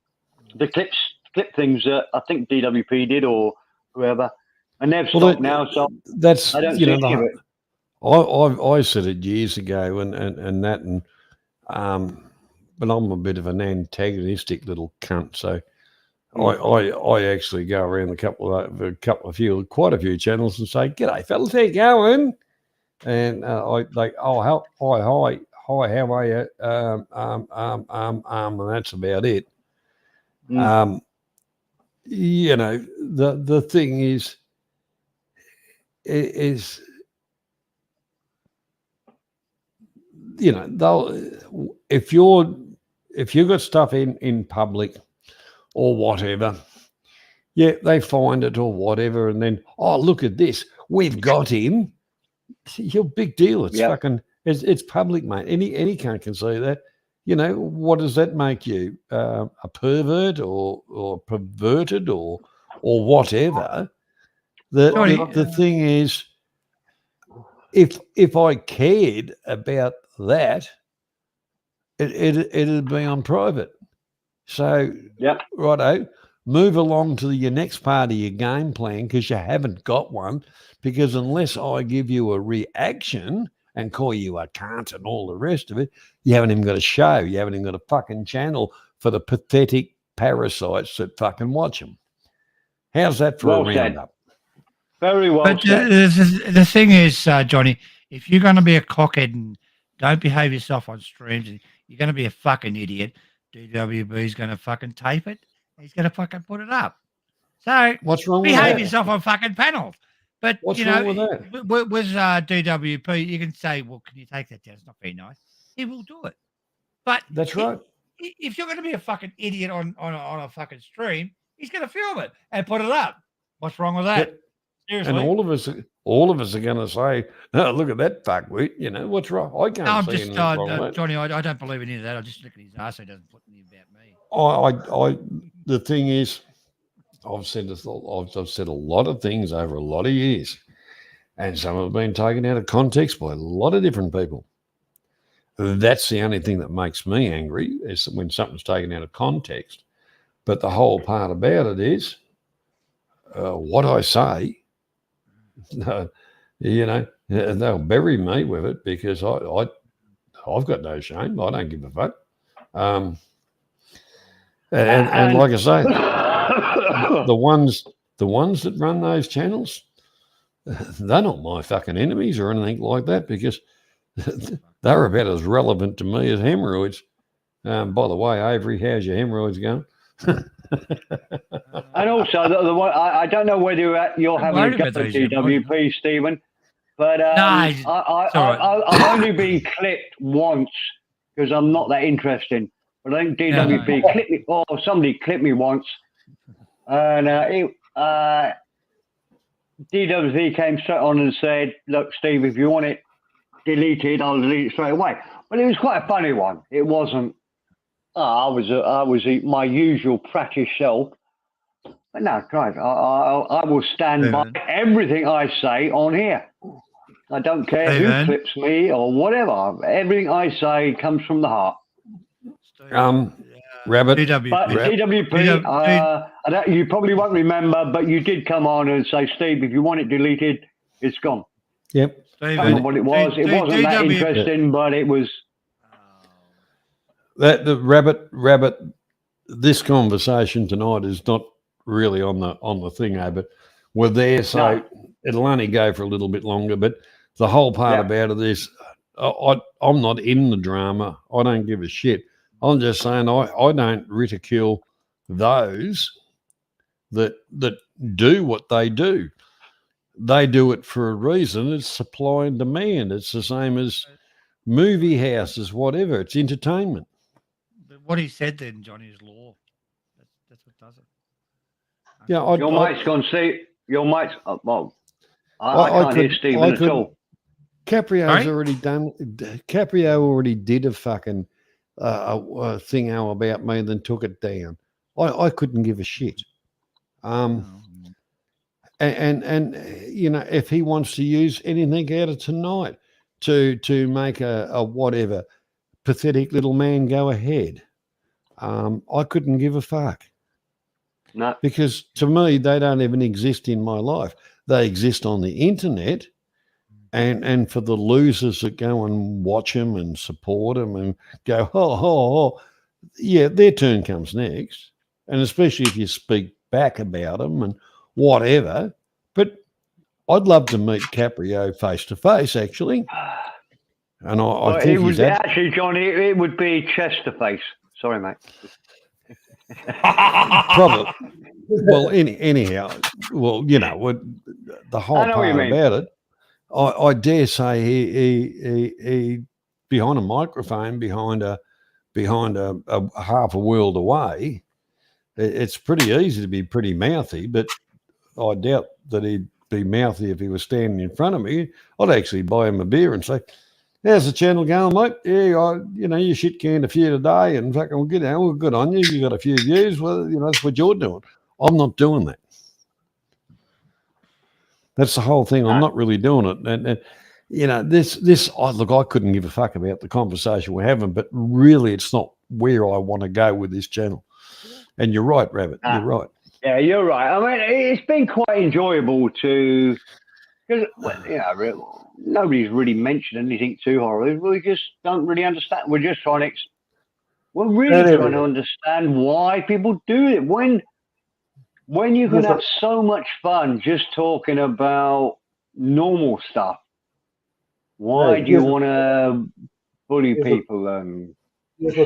Speaker 10: clip things that I think DWP did or whoever, and they've stopped now. So
Speaker 4: that's
Speaker 10: I don't see any of it.
Speaker 4: I said it years ago, and that, and but I'm a bit of an antagonistic little cunt, so I actually go around quite a few channels and say, "G'day, fellas, how you going?" And I like, "Oh, hi, how are you?" And that's about it. You know, the thing is you know, if you've got stuff in public or whatever, yeah, they find it or whatever, and then, oh, look at this, we've got him. You're big deal. It's fucking, it's public, mate. Any cunt can see that. You know, what does that make you? A pervert or perverted or whatever? The thing is, if I cared about that, it'd be on private. So, righto, move along to your next part of your game plan, because you haven't got one. Because unless I give you a reaction and call you a cunt and all the rest of it, you haven't even got a show. You haven't even got a fucking channel for the pathetic parasites that fucking watch them. How's that for a roundup?
Speaker 5: Very well. But the thing is, Johnny, if you're going to be a cockhead and don't behave yourself on streams, and you're going to be a fucking idiot, DWB's going to fucking tape it. He's going to fucking put it up. So
Speaker 4: what's wrong with
Speaker 5: behave
Speaker 4: that?
Speaker 5: yourself on fucking panels. But
Speaker 4: what's
Speaker 5: you know,
Speaker 4: wrong with that?
Speaker 5: With DWP, you can say, "Well, can you take that down? It's not very nice." He will do it. But
Speaker 4: that's right.
Speaker 5: If you're going to be a fucking idiot on a fucking stream, he's going to film it and put it up. What's wrong with that? Seriously.
Speaker 4: And all of us are going to say, "Oh, look at that fuckwit." You know what's wrong? I can't.
Speaker 5: No, I'm
Speaker 4: see
Speaker 5: just
Speaker 4: anything wrong with
Speaker 5: Johnny. I don't believe any of that. I just look at his ass. So he doesn't put anything about me.
Speaker 4: The thing is, I've said a lot of things over a lot of years, and some have been taken out of context by a lot of different people. That's the only thing that makes me angry, is when something's taken out of context. But the whole part about it is what I say. You know, they'll bury me with it, because I've got no shame. I don't give a fuck. And like I say, the ones that run those channels, they're not my fucking enemies or anything like that, because they're about as relevant to me as hemorrhoids. By the way, Avery, how's your hemorrhoids going?
Speaker 10: And also, the one, I don't know whether you're having a go at DWP, Stephen, but I've only been clipped once, because I'm not that interesting. But I think DWP clipped me, or somebody clipped me once, and DWP came straight on and said, "Look, Steve, if you want it deleted, I'll delete it straight away." But it was quite a funny one. It wasn't. I was my usual prattish self. But no, guys, I will stand by everything I say on here. I don't care who clips me or whatever. Everything I say comes from the heart.
Speaker 4: Rabbit.
Speaker 10: DWP, you probably won't remember, but you did come on and say, "Steve, if you want it deleted, it's gone."
Speaker 4: Yep.
Speaker 10: I don't know what it was. It wasn't that interesting, but it was.
Speaker 4: The rabbit. This conversation tonight is not really on the thing, but we're there, so it'll only go for a little bit longer. But the whole part about it is, I'm not in the drama. I don't give a shit. I'm just saying I don't ridicule those that do what they do. They do it for a reason. It's supply and demand. It's the same as movie houses, whatever. It's entertainment.
Speaker 5: But what he said then, Johnny, is law. That's what does it.
Speaker 10: Yeah, your mic's gone. See, your mic's. Well, I can't hear Stephen at all.
Speaker 4: Caprio's already done. Caprio already did a fucking a thing about me, then took it down. I couldn't give a shit. And you know, if he wants to use anything out of tonight to make a whatever pathetic little man, go ahead. I couldn't give a fuck.
Speaker 10: No.
Speaker 4: Because to me, they don't even exist in my life. They exist on the internet, and for the losers that go and watch him and support him and go, yeah, their turn comes next. And especially if you speak back about them and whatever. But I'd love to meet Caprio face to face, actually. And I think
Speaker 10: it would
Speaker 4: he's
Speaker 10: be, actually, Johnny, it would be chest to face. Sorry, mate.
Speaker 4: probably. Well, anyhow, well, you know, the whole
Speaker 10: I know what you
Speaker 4: part
Speaker 10: mean.
Speaker 4: about it, I dare say he behind a microphone, behind a half a world away, it's pretty easy to be pretty mouthy, but I doubt that he'd be mouthy if he was standing in front of me. I'd actually buy him a beer and say, "How's the channel going, mate? Yeah, you shit canned a few today, and fucking good on you. You got a few views. Well, that's what you're doing. I'm not doing that. That's the whole thing. I'm not really doing it. And look, I couldn't give a fuck about the conversation we're having, but really, it's not where I want to go with this channel. And you're right, Rabbit. You're right.
Speaker 10: Yeah, you're right. I mean, it's been quite enjoyable to, because nobody's really mentioned anything too horrible. We just don't really understand. We're just trying to, trying to understand why people do it. When you can have so much fun just talking about normal stuff, why do you want to bully people?
Speaker 12: Here's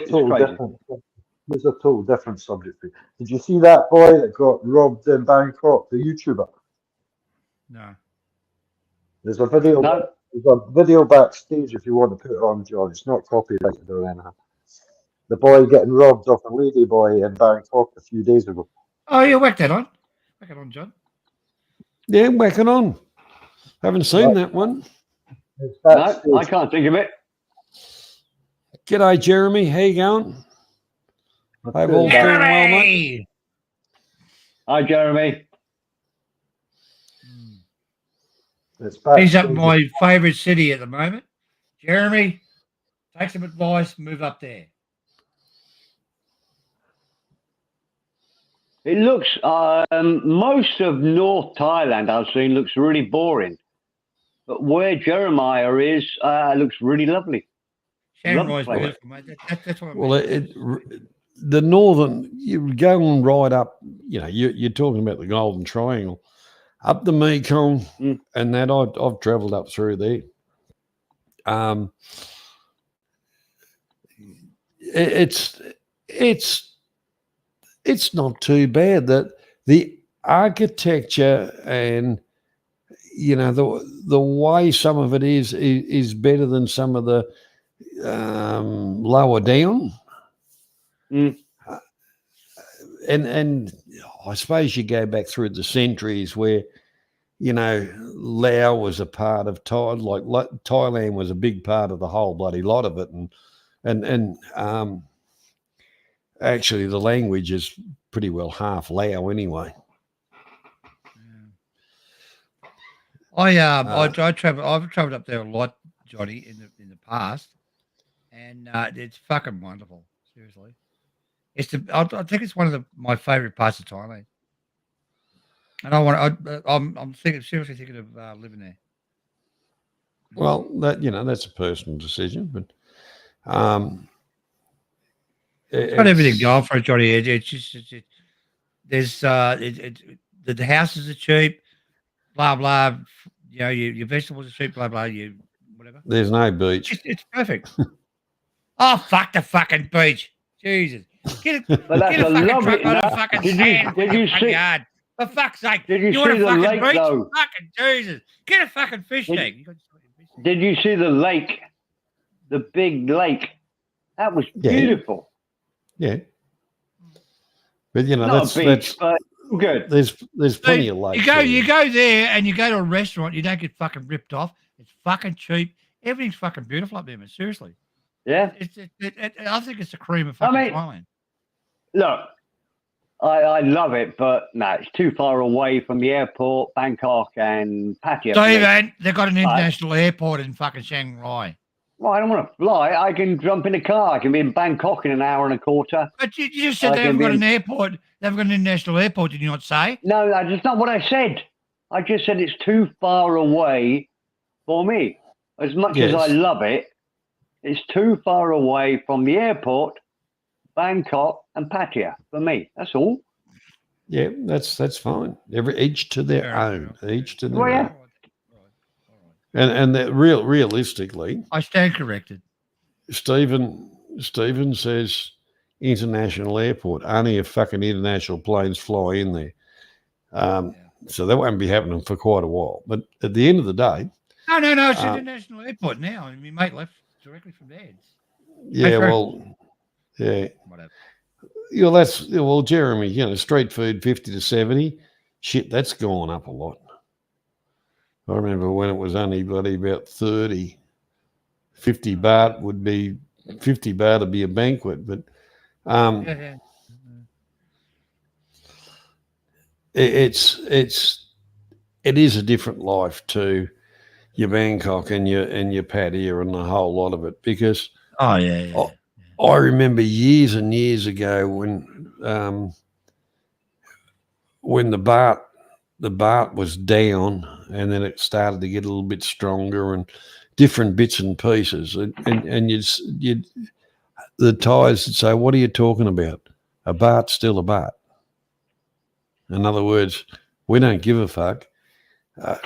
Speaker 12: a total different subject. Did you see that boy that got robbed in Bangkok, the YouTuber?
Speaker 5: No.
Speaker 12: There's a video.
Speaker 10: No.
Speaker 12: There's a video backstage if you want to put it on, John. It's not copyrighted or anything. The boy getting robbed off a lady boy in Bangkok a few days ago.
Speaker 5: Oh, yeah, whack that on. Whack it on, John.
Speaker 4: Yeah, whack it on. Haven't seen that one.
Speaker 10: No, I can't think of it.
Speaker 4: G'day, Jeremy. How you going? Hope all doing well, mate.
Speaker 10: Hi, Jeremy.
Speaker 5: He's up in my favourite city at the moment. Jeremy, take some advice, move up there.
Speaker 10: It looks, most of North Thailand I've seen looks really boring. But where Jeremiah is, looks really lovely.
Speaker 5: Chiang Rai's beautiful, mate. That's what I mean.
Speaker 4: Well, the northern, you're going right up, you're talking about the Golden Triangle, up the Mekong, and that I've travelled up through there. It's not too bad. That the architecture and the way some of it is better than some of the lower down. And I suppose you go back through the centuries where Laos was a part of Thailand was a big part of the whole bloody lot of it, and actually the language is pretty well half Lao anyway.
Speaker 5: I've travelled up there a lot, Johnny, in the past, and it's fucking wonderful. Seriously, I think it's one of my favourite parts of Thailand, and I'm seriously thinking of living there.
Speaker 4: Well, that's a personal decision, but
Speaker 5: it's got everything going for it, Johnny. It's just there's the houses are cheap. Blah blah, your vegetables are cheap. Blah blah, whatever.
Speaker 4: There's no beach.
Speaker 5: It's perfect. Oh fuck the fucking beach, Jesus! Get a fucking truck on the fucking sand. Did you see? Yard. For fuck's sake!
Speaker 10: Did you
Speaker 5: want
Speaker 10: see
Speaker 5: a
Speaker 10: the
Speaker 5: fucking
Speaker 10: lake
Speaker 5: beach?
Speaker 10: though?
Speaker 5: Fucking Jesus! Get a fucking fish tank.
Speaker 10: Did you see the lake? The big lake. That was beautiful.
Speaker 4: Yeah. But
Speaker 10: Not a beach, but good.
Speaker 4: There's plenty of lakes.
Speaker 5: You go there and you go to a restaurant, you don't get fucking ripped off. It's fucking cheap. Everything's fucking beautiful up there, man. Seriously.
Speaker 10: Yeah.
Speaker 5: I think it's the cream of fucking Thailand.
Speaker 10: Look, I love it, but no, it's too far away from the airport, Bangkok and Pattaya.
Speaker 5: Steven, they've got an international airport in fucking Shanghai.
Speaker 10: Well, I don't want to fly. I can jump in a car. I can be in Bangkok in an hour and a quarter.
Speaker 5: But you just said they haven't got an airport. They haven't got an international airport, did you not say?
Speaker 10: No, that's not what I said. I just said it's too far away for me. As much as I
Speaker 4: Yes.
Speaker 10: love it, it's too far away from the airport, Bangkok, and Pattaya for me. That's all.
Speaker 4: Yeah, that's fine. Each to their
Speaker 5: Fair
Speaker 4: own. Each to their
Speaker 10: Well, yeah.
Speaker 4: own. And that realistically,
Speaker 5: I stand corrected.
Speaker 4: Stephen says international airport. Only if fucking international planes fly in there. So that won't be happening for quite a while. But at the end of the day,
Speaker 5: No, it's international airport now. And my mate left directly from there.
Speaker 4: yeah, well, yeah.
Speaker 5: Whatever.
Speaker 4: Yeah, well, Jeremy, street food 50 to 70. Shit, that's gone up a lot. I remember when it was only bloody about 30. 50 baht would be a banquet, but it is a different life to your Bangkok and your Pattaya and the whole lot of it, because I remember years and years ago when the baht was down, and then it started to get a little bit stronger, and different bits and pieces, and the Thais would say, "What are you talking about? A baht's still a baht." In other words, we don't give a fuck. Our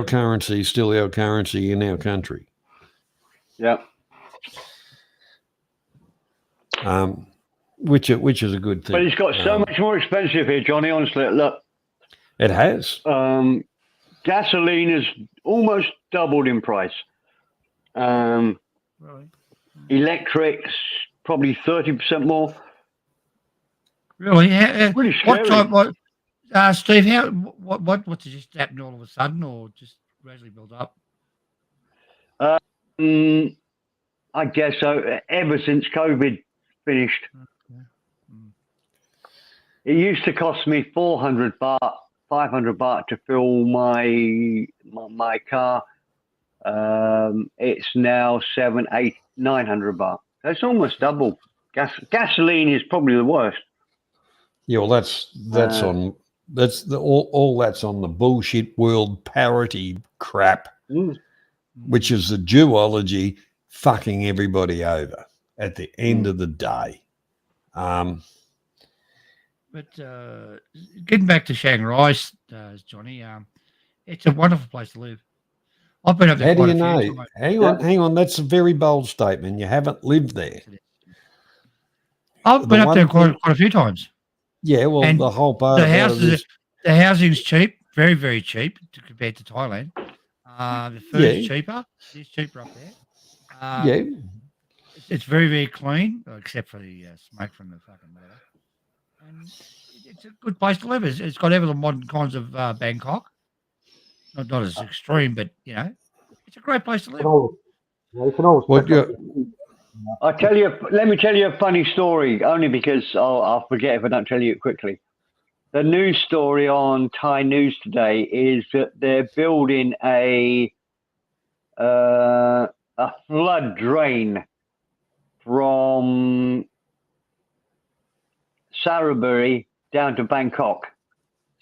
Speaker 4: currency is still our currency in our country.
Speaker 10: Yeah.
Speaker 4: Which is a good thing.
Speaker 10: But it's got so much more expensive here, Johnny. Honestly, look.
Speaker 4: It has.
Speaker 10: Gasoline has almost doubled in price.
Speaker 5: Really?
Speaker 10: Electrics probably 30% more.
Speaker 5: Really?
Speaker 10: Really
Speaker 5: What
Speaker 10: scary.
Speaker 5: type? Steve, what just happened all of a sudden, or just gradually build up?
Speaker 10: I guess so. Ever since COVID finished, it used to cost me 400 baht, 500 baht to fill my car. It's now 700, 800, 900 baht. It's almost double. Gasoline is probably the worst.
Speaker 4: Yeah, well, that's on the bullshit world parity crap, which is the duology fucking everybody over at the end of the day.
Speaker 5: But getting back to Shanghai, Johnny, it's a wonderful place to live. I've been up there.
Speaker 4: How do
Speaker 5: quite
Speaker 4: you
Speaker 5: a
Speaker 4: know?
Speaker 5: few times.
Speaker 4: Hang on. That's a very bold statement. You haven't lived there.
Speaker 5: I've been up there quite a few times.
Speaker 4: Yeah, well,
Speaker 5: And
Speaker 4: the whole part
Speaker 5: the
Speaker 4: about it
Speaker 5: houses,
Speaker 4: is,
Speaker 5: the housing's cheap, very, very cheap compared to Thailand. The food's cheaper. It's cheaper up there.
Speaker 4: yeah,
Speaker 5: It's very, very clean, except for the smoke from the fucking motor. And it's a good place to live. It's got every modern kinds of Bangkok. Not as extreme, but it's a great place to live.
Speaker 12: You can always
Speaker 4: What
Speaker 12: pick up
Speaker 10: Let me tell you a funny story, only because I'll forget if I don't tell you it quickly. The news story on Thai News today is that they're building a flood drain from Saraburi down to Bangkok.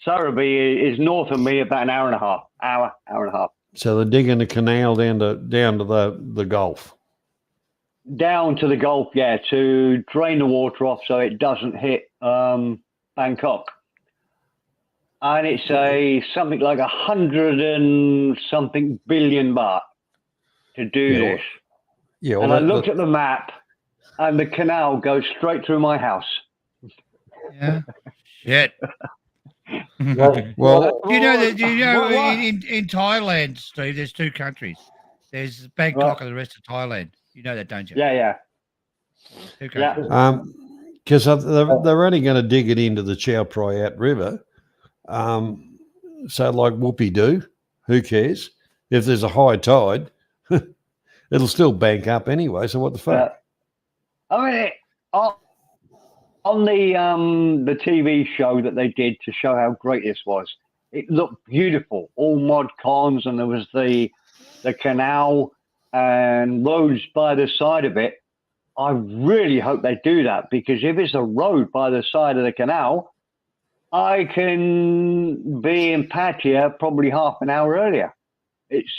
Speaker 10: Saraburi is north of me about an hour and a half.
Speaker 4: so they're digging a canal down to the Gulf.
Speaker 10: Down to the Gulf, yeah, to drain the water off so it doesn't hit Bangkok. And it's something like 100 and something billion baht to do this.
Speaker 4: Yeah, well,
Speaker 10: And I looked at the map, and the canal goes straight through my house.
Speaker 5: Yeah. Shit.
Speaker 4: Well,
Speaker 5: in Thailand, Steve, there's two countries. There's Bangkok and the rest of Thailand. You know that, don't you?
Speaker 10: Yeah.
Speaker 5: Two countries.
Speaker 4: because they're only going to dig it into the Chao Phrayat River. So like whoopee-doo, who cares? If there's a high tide, it'll still bank up anyway. So what the fuck?
Speaker 10: I mean, on the TV show that they did to show how great this was, it looked beautiful. All mod cons, and there was the canal and roads by the side of it. I really hope they do that, because if it's a road by the side of the canal, I can be in Pattaya probably half an hour earlier It's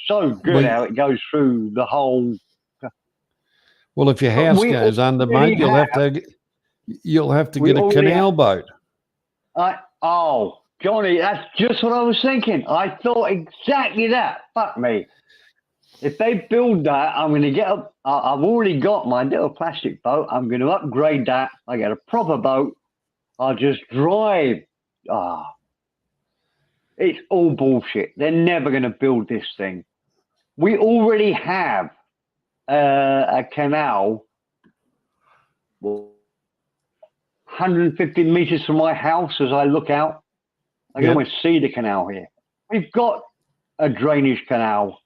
Speaker 10: so good
Speaker 4: Well,
Speaker 10: how it goes through the whole.
Speaker 4: well, if your
Speaker 10: But
Speaker 4: house
Speaker 10: we
Speaker 4: goes under,
Speaker 10: already
Speaker 4: mate, you'll have to
Speaker 10: we
Speaker 4: get a
Speaker 10: already
Speaker 4: canal boat.
Speaker 10: Oh, Johnny, that's just what I was thinking. I thought exactly that. Fuck me. If they build that, I'm going to get up. I've already got my little plastic boat. I'm going to upgrade that. I get a proper boat. I'll just drive. It's all bullshit. They're never going to build this thing. We already have a canal 150 meters from my house as I look out. I can almost see the canal here. We've got a drainage canal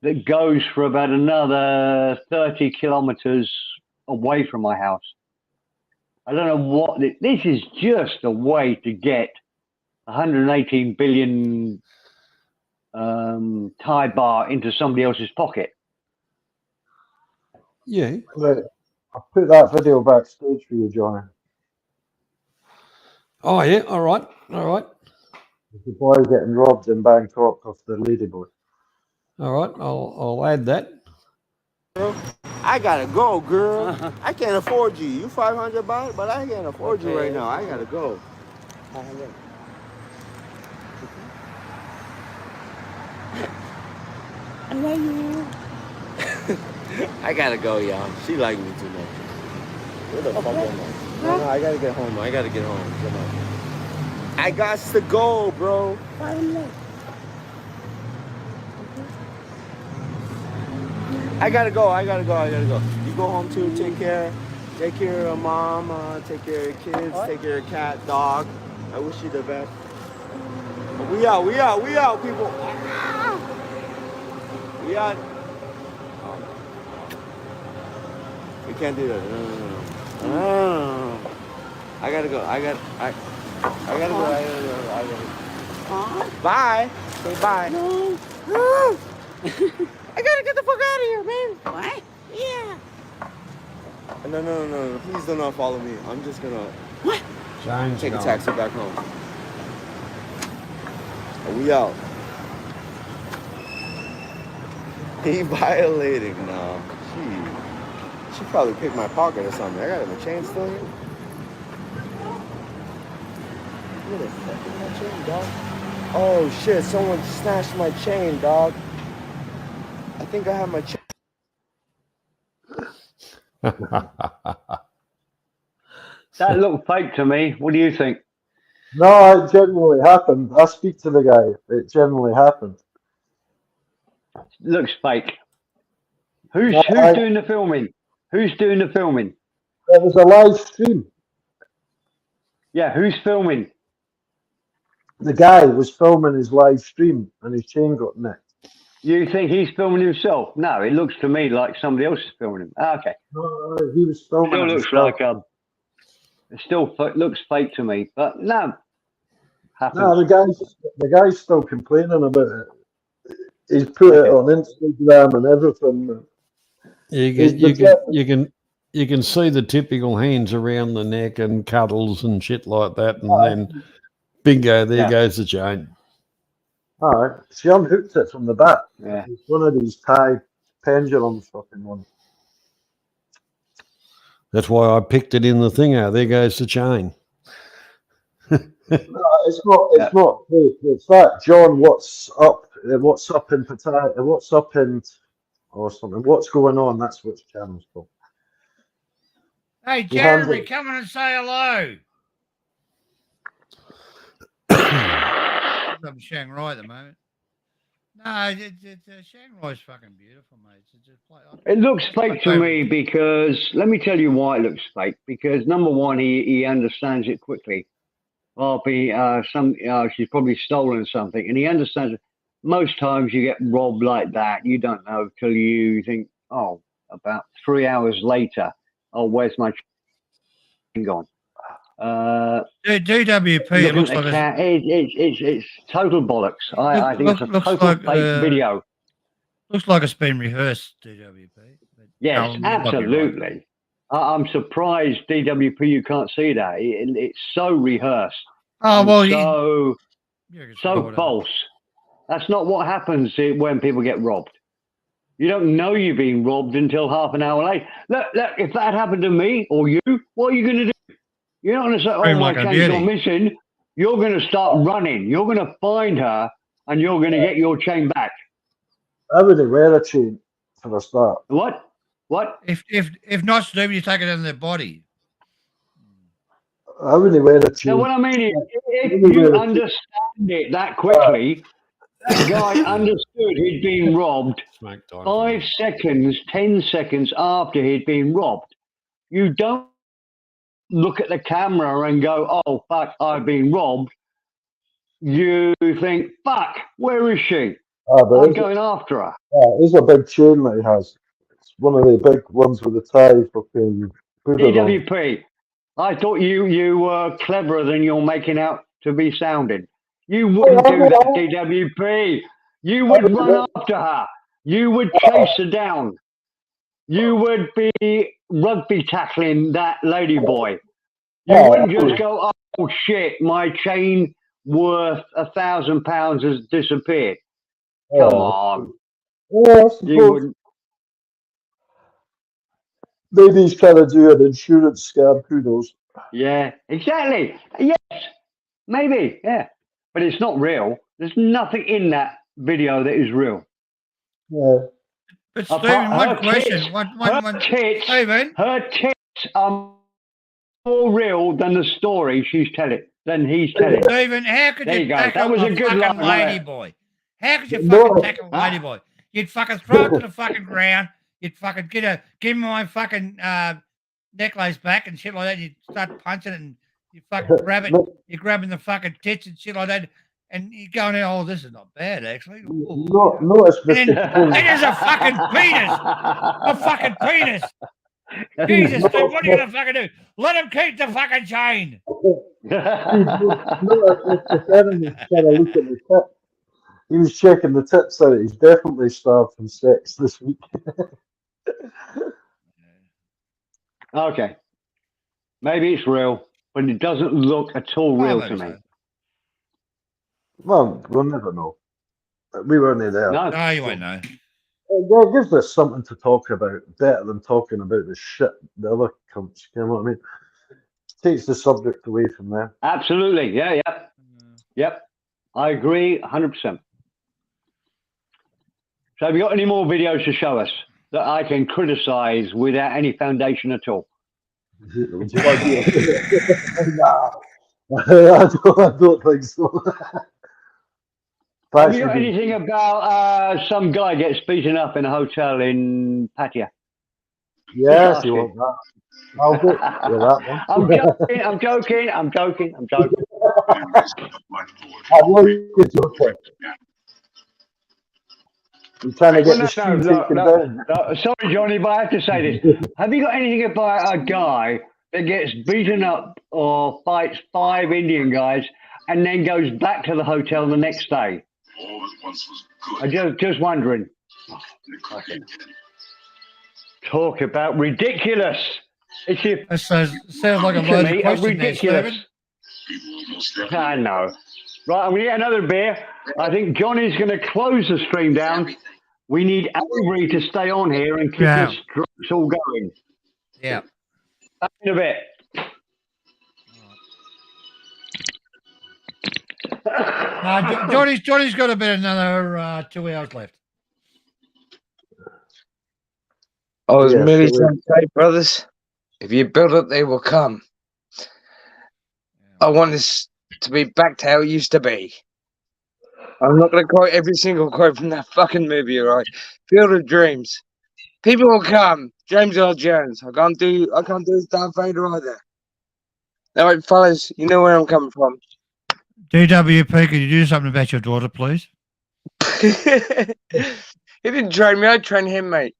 Speaker 10: that goes for about another 30 kilometers away from my house. I don't know what this is. Just a way to get 118 billion Thai baht into somebody else's pocket.
Speaker 4: Yeah.
Speaker 12: Right. I'll put that video backstage for you, Johnny.
Speaker 4: Oh, yeah. All right. All right.
Speaker 12: The boy getting robbed in Bangkok off the ladyboat.
Speaker 4: All right. I'll add that.
Speaker 13: I gotta go, girl. I can't afford you. You 500 baht, but I can't afford you right now. I gotta go. I love you. I gotta go, y'all. She like me too much. Where the fuck am I? No, I gotta get home. I gotta get home. Come on. I got to go, bro. I gotta go. I gotta go. You go home too. Take care. Take care of mom. Take care of kids. Take care of cat, dog. I wish you the best. We out, people. We out. We can't do that. No. I gotta go. I gotta go. Bye. Say bye. No. I gotta get the fuck out of here, man. What? Yeah. No. Please do not follow me. I'm just gonna take a taxi back home. We out. He violating now. She probably picked my pocket or something. I got my chain still here. Where the fuck is my chain, dog? Oh shit, someone snatched my chain, dog. I think I have my chain.
Speaker 10: That looked fake to me. What do you think?
Speaker 12: No, it genuinely happened. I speak to the guy. It genuinely happened.
Speaker 10: Looks fake. Who's doing the filming? Who's doing the filming?
Speaker 12: It was a live stream.
Speaker 10: Yeah, who's filming?
Speaker 12: The guy was filming his live stream and his chain got nicked.
Speaker 10: You think he's filming himself? No, it looks to me like somebody else is filming him. Okay.
Speaker 12: No, he was filming.
Speaker 10: Still looks like it still looks fake to me, but no. Happens.
Speaker 12: No, the guy's still complaining about it. He's put it on Instagram and everything.
Speaker 4: You can see the typical hands around the neck and cuddles and shit like that, and then bingo, there goes the chain.
Speaker 12: All right, she unhooked it from the back.
Speaker 10: Yeah,
Speaker 12: it's one of these Thai pendulum fucking ones.
Speaker 4: That's why I picked it in the thinger. There goes the chain.
Speaker 12: No, it's not. It's not. It's that John. What's up? What's up in Pattaya? What's up in or something? What's going on? That's what the channel's called.
Speaker 5: Hey, Jeremy, come in and say hello. I'm in Shanghai at the moment. No, Shanghai's fucking beautiful, mate.
Speaker 10: It looks fake to me because, let me tell you why it looks fake. Because number one, he understands it quickly. She's probably stolen something, and he understands it. Most times you get robbed like that, you don't know till you think, oh, about 3 hours later, oh, where's my chain gone?
Speaker 5: DWP, it looks like
Speaker 10: it's total bollocks. I think it's a total fake video.
Speaker 5: Looks like it's been rehearsed, DWP.
Speaker 10: Yes, absolutely. I'm surprised, DWP, you can't see that. It's so rehearsed.
Speaker 5: Oh, well,
Speaker 10: so false. That's not what happens when people get robbed. You don't know you're being robbed until half an hour later. Look, if that happened to me or you, what are you going to do? You're not going to say, oh, my chain's gone missing. You're going to start running. You're going to find her and you're going to get your chain back.
Speaker 12: I wouldn't wear a chain for a start.
Speaker 10: What?
Speaker 5: If not, Steve, you take it in their body.
Speaker 12: I wouldn't wear a chain.
Speaker 10: So what I mean is, if you understand it that quickly, that guy understood he'd been robbed 5 seconds, 10 seconds after he'd been robbed. You don't look at the camera and go, oh, fuck, I've been robbed. You think, fuck, where is she? I'm going after her.
Speaker 12: It's a big chain that he has. It's one of the big ones with the tie. Fucking
Speaker 10: DWP, I thought you were cleverer than you're making out to be sounding. You wouldn't do that, DWP. You would run after her. You would chase her down. You would be rugby tackling that lady boy. You wouldn't just go, oh shit, my chain worth £1,000 has disappeared. Come on.
Speaker 12: Yeah,
Speaker 10: you wouldn't.
Speaker 12: Maybe he's trying to do an insurance scam. Who knows?
Speaker 10: Yeah, exactly. Yes, maybe. Yeah, but it's not real. There's nothing in that video that is real.
Speaker 12: Yeah.
Speaker 5: But Stephen, one question. Stephen,
Speaker 10: her tits are more real than the story she's telling. Than he's telling.
Speaker 5: Stephen, how could you tackle
Speaker 10: that was a good
Speaker 5: fucking
Speaker 10: line,
Speaker 5: lady boy? How could you fucking tackle a lady boy? You'd fucking throw it to the fucking ground. You'd fucking give me my fucking necklace back and shit like that. You'd start punching it and you fucking grab it. You're grabbing the fucking tits and shit like that. And you're going, oh, this is not bad, actually.
Speaker 12: Notice,
Speaker 5: and there's a fucking penis. A fucking penis. Jesus, dude, what are you going to fucking do? Let him keep the fucking chain.
Speaker 12: He was checking the tips out. He's definitely starved from sex this week.
Speaker 10: Okay. Maybe it's real, but it doesn't look at all real to me.
Speaker 12: Well, we'll never know. We weren't there.
Speaker 5: No, you won't know.
Speaker 12: It gives us something to talk about, better than talking about the shit the other cunts. You know what I mean? Takes the subject away from them.
Speaker 10: Absolutely. Yeah. Yep. I agree 100%. So have you got any more videos to show us that I can criticize without any foundation at all?
Speaker 12: Would you like to? Nah. I don't think so.
Speaker 10: Have you got anything about some guy gets beaten up in a hotel in Pattaya?
Speaker 12: Yes, you want that. I'll go with that one.
Speaker 10: I'm joking.
Speaker 12: I know you're joking. I'm trying to get the shoe taken down.
Speaker 10: Sorry, Johnny, but I have to say this. Have you got anything about a guy that gets beaten up or fights 5 Indian guys and then goes back to the hotel the next day? I'm just wondering. Talk about ridiculous.
Speaker 5: That sounds like a loaded question there, Stephen.
Speaker 10: I know. Right, I'm going to get another beer. I think Johnny's going to close the stream down. We need Avery to stay on here and keep this all going.
Speaker 5: Yeah.
Speaker 10: Back in a bit.
Speaker 5: Johnny's got another 2 hours left.
Speaker 6: I was merely trying to say, brothers, if you build it, they will come. I want this to be back to how it used to be. I'm not going to quote every single quote from that fucking movie, all right? Field of Dreams. People will come. James Earl Jones. I can't do his Darth Vader either. All right, fellas, you know where I'm coming from.
Speaker 5: DWP, could you do something about your daughter, please?
Speaker 6: He didn't train me. I trained him, mate.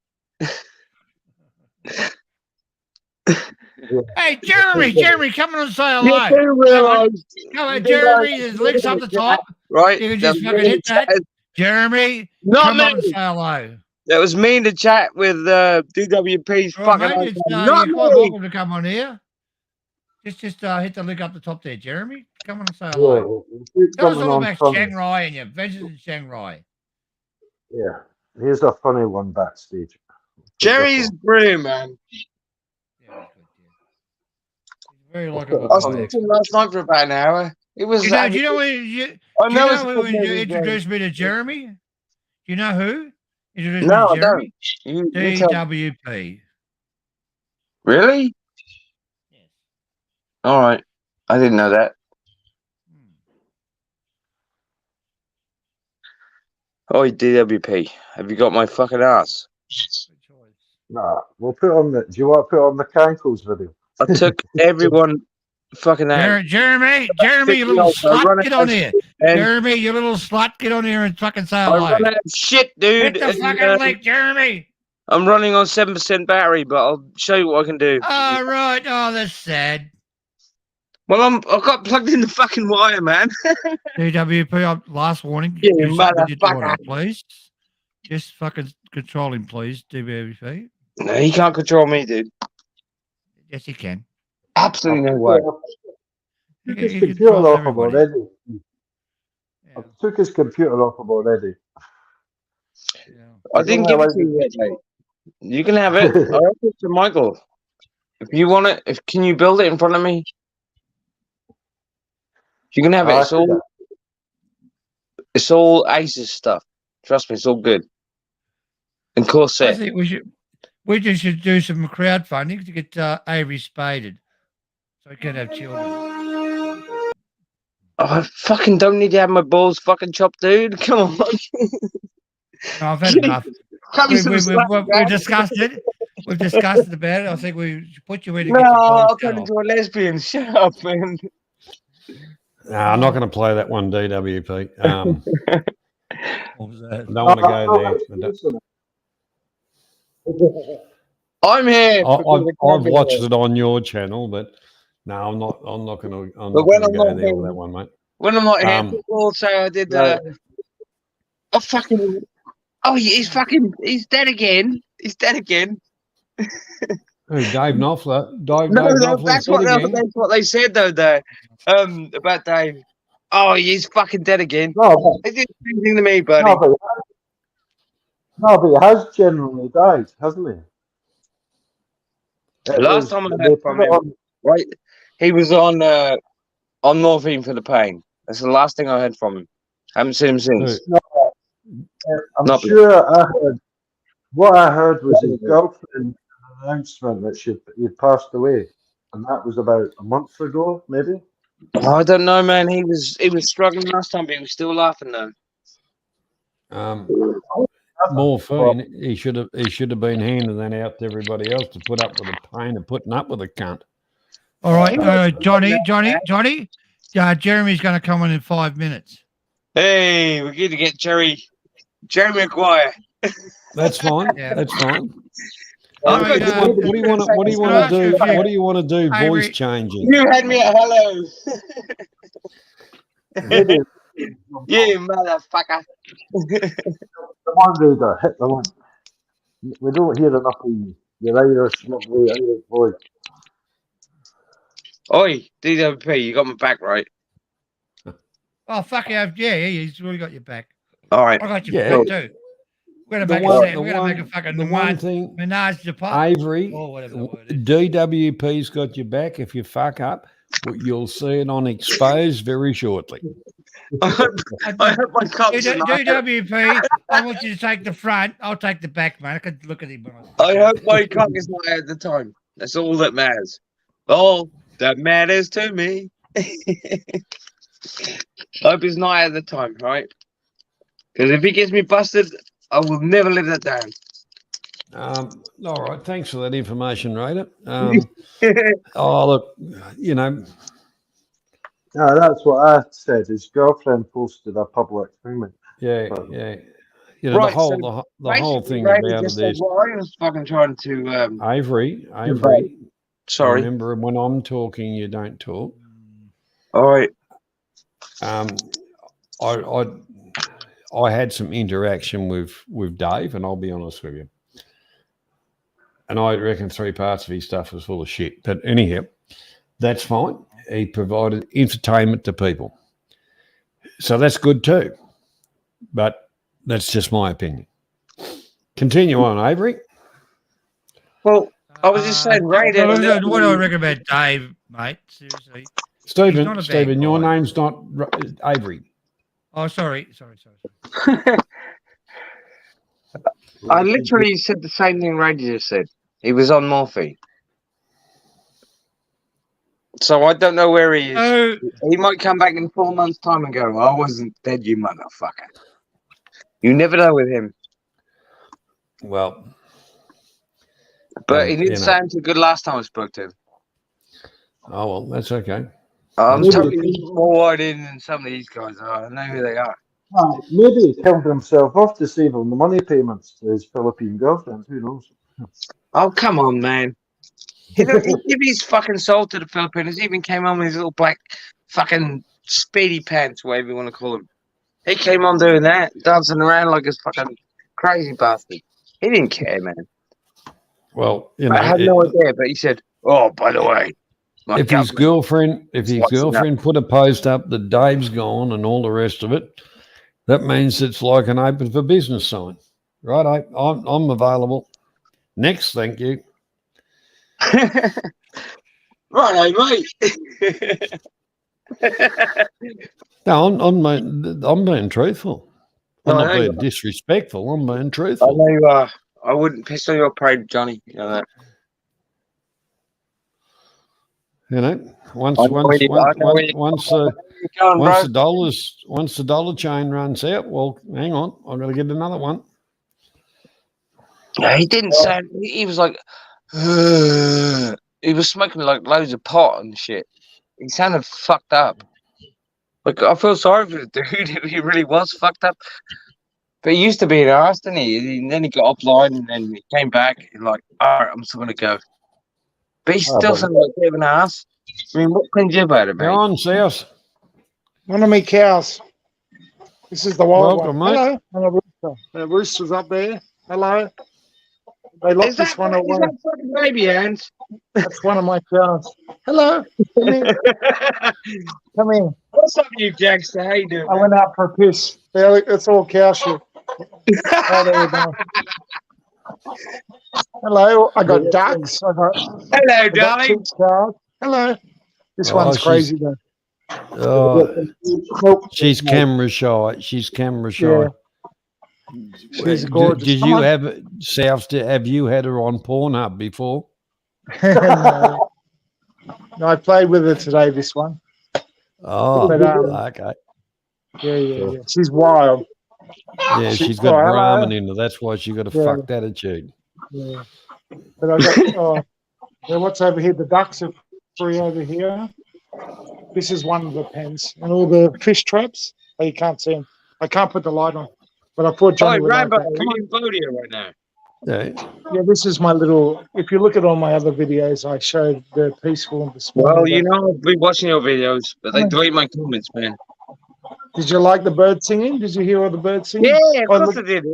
Speaker 5: Hey, Jeremy, come on and say hello.
Speaker 6: You do realise.
Speaker 5: Come on, Jeremy, there's links up the top.
Speaker 6: Right.
Speaker 5: You can just fucking hit that. Jeremy, come on and say hello.
Speaker 6: That was me in the chat with DWP's
Speaker 5: Right,
Speaker 6: fucking.
Speaker 5: mate, you're quite welcome to come on here. Just hit the link up the top there, Jeremy. Come on and say
Speaker 12: Yeah,
Speaker 5: hello.
Speaker 12: we'll keep
Speaker 5: Tell us
Speaker 12: coming
Speaker 5: all
Speaker 12: on
Speaker 5: about
Speaker 12: funny.
Speaker 5: Chiang Rai and your adventures in Chiang Rai.
Speaker 12: Yeah, here's a funny one backstage.
Speaker 6: Jerry's brilliant, man.
Speaker 5: Very
Speaker 6: I
Speaker 5: likable
Speaker 6: was
Speaker 5: guy.
Speaker 6: talking last night for about an hour. It was.
Speaker 5: Do you know who
Speaker 6: it's
Speaker 5: introduced me to Jeremy? Do you know who introduced
Speaker 6: No,
Speaker 5: me
Speaker 6: I
Speaker 5: to Jeremy?
Speaker 6: don't. You tell-
Speaker 5: DWP.
Speaker 6: Really? All right. I didn't know that. Oh, DWP. Have you got my fucking ass?
Speaker 12: Nah, we'll put on the. Do you want to put on the Cankles video?
Speaker 6: I took everyone fucking out.
Speaker 5: Jeremy, you little slut, get on here. Jeremy, you little slut, get on here and fucking say hello.
Speaker 6: I run out of shit, dude.
Speaker 5: Hit the fucking link, Jeremy.
Speaker 6: I'm running on 7% battery, but I'll show you what I can do.
Speaker 5: Oh, right. Oh, that's sad.
Speaker 6: Well, I've got plugged in the fucking wire, man.
Speaker 5: DWP, last warning.
Speaker 6: You
Speaker 5: Do something with your
Speaker 6: motherfucker.
Speaker 5: daughter, please. Just fucking control him, please, DWP.
Speaker 6: No, he can't control me, dude.
Speaker 5: Yes, he can.
Speaker 6: Absolutely no way.
Speaker 12: Took
Speaker 5: He
Speaker 12: his
Speaker 5: can
Speaker 12: computer
Speaker 5: control
Speaker 12: off him
Speaker 5: everybody.
Speaker 12: already. I took his computer off him already.
Speaker 6: I didn't give it to you yet, mate. You can have it. I'll give it to Michael. If you want it, can you build it in front of me? You can have it. It's all Aces stuff. Trust me, it's all good. And
Speaker 5: I
Speaker 6: Corset.
Speaker 5: think we just should do some crowdfunding to get Avery spaded so he can have children.
Speaker 6: Oh, I fucking don't need to have my balls fucking chopped, dude. Come on.
Speaker 5: No, I've had enough. We discussed it. We've discussed about it. I think we should put you in to
Speaker 6: No,
Speaker 5: get your
Speaker 6: I'll
Speaker 5: balls
Speaker 6: turn
Speaker 5: cut
Speaker 6: into a lesbian. Shut up, man.
Speaker 4: No, I'm not going to play that one, DWP.
Speaker 5: What was that?
Speaker 4: I don't want to go there.
Speaker 6: I'm here.
Speaker 4: I've watched it on your channel, but no, I'm not going to. I'm
Speaker 6: But
Speaker 4: not
Speaker 6: when
Speaker 4: going to
Speaker 6: I'm
Speaker 4: go
Speaker 6: not
Speaker 4: there
Speaker 6: here-
Speaker 4: with that one, mate.
Speaker 6: When I'm not here, also I did. Oh fucking! Oh, he's dead again. He's dead again.
Speaker 4: Who, Dave Knopfler? Dave
Speaker 6: No,
Speaker 4: Knopfler's
Speaker 6: that's
Speaker 4: dead again?
Speaker 6: what they said though. About Dave. Oh, he's fucking dead again.
Speaker 12: No,
Speaker 6: They did the same thing to me, buddy.
Speaker 12: but he has generally died, hasn't he?
Speaker 6: Last time I heard from him, right? He was on morphine for the pain. That's the last thing I heard from him. Haven't seen him since.
Speaker 12: I'm
Speaker 6: Not
Speaker 12: sure what I heard was his girlfriend announcement that he passed away, and that was about a month ago, maybe.
Speaker 6: Oh, I don't know, man. He was struggling last time, but he was still laughing though.
Speaker 4: Morphine. He should have been handing that out to everybody else to put up with the pain of putting up with a cunt.
Speaker 5: All right, Johnny. Jeremy's going to come in 5 minutes.
Speaker 6: Hey, we're going to get Jerry Maguire.
Speaker 4: That's fine.
Speaker 5: Yeah.
Speaker 4: That's fine.
Speaker 6: I'm
Speaker 4: What
Speaker 6: good.
Speaker 4: do you want to do? What do you want to do?
Speaker 5: Avery-
Speaker 4: Voice changing.
Speaker 6: You had me at hello. You motherfucker.
Speaker 12: The one dude that hit the one. We don't hear enough of you. Your Irish, lovely Irish voice.
Speaker 6: Oi, DWP, you got my back, right?
Speaker 5: Oh, fuck yeah, he's really got your back.
Speaker 6: All right.
Speaker 5: I got your
Speaker 4: Yeah.
Speaker 5: back too. We're
Speaker 4: The
Speaker 5: gonna
Speaker 4: one-
Speaker 5: make
Speaker 4: the
Speaker 5: a
Speaker 4: one-
Speaker 5: fucking
Speaker 4: the one thing,
Speaker 5: menage a pot.
Speaker 4: Avery,
Speaker 5: or whatever the word is.
Speaker 4: DWP's got your back. If you fuck up, you'll see it on Exposed very shortly.
Speaker 6: I hope my cock's
Speaker 5: DWP, I want you to take the front. I'll take the back, man. I could look at him.
Speaker 6: I hope my cock is not at the time. That's all that matters. All that matters to me. Hope it's not at the time, right? Because if he gets me busted, I will never live that down.
Speaker 4: All right. Thanks for that information, Raider. Oh, look, you know.
Speaker 12: No, that's what I said. His girlfriend posted a public thing.
Speaker 4: Yeah. You know,
Speaker 6: Right,
Speaker 4: the whole thing
Speaker 6: Randy
Speaker 4: about
Speaker 6: just
Speaker 4: it
Speaker 6: said
Speaker 4: is
Speaker 6: what I was fucking trying to.
Speaker 4: Avery.
Speaker 6: Sorry.
Speaker 4: Remember, when I'm talking, you don't talk.
Speaker 6: All right.
Speaker 4: I had some interaction with Dave, and I'll be honest with you. And I reckon 3 parts of his stuff was full of shit. But anyhow, That's fine. He provided entertainment to people. So that's good too. But that's just my opinion. Continue on, Avery.
Speaker 6: Well, I was just saying, Ray.
Speaker 5: What do I reckon about Dave, mate? Seriously. He's not a bad
Speaker 4: Stephen, your
Speaker 5: guy.
Speaker 4: name's not Avery.
Speaker 5: Oh, sorry.
Speaker 6: I literally said the same thing Ray just said. He was on morphine. So I don't know where he is.
Speaker 5: Oh.
Speaker 6: He might come back in 4 months' time and go, I wasn't dead, you motherfucker. You never know with him.
Speaker 4: Well,
Speaker 6: but he didn't sound too good last time I spoke to him.
Speaker 4: Oh, well, that's okay.
Speaker 6: I'm totally more wide in than some of these guys are. I know who they are.
Speaker 12: Maybe he killed himself off to save him the money payments to his Philippine girlfriend. Who knows?
Speaker 6: Oh, come on, man. He gave his fucking soul to the Filipinos. He even came on with his little black fucking speedy pants, whatever you want to call him. He came on doing that, dancing around like a fucking crazy bastard. He didn't care, man.
Speaker 4: Well, you know,
Speaker 6: I had no idea, but he said, "Oh, by the way,
Speaker 4: if his girlfriend put a post up that Dave's gone and all the rest of it, that means it's like an open for business sign, right? I'm available. Next, thank you.
Speaker 6: Right, mate.
Speaker 4: No, I'm being truthful. I'm not being disrespectful. I'm being truthful.
Speaker 6: I know you are. I wouldn't piss on your parade, Johnny. You know that.
Speaker 4: You know, once the dollar chain runs out, well, hang on, I've got to get another one.
Speaker 6: Yeah, he didn't sound. He was like, he was smoking like loads of pot and shit. He sounded fucked up. Like, I feel sorry for the dude. He really was fucked up. But he used to be an arse, didn't he? And then he got offline and then he came back and like, all right, I'm still gonna go. But he still sounded like a bit of an ass. I mean, what can you do about it, man?
Speaker 4: Go on, South.
Speaker 14: One of me cows. This is the wild
Speaker 4: Welcome,
Speaker 14: one.
Speaker 4: mate.
Speaker 14: Hello, rooster. The rooster's up there. Hello. They locked this one away.
Speaker 6: Is that fucking baby hands?
Speaker 14: That's one of my cows. Hello. Come here. Come here.
Speaker 6: What's up, you Jackson? How you doing?
Speaker 14: I went out for a piss. It's all cow shit. Oh, there we go. Hello. I got ducks.
Speaker 6: Hello, darling.
Speaker 14: 6 cows. Hello. This one's crazy though.
Speaker 4: Oh, she's camera shy. She's camera shy.
Speaker 14: Yeah. She's gorgeous.
Speaker 4: Did you have South? Have you had her on Pornhub before?
Speaker 14: No, I played with her today. This one.
Speaker 4: Oh,
Speaker 14: But,
Speaker 4: okay.
Speaker 14: Yeah. She's wild.
Speaker 4: Yeah, she's got Brahmin in her. That's why she got a fucked attitude.
Speaker 14: Yeah. But I got. What's over here? The ducks are free over here. This is one of the pens, and all the fish traps. Oh, you can't see them. I can't put the light on, but I thought Johnny would
Speaker 6: Rambo,
Speaker 14: like that.
Speaker 6: are you in Bodia right now?
Speaker 4: Yeah,
Speaker 14: this is my little. If you look at all my other videos, I showed the peaceful and the small.
Speaker 6: Well, you know, I've been watching your videos, but they delete my comments, man.
Speaker 14: Did you like the bird singing? Did you hear all the birds singing?
Speaker 6: Yeah, of course I did.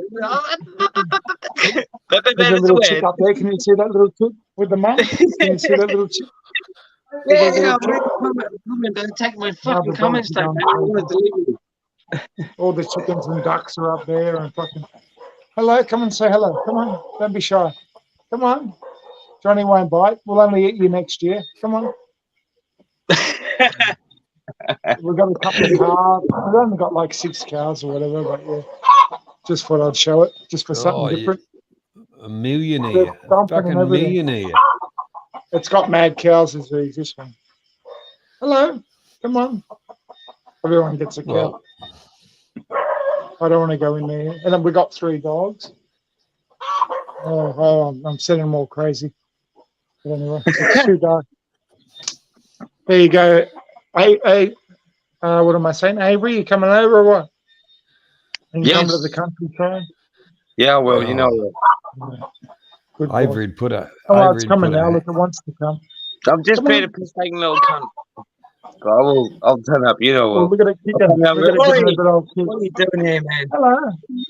Speaker 14: There's a little chick up there. Can you see that little chick with the mum? Can you see that little chick?
Speaker 6: Yeah, don't take my fucking comments down, man. I want to delete you.
Speaker 14: All the chickens and ducks are up there and fucking. Hello, come and say hello. Come on, don't be shy. Come on. Johnny won't bite. We'll only eat you next year. Come on. We've got a couple of cows. We've only got like 6 cows or whatever, but yeah. Just thought I'd show it, just for something different.
Speaker 4: A millionaire. Fucking millionaire.
Speaker 14: It's got mad cows as this one. Hello. Come on. Everyone gets a cow.
Speaker 4: Well,
Speaker 14: I don't want to go in there. And then we got 3 dogs. Oh, I'm sending them all crazy. But anyway, it's too dark. There you go. Hey, what am I saying? Avery, you coming over or what? And you come to the countryside?
Speaker 6: Yeah, well, you know.
Speaker 14: Good
Speaker 4: Avery put a.
Speaker 14: Oh, it's coming now. Look, it wants to come.
Speaker 6: I'm just being a piss-taking little cunt. But I'll turn up, you know.
Speaker 14: Well, we're going to kick him.
Speaker 6: What are you doing here, man?
Speaker 14: Hello.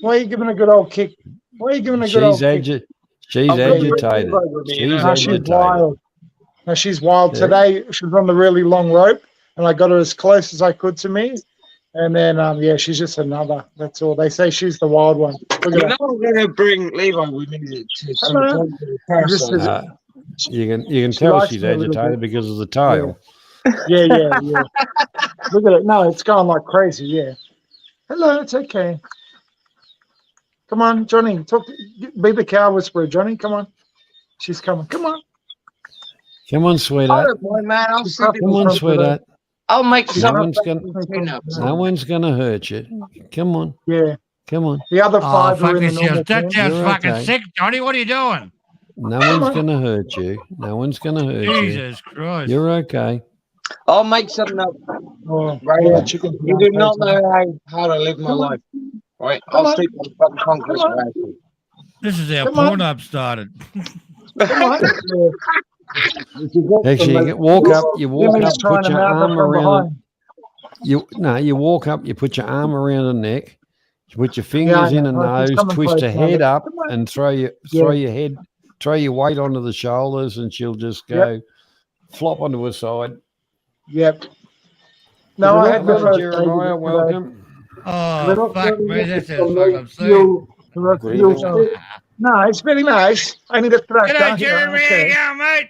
Speaker 14: Why are you giving a good old kick? Why are you giving a good old kick?
Speaker 4: She's agitated. She's agitated.
Speaker 14: Wild. No, she's wild.
Speaker 4: Yeah.
Speaker 14: Today she was on the really long rope, and I got her as close as I could to me. And then, yeah, she's just another. That's all. They say she's the wild one. Look at
Speaker 6: You
Speaker 14: her.
Speaker 6: know I'm gonna bring Levi with me to some
Speaker 14: Hello.
Speaker 6: point to the parasite.
Speaker 4: You can
Speaker 14: She
Speaker 4: tell
Speaker 14: likes
Speaker 4: she's
Speaker 14: me a little
Speaker 4: agitated
Speaker 14: bit.
Speaker 4: because of the tail.
Speaker 14: Yeah. Look at it. No, it's going like crazy. Yeah. Hello, it's okay. Come on, Johnny. Be the cow whisperer, Johnny. Come on. She's coming. Come on.
Speaker 4: Come on,
Speaker 6: I
Speaker 4: sweetheart.
Speaker 6: don't mind, man. I'll sleep in
Speaker 4: Come on, sweetheart.
Speaker 6: I'll make
Speaker 4: No
Speaker 6: some
Speaker 4: one's gonna hurt you. Come on.
Speaker 14: Yeah.
Speaker 4: Come on.
Speaker 14: The other
Speaker 5: Oh,
Speaker 14: five are
Speaker 5: fuck
Speaker 14: in the
Speaker 5: this.
Speaker 14: normal
Speaker 5: That
Speaker 14: pen.
Speaker 5: sounds
Speaker 4: You're
Speaker 5: fucking
Speaker 4: okay.
Speaker 5: sick, Johnny. What are you doing?
Speaker 4: No one's gonna hurt you. No one's gonna hurt you.
Speaker 5: Jesus Christ.
Speaker 4: You're okay.
Speaker 6: I'll make something up.
Speaker 14: Oh,
Speaker 6: Right
Speaker 14: yeah,
Speaker 6: here.
Speaker 14: chicken.
Speaker 6: You do not know how to live my life. Right?
Speaker 14: Come
Speaker 6: I'll
Speaker 14: on.
Speaker 6: sleep on the fucking concrete.
Speaker 14: Come on.
Speaker 6: Right?
Speaker 5: This is how
Speaker 14: Come on.
Speaker 5: Pornhub started.
Speaker 14: Come on.
Speaker 4: Actually, you walk up. You walk
Speaker 14: Jimmy's
Speaker 4: up.
Speaker 14: trying
Speaker 4: Put
Speaker 14: to
Speaker 4: your
Speaker 14: mouth it
Speaker 4: arm
Speaker 14: from
Speaker 4: around.
Speaker 14: behind.
Speaker 4: You walk up. You put your arm around her neck. You put your
Speaker 14: Yeah,
Speaker 4: fingers
Speaker 14: I
Speaker 4: in her
Speaker 14: know. He's
Speaker 4: nose.
Speaker 14: coming
Speaker 4: Twist
Speaker 14: close
Speaker 4: her
Speaker 14: now.
Speaker 4: head up
Speaker 14: Come on.
Speaker 4: and throw your weight onto the shoulders, and she'll just go flop onto her side.
Speaker 14: Yep. No, I had the
Speaker 4: Hello,
Speaker 14: first
Speaker 4: Jeremiah.
Speaker 14: baby
Speaker 4: Welcome.
Speaker 5: Oh, fuck me. That sounds fucking sick.
Speaker 4: Good evening.
Speaker 14: No, it's very nice. I need a tractor.
Speaker 5: G'day, Jeremy. How you going, mate?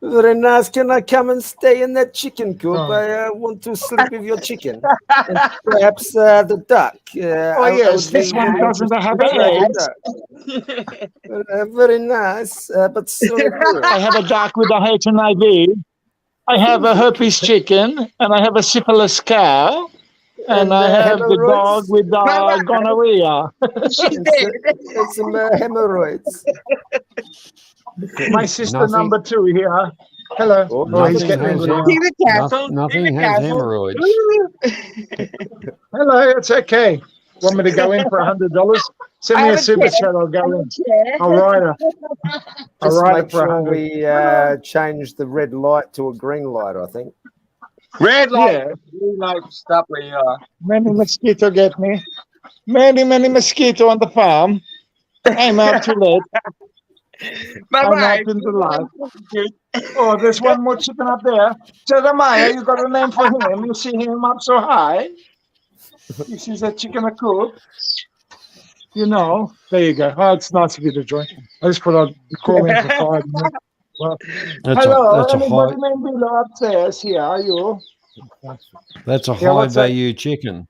Speaker 13: Very nice. Can I come and stay in that chicken coop?
Speaker 14: Oh.
Speaker 13: I want to sleep with your chicken. And perhaps the duck.
Speaker 14: Oh, yes, this one doesn't have eggs.
Speaker 13: Very nice, but still.
Speaker 14: I have a duck with a HIV. I have a herpes chicken, and I have a syphilis cow, and I have the dog with gonorrhea.
Speaker 13: And some hemorrhoids.
Speaker 14: My sister
Speaker 4: Nothing-
Speaker 14: number 2 here. Hello. Oh, he's
Speaker 4: Nothing
Speaker 14: getting
Speaker 4: has,
Speaker 14: angry now.
Speaker 4: nothing has hemorrhoids.
Speaker 14: Hello, it's okay. Want me to go in for $100? Send me a super chat. I'll go in. I'll write her. I'll
Speaker 13: Just
Speaker 14: write
Speaker 13: make
Speaker 14: it for
Speaker 13: sure
Speaker 14: 100.
Speaker 13: we change the red light to a green light, I think.
Speaker 6: Red light.
Speaker 14: Yeah.
Speaker 6: Green light. Stop where you are.
Speaker 14: Many mosquito get me. Many mosquito on the farm. I'm out too late. I'm out in the light. Oh, there's one more chicken up there. Jeremiah, you got a name for him? You see him up so high? You see that chicken a coop? You know. There you go. Oh, it's nice of you to join. I just put on call in for 5 minutes. Well,
Speaker 4: That's
Speaker 14: hello,
Speaker 4: a
Speaker 14: anybody
Speaker 4: high.
Speaker 14: named below upstairs here? Are you?
Speaker 4: That's a
Speaker 14: Yeah,
Speaker 4: high
Speaker 14: what's that?
Speaker 4: value chicken.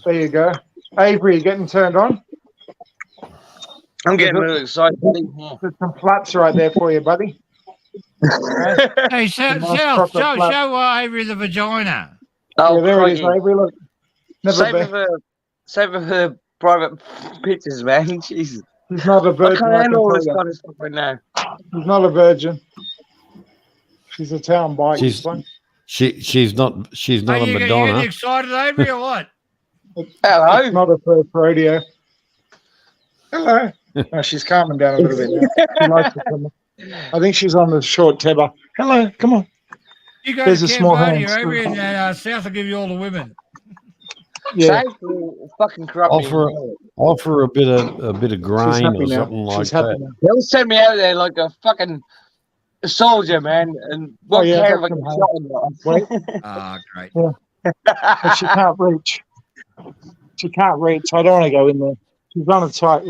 Speaker 14: There you go. Avery, you getting turned on?
Speaker 6: I'm getting a little excited.
Speaker 14: There's some flaps right there for you, buddy.
Speaker 5: Hey,
Speaker 14: Some nice proper flap.
Speaker 5: show Avery the vagina.
Speaker 6: Oh,
Speaker 14: Yeah, there it is,
Speaker 6: crikey.
Speaker 14: Avery. Look. Never
Speaker 6: Save it
Speaker 14: been.
Speaker 6: for her private pictures, man. Jesus.
Speaker 14: He's not a
Speaker 6: I
Speaker 14: virgin.
Speaker 6: can't
Speaker 14: I can
Speaker 6: handle all
Speaker 14: tell
Speaker 6: this
Speaker 14: you.
Speaker 6: kind of stuff right now.
Speaker 14: She's not a virgin. She's a town bite.
Speaker 4: She's
Speaker 14: this one.
Speaker 4: she's not
Speaker 5: Are
Speaker 4: a
Speaker 5: you getting
Speaker 4: Madonna.
Speaker 5: excited, Avery, or what?
Speaker 6: Hello.
Speaker 14: It's not a first rodeo. Hello. No, she's calming down a little bit now. She likes to come. I think she's on the short tether. Hello, come on.
Speaker 5: You go
Speaker 14: There's
Speaker 5: to
Speaker 14: a small
Speaker 5: Cambodia,
Speaker 14: hand.
Speaker 5: Avery, and South will give you all the women.
Speaker 14: Yeah.
Speaker 6: Thanks for fucking corrupting.
Speaker 4: Offer a bit of
Speaker 14: She's
Speaker 4: grain
Speaker 14: happy
Speaker 4: or
Speaker 14: now.
Speaker 4: something like
Speaker 14: She's happy
Speaker 4: that.
Speaker 14: now.
Speaker 6: They'll send me out there like a fucking soldier, man, and
Speaker 14: Oh,
Speaker 6: won't
Speaker 14: yeah,
Speaker 6: care if I
Speaker 14: that's
Speaker 6: get
Speaker 14: some
Speaker 6: shot or not.
Speaker 14: Wait,
Speaker 5: Ah, great.
Speaker 14: but she can't reach. She can't reach. I don't want to go in there. She's on a tight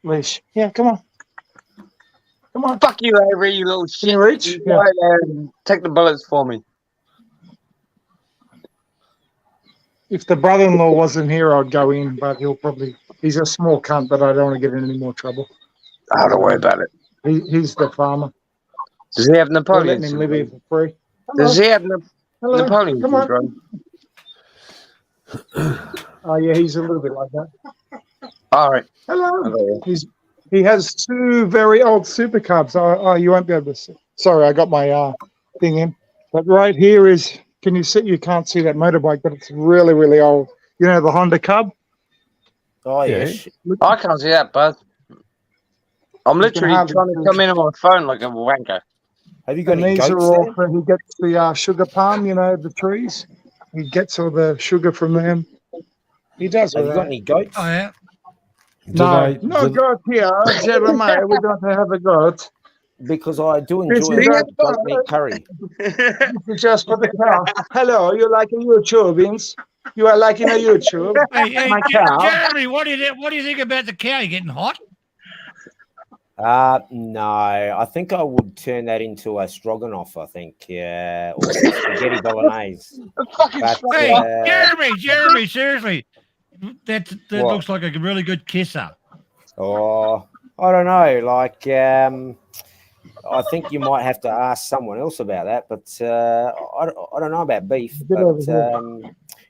Speaker 14: leash. Yeah, come on. Come on.
Speaker 6: Fuck you, Avery, you little shit.
Speaker 14: you reach?
Speaker 6: You go out there and take the bullets for me.
Speaker 14: If the brother-in-law wasn't here, I'd go in, but he's a small cunt, but I don't want to get in any more trouble.
Speaker 6: Oh, don't worry about it.
Speaker 14: He's the farmer.
Speaker 6: Does he have
Speaker 14: We're
Speaker 6: Napoleon
Speaker 14: letting him live here
Speaker 6: syndrome?
Speaker 14: for free.
Speaker 6: Does he have
Speaker 14: Hello.
Speaker 6: Napoleon
Speaker 14: Come on.
Speaker 6: syndrome?
Speaker 14: Oh, yeah, he's a little bit like that.
Speaker 6: All right.
Speaker 14: Hello. He has 2 very old super cubs. Oh, you won't be able to see. Sorry, I got my thing in. But right here is, can you see? You can't see that motorbike, but it's really, really old. You know the Honda Cub?
Speaker 13: Oh,
Speaker 4: Yeah.
Speaker 13: yes.
Speaker 6: I can't see that, bud. I'm literally
Speaker 14: hardly
Speaker 6: trying to
Speaker 14: see
Speaker 6: come in on my phone like a wanker.
Speaker 13: Have you got
Speaker 14: And
Speaker 13: any
Speaker 14: these are
Speaker 13: goats
Speaker 14: all
Speaker 13: there?
Speaker 14: for, he gets the sugar palm, you know, the trees. He gets all the sugar from them. He does
Speaker 13: Have
Speaker 14: all
Speaker 13: you got
Speaker 14: that.
Speaker 13: any goats?
Speaker 5: Oh, yeah.
Speaker 14: No goat here, Jeremiah. We don't have a goat.
Speaker 15: because I do
Speaker 14: This
Speaker 15: enjoy
Speaker 14: is
Speaker 15: a
Speaker 14: just
Speaker 15: good goat meat curry.
Speaker 14: this is just for the cow. Hello, you like a YouTube, Vince? You are liking a YouTube?
Speaker 5: Hey,
Speaker 14: My cow.
Speaker 5: Jeremy, what do you think about the cow? You getting hot?
Speaker 15: No, I think I would turn that into a stroganoff. I think, yeah, or spaghetti bolognese. But,
Speaker 5: Hey, Jeremy, seriously, that
Speaker 15: What?
Speaker 5: looks like a really good kisser.
Speaker 15: Oh, I don't know. Like, I think you might have to ask someone else about that. But I don't know about beef. But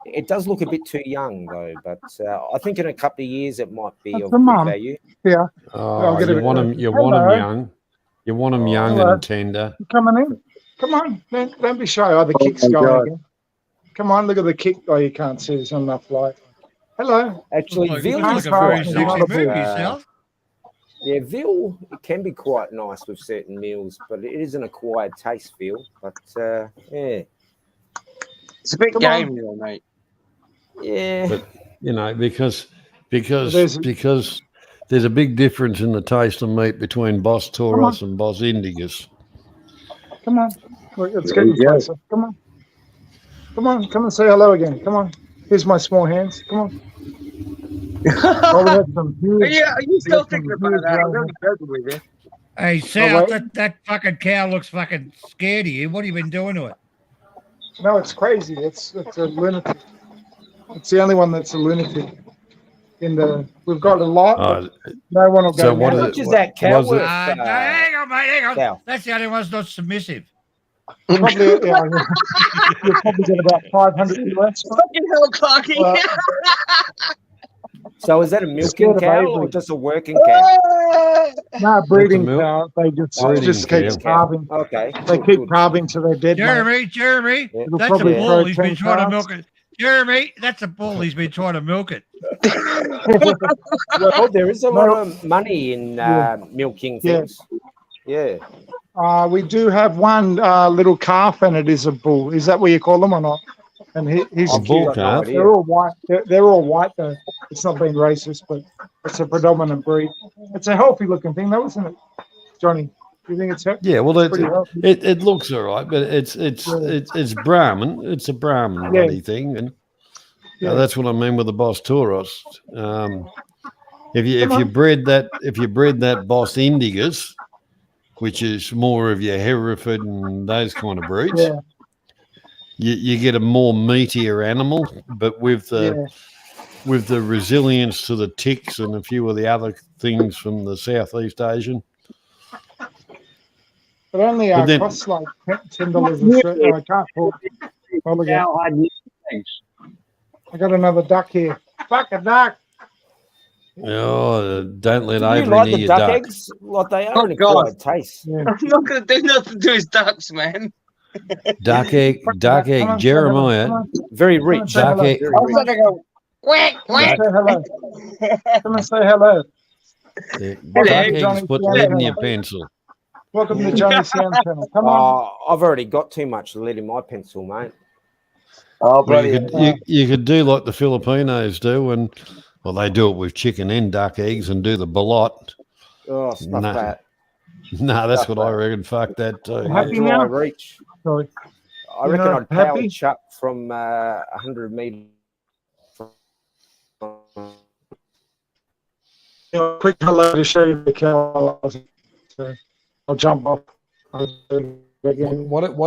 Speaker 15: it does look a bit too young, though. But I think in a couple of years it might be of
Speaker 14: a
Speaker 15: good
Speaker 14: mum.
Speaker 15: value.
Speaker 14: Yeah.
Speaker 4: Oh,
Speaker 14: get a
Speaker 4: you
Speaker 14: bit-
Speaker 4: want them
Speaker 14: Hello.
Speaker 4: young. You want them young
Speaker 14: Hello.
Speaker 4: and tender.
Speaker 14: You coming in? Come on. Don't be shy. Oh, the kick's
Speaker 12: my
Speaker 14: going
Speaker 12: God.
Speaker 14: again. Come on, look at the kick. Oh, you can't see. There's not enough light. Hello.
Speaker 15: Actually,
Speaker 5: Looks
Speaker 15: veal
Speaker 5: like
Speaker 15: is
Speaker 5: a very
Speaker 15: quite
Speaker 5: sexy
Speaker 15: nice.
Speaker 5: movie, Sal.
Speaker 15: Yeah, veal it can be quite nice with certain meals, but it is an acquired taste, veal. But yeah,
Speaker 6: It's a bit
Speaker 14: Come on.
Speaker 6: gamey, though, mate.
Speaker 15: yeah.
Speaker 4: But you know, because
Speaker 14: There's-
Speaker 4: there's a big difference in the taste of meat between Bos Taurus and Bos Indicus.
Speaker 14: Come on. Look, it's
Speaker 12: There
Speaker 14: getting
Speaker 12: you go.
Speaker 14: closer. Come on. Come and say hello again. Come on. Here's my small hands. Come on. Oh, we had some huge,
Speaker 6: Are you still
Speaker 14: got some
Speaker 6: thinking about
Speaker 14: huge
Speaker 6: that? I'm
Speaker 14: young-
Speaker 6: really joking with you.
Speaker 5: Hey, Sal,
Speaker 14: wait.
Speaker 5: that fucking cow looks fucking scared of you. What have you been doing to it?
Speaker 14: No, it's crazy. It's a lunatic. It's the only one that's a lunatic. We've got a lot.
Speaker 4: Oh,
Speaker 14: but no one will go.
Speaker 4: so what
Speaker 14: near
Speaker 4: is
Speaker 14: it.
Speaker 15: How much is that cow
Speaker 4: was it?
Speaker 15: worth?
Speaker 5: Hang on, mate, hang on.
Speaker 15: Sal?
Speaker 5: That's the only one that's not submissive.
Speaker 14: Probably, yeah, you'll probably get about 500 US.
Speaker 6: Fucking hell, Clarky.
Speaker 14: Well,
Speaker 15: So is that a milking
Speaker 14: Scared of
Speaker 15: cow
Speaker 14: Avery.
Speaker 15: or just a working cow?
Speaker 14: no, breeding
Speaker 4: milk-
Speaker 14: cow. They
Speaker 4: breeding
Speaker 14: just keep
Speaker 4: cow.
Speaker 14: calving.
Speaker 15: Okay.
Speaker 14: They
Speaker 15: good,
Speaker 14: keep
Speaker 15: good.
Speaker 14: calving till they're dead. mate.
Speaker 5: Jeremy,
Speaker 15: Yeah.
Speaker 14: It'll
Speaker 5: that's a
Speaker 14: probably
Speaker 5: bull.
Speaker 14: throw
Speaker 5: He's been
Speaker 14: 10
Speaker 5: trying to
Speaker 14: calves.
Speaker 5: milk it. Jeremy, that's a bull. He's been trying to milk it.
Speaker 15: Well, there is a lot of money in milking
Speaker 14: Yeah.
Speaker 15: things. Yeah.
Speaker 14: We do have one little calf, and it is a bull. Is that what you call them or not? And he's
Speaker 4: A bull
Speaker 14: cute.
Speaker 4: calf?
Speaker 14: They're all white. They're all white though. It's not being racist, but it's a predominant breed. It's a healthy looking thing, though, isn't it, Johnny? Do you think it's healthy?
Speaker 4: Yeah, well,
Speaker 14: Pretty healthy.
Speaker 4: it looks all right, but it's Brahmin. It's a Brahmin
Speaker 14: Yeah.
Speaker 4: bloody thing, and
Speaker 14: Yeah.
Speaker 4: that's what I mean with the Bos Taurus. If you
Speaker 14: Come on.
Speaker 4: bred that Bos Indicus, which is more of your Hereford and those kind of breeds,
Speaker 14: Yeah.
Speaker 4: you get a more meatier animal, but with the resilience to the ticks and a few of the other things from the Southeast Asian.
Speaker 14: But only
Speaker 4: But then-
Speaker 14: costs like $10 a shirt. No, I can't afford. Oh, look at I got another duck here. Fuck a duck.
Speaker 4: Oh, don't let
Speaker 15: Do you
Speaker 4: Avery
Speaker 15: like
Speaker 4: near
Speaker 15: the
Speaker 4: your
Speaker 15: duck
Speaker 4: duck.
Speaker 15: eggs? Like they
Speaker 6: Oh,
Speaker 15: are an
Speaker 6: God.
Speaker 15: acquired taste.
Speaker 14: Yeah.
Speaker 6: I'm not going to do nothing to his ducks, man.
Speaker 4: Duck egg,
Speaker 14: Come on,
Speaker 4: Jeremiah.
Speaker 14: come on.
Speaker 15: Very rich.
Speaker 14: Come on,
Speaker 4: Duck egg,
Speaker 6: I was going to go, quack,
Speaker 14: Come and
Speaker 6: quack.
Speaker 14: say hello. Come and say hello.
Speaker 4: yeah,
Speaker 6: Hello,
Speaker 4: duck eggs,
Speaker 14: Johnny.
Speaker 4: put
Speaker 14: Yeah,
Speaker 4: lead in
Speaker 14: hello.
Speaker 4: your pencil.
Speaker 14: Welcome to Johnny Sound Channel. Come on.
Speaker 15: I've already got too much lead in my pencil, mate.
Speaker 6: Oh,
Speaker 4: Well, you
Speaker 6: bloody
Speaker 4: could you could do like the Filipinos do, and well, they do it with chicken and duck eggs and do the balot.
Speaker 15: Oh, stuff
Speaker 4: No.
Speaker 15: that.
Speaker 4: No, that's what I reckon. Fuck that too.
Speaker 14: Happy
Speaker 15: Dry
Speaker 14: now?
Speaker 15: reach.
Speaker 14: Sorry.
Speaker 15: I
Speaker 14: You're
Speaker 15: reckon
Speaker 14: not
Speaker 15: I'd power
Speaker 14: happy?
Speaker 15: chuck from 100 meters.
Speaker 14: Quick hello to show you the cow. So I'll jump off.
Speaker 4: What
Speaker 14: I'm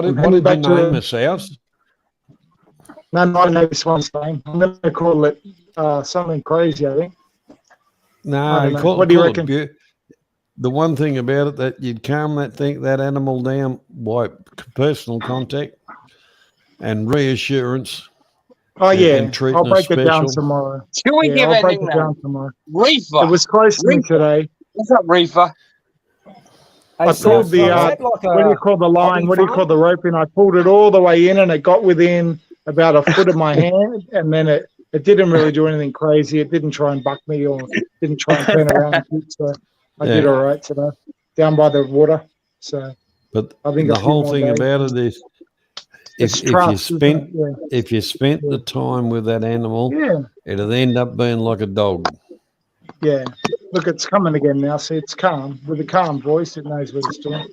Speaker 4: did
Speaker 14: heading
Speaker 4: you
Speaker 14: back to
Speaker 4: name
Speaker 14: the-
Speaker 4: this house?
Speaker 14: No, I know this one's name. I'm going to call it something crazy, I think. I
Speaker 4: No,
Speaker 14: don't know. What do you reckon?
Speaker 4: The one thing about it that you'd calm that animal down by personal contact and reassurance.
Speaker 14: Oh,
Speaker 4: and-
Speaker 14: yeah.
Speaker 4: and treating
Speaker 14: I'll
Speaker 4: us
Speaker 14: break it down
Speaker 4: special.
Speaker 14: tomorrow.
Speaker 6: Should we
Speaker 14: Yeah,
Speaker 6: give
Speaker 14: I'll
Speaker 6: it
Speaker 14: break
Speaker 6: a
Speaker 14: it down tomorrow.
Speaker 6: Reefer.
Speaker 14: It was close to me today.
Speaker 6: What's up, Reefer?
Speaker 14: I pulled the, what do you call the line? What do you call the rope in? I pulled it all the way in and it got within about a foot of my hand. And then it didn't really do anything crazy. It didn't try and buck me or didn't try and turn around and shoot. So I did
Speaker 4: Yeah.
Speaker 14: all right today down by the water. So
Speaker 4: But
Speaker 14: I think
Speaker 4: the
Speaker 14: a few
Speaker 4: whole
Speaker 14: more
Speaker 4: thing
Speaker 14: days.
Speaker 4: about it is,
Speaker 14: It's
Speaker 4: if you
Speaker 14: trust, isn't
Speaker 4: spent
Speaker 14: it? Yeah.
Speaker 4: if you spent the time with that animal,
Speaker 14: Yeah.
Speaker 4: it'd end up being like a dog.
Speaker 14: Yeah. Look, it's coming again now. See, it's calm. With a calm voice, it knows what it's doing.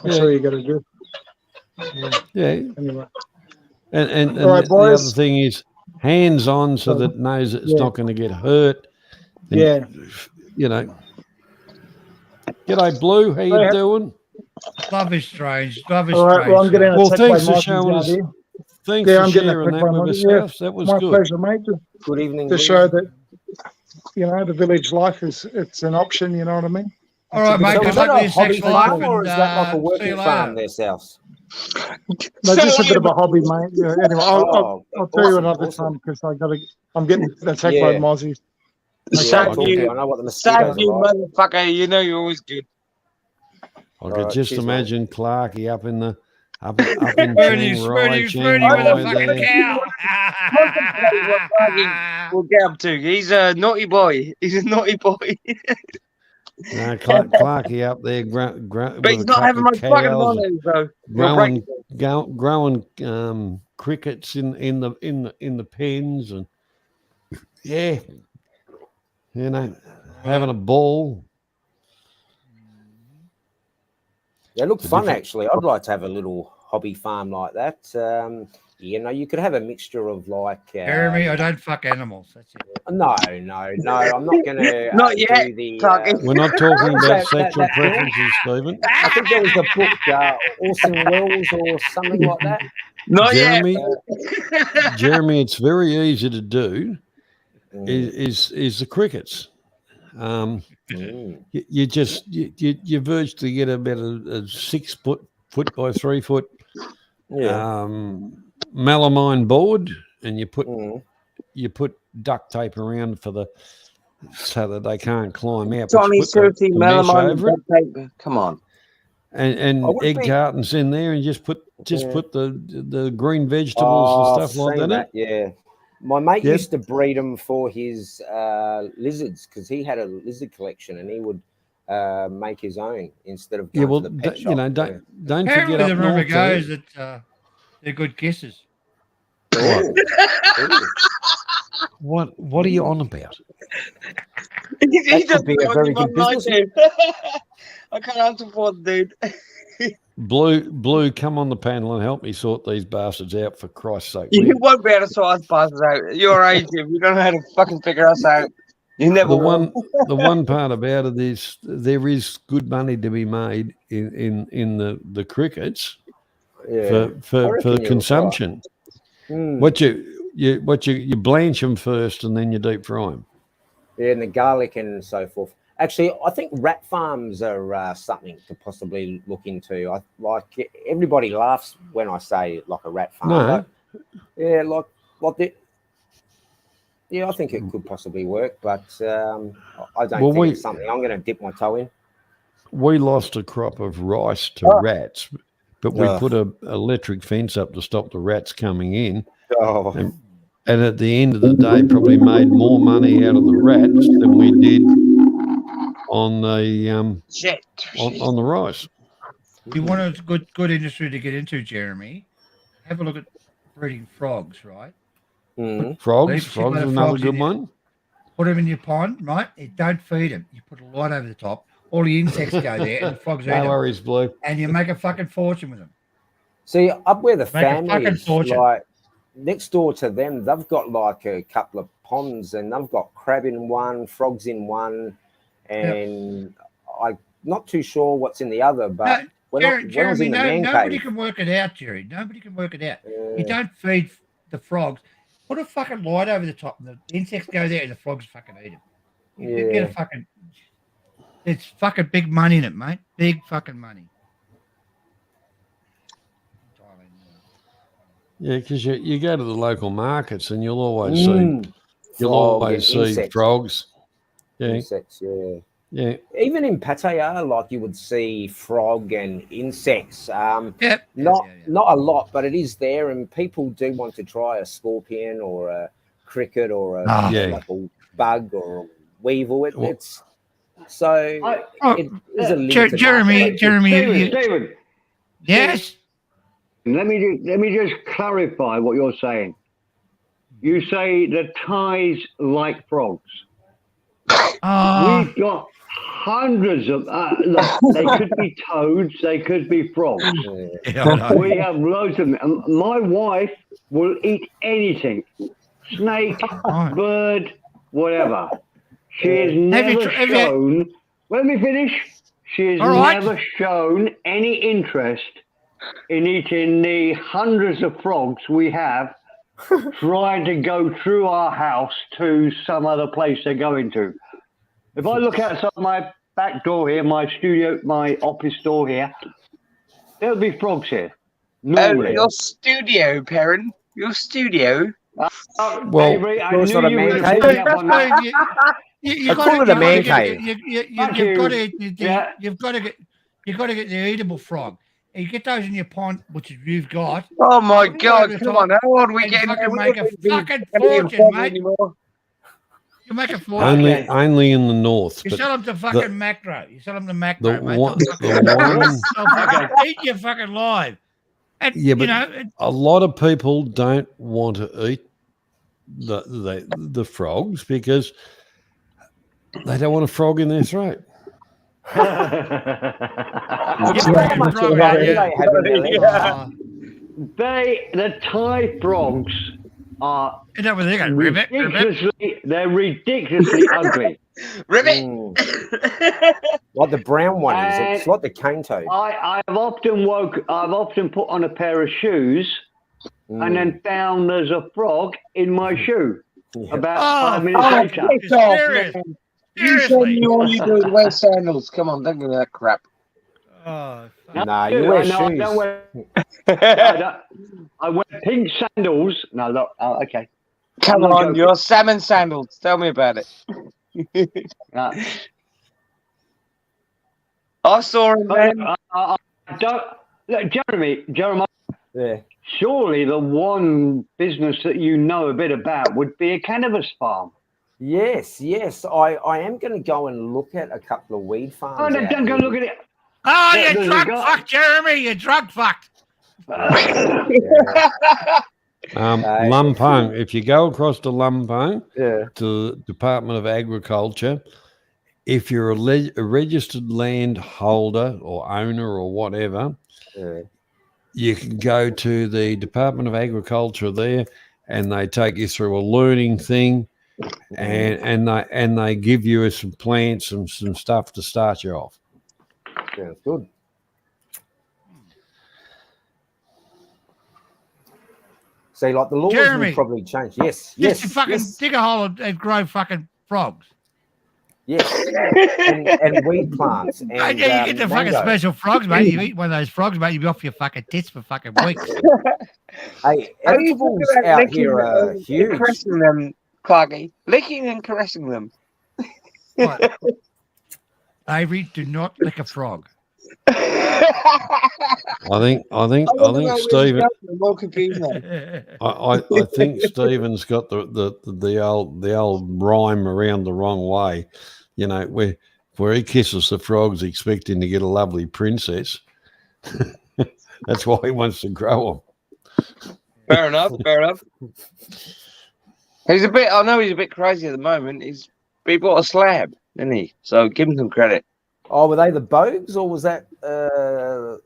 Speaker 14: That's all you got to do.
Speaker 4: Yeah.
Speaker 14: Anyway.
Speaker 4: And
Speaker 14: All right,
Speaker 4: the other
Speaker 14: boys.
Speaker 4: thing is hands on so that it knows it's
Speaker 14: Yeah.
Speaker 4: not going to get hurt. And,
Speaker 14: Yeah.
Speaker 4: You know. G'day, Blue. How you doing?
Speaker 5: Love is strange. Love is
Speaker 14: All right,
Speaker 5: strange.
Speaker 14: well, I'm getting
Speaker 4: Well,
Speaker 14: attacked by
Speaker 4: thanks for
Speaker 14: monkeys
Speaker 4: showing
Speaker 14: out
Speaker 4: us.
Speaker 14: here.
Speaker 4: Thanks
Speaker 14: Yeah,
Speaker 4: for
Speaker 14: I'm getting
Speaker 4: sharing
Speaker 14: attacked
Speaker 4: that
Speaker 14: by
Speaker 4: with
Speaker 14: monkeys.
Speaker 4: us,
Speaker 14: Yeah,
Speaker 4: South. That was
Speaker 14: my
Speaker 4: good.
Speaker 14: pleasure, mate.
Speaker 15: Good evening.
Speaker 14: To
Speaker 15: Lee.
Speaker 14: show that, the village life it's an option. You know what I mean?
Speaker 5: All right, mate.
Speaker 15: So
Speaker 5: Good
Speaker 15: is that
Speaker 5: luck
Speaker 15: a
Speaker 5: with your
Speaker 15: hobby
Speaker 5: sex life,
Speaker 15: farm or
Speaker 5: and
Speaker 15: is that like a
Speaker 5: see you
Speaker 15: working farm
Speaker 5: later.
Speaker 15: there, South?
Speaker 14: No, just a bit of a hobby, mate. Yeah, anyway, I'll tell you
Speaker 15: awesome,
Speaker 14: another
Speaker 15: awesome.
Speaker 14: time because I'm getting attacked by
Speaker 15: Yeah.
Speaker 14: mozzies.
Speaker 15: Yeah,
Speaker 6: Save
Speaker 15: I told
Speaker 6: you.
Speaker 15: you, I know what the
Speaker 6: Save
Speaker 15: mosquitoes
Speaker 6: you,
Speaker 15: are like.
Speaker 6: motherfucker. You know you're always good.
Speaker 4: I could
Speaker 15: Alright,
Speaker 4: just
Speaker 15: cheers, mate.
Speaker 4: imagine Clarky up in Chiang
Speaker 5: Spooning
Speaker 4: Rai,
Speaker 5: with
Speaker 4: Chiang
Speaker 5: a
Speaker 4: Mai
Speaker 5: fucking
Speaker 4: there.
Speaker 5: cow.
Speaker 6: We'll get up to. He's a naughty boy. He's a naughty boy.
Speaker 4: No, Clarky up there
Speaker 6: But he's
Speaker 4: with a
Speaker 6: not having
Speaker 4: couple
Speaker 6: my
Speaker 4: of
Speaker 6: fucking
Speaker 4: cows,
Speaker 6: money, though. You'll break
Speaker 4: growing crickets in the pens, and yeah, having a ball.
Speaker 15: They look
Speaker 4: It's a
Speaker 15: fun,
Speaker 4: different-
Speaker 15: actually. I'd like to have a little hobby farm like that. You could have a mixture of like.
Speaker 5: Jeremy, I don't fuck animals. That's it.
Speaker 15: No, I'm not going to.
Speaker 6: Not yet,
Speaker 15: Do the,
Speaker 6: Clarky.
Speaker 4: We're not talking about
Speaker 15: that
Speaker 4: sexual
Speaker 15: film?
Speaker 4: preferences, Stephen.
Speaker 15: I think there was a book, Orson Welles or something like that.
Speaker 6: Not
Speaker 4: Jeremy,
Speaker 6: yet.
Speaker 4: Jeremy, it's very easy to do. Is the crickets? You virtually get about a 6 foot by 3 foot melamine board, and you put duct tape around so that they can't climb out. but
Speaker 6: Johnny
Speaker 4: you put the mesh
Speaker 6: melamine
Speaker 4: over it,
Speaker 6: duct tape. Come on.
Speaker 4: and
Speaker 15: I would
Speaker 4: egg
Speaker 15: think-
Speaker 4: cartons in there, and just put the green vegetables
Speaker 15: Oh,
Speaker 4: and stuff like
Speaker 15: seen
Speaker 4: that.
Speaker 15: Yeah. My mate
Speaker 4: Yep.
Speaker 15: used to breed them for his lizards because he had a lizard collection and he would make his own instead of
Speaker 4: Yeah,
Speaker 15: going
Speaker 4: well,
Speaker 15: to the pet shop.
Speaker 4: don't
Speaker 5: Apparently,
Speaker 4: forget
Speaker 5: the
Speaker 4: up
Speaker 5: rumor
Speaker 4: north there.
Speaker 5: goes that they're good kisses.
Speaker 4: What are you on about?
Speaker 6: He
Speaker 15: could be a very good business.
Speaker 6: dude. I can't answer for it, dude.
Speaker 4: Blue, come on the panel and help me sort these bastards out, for Christ's sake.
Speaker 6: You won't be able to sort us bastards out. At your age, if you don't know how to fucking figure us out, you never
Speaker 4: the
Speaker 6: will.
Speaker 4: one part about it is there is good money to be made in the crickets
Speaker 15: Yeah.
Speaker 4: for
Speaker 15: reckon you're
Speaker 4: consumption.
Speaker 15: Hmm.
Speaker 4: What you blanch them first and then you deep fry them.
Speaker 15: Yeah, and the garlic and so forth. Actually, I think rat farms are something to possibly look into. Everybody laughs when I say like a rat farm.
Speaker 4: No.
Speaker 15: I think it could possibly work, but I don't
Speaker 4: Well,
Speaker 15: think it's something I'm going to dip my toe in.
Speaker 4: We lost a crop of rice to rats, but we put a electric fence up to stop the rats coming in.
Speaker 15: Oh.
Speaker 4: And at the end of the day, probably made more money out of the rats than we did on the on the rice.
Speaker 5: You want a good industry to get into, Jeremy? Have a look at breeding frogs, right?
Speaker 4: Frogs
Speaker 5: Leave
Speaker 4: is
Speaker 5: shitload of
Speaker 4: another
Speaker 5: frogs in
Speaker 4: good
Speaker 5: your-
Speaker 4: one.
Speaker 5: Put them in your pond, right? Don't feed them. You put a light over the top. All the insects go there, and the frogs eat
Speaker 4: No
Speaker 5: them.
Speaker 4: worries, Blue.
Speaker 5: And you make a fucking fortune with them.
Speaker 15: See, up where the
Speaker 5: Make a
Speaker 15: family
Speaker 5: fucking
Speaker 15: is,
Speaker 5: fortune.
Speaker 15: like next door to them, they've got like a couple of ponds and they've got crab in one, frogs in one, and I'm not too sure what's in the other. But when I was in
Speaker 5: Jeremy,
Speaker 15: the man
Speaker 5: nobody
Speaker 15: cave,
Speaker 5: can work it out, Jerry. Nobody can work it out. You don't feed the frogs. Put a fucking light over the top, and the insects go there, and the frogs fucking eat them. You get a fucking. It's fucking big money in it, mate. Big fucking money.
Speaker 4: Yeah, because you go to the local markets and you'll always
Speaker 15: Mm.
Speaker 4: see you'll
Speaker 15: Frog
Speaker 4: always
Speaker 15: and
Speaker 4: see
Speaker 15: insects.
Speaker 4: frogs. Yeah,
Speaker 15: insects, yeah.
Speaker 4: yeah.
Speaker 15: Even in Pattaya, like you would see frog and insects. Not a lot, but it is there, and people do want to try a scorpion or a cricket or like a bug or a weevil. It's so it is a limited
Speaker 5: Jeremy,
Speaker 15: market.
Speaker 5: Jeremy,
Speaker 10: Stephen.
Speaker 5: Yes.
Speaker 10: Let me just clarify what you're saying. You say the Thais like frogs.
Speaker 5: Oh,
Speaker 10: We've got hundreds of. Look, they could be toads. They could be frogs.
Speaker 5: yeah, I know.
Speaker 10: We have loads of them. My wife will eat anything, snake,
Speaker 5: Right.
Speaker 10: bird, whatever. She has
Speaker 5: Have you
Speaker 10: never
Speaker 5: tr- have you-
Speaker 10: shown. Let me finish. She has
Speaker 5: All right.
Speaker 10: never shown any interest in eating the hundreds of frogs we have trying to go through our house to some other place they're going to. If I look outside my back door here, my studio, my office door here, there'll be frogs here. Normally.
Speaker 6: Your studio, Perrin. Your studio.
Speaker 4: Well,
Speaker 10: Avery, I
Speaker 15: it's
Speaker 10: knew
Speaker 15: not a
Speaker 10: you
Speaker 15: man
Speaker 10: were
Speaker 15: cave.
Speaker 10: picking up on that.
Speaker 5: You
Speaker 15: I call it a man cave.
Speaker 10: Thank
Speaker 5: You've got
Speaker 10: you.
Speaker 5: to,
Speaker 10: Yeah.
Speaker 5: you've got to get the eatable frog. And you get those in your pond, which you've got.
Speaker 6: Oh my
Speaker 5: Put it
Speaker 6: God!
Speaker 5: over the
Speaker 6: Come
Speaker 5: top
Speaker 6: on, how old are we
Speaker 5: and
Speaker 6: getting?
Speaker 5: fucking
Speaker 6: We
Speaker 5: make a
Speaker 6: don't be
Speaker 5: fucking
Speaker 6: eating
Speaker 5: fortune,
Speaker 6: frogs
Speaker 5: mate.
Speaker 6: anymore.
Speaker 5: You make a fortune.
Speaker 4: only in the north.
Speaker 5: You
Speaker 4: but
Speaker 5: sell them to fucking Macro. You sell them to Macro,
Speaker 4: the
Speaker 5: mate.
Speaker 4: one-
Speaker 5: They'll fucking,
Speaker 4: the one-
Speaker 5: they'll fucking eat you fucking live. And,
Speaker 4: Yeah, but
Speaker 5: you know,
Speaker 4: a lot of people don't want to eat the frogs because they don't want a frog in their throat.
Speaker 5: you fucking frog out, yeah.
Speaker 10: The Thai frogs are
Speaker 5: Is that what they got? Ribbit?
Speaker 10: they're ridiculously ugly.
Speaker 6: Ribbit.
Speaker 15: Like the brown one is. It's
Speaker 10: And
Speaker 15: like the cane toad.
Speaker 10: I've often put on a pair of shoes and then found there's a frog in my shoe. About 5 minutes later.
Speaker 6: piss off,
Speaker 5: Serious.
Speaker 6: man. You said you all you do is wear sandals. Come on, don't give me that crap.
Speaker 5: Oh,
Speaker 15: Nah, you wear
Speaker 10: I don't
Speaker 15: shoes.
Speaker 10: wear, I wear pink sandals. No, look. Okay.
Speaker 6: Come
Speaker 10: I'm not
Speaker 6: on,
Speaker 10: joking.
Speaker 6: your salmon sandals. Tell me about it. I saw him, man.
Speaker 10: I don't look, Jeremiah.
Speaker 15: Yeah.
Speaker 10: Surely the one business that you know a bit about would be a cannabis farm.
Speaker 15: Yes. I am going to go and look at a couple of weed farms.
Speaker 10: Oh, no,
Speaker 15: out
Speaker 10: don't go
Speaker 15: here.
Speaker 10: look at it.
Speaker 5: Oh,
Speaker 10: Yeah,
Speaker 5: you
Speaker 10: there's a
Speaker 5: drug
Speaker 10: guy-
Speaker 5: fuck, Jeremy. You drug fucked.
Speaker 4: Lumpung. If you go across to Lumpung,
Speaker 15: Yeah.
Speaker 4: to the Department of Agriculture, if you're a registered landholder or owner or whatever,
Speaker 15: Yeah.
Speaker 4: you can go to the Department of Agriculture there, and they take you through a learning thing, and they give you some plants and some stuff to start you off.
Speaker 15: Sounds good. See, like the laws
Speaker 5: Jeremy.
Speaker 15: will probably change. Yes.
Speaker 5: Just to fucking dig a hole and grow fucking frogs.
Speaker 15: Yes. and weed plants. And,
Speaker 5: Yeah, you get the fucking
Speaker 15: mango.
Speaker 5: special frogs, mate. You eat one of those frogs, mate, you'll be off your fucking tits for fucking weeks.
Speaker 15: Hey,
Speaker 6: Are you talking
Speaker 15: edibles
Speaker 6: about
Speaker 15: out
Speaker 6: licking
Speaker 15: here are
Speaker 6: them and
Speaker 15: huge.
Speaker 6: caressing them, Clarky? Licking and caressing them.
Speaker 5: What? Avery, do not lick a frog.
Speaker 4: I think Stephen.
Speaker 6: I'm more confused now.
Speaker 4: I think Stephen's got the old rhyme around the wrong way. You know, where he kisses the frogs expecting to get a lovely princess. That's why he wants to grow them.
Speaker 6: Fair enough. Fair enough. He's a bit. I know he's a bit crazy at the moment. He bought a slab, didn't he? So give him some credit.
Speaker 15: Oh, were they the Bogues or was that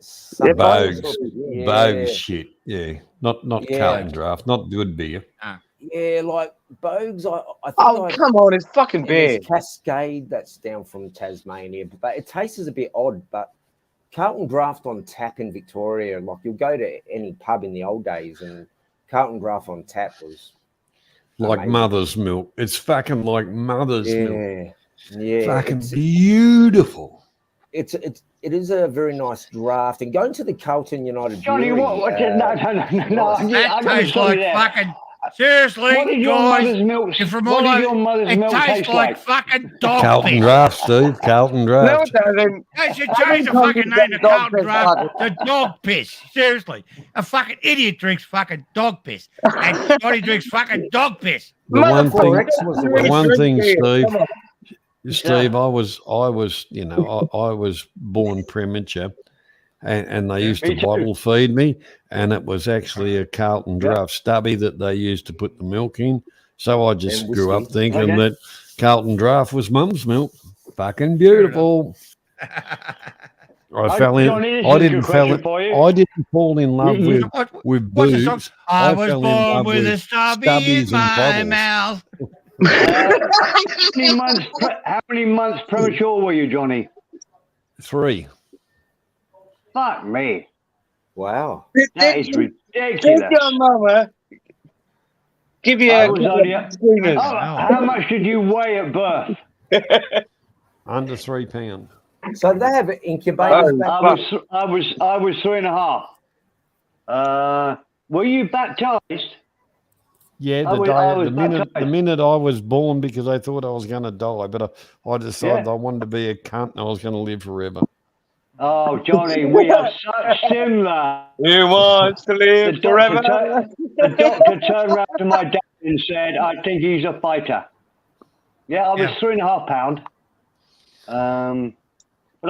Speaker 15: some
Speaker 4: Bogues.
Speaker 15: Yeah.
Speaker 4: Bogues shit. Yeah. Not
Speaker 15: Yeah.
Speaker 4: Carlton Draft, not good beer.
Speaker 15: Yeah, like Bogues. I think
Speaker 6: Oh,
Speaker 15: I-
Speaker 6: come on, it's fucking
Speaker 15: and there's
Speaker 6: beer.
Speaker 15: Cascade that's down from Tasmania, but it tastes a bit odd. But Carlton Draft on tap in Victoria, like you'll go to any pub in the old days, and Carlton Draft on tap was
Speaker 4: Like
Speaker 15: amazing.
Speaker 4: mother's milk. It's fucking like mother's milk.
Speaker 15: Yeah,
Speaker 4: Fucking
Speaker 15: it's-
Speaker 4: beautiful.
Speaker 15: It is a very nice draft. And going to the Carlton United
Speaker 10: Johnny,
Speaker 15: Brewery,
Speaker 10: no.
Speaker 5: That tastes like fucking. Seriously,
Speaker 10: What does your
Speaker 5: guys,
Speaker 10: mother's milk?
Speaker 5: you're from
Speaker 10: What
Speaker 5: all
Speaker 10: does
Speaker 5: over.
Speaker 10: your mother's
Speaker 5: It
Speaker 10: milk
Speaker 5: tastes
Speaker 10: taste
Speaker 5: like
Speaker 10: like?
Speaker 5: fucking dog
Speaker 4: Carlton
Speaker 5: piss.
Speaker 4: Draft, Steve. Carlton
Speaker 6: No,
Speaker 4: Draft.
Speaker 6: it doesn't.
Speaker 5: They should change the fucking name to Carlton Draft to dog piss. Seriously, a fucking idiot drinks fucking dog piss, and Johnny drinks fucking dog piss.
Speaker 4: The one thing,
Speaker 15: Motherfucker.
Speaker 4: the one thing, Steve.
Speaker 6: Come on.
Speaker 4: Steve, I was, you know, I was born premature, and they used to
Speaker 10: Me too.
Speaker 4: bottle feed me, and it was actually a Carlton Draft stubby that they used to put the milk in. So I just
Speaker 15: And
Speaker 4: grew up
Speaker 15: whiskey.
Speaker 4: thinking
Speaker 10: Okay.
Speaker 4: that Carlton Draft was mum's milk. Fucking beautiful. I fell in.
Speaker 10: Johnny, this
Speaker 4: I
Speaker 10: is a
Speaker 4: didn't
Speaker 10: good
Speaker 4: fall.
Speaker 10: question for you.
Speaker 4: I didn't fall in love
Speaker 10: You-
Speaker 4: with
Speaker 5: What's the song?
Speaker 4: boobs.
Speaker 5: I was
Speaker 4: fell in
Speaker 5: born
Speaker 4: love
Speaker 5: with a stubby in
Speaker 4: stubbies and
Speaker 5: my
Speaker 4: bottles.
Speaker 5: mouth.
Speaker 10: How many months premature were you, Johnny?
Speaker 4: 3.
Speaker 10: Fuck me.
Speaker 15: Wow.
Speaker 10: That is
Speaker 6: Give
Speaker 10: ridiculous.
Speaker 6: your mama. Give you
Speaker 10: I
Speaker 6: a
Speaker 10: was
Speaker 6: couple
Speaker 10: only-
Speaker 6: of schooners.
Speaker 10: How much did you weigh at birth?
Speaker 4: Under 3 pounds.
Speaker 15: So they have incubators
Speaker 6: Oh,
Speaker 15: back
Speaker 10: I was 3.5. Were you baptized?
Speaker 4: Yeah,
Speaker 10: I
Speaker 4: the
Speaker 10: was-
Speaker 4: day,
Speaker 10: I was
Speaker 4: the minute
Speaker 10: baptized.
Speaker 4: the minute I was born, because they thought I was going to die, but I decided
Speaker 10: Yeah.
Speaker 4: I wanted to be a cunt and I was going to live forever.
Speaker 10: Oh, Johnny, we are such similar.
Speaker 6: Who wants to live forever?
Speaker 10: The doctor turned around to my dad and said, I think he's a fighter. Yeah, I was 3.5 pounds. But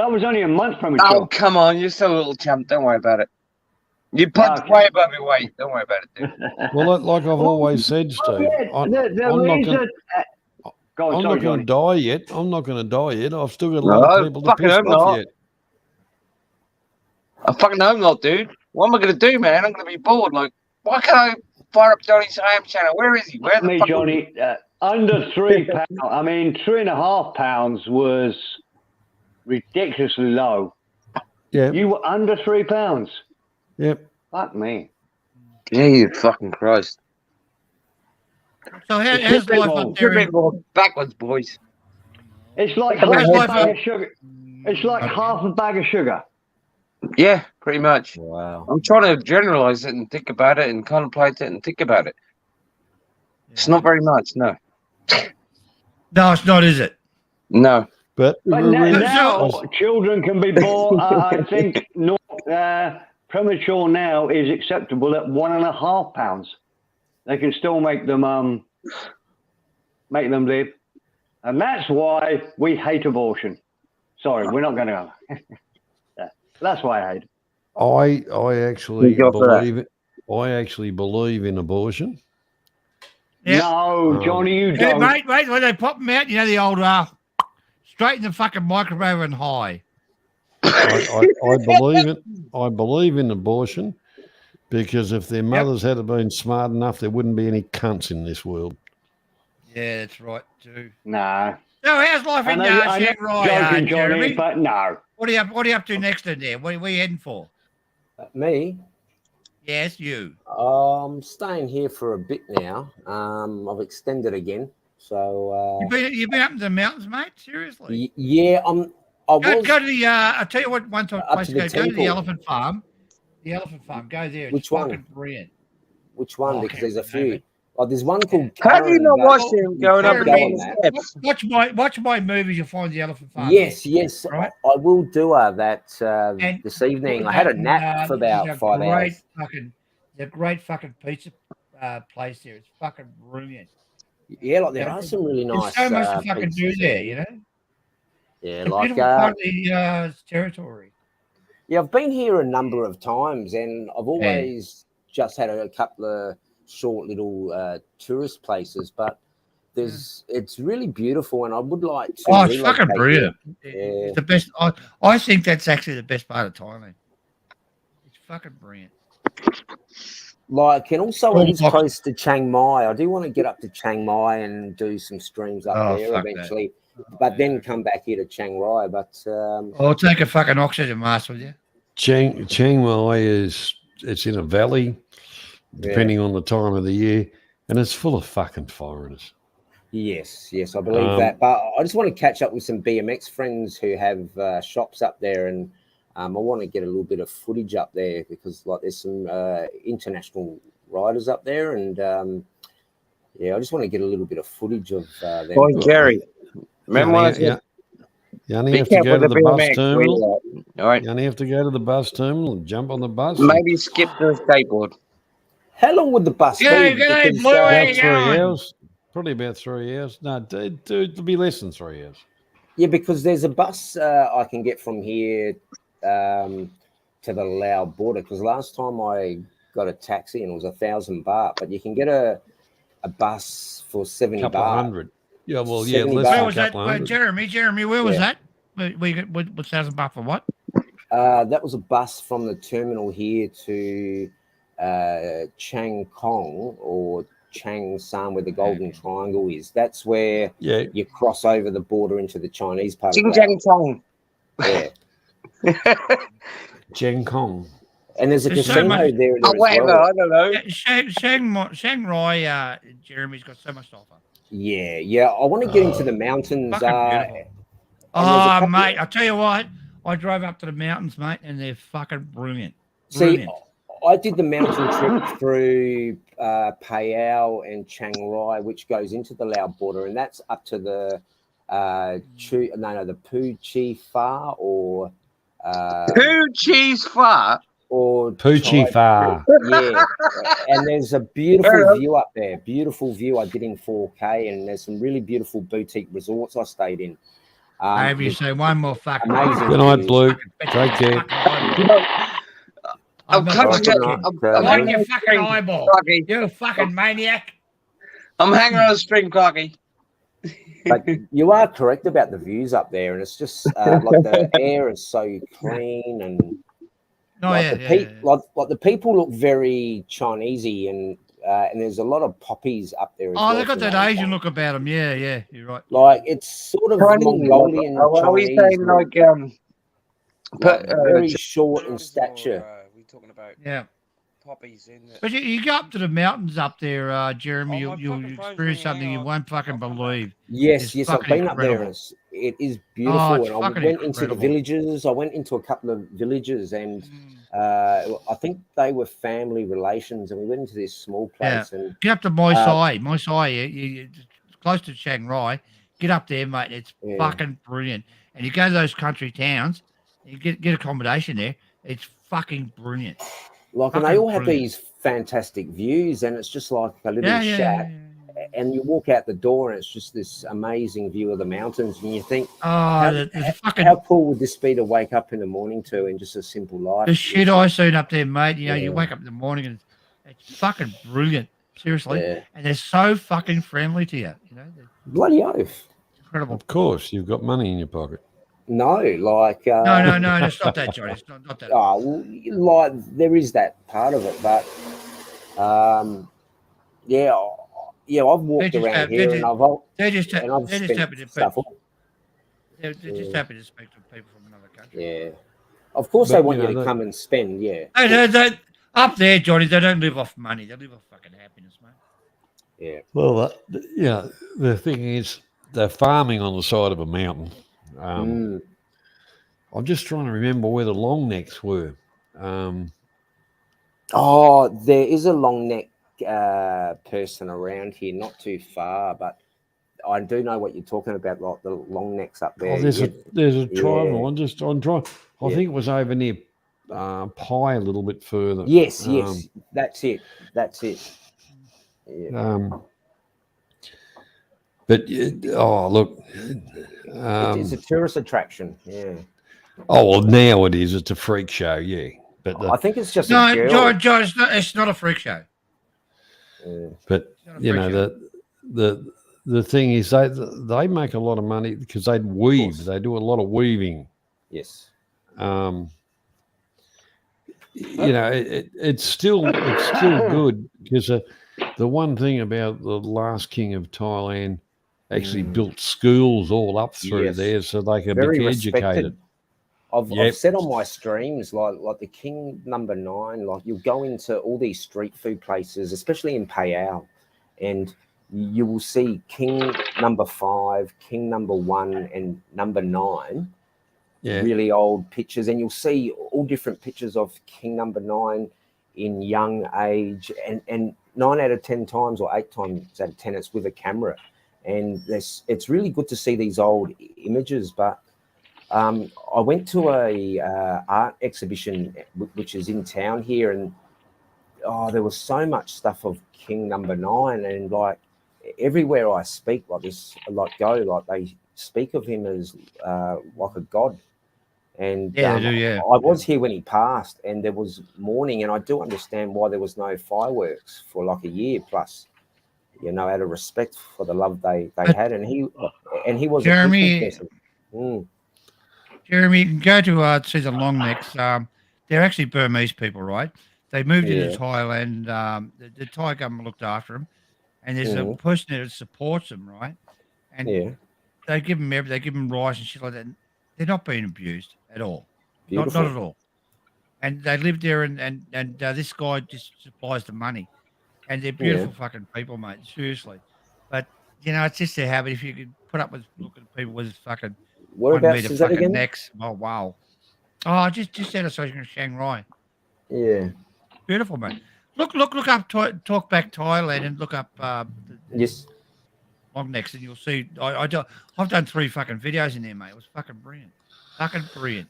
Speaker 10: I was only a month premature.
Speaker 6: Oh, come on. You're so little chump. Don't worry about it. You punch way above your weight. Don't worry about it, dude.
Speaker 4: Well, like I've always said, Steve, I'm not going to die yet. I'm not going to die yet. I've still got a lot of people to
Speaker 6: fucking
Speaker 4: piss
Speaker 6: hope
Speaker 4: off
Speaker 6: not.
Speaker 4: yet.
Speaker 6: I fucking hope not, dude. What am I going to do, man? I'm going to be bored. Like, why can't I fire up Johnny's AM channel? Where is he? Where the
Speaker 10: Me,
Speaker 6: fuck
Speaker 10: Johnny, under 3 pounds. I mean, 3.5 pounds was ridiculously low.
Speaker 4: Yeah.
Speaker 10: You were under 3 pounds.
Speaker 4: Yep.
Speaker 10: Fuck me.
Speaker 6: Yeah, you fucking Christ.
Speaker 5: So
Speaker 10: It's
Speaker 5: how's
Speaker 10: a bit
Speaker 5: life
Speaker 10: more-
Speaker 5: up there?
Speaker 6: Backwards, boys.
Speaker 10: It's like
Speaker 5: How's
Speaker 10: half a
Speaker 5: life
Speaker 10: bag
Speaker 5: up-
Speaker 10: of sugar. It's like half a bag of sugar.
Speaker 6: Yeah, pretty much.
Speaker 15: Wow.
Speaker 6: I'm trying to generalize it and think about it and contemplate it and think about it. It's not very much, no.
Speaker 5: No, it's not, is it?
Speaker 6: No.
Speaker 4: But
Speaker 10: now children can be born. I think premature now is acceptable at 1.5 pounds. They can still make them live, and that's why we hate abortion. Sorry, we're not going to go. That's why I hate it.
Speaker 4: I actually
Speaker 10: You go for that.
Speaker 4: believe it. I actually believe in abortion.
Speaker 10: No, Johnny, you
Speaker 5: Yeah,
Speaker 10: don't.
Speaker 5: mate, when they pop them out, you know the old straight in the fucking microwave and high.
Speaker 4: I believe it. I believe in abortion because if their mothers had been smart enough, there wouldn't be any cunts in this world.
Speaker 5: Yeah, that's right too.
Speaker 10: No.
Speaker 5: So how's life in
Speaker 10: I know
Speaker 5: Shanghai,
Speaker 10: joking, Johnny,
Speaker 5: Jeremy?
Speaker 10: but no.
Speaker 5: What are you up to next in there? What are you heading for?
Speaker 15: Me?
Speaker 5: Yes, you.
Speaker 15: I'm staying here for a bit now. I've extended again. So
Speaker 5: You've been up in the mountains, mate? Seriously?
Speaker 15: yeah, I was
Speaker 5: Go to the I'll tell you what one time
Speaker 15: Up
Speaker 5: place
Speaker 15: to
Speaker 5: to
Speaker 15: the
Speaker 5: go to the
Speaker 15: temple.
Speaker 5: elephant farm. The elephant farm. Go there. It's
Speaker 15: Which one?
Speaker 5: fucking brilliant.
Speaker 15: which one?
Speaker 5: Oh,
Speaker 15: because
Speaker 5: okay,
Speaker 15: there's a few. Oh, there's one called.
Speaker 6: Have you
Speaker 15: Karen,
Speaker 6: not
Speaker 15: but
Speaker 6: watched him going up
Speaker 15: you
Speaker 6: and
Speaker 15: can't
Speaker 6: down
Speaker 15: go
Speaker 6: the
Speaker 15: on that.
Speaker 6: steps?
Speaker 5: Watch my movies. You'll find the elephant farm.
Speaker 15: Yes, yes,
Speaker 5: Right?
Speaker 15: I will do that this evening. I had a
Speaker 5: And,
Speaker 15: nap for
Speaker 5: there's
Speaker 15: about
Speaker 5: a
Speaker 15: 5
Speaker 5: great
Speaker 15: hours.
Speaker 5: Fucking, there's a great fucking pizza place there. It's fucking brilliant.
Speaker 15: Yeah, like there are some really nice.
Speaker 5: There's so much to fucking do
Speaker 15: pizzas.
Speaker 5: there, you know.
Speaker 15: Yeah,
Speaker 5: It's a
Speaker 15: like
Speaker 5: beautiful part of the territory.
Speaker 15: yeah, I've been here a number of times, and I've always just had a couple of short little tourist places, but it's really beautiful, and I would like to.
Speaker 5: Oh, it's fucking
Speaker 15: relocate
Speaker 5: brilliant.
Speaker 15: here.
Speaker 5: It's the best. I think that's actually the best part of Thailand. It's fucking brilliant.
Speaker 15: Like, and also
Speaker 5: Well,
Speaker 15: it is close to Chiang Mai. I do want to get up to Chiang Mai and do some streams up
Speaker 5: Oh,
Speaker 15: there
Speaker 5: fuck that.
Speaker 15: eventually, but then come back here to Chiang Rai. But
Speaker 5: I'll take a fucking oxygen mask with you.
Speaker 4: Chiang Mai it's in a valley, depending on the time of the year, and it's full of fucking foreigners.
Speaker 15: yes, I believe that. But I just want to catch up with some BMX friends who have shops up there, and I want to get a little bit of footage up there because like there's some international riders up there, and I just want to get a little bit of footage of them.
Speaker 6: Boy, Gary, remember when I said,
Speaker 4: You only
Speaker 6: be
Speaker 4: have to
Speaker 6: careful
Speaker 4: go to
Speaker 6: with
Speaker 4: the
Speaker 6: the
Speaker 4: bus
Speaker 6: BMX,
Speaker 4: terminal.
Speaker 6: all right?
Speaker 4: You only have to go to the bus terminal and jump on the bus. and-
Speaker 6: Maybe skip the skateboard.
Speaker 15: How long would the bus be? Because,
Speaker 4: About 3 hours. Probably about 3 hours. No, it'll be less than 3 hours.
Speaker 15: yeah, because there's a bus I can get from here to the Lao border. Because last time I got a taxi and it was 1,000 baht, but you can get a bus for 70
Speaker 4: Couple
Speaker 15: baht.
Speaker 4: of hundred. Yeah, well, yeah,
Speaker 15: 70
Speaker 4: less
Speaker 5: Where
Speaker 4: than a
Speaker 5: was that?
Speaker 4: couple of
Speaker 5: Where,
Speaker 4: hundred.
Speaker 5: Jeremy, where was
Speaker 15: Yeah.
Speaker 5: that? Where you got what 1,000 for what?
Speaker 15: That was a bus from the terminal here to Chang Kong or Chang San, where the Golden Triangle is. That's where
Speaker 4: Yeah.
Speaker 15: you cross over the border into the Chinese part
Speaker 6: Ching
Speaker 15: of
Speaker 6: Chang
Speaker 15: Laos.
Speaker 6: Tong.
Speaker 15: Yeah.
Speaker 4: Gen Kong.
Speaker 15: And there's a
Speaker 5: There's so
Speaker 15: casino
Speaker 5: much-
Speaker 15: there
Speaker 6: Oh,
Speaker 15: as
Speaker 6: whatever.
Speaker 15: well.
Speaker 6: I don't know.
Speaker 5: Yeah, Shanghai, Jeremy's got so much to offer.
Speaker 15: Yeah. I want to get into the mountains.
Speaker 5: Fucking beautiful.
Speaker 15: and there's a
Speaker 5: Oh,
Speaker 15: couple-
Speaker 5: mate, I'll tell you what. I drove up to the mountains, mate, and they're fucking brilliant.
Speaker 15: See,
Speaker 5: Brilliant.
Speaker 15: I did the mountain trip through Payao and Chiang Rai, which goes into the Lao border, and that's up to the the Phu Chi Fa or
Speaker 6: Poo cheese far.
Speaker 15: or
Speaker 4: Poochie Fa.
Speaker 15: Yeah, and there's a beautiful
Speaker 6: Fair
Speaker 15: view up there. Beautiful view. I did in 4K, and there's some really beautiful boutique resorts I stayed in.
Speaker 5: Maybe you say one more fucking.
Speaker 15: Amazing.
Speaker 4: Good night,
Speaker 15: views.
Speaker 4: Blue. Take care.
Speaker 6: I'm
Speaker 5: fucking
Speaker 6: hanging
Speaker 5: your
Speaker 6: on a
Speaker 5: fucking
Speaker 6: string,
Speaker 5: eyeball.
Speaker 6: Clarky.
Speaker 5: You fucking maniac.
Speaker 6: I'm hanging on a string, Clarky.
Speaker 15: But you are correct about the views up there, and it's just like the air is so clean, and like the people look very Chinesey, and there's a lot of poppies up there. As
Speaker 5: Oh,
Speaker 15: well
Speaker 5: they got
Speaker 15: from
Speaker 5: that Asian look about them. Yeah, you're right.
Speaker 15: Like it's sort of Mongolian
Speaker 6: Are we
Speaker 15: Chinese,
Speaker 6: saying like
Speaker 15: very short in stature.
Speaker 16: We talking about
Speaker 5: Yeah.
Speaker 16: poppies in the...
Speaker 5: But you go up to the mountains up there, Jeremy,
Speaker 16: Oh, my
Speaker 5: you'll
Speaker 16: fucking phone's
Speaker 5: experience
Speaker 16: ringing,
Speaker 5: something
Speaker 16: hang
Speaker 5: you
Speaker 16: on.
Speaker 5: won't fucking believe.
Speaker 15: Yes,
Speaker 5: It's
Speaker 15: I've
Speaker 5: fucking
Speaker 15: been up there,
Speaker 5: incredible.
Speaker 15: and it is beautiful.
Speaker 5: it's
Speaker 15: And I
Speaker 5: fucking
Speaker 15: went into the
Speaker 5: incredible.
Speaker 15: villages. I went into a couple of villages, and I think they were family relations. And we went into this small
Speaker 5: Yeah.
Speaker 15: place, and
Speaker 5: Get up to Mai Sai, it's close to Chiang Rai. Get up there, mate. It's
Speaker 15: Yeah.
Speaker 5: fucking brilliant. And you go to those country towns, you get accommodation there. It's fucking brilliant.
Speaker 15: like, and they
Speaker 5: fucking
Speaker 15: all have
Speaker 5: brilliant.
Speaker 15: these fantastic views, and it's just like a little
Speaker 5: Yeah,
Speaker 15: shack. And you walk out the door, and it's just this amazing view of the mountains, and you think, how cool would this be to wake up in the morning to, in just a simple life?
Speaker 5: The shit I seen up there, mate. You know,
Speaker 15: Yeah.
Speaker 5: you wake up in the morning and it's fucking brilliant. Seriously.
Speaker 15: Yeah.
Speaker 5: And they're so fucking friendly to you. You know, they're
Speaker 15: Bloody oath.
Speaker 5: incredible.
Speaker 4: Of course, you've got money in your pocket.
Speaker 15: No, like
Speaker 5: No, it's not that, Johnny. It's not that.
Speaker 15: Oh, well, like there is that part of it, but yeah, I've walked around here, and
Speaker 5: they're just
Speaker 15: spent
Speaker 5: happy to
Speaker 15: stuff.
Speaker 5: They're just happy to speak to people from another country.
Speaker 15: Yeah, of course
Speaker 4: But,
Speaker 15: they want
Speaker 4: you
Speaker 15: you
Speaker 4: know,
Speaker 15: to come and spend. Yeah,
Speaker 5: They up there, Johnny, they don't live off money. They live off fucking happiness, mate.
Speaker 15: yeah.
Speaker 4: Well, the thing is, they're farming on the side of a mountain. I'm just trying to remember where the long necks were.
Speaker 15: Oh, there is a long neck person around here, not too far, but I do know what you're talking about, like the long necks up there.
Speaker 4: Oh, there's a tribal
Speaker 15: Yeah.
Speaker 4: one just on drive. I think it was over near Pie a little bit further.
Speaker 15: Yes, that's it. Yeah.
Speaker 4: But look,
Speaker 15: It's a tourist attraction. Yeah.
Speaker 4: oh well, now it is. It's a freak show, yeah. But
Speaker 15: I think it's just
Speaker 5: No,
Speaker 15: a girl.
Speaker 5: John, it's not a freak show.
Speaker 4: But you know the thing is they make a lot of money because they weave. They do a lot of weaving.
Speaker 15: Yes.
Speaker 4: You know, it's still good because the one thing about the last king of Thailand actually built schools all up through
Speaker 15: Yes.
Speaker 4: there so they could
Speaker 15: Very
Speaker 4: be
Speaker 15: respected.
Speaker 4: educated.
Speaker 15: I've
Speaker 4: Yep.
Speaker 15: said on my streams, like the King number 9, like you'll go into all these street food places, especially in Payao, and you will see King number 5, King number 1, and number 9.
Speaker 4: Yeah.
Speaker 15: Really old pictures, and you'll see all different pictures of King number 9 in young age, and 9 out of 10 times or 8 times out of 10 it's with a camera, and it's really good to see these old images. But I went to a art exhibition which is in town here, and there was so much stuff of King number 9, and like everywhere I speak like this, like they speak of him as like a god. And
Speaker 5: Yeah, they do, yeah.
Speaker 15: I was here when he passed, and there was mourning, and I do understand why there was no fireworks for like a year plus. out of respect for the love they had, and he was
Speaker 5: Jeremy-
Speaker 15: a people person.
Speaker 5: Jeremy, you can go to see the Longnecks. They're actually Burmese people, right? They moved
Speaker 15: Yeah.
Speaker 5: into Thailand. The Thai government looked after them, and there's a
Speaker 15: Mhm.
Speaker 5: person there that supports them, right? And
Speaker 15: Yeah.
Speaker 5: they give them rice and shit like that. They're not being abused at all. Not
Speaker 15: Beautiful.
Speaker 5: at all. And they live there, and this guy just supplies the money, and they're beautiful fucking people, mate. Seriously, but it's just their habit. If you could put up with looking at people with fucking 1
Speaker 15: Whereabouts
Speaker 5: meter
Speaker 15: is that
Speaker 5: fucking
Speaker 15: again?
Speaker 5: necks, oh wow. Oh, just outside of Shanghai.
Speaker 15: Yeah.
Speaker 5: Beautiful, mate. Look up Talk Back Thailand and look up
Speaker 15: Yes.
Speaker 5: Longnecks, and you'll see. I've done 3 fucking videos in there, mate. It was fucking brilliant. Fucking brilliant.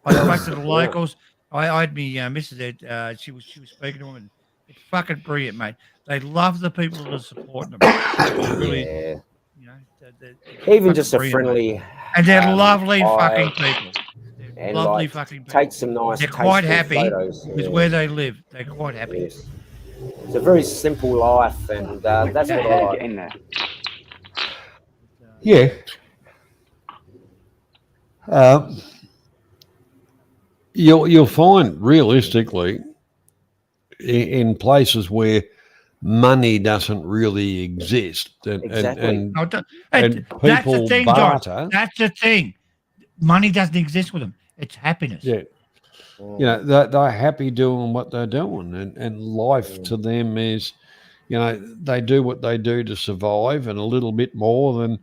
Speaker 5: I spoke to the locals. I had me missus there. She was speaking to them, and it's fucking brilliant, mate. They love the people that are supporting them. Really,
Speaker 15: Yeah.
Speaker 5: they're
Speaker 15: Even
Speaker 5: fucking
Speaker 15: just a
Speaker 5: brilliant, mate.
Speaker 15: friendly.
Speaker 5: And they're lovely
Speaker 15: eye,
Speaker 5: fucking people. They're
Speaker 15: and
Speaker 5: lovely
Speaker 15: like,
Speaker 5: fucking people.
Speaker 15: take some nice.
Speaker 5: They're quite
Speaker 15: tasteful
Speaker 5: happy
Speaker 15: photos.
Speaker 5: with
Speaker 15: Yeah.
Speaker 5: where they live. They're quite happy.
Speaker 15: Yes. It's a very simple life, and that's what I like.
Speaker 17: in there.
Speaker 4: Yeah. You'll find realistically in places where money doesn't really exist, and
Speaker 15: Exactly.
Speaker 5: No,
Speaker 4: and
Speaker 5: that's the
Speaker 4: people
Speaker 5: thing, John.
Speaker 4: barter.
Speaker 5: That's the thing. Money doesn't exist with them. It's happiness.
Speaker 4: Yeah. They're happy doing what they're doing, and life to them is, they do what they do to survive, and a little bit more than,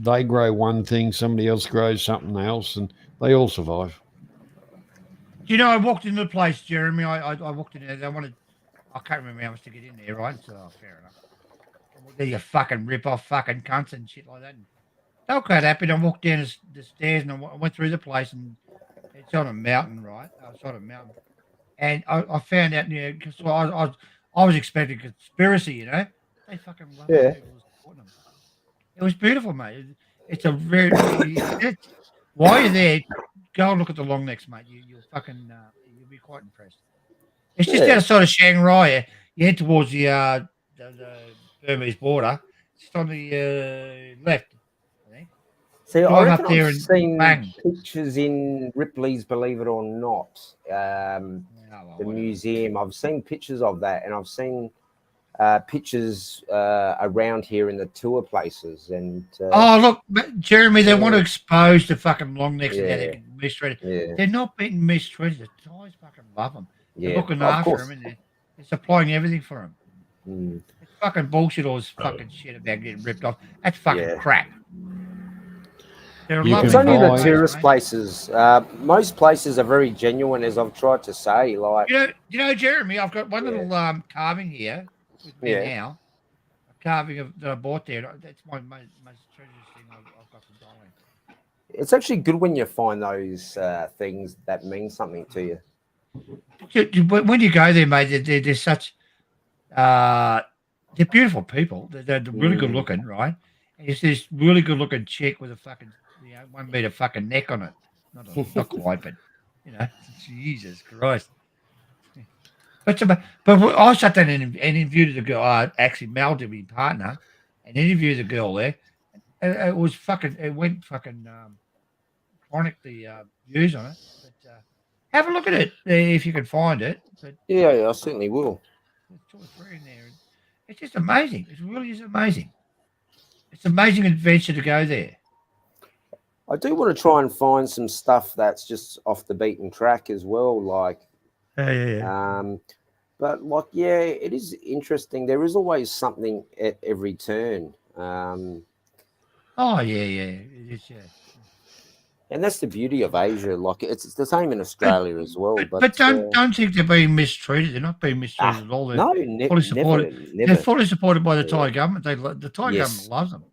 Speaker 4: they grow one thing, somebody else grows something else, and they all survive.
Speaker 5: I walked into the place, Jeremy. I walked in there. They wanted. I can't remember how much to get in there, right? So fair enough. They're your fucking rip-off fucking cunts and shit like that. And they were quite happy. And I walked down the stairs and I went through the place, and it's on a mountain, right? It's on a mountain. And I found out, because I was expecting a conspiracy, They fucking love
Speaker 15: Yeah.
Speaker 5: people supporting them. It was beautiful, mate. It's a very. While you're there, go and look at the Longnecks, mate. You'll fucking you'll be quite impressed. It's just
Speaker 15: Yeah.
Speaker 5: outside of Shanghai. You head towards the Burmese border. It's on the left. I think.
Speaker 15: See, I
Speaker 5: Drive
Speaker 15: reckon
Speaker 5: up there
Speaker 15: I've
Speaker 5: and
Speaker 15: seen
Speaker 5: bang.
Speaker 15: pictures in Ripley's, believe it or not, the museum. I've seen pictures of that, and I've seen pictures around here in the tour places. And
Speaker 5: Oh, look, Jeremy, they want to expose the fucking Longnecks and how
Speaker 15: Yeah.
Speaker 5: they can mistreat it.
Speaker 15: Yeah.
Speaker 5: They're not being mistreated. The Thais fucking love them. They're
Speaker 15: Yeah,
Speaker 5: looking
Speaker 15: of
Speaker 5: after
Speaker 15: course.
Speaker 5: them, and they're supplying everything for them.
Speaker 15: Mm.
Speaker 5: It's fucking bullshit, all this fucking shit about getting ripped off. That's fucking
Speaker 15: Yeah.
Speaker 5: crap. They're
Speaker 4: You
Speaker 5: lovely
Speaker 15: It's only the
Speaker 5: guys,
Speaker 15: tourist
Speaker 5: mate.
Speaker 15: places. Most places are very genuine, as I've tried to say. Like,
Speaker 5: Jeremy, I've got one little carving here with me
Speaker 15: Yeah.
Speaker 5: now. A carving that I bought there. That's my most treasured thing I've got from Thailand.
Speaker 15: it's actually good when you find those things that mean something to you.
Speaker 5: When you go there, mate, they're such they're beautiful people. They're really good looking, right? And it's this really good looking chick with a fucking 1 meter fucking neck on it. Not quite, but Jesus Christ. But I sat down and interviewed the girl. Actually, Mel did my partner, and interviewed the girl there. And it was fucking. It went fucking chronic the views on it. But have a look at it if you can find it. But
Speaker 15: Yeah, I certainly will.
Speaker 5: there's 2 or 3 in there. It's just amazing. It really is amazing. It's an amazing adventure to go there.
Speaker 15: I do want to try and find some stuff that's just off the beaten track as well. Like, but like, yeah, it is interesting. There is always something at every turn.
Speaker 5: Oh yeah. It is, yeah.
Speaker 15: And that's the beauty of Asia. Like, it's the same in Australia as well.
Speaker 5: But don't think they're being mistreated. They're not being mistreated at all. They're
Speaker 15: no,
Speaker 5: fully supported.
Speaker 15: never.
Speaker 5: They're fully supported by the Thai government. The Thai
Speaker 15: Yes.
Speaker 5: government loves them.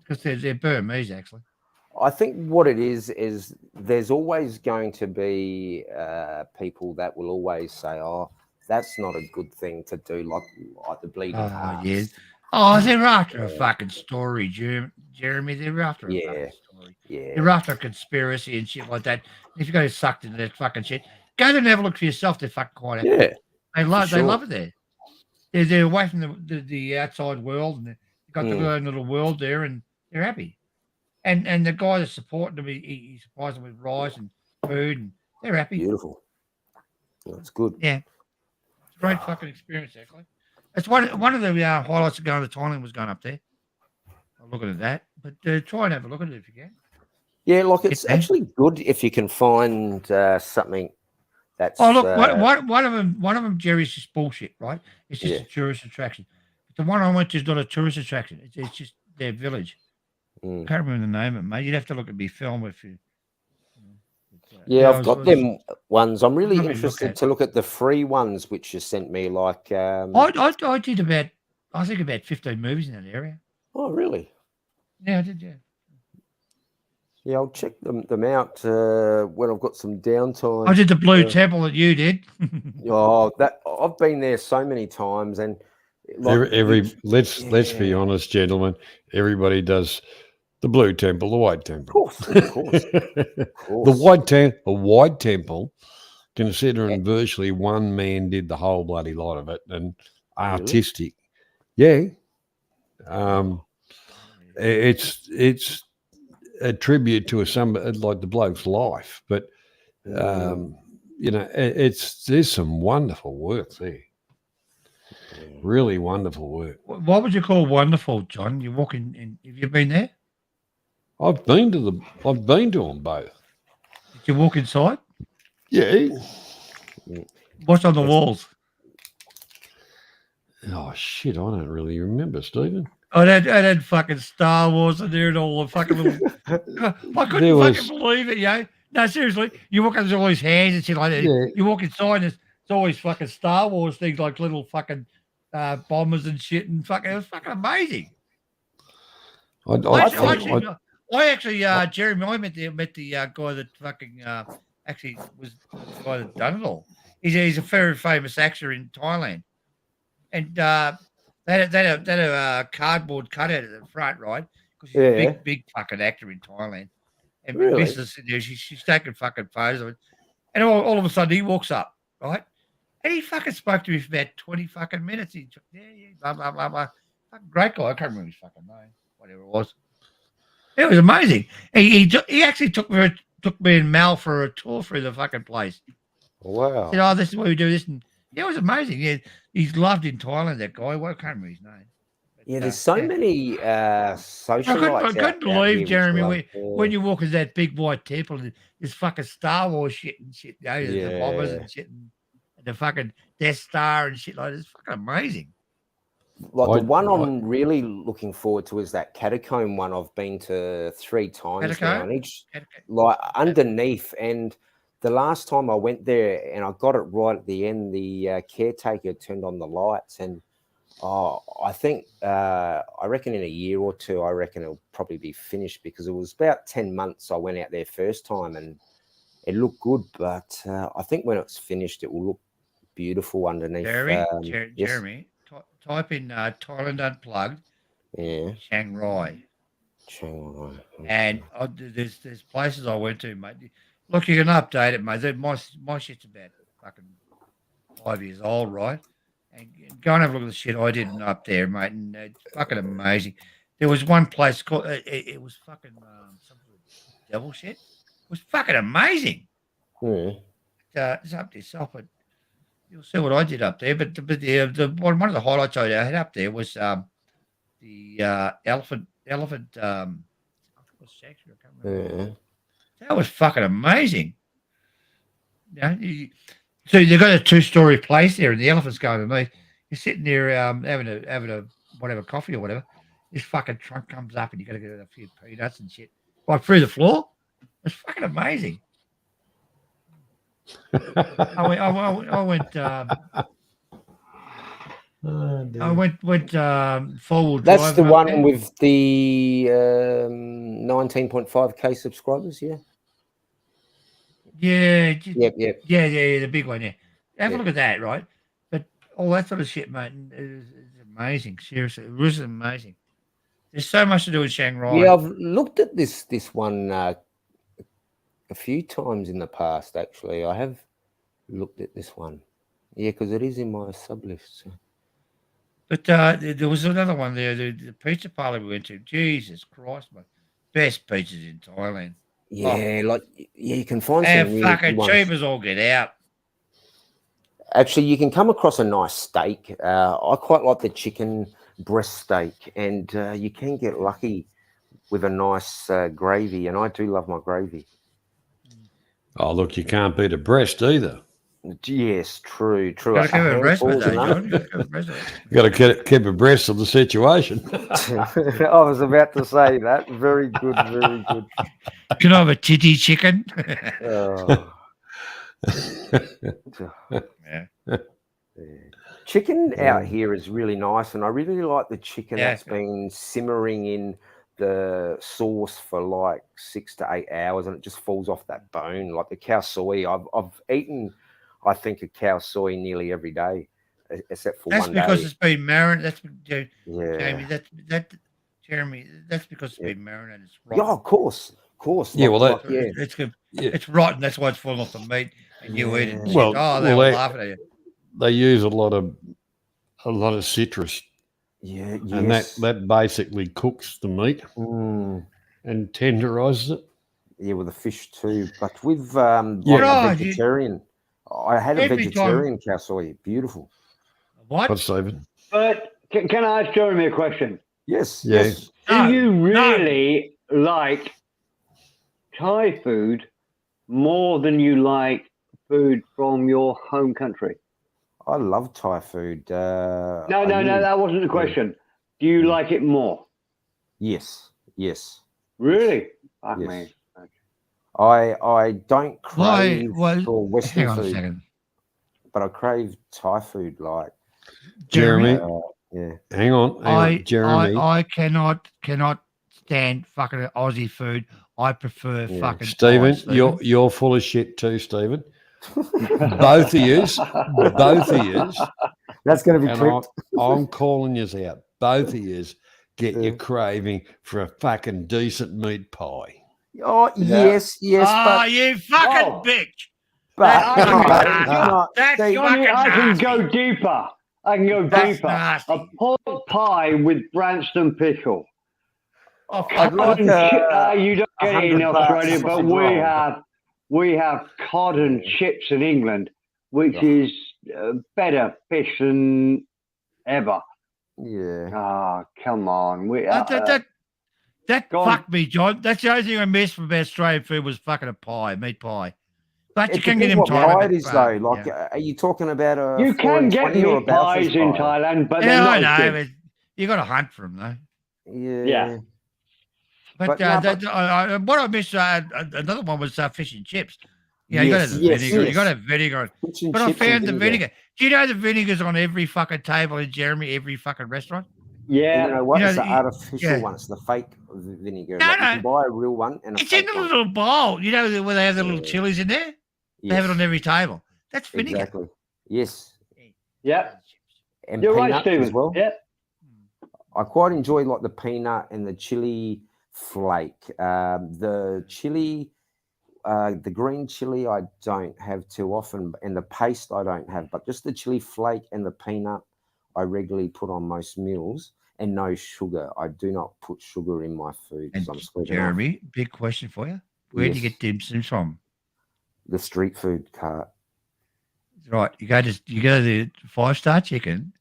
Speaker 5: Because they're Burmese actually.
Speaker 15: I think what it is there's always going to be people that will always say, "Oh, that's not a good thing to do," like the bleeding
Speaker 5: Oh
Speaker 15: hearts.
Speaker 5: yeah. Oh, they're after a fucking story, Jeremy. They're after a fucking story.
Speaker 15: Yeah.
Speaker 5: They're after a conspiracy and shit like that. If you go sucked into that fucking shit, go there and have a look for yourself. They're fucking quite happy.
Speaker 15: Yeah.
Speaker 5: They love
Speaker 15: sure.
Speaker 5: it there. They're away from the outside world, and they've got their own little world there, and they're happy. And the guy that's supporting them, he supplies them with rice and food, and they're happy.
Speaker 15: Beautiful. That's good.
Speaker 5: Yeah, it's a great fucking experience, actually. It's one of the highlights of going to Thailand was going up there. I'm looking at that, but try and have a look at it if you can.
Speaker 15: Yeah, like it's actually good if you can find something that's.
Speaker 5: Oh look, one of them, Jerry's just bullshit, right? It's just a tourist attraction. But the one I went to is not a tourist attraction. It's just their village. Can't remember the name of it, mate. You'd have to look at me film if you.
Speaker 15: Yeah, I've got them ones. I'm really interested to look at the free ones which you sent me. Like,
Speaker 5: I did about 15 movies in that area.
Speaker 15: Oh, really?
Speaker 5: Yeah, I did. Yeah.
Speaker 15: Yeah, I'll check them out when I've got some downtime.
Speaker 5: I did the Blue Temple that you did.
Speaker 15: That I've been there so many times, and
Speaker 4: like, let's be honest, gentlemen. Everybody does the Blue Temple, the White Temple.
Speaker 15: Of course.
Speaker 4: The White Temple, considering virtually one man did the whole bloody lot of it, and artistic. Really? Yeah. It's a tribute to like the bloke's life, but there's some wonderful work there. Really wonderful work.
Speaker 5: What would you call wonderful, John? You walk in. Have you been there?
Speaker 4: I've been to them both.
Speaker 5: Did you walk inside?
Speaker 4: Yeah.
Speaker 5: What's on the walls?
Speaker 4: Oh shit! I don't really remember, Stephen.
Speaker 5: I had fucking Star Wars in there and all the fucking little. I couldn't fucking believe it, yo. No, seriously. You walk up, there's all these hands and shit like that.
Speaker 4: Yeah.
Speaker 5: You walk inside, and it's always fucking Star Wars things like little fucking bombers and shit, and fucking it was fucking amazing. I actually, Jeremy, I met the guy that fucking actually was the guy that done it all. He's a very famous actor in Thailand, and they had a cardboard cutout at the front, right? Because he's a big fucking actor in Thailand. And business, she's taking fucking photos of it, and all of a sudden he walks up, right? And he fucking spoke to me for about 20 fucking minutes. He took, blah blah blah blah. Fucking great guy. I can't remember his fucking name, whatever it was. It was amazing. He actually took me and Mal for a tour through the fucking place.
Speaker 15: Wow.
Speaker 5: He said, this is where we do this, and it was amazing. Yeah, he's loved in Thailand. That guy. I can't remember his name.
Speaker 15: Yeah, there's so many socialites.
Speaker 5: I couldn't believe, Jeremy, when you walk into that big white temple, and there's fucking Star Wars shit and shit. You know, the bombers and shit, and the fucking Death Star and shit like that. It's fucking amazing.
Speaker 15: Like the one I'm really looking forward to is that catacomb one. I've been to 3 times now, and each like underneath. And the last time I went there, and I got it right at the end, the caretaker turned on the lights, and I think I reckon in a year or 2, I reckon it'll probably be finished, because it was about 10 months I went out there first time, and it looked good, but I think when it's finished, it will look beautiful underneath.
Speaker 5: Jeremy. Type in Thailand Unplugged.
Speaker 15: Yeah.
Speaker 5: Chiang Rai.
Speaker 15: Okay.
Speaker 5: And there's places I went to, mate. Look, you can update it, mate. My shit's about fucking 5 years old, right? And go and have a look at the shit I did up there, mate. And it's fucking amazing. There was one place called it was fucking some sort of devil shit. It was fucking amazing.
Speaker 15: Yeah.
Speaker 5: It's up to yourself, but you'll see what I did up there. But the one of the highlights I had up there was the elephant. What's I can't remember. That was fucking amazing. Yeah. So they've got a 2-story place there, and the elephant's going underneath. You're sitting there having a whatever coffee or whatever. This fucking trunk comes up, and you got to get a few peanuts and shit right through the floor. It's fucking amazing. I went forward.
Speaker 15: That's the one with the 19.5K subscribers, yeah.
Speaker 5: Yeah.
Speaker 15: Yep.
Speaker 5: Yeah, the big one. Yeah, have a look at that, right? But all that sort of shit, mate, is amazing. Seriously, it was amazing. There's so much to do in Chiang Rai.
Speaker 15: Yeah, I've looked at this one a few times in the past. Actually, I have looked at this one. Yeah, because it is in my sub list. So.
Speaker 5: But there was another one there, the pizza parlor we went to. Jesus Christ, mate. Best pizzas in Thailand.
Speaker 15: Yeah, you can find
Speaker 5: And
Speaker 15: some really
Speaker 5: fucking
Speaker 15: good ones.
Speaker 5: cheap as all get out.
Speaker 15: Actually, you can come across a nice steak. I quite like the chicken breast steak, and you can get lucky with a nice gravy, and I do love my gravy.
Speaker 4: Oh, look, you can't beat a breast either.
Speaker 15: Yes, true.
Speaker 5: Gotta keep a breast with that, John. You gotta keep a breast with it.
Speaker 4: You got to keep abreast of the situation.
Speaker 15: I was about to say that. Very good, very good.
Speaker 5: Can I have a titty chicken?
Speaker 15: Oh.
Speaker 5: Yeah.
Speaker 15: Chicken out here is really nice, and I really like the chicken
Speaker 5: Yeah,
Speaker 15: that's been simmering in the sauce for like 6 to 8 hours, and it just falls off that bone. Like the cow soy, I've eaten, I think, a cow soy nearly every day, except for
Speaker 5: That's
Speaker 15: one day.
Speaker 5: because it's been marinated. That's
Speaker 15: Yeah.
Speaker 5: Jamie. Jeremy. That's because it's been marinated. It's
Speaker 15: Yeah,
Speaker 5: rotten.
Speaker 15: of course.
Speaker 4: Yeah, well,
Speaker 5: It's good. It's rotten. That's why it's falling off the meat, and you eat it. And
Speaker 4: Well,
Speaker 5: shit. They were laughing at you.
Speaker 4: They use a lot of citrus.
Speaker 15: Yeah,
Speaker 4: and that basically cooks the meat and tenderizes it.
Speaker 15: Yeah, with the fish too, but with
Speaker 4: Yeah.
Speaker 15: like
Speaker 5: Right,
Speaker 15: a vegetarian. I had a
Speaker 5: Every
Speaker 15: vegetarian cow soy. Beautiful.
Speaker 5: What?
Speaker 4: What's David?
Speaker 10: But can I ask Jeremy a question?
Speaker 15: Yes.
Speaker 4: Yeah.
Speaker 15: Yes.
Speaker 10: Do you really like Thai food more than you like food from your home country?
Speaker 15: I love Thai food.
Speaker 10: No, that wasn't the question. Do you like it more?
Speaker 15: Yes. Yes.
Speaker 10: Really? Fuck
Speaker 15: Yes.
Speaker 10: me.
Speaker 15: I don't crave
Speaker 5: Why-
Speaker 15: for Western
Speaker 5: Hang on a
Speaker 15: food,
Speaker 5: second.
Speaker 15: but I crave Thai food. Like
Speaker 4: Jeremy,
Speaker 15: yeah.
Speaker 4: hang on, Jeremy.
Speaker 5: I cannot stand fucking Aussie food. I prefer fucking
Speaker 4: Stephen,
Speaker 5: Thai,
Speaker 4: you're full of shit too, Stephen. Both of yous.
Speaker 15: That's going to be
Speaker 4: And
Speaker 15: clipped.
Speaker 4: I'm calling yous out. Both of yous get your craving for a fucking decent meat pie.
Speaker 15: Oh yes, yes.
Speaker 5: Oh, you fucking bitch!
Speaker 15: But
Speaker 5: That's
Speaker 10: Johnny,
Speaker 5: fucking
Speaker 10: I can
Speaker 5: nasty.
Speaker 10: go deeper. I can go
Speaker 5: That's
Speaker 10: deeper.
Speaker 5: nasty.
Speaker 10: A pork pie with Branston pickle.
Speaker 5: Oh,
Speaker 15: I'd like
Speaker 10: You don't get it in
Speaker 15: 100
Speaker 10: Australia,
Speaker 15: bucks
Speaker 10: but
Speaker 15: roll.
Speaker 10: we have cod and chips in England, which is better fish than ever.
Speaker 15: Yeah.
Speaker 10: Ah, come on.
Speaker 5: That
Speaker 10: Go on.
Speaker 5: fucked me, John. That's the only thing I missed from Australian food was fucking a pie, meat pie. But you
Speaker 15: It
Speaker 5: can get
Speaker 15: depends
Speaker 5: them
Speaker 15: what pie
Speaker 5: Thailand.
Speaker 15: it is though. Like, are you talking about a?
Speaker 10: You can get
Speaker 15: 420 or a
Speaker 10: meat pies
Speaker 15: Balfour's
Speaker 10: in
Speaker 15: pie?
Speaker 10: Thailand, but they're
Speaker 5: Yeah, I
Speaker 10: not
Speaker 5: know.
Speaker 10: good.
Speaker 5: But you got to hunt for them though.
Speaker 10: Yeah.
Speaker 5: But,
Speaker 15: But no,
Speaker 5: what I missed, another one was fish and chips. You know,
Speaker 15: Yes,
Speaker 5: you got to have
Speaker 15: yes,
Speaker 5: vinegar. You
Speaker 15: yes.
Speaker 5: got to have vinegar.
Speaker 15: Fish and
Speaker 5: But I
Speaker 15: chips and
Speaker 5: found the
Speaker 15: vinegar.
Speaker 5: vinegar. Do you know the vinegar's on every fucking table in Jeremy, every fucking restaurant?
Speaker 10: Yeah.
Speaker 15: You know what?
Speaker 5: You know,
Speaker 15: It's the
Speaker 5: you-
Speaker 15: artificial
Speaker 5: yeah.
Speaker 15: one. It's the fake vinegar.
Speaker 5: No,
Speaker 15: Like,
Speaker 5: no.
Speaker 15: You can buy a real one and a
Speaker 5: It's in
Speaker 15: fake
Speaker 5: the
Speaker 15: one.
Speaker 5: little bowl. You know where they have the little chilies in there? They have it
Speaker 15: Yes.
Speaker 5: on every table. That's vinegar.
Speaker 15: Exactly. Yes.
Speaker 10: Yeah.
Speaker 15: And
Speaker 10: You're right,
Speaker 15: peanuts
Speaker 10: Stephen.
Speaker 15: as well.
Speaker 10: Yeah.
Speaker 15: I quite enjoy like the peanut and the chili flake. The chili, the green chili, I don't have too often, and the paste I don't have. But just the chili flake and the peanut, I regularly put on most meals. And no sugar. I do not put sugar in my food because I'm sweet enough.
Speaker 5: Jeremy, big question for you. Where do you
Speaker 15: Yes.
Speaker 5: get dim sums from?
Speaker 15: The street food cart.
Speaker 5: Right. You go to the 5-star chicken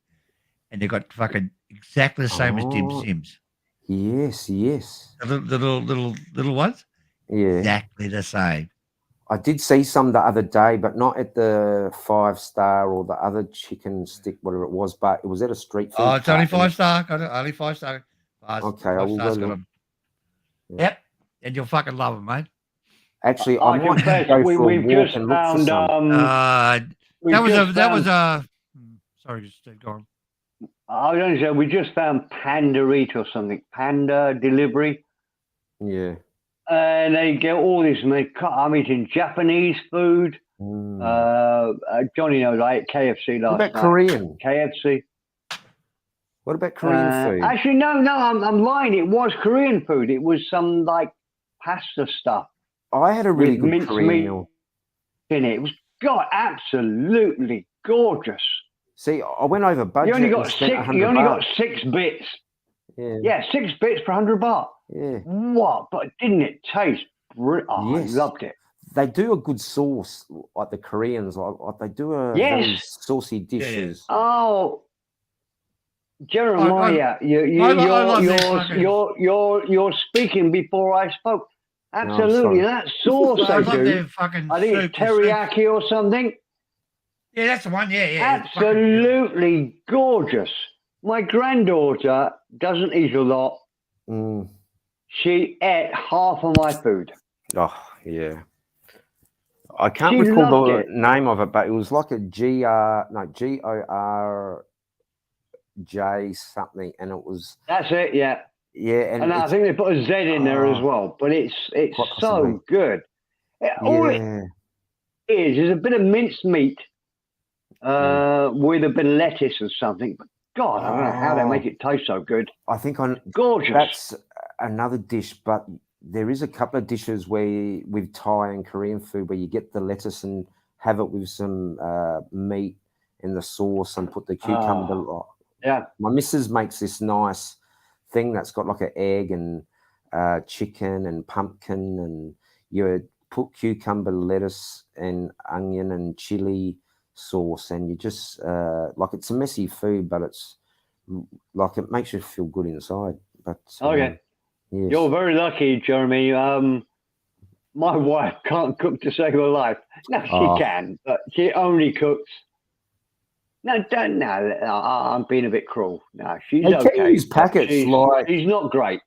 Speaker 5: and they've got fucking exactly the same as dim
Speaker 15: Oh.
Speaker 5: sims.
Speaker 15: Yes, yes.
Speaker 5: The little ones?
Speaker 15: Yeah.
Speaker 5: Exactly the same.
Speaker 15: I did see some the other day, but not at the 5-star or the other chicken stick, whatever it was, but it was at a street food.
Speaker 5: Oh, it's only
Speaker 15: cart and-
Speaker 5: 5-star. Got it. Only 5-star.
Speaker 15: Okay, I will go
Speaker 5: 5-star's got
Speaker 15: look.
Speaker 5: 'em. Yep. And you'll fucking love them, mate.
Speaker 15: Actually,
Speaker 10: I
Speaker 15: I might
Speaker 10: confess,
Speaker 15: go for a
Speaker 10: we've
Speaker 15: walk
Speaker 10: just
Speaker 15: and look for
Speaker 10: found.
Speaker 15: some.
Speaker 10: We've
Speaker 5: That was
Speaker 10: just
Speaker 5: a that was
Speaker 10: found-
Speaker 5: a sorry, just go on.
Speaker 10: I was going to say we just found Panda Eat or something. Panda Delivery.
Speaker 15: Yeah.
Speaker 10: And they get all this, and I'm eating Japanese food. Johnny knows I ate KFC last
Speaker 15: What
Speaker 10: night.
Speaker 15: about Korean?
Speaker 10: KFC.
Speaker 15: What about Korean food?
Speaker 10: Actually, no, I'm lying. It was Korean food. It was some like pasta stuff.
Speaker 15: I had a really
Speaker 10: with
Speaker 15: good
Speaker 10: minced
Speaker 15: Korean
Speaker 10: meat
Speaker 15: meal.
Speaker 10: in it. It was absolutely gorgeous.
Speaker 15: See, I went over budget.
Speaker 10: You only got
Speaker 15: and spent
Speaker 10: six.
Speaker 15: 100
Speaker 10: You only got
Speaker 15: bucks.
Speaker 10: 6 bits.
Speaker 15: Yeah.
Speaker 10: Yeah, 6 bits for $100.
Speaker 15: Yeah.
Speaker 10: What? But didn't it taste? Oh,
Speaker 15: Yes.
Speaker 10: I loved it.
Speaker 15: They do a good sauce, like the Koreans. Like they do a very
Speaker 10: Yes.
Speaker 15: saucy dishes.
Speaker 10: Oh, Jeremiah, you're speaking before I spoke. Absolutely,
Speaker 15: sorry.
Speaker 10: that sauce
Speaker 5: I
Speaker 10: they
Speaker 5: love
Speaker 10: do.
Speaker 5: their fucking
Speaker 10: I think
Speaker 5: soup
Speaker 10: it's
Speaker 5: and soup.
Speaker 10: teriyaki or something.
Speaker 5: Yeah, that's the one. Yeah, yeah. it's fucking-
Speaker 10: Absolutely gorgeous. My granddaughter doesn't eat a lot.
Speaker 15: Mm.
Speaker 10: She ate half of my food.
Speaker 15: Oh, yeah. I can't
Speaker 10: She
Speaker 15: recall
Speaker 10: loved
Speaker 15: the
Speaker 10: it.
Speaker 15: name of it, but it was like a GORJ something, and it was
Speaker 10: That's it, yeah.
Speaker 15: yeah,
Speaker 10: And I
Speaker 15: it's-
Speaker 10: think they put a Z in there as
Speaker 15: Oh.
Speaker 10: well. But it's
Speaker 15: Quite
Speaker 10: so
Speaker 15: possibly.
Speaker 10: good. All it
Speaker 15: yeah,
Speaker 10: is a bit of minced meat with a bit of lettuce or something. But God, I don't know how they make it taste so good.
Speaker 15: I think
Speaker 10: Gorgeous.
Speaker 15: that's another dish, but there is a couple of dishes where with Thai and Korean food where you get the lettuce and have it with some meat in the sauce and put the cucumber.
Speaker 10: Yeah.
Speaker 15: My missus makes this nice thing that's got like an egg and chicken and pumpkin, and you put cucumber, lettuce, and onion and chili sauce, and you just like it's a messy food, but it's like it makes you feel good inside. But
Speaker 10: Okay.
Speaker 15: yes.
Speaker 10: You're very lucky, Jeremy. My wife can't cook to save her life. No, she
Speaker 15: Oh.
Speaker 10: can, but she only cooks. No, don't. No, I'm being a bit cruel. No, she's
Speaker 15: They can
Speaker 10: okay.
Speaker 15: use
Speaker 10: but
Speaker 15: packets, like-
Speaker 10: she's not great.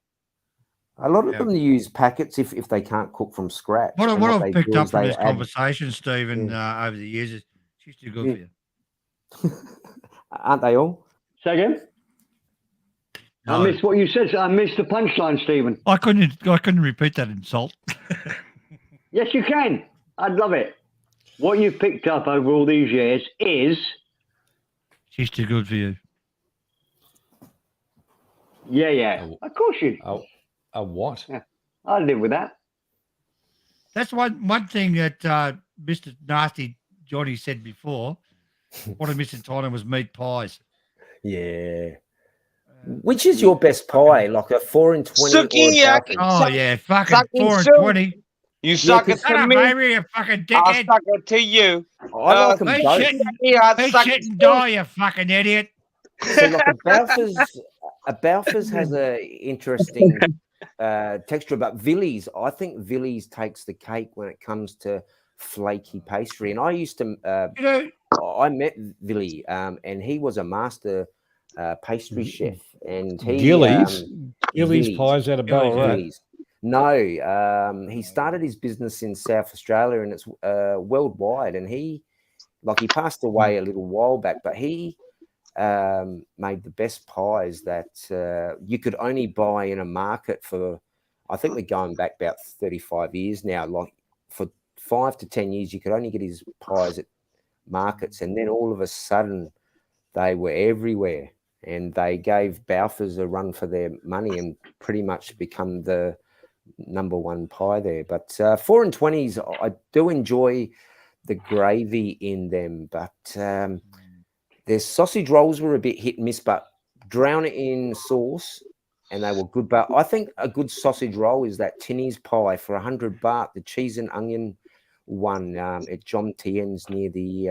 Speaker 15: A lot of them use packets if they can't cook from scratch.
Speaker 5: What
Speaker 15: and
Speaker 5: I've
Speaker 15: they
Speaker 5: picked
Speaker 15: do
Speaker 5: up
Speaker 15: is
Speaker 5: from
Speaker 15: they
Speaker 5: this
Speaker 15: add-
Speaker 5: conversation, Stephen, over the years is she's too good for you.
Speaker 15: Aren't they all?
Speaker 10: Second.
Speaker 5: No.
Speaker 10: I missed what you said. I missed the punchline, Stephen.
Speaker 5: I couldn't repeat that insult.
Speaker 10: Yes, you can. I'd love it. What you've picked up over all these years is
Speaker 5: She's too good for you.
Speaker 10: yeah. Of course you.
Speaker 4: A what?
Speaker 10: Yeah, I live with that.
Speaker 5: That's one thing that Mr. Nasty Johnny said before. What I missed in Thailand was meat pies.
Speaker 15: Yeah. Which is your best pie? Like a 4 and 20 or a
Speaker 6: Sukiyaki.
Speaker 15: Balkan?
Speaker 5: Oh yeah, fucking
Speaker 6: Sucking
Speaker 5: 4 and
Speaker 6: soup.
Speaker 5: 20.
Speaker 6: You suck it
Speaker 5: Shut
Speaker 6: to
Speaker 5: up,
Speaker 6: me.
Speaker 5: baby, you fucking
Speaker 6: I'll
Speaker 5: dickhead.
Speaker 6: suck it to you.
Speaker 15: I like them
Speaker 5: Eat
Speaker 15: both.
Speaker 5: shit,
Speaker 6: Yeah,
Speaker 5: eat
Speaker 6: suck
Speaker 5: shit
Speaker 6: it
Speaker 5: and
Speaker 6: too.
Speaker 5: die, you fucking idiot.
Speaker 15: See, like a Balfour's has a interesting texture, but Villiers, I think Villiers takes the cake when it comes to flaky pastry. And I used to,
Speaker 5: You know,
Speaker 15: I met Villy, and he was a master pastry chef, and he
Speaker 4: Gillies
Speaker 15: Gillies.
Speaker 4: pies out of Ballarat.
Speaker 15: Gillies. No, he started his business in South Australia, and it's worldwide. And he passed away a little while back, but he made the best pies that you could only buy in a market for. I think we're going back about 35 years now. Like for 5 to 10 years, you could only get his pies at markets, and then all of a sudden, they were everywhere, and they gave Balfour's a run for their money and pretty much become the number one pie there. But 4 and 20s, I do enjoy the gravy in them, but their sausage rolls were a bit hit and miss, but drown it in sauce and they were good. But I think a good sausage roll is that Tinny's pie for 100 baht, the cheese and onion one at John Tien's near the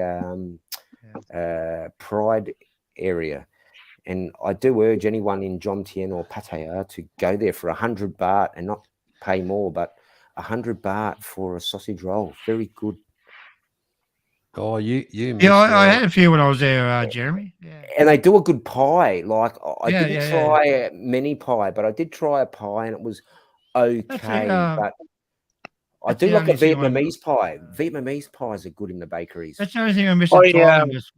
Speaker 15: Pride area. And I do urge anyone in John Tien or Pattaya to go there for 100 baht and not pay more, but 100 baht for a sausage roll. Very good.
Speaker 4: Oh, you
Speaker 5: yeah, I had a few when I was there, Jeremy. Yeah.
Speaker 15: And they do a good pie. Like I
Speaker 5: Yeah,
Speaker 15: didn't
Speaker 5: yeah,
Speaker 15: try many pie, but I did try a pie and it was okay. But I
Speaker 5: that's
Speaker 15: do
Speaker 5: the
Speaker 15: like a
Speaker 5: only thing I-
Speaker 15: Vietnamese pie. Vietnamese pies are good in the bakeries.
Speaker 5: That's the only thing I missed in Thailand was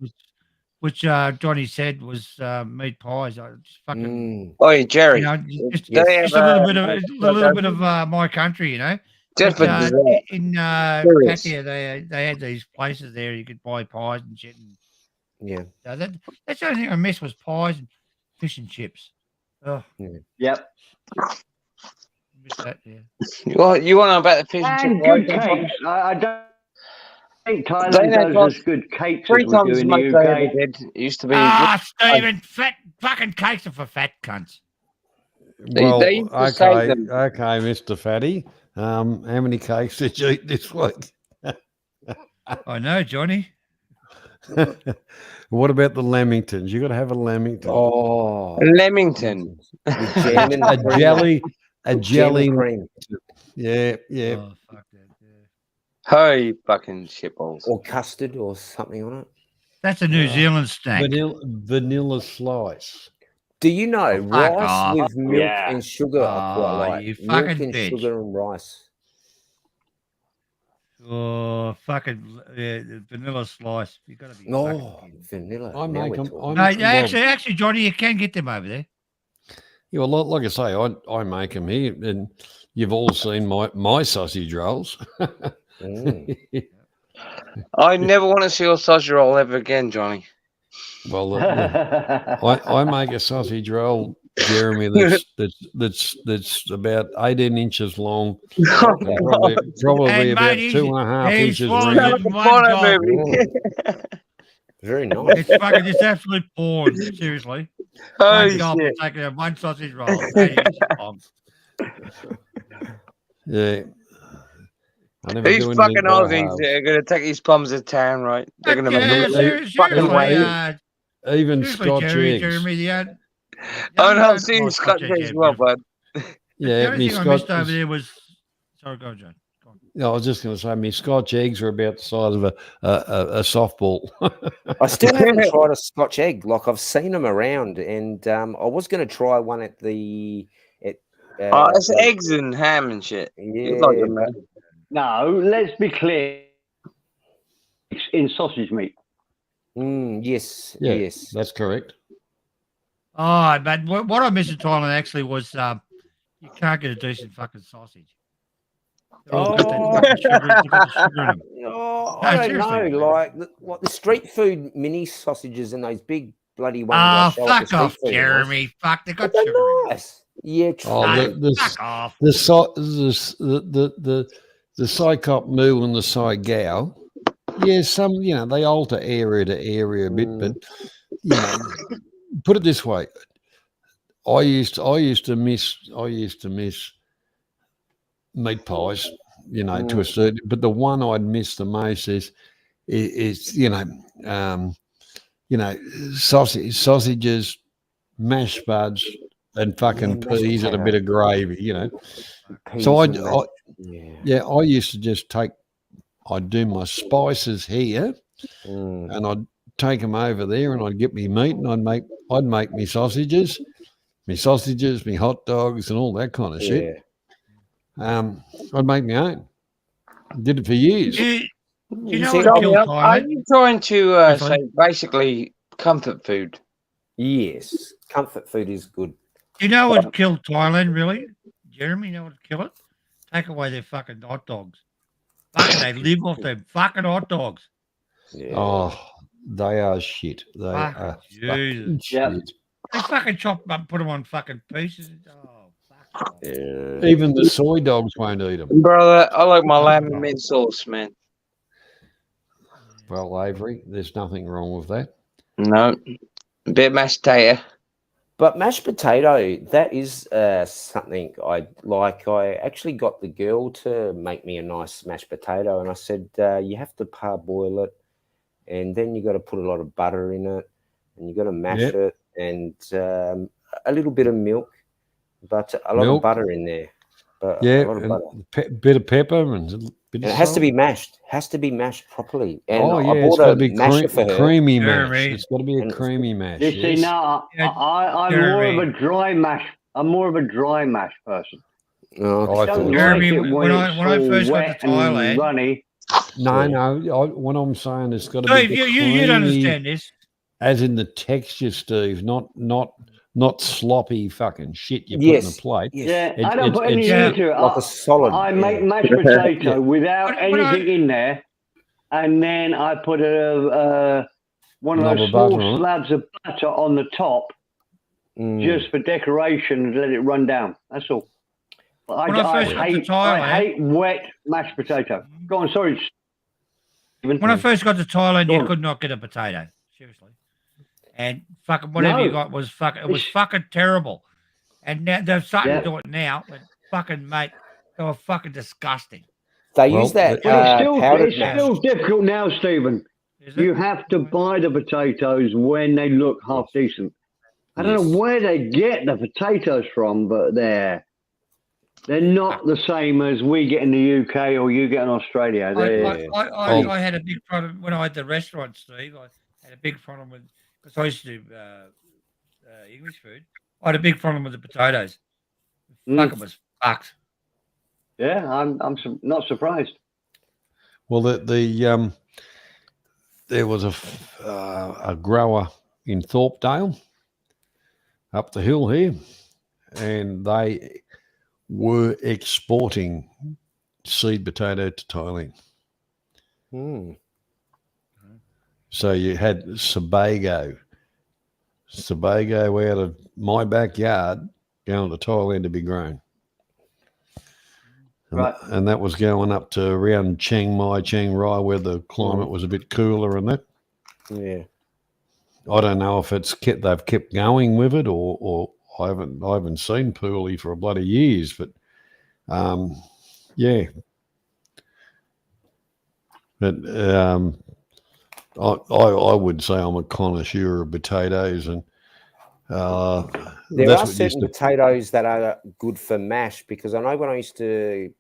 Speaker 5: which Johnny said was meat pies. I just fucking,
Speaker 6: Oh, Jerry.
Speaker 5: you know, just
Speaker 6: They
Speaker 5: just
Speaker 6: have,
Speaker 5: a little bit of my country, you know.
Speaker 6: Just
Speaker 5: But,
Speaker 6: for dessert.
Speaker 5: in
Speaker 6: Curious.
Speaker 5: Pattaya, they had these places there you could buy pies and shit. And,
Speaker 15: Yeah.
Speaker 5: that's the only thing I missed was pies and fish and chips. Oh,
Speaker 10: Yep.
Speaker 5: missed that. Yeah.
Speaker 6: You want to know about the fish and
Speaker 10: And
Speaker 6: chip?
Speaker 10: good cakes. I don't. think Thailand
Speaker 6: They
Speaker 10: does as good cakes as
Speaker 6: 3
Speaker 10: we do
Speaker 6: times as
Speaker 10: in
Speaker 6: much
Speaker 10: the
Speaker 6: they ever
Speaker 10: UK.
Speaker 6: did. It used to be.
Speaker 5: Ah, Stephen, fat fucking cakes are for fat cunts.
Speaker 4: Well,
Speaker 6: they used to say
Speaker 4: okay,
Speaker 6: them.
Speaker 4: okay, Mr. Fatty. How many cakes did you eat this week?
Speaker 5: I know, Johnny.
Speaker 4: What about the Lamingtons? You got to have a Lamington.
Speaker 15: Oh,
Speaker 6: Leamington.
Speaker 15: with jam and
Speaker 4: a
Speaker 15: cream.
Speaker 4: jelly, a
Speaker 15: With jam
Speaker 4: jelly.
Speaker 15: and cream.
Speaker 4: Yeah, yeah.
Speaker 5: Oh, fuck that. Yeah.
Speaker 6: Hey, fucking shitballs.
Speaker 15: Or custard or something on it.
Speaker 5: That's a New Zealand snack.
Speaker 4: Vanilla slice.
Speaker 15: Do you know
Speaker 5: fuck
Speaker 15: rice
Speaker 5: off.
Speaker 15: with milk
Speaker 10: Yeah.
Speaker 15: and sugar? I quite
Speaker 5: Oh,
Speaker 15: like
Speaker 5: you
Speaker 15: milk
Speaker 5: fucking
Speaker 15: and
Speaker 5: bitch.
Speaker 15: sugar and rice.
Speaker 5: Oh, fucking the vanilla slice. You got to be.
Speaker 15: Oh,
Speaker 5: fucking
Speaker 15: vanilla.
Speaker 4: I
Speaker 15: Now
Speaker 4: make
Speaker 15: we're
Speaker 4: them.
Speaker 15: talking.
Speaker 5: No, actually, Johnny, you can get them over there.
Speaker 4: Yeah, well, like I say, I make them here, and you've all seen my sausage rolls.
Speaker 15: Mm.
Speaker 6: I never want to see your sausage roll ever again, Johnny.
Speaker 4: Well, I make a sausage roll, Jeremy, that's about 18 inches long, and probably
Speaker 5: And
Speaker 4: about
Speaker 5: mate,
Speaker 4: 2.5
Speaker 5: he
Speaker 4: inches
Speaker 5: swallows
Speaker 4: round.
Speaker 5: it in one gulp.
Speaker 15: Very nice.
Speaker 5: It's fucking just absolute porn. Seriously.
Speaker 6: Holy
Speaker 5: One gulp
Speaker 6: shit.
Speaker 5: will take out one sausage roll. 80 inches long.
Speaker 4: Yeah. I never
Speaker 6: These
Speaker 4: do anything
Speaker 6: fucking
Speaker 4: by
Speaker 6: Aussies
Speaker 4: halves.
Speaker 6: that are going to take these bums to town, right? They're going to
Speaker 5: Yeah,
Speaker 6: make
Speaker 5: seriously,
Speaker 6: fucking way.
Speaker 4: Even
Speaker 5: seriously,
Speaker 4: Scotch
Speaker 5: Jeremy,
Speaker 4: eggs.
Speaker 5: the
Speaker 6: Oh,
Speaker 5: only
Speaker 6: no,
Speaker 5: one-
Speaker 6: I've seen
Speaker 5: oh,
Speaker 6: Scotch
Speaker 5: eggs,
Speaker 6: eggs as
Speaker 5: yeah,
Speaker 6: well,
Speaker 5: beautiful.
Speaker 6: bud.
Speaker 4: Yeah,
Speaker 5: The only
Speaker 4: me
Speaker 5: thing I missed
Speaker 4: Scotch.
Speaker 5: over there was. Sorry, go on, John. Go on.
Speaker 4: No, I was just going to say, my Scotch eggs are about the size of a softball.
Speaker 15: I still haven't tried a Scotch egg. Like I've seen them around, and I was going to try one at the.
Speaker 6: Oh, it's eggs and ham and shit. You like them, man.
Speaker 10: No, let's be clear. It's in sausage meat.
Speaker 15: Yes,
Speaker 4: Yeah,
Speaker 15: yes.
Speaker 4: that's correct.
Speaker 5: Oh, but what I missed in Thailand actually was you can't get a decent fucking sausage. They're all got that fucking sugar, they've got the sugar in them.
Speaker 15: Oh,
Speaker 5: No,
Speaker 15: I don't
Speaker 5: seriously.
Speaker 15: know. Like the street food mini sausages and those big bloody ones.
Speaker 5: Ah,
Speaker 15: they show at the
Speaker 5: fuck
Speaker 15: street
Speaker 5: off,
Speaker 15: food
Speaker 5: Jeremy. Fuck, they got
Speaker 15: But
Speaker 5: sugar
Speaker 15: they're
Speaker 5: in them.
Speaker 15: nice. Yeah,
Speaker 4: Oh,
Speaker 15: true.
Speaker 5: Fuck off.
Speaker 4: the Psychop Moo and the Psy-Gow, yeah, some, they alter area to area a bit, but, put it this way. I used to miss meat pies, to a certain, but the one I'd miss the most is sausages, mashed buds, and fucking
Speaker 15: mashed
Speaker 4: peas and a
Speaker 15: potato.
Speaker 4: bit of gravy,
Speaker 15: Peas
Speaker 4: So
Speaker 15: and mashed-
Speaker 4: I used to just I'd do my spices here, and I'd take them over there, and I'd get me meat, and I'd make me sausages, me hot dogs, and all that kind of shit. I'd make my own. Did it for years.
Speaker 5: You know
Speaker 6: See,
Speaker 5: what killed
Speaker 6: are
Speaker 5: Thailand?
Speaker 6: you trying to
Speaker 5: Yes,
Speaker 6: say basically comfort food?
Speaker 15: Yes, comfort food is good.
Speaker 5: You know what killed Thailand, really? Jeremy, you know what killed it? Take away their fucking hot dogs. Fucking, they live off them fucking hot dogs.
Speaker 4: Oh, they are shit. They
Speaker 5: Fucking
Speaker 4: are
Speaker 5: Jesus.
Speaker 4: fucking shit.
Speaker 5: They fucking chop them up and put them on fucking pieces. Oh, fuck.
Speaker 4: Even the soy dogs won't eat them.
Speaker 6: Brother, I like my lamb and mint sauce, man.
Speaker 4: Well, Avery, there's nothing wrong with that.
Speaker 6: No. A bit of mashed potato.
Speaker 15: But mashed potato, that is something I like. I actually got the girl to make me a nice mashed potato, and I said, you have to parboil it, and then you got to put a lot of butter in it, and you got to mash it, and a little bit of milk, but a lot of butter in there. But
Speaker 4: Yeah,
Speaker 15: a lot of butter.
Speaker 4: bit of pepper and a bit
Speaker 15: And
Speaker 4: of
Speaker 15: it has to
Speaker 4: salt.
Speaker 15: be mashed. Has to be mashed properly. And
Speaker 4: Oh,
Speaker 15: I
Speaker 4: yeah, it's
Speaker 15: bought
Speaker 4: got
Speaker 15: a
Speaker 4: to be
Speaker 15: masher for her.
Speaker 4: creamy mash.
Speaker 5: Jeremy.
Speaker 4: It's got to be a creamy mash.
Speaker 10: You see,
Speaker 4: yes.
Speaker 10: now I'm
Speaker 5: Jeremy.
Speaker 10: more of a dry mash. I'm more of a dry mash person.
Speaker 15: Oh,
Speaker 4: I
Speaker 10: I don't
Speaker 4: thought-
Speaker 5: Jeremy,
Speaker 10: like it
Speaker 5: when I
Speaker 10: it's
Speaker 5: first
Speaker 10: all
Speaker 5: went
Speaker 10: wet
Speaker 5: to
Speaker 10: and
Speaker 5: Thailand-
Speaker 10: runny.
Speaker 4: No. What I'm saying is got to
Speaker 5: Steve,
Speaker 4: be the
Speaker 5: you'd
Speaker 4: creamy,
Speaker 5: understand this.
Speaker 4: as in the texture, Steve, not sloppy fucking shit you put
Speaker 15: Yes,
Speaker 4: in a plate.
Speaker 15: yes.
Speaker 10: Yeah, I don't put anything
Speaker 5: yeah,
Speaker 10: into it.
Speaker 15: Like a solid.
Speaker 10: I
Speaker 15: yeah.
Speaker 10: make mashed potato
Speaker 4: Yeah.
Speaker 10: without
Speaker 5: When I-
Speaker 10: anything in there, and then I put one of
Speaker 4: Knob
Speaker 10: those
Speaker 4: of butter
Speaker 10: small
Speaker 4: on it.
Speaker 10: slabs of butter on the top, just for decoration, and let it run down. That's all. But
Speaker 5: When I first went to Thailand-
Speaker 10: I hate wet mashed potato. Go on, sorry.
Speaker 5: When I first got to Thailand, you could not get a potato. Seriously. And fucking whatever you
Speaker 10: No.
Speaker 5: got was fucking terrible. And now they're starting to do it now, but fucking mate, they were fucking disgusting.
Speaker 15: They use that powdered
Speaker 10: it's
Speaker 15: mash.
Speaker 10: still difficult now, Stephen.
Speaker 5: Is
Speaker 10: You have to buy the potatoes when they look half decent. I don't know where they get the potatoes from, but they're not the same as we get in the UK or you get in Australia.
Speaker 5: I had a big problem when I had the restaurant, Steve. I had a big problem with, because I used to do English food. I had a big problem with the potatoes. Fuck, it was fucked.
Speaker 10: Yeah, I'm not surprised.
Speaker 4: Well, there was a grower in Thorpedale up the hill here, and they were exporting seed potato to Thailand. So you had Sebago out of my backyard going to Thailand to be grown. And that was going up to around Chiang Mai, Chiang Rai, where the climate was a bit cooler and that.
Speaker 15: Yeah.
Speaker 4: I don't know if they've kept going with it or I haven't seen Pooley for a bloody years, but yeah. But I would say I'm a connoisseur of potatoes, and
Speaker 15: there are certain potatoes that are good for mash, because I know when I used to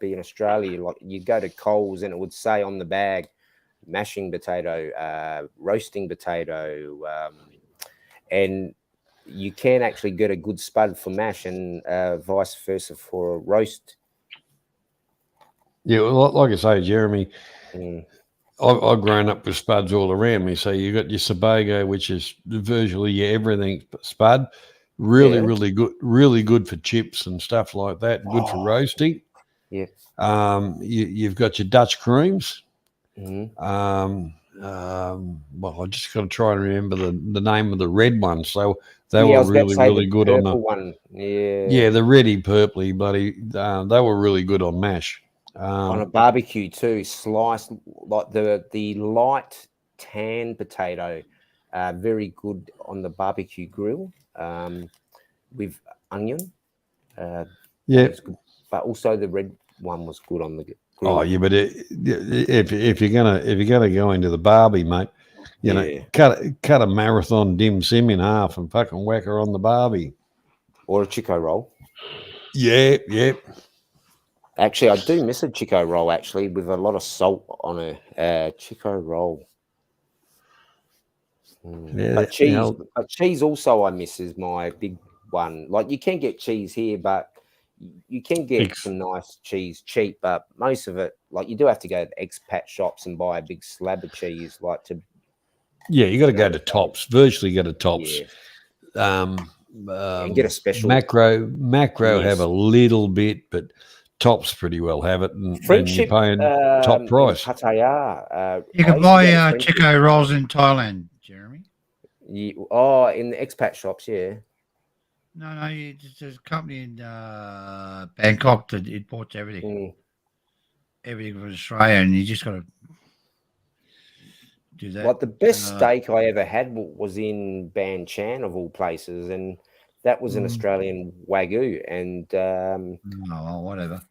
Speaker 15: be in Australia, like you go to Coles and it would say on the bag, mashing potato, roasting potato, and you can actually get a good spud for mash and vice versa for a roast.
Speaker 4: Yeah, well, like I say, Jeremy, I've grown up with spuds all around me. So you got your Sebago, which is virtually everything spud. Really good for chips and stuff like that. Good for roasting.
Speaker 15: Yeah.
Speaker 4: You've got your Dutch creams. Well, I just got to try and remember the name of the red one. So they were really good on the
Speaker 15: one.
Speaker 4: Yeah, the reddy purpley bloody. They were really good on mash.
Speaker 15: On a barbecue too, sliced like the light tan potato, very good on the barbecue grill with onion. But also the red one was good on the grill.
Speaker 4: Oh yeah, but if you're gonna go into the barbie, mate, you know, cut a marathon dim sim in half and fucking whack her on the barbie,
Speaker 15: or a Chico roll.
Speaker 4: Yeah.
Speaker 15: Actually, I do miss a Chico roll, actually, with a lot of salt on a Chico roll.
Speaker 4: Yeah,
Speaker 15: but cheese also I miss is my big one. Like, you can get cheese here, but you can get some nice cheese cheap, but most of it, like, you do have to go to expat shops and buy a big slab of cheese, like to.
Speaker 4: Yeah, you got to go to Tops. Virtually go to Tops.
Speaker 15: Yeah. And get a special.
Speaker 4: Macro have a little bit, but Tops pretty well have it, and you're paying top price.
Speaker 5: Pattaya, you can buy Chico rolls in Thailand, Jeremy.
Speaker 15: In the expat shops, yeah.
Speaker 5: No, there's a company in Bangkok that imports everything. Everything from Australia, and you just got to do that.
Speaker 15: Like the best steak I ever had was in Ban Chan, of all places, and that was an Australian Wagyu, and
Speaker 5: whatever.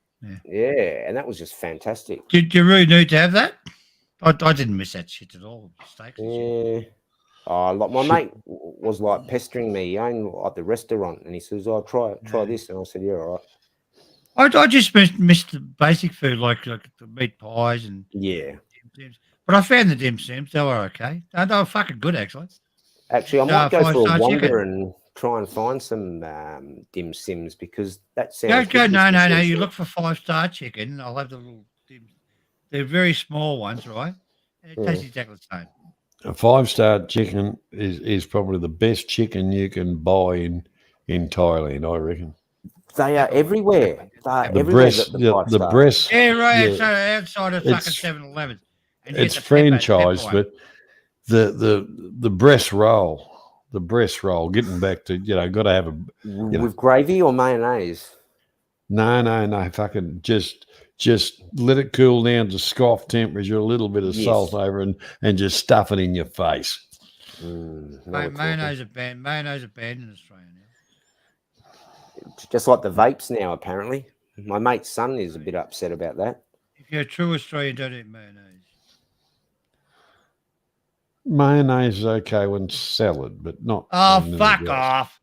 Speaker 15: Yeah, and that was just fantastic.
Speaker 5: Do you really need to have that? I didn't miss that shit at all. Steaks.
Speaker 15: Yeah. Like my mate was like pestering me. He owned like the restaurant, and he says, "Oh, try this," and I said, "Yeah, all right."
Speaker 5: I just missed the basic food like the meat pies and dim sims. But I found the dim sims; they were okay. They were fucking good, actually.
Speaker 15: Actually, I might go for a wander and try and find some dim sims, because that sounds.
Speaker 5: No. You look for 5-star chicken. I'll have the little dim. They're very small ones, right? And it tastes exactly the same.
Speaker 4: A 5-star chicken is probably the best chicken you can buy in Thailand, I reckon.
Speaker 15: They are everywhere.
Speaker 4: The breast.
Speaker 5: Yeah, right. Yeah. Outside of fucking 7-Eleven.
Speaker 4: It's franchised, but the breast roll. Getting back to got to have
Speaker 15: with gravy or mayonnaise.
Speaker 4: No. Fucking just just let it cool down to scoff temperature, a little bit of
Speaker 15: Yes.
Speaker 4: salt over, and just stuff it in your face.
Speaker 5: Mayonnaise are banned. Mayonnaise are banned in Australia now.
Speaker 15: Just like the vapes now, apparently. My mate's son is a bit upset about that.
Speaker 5: If you're a true Australian, don't eat mayonnaise.
Speaker 4: Mayonnaise is okay when salad, but not.
Speaker 5: Oh,
Speaker 4: on anything
Speaker 5: fuck
Speaker 4: else.
Speaker 5: off.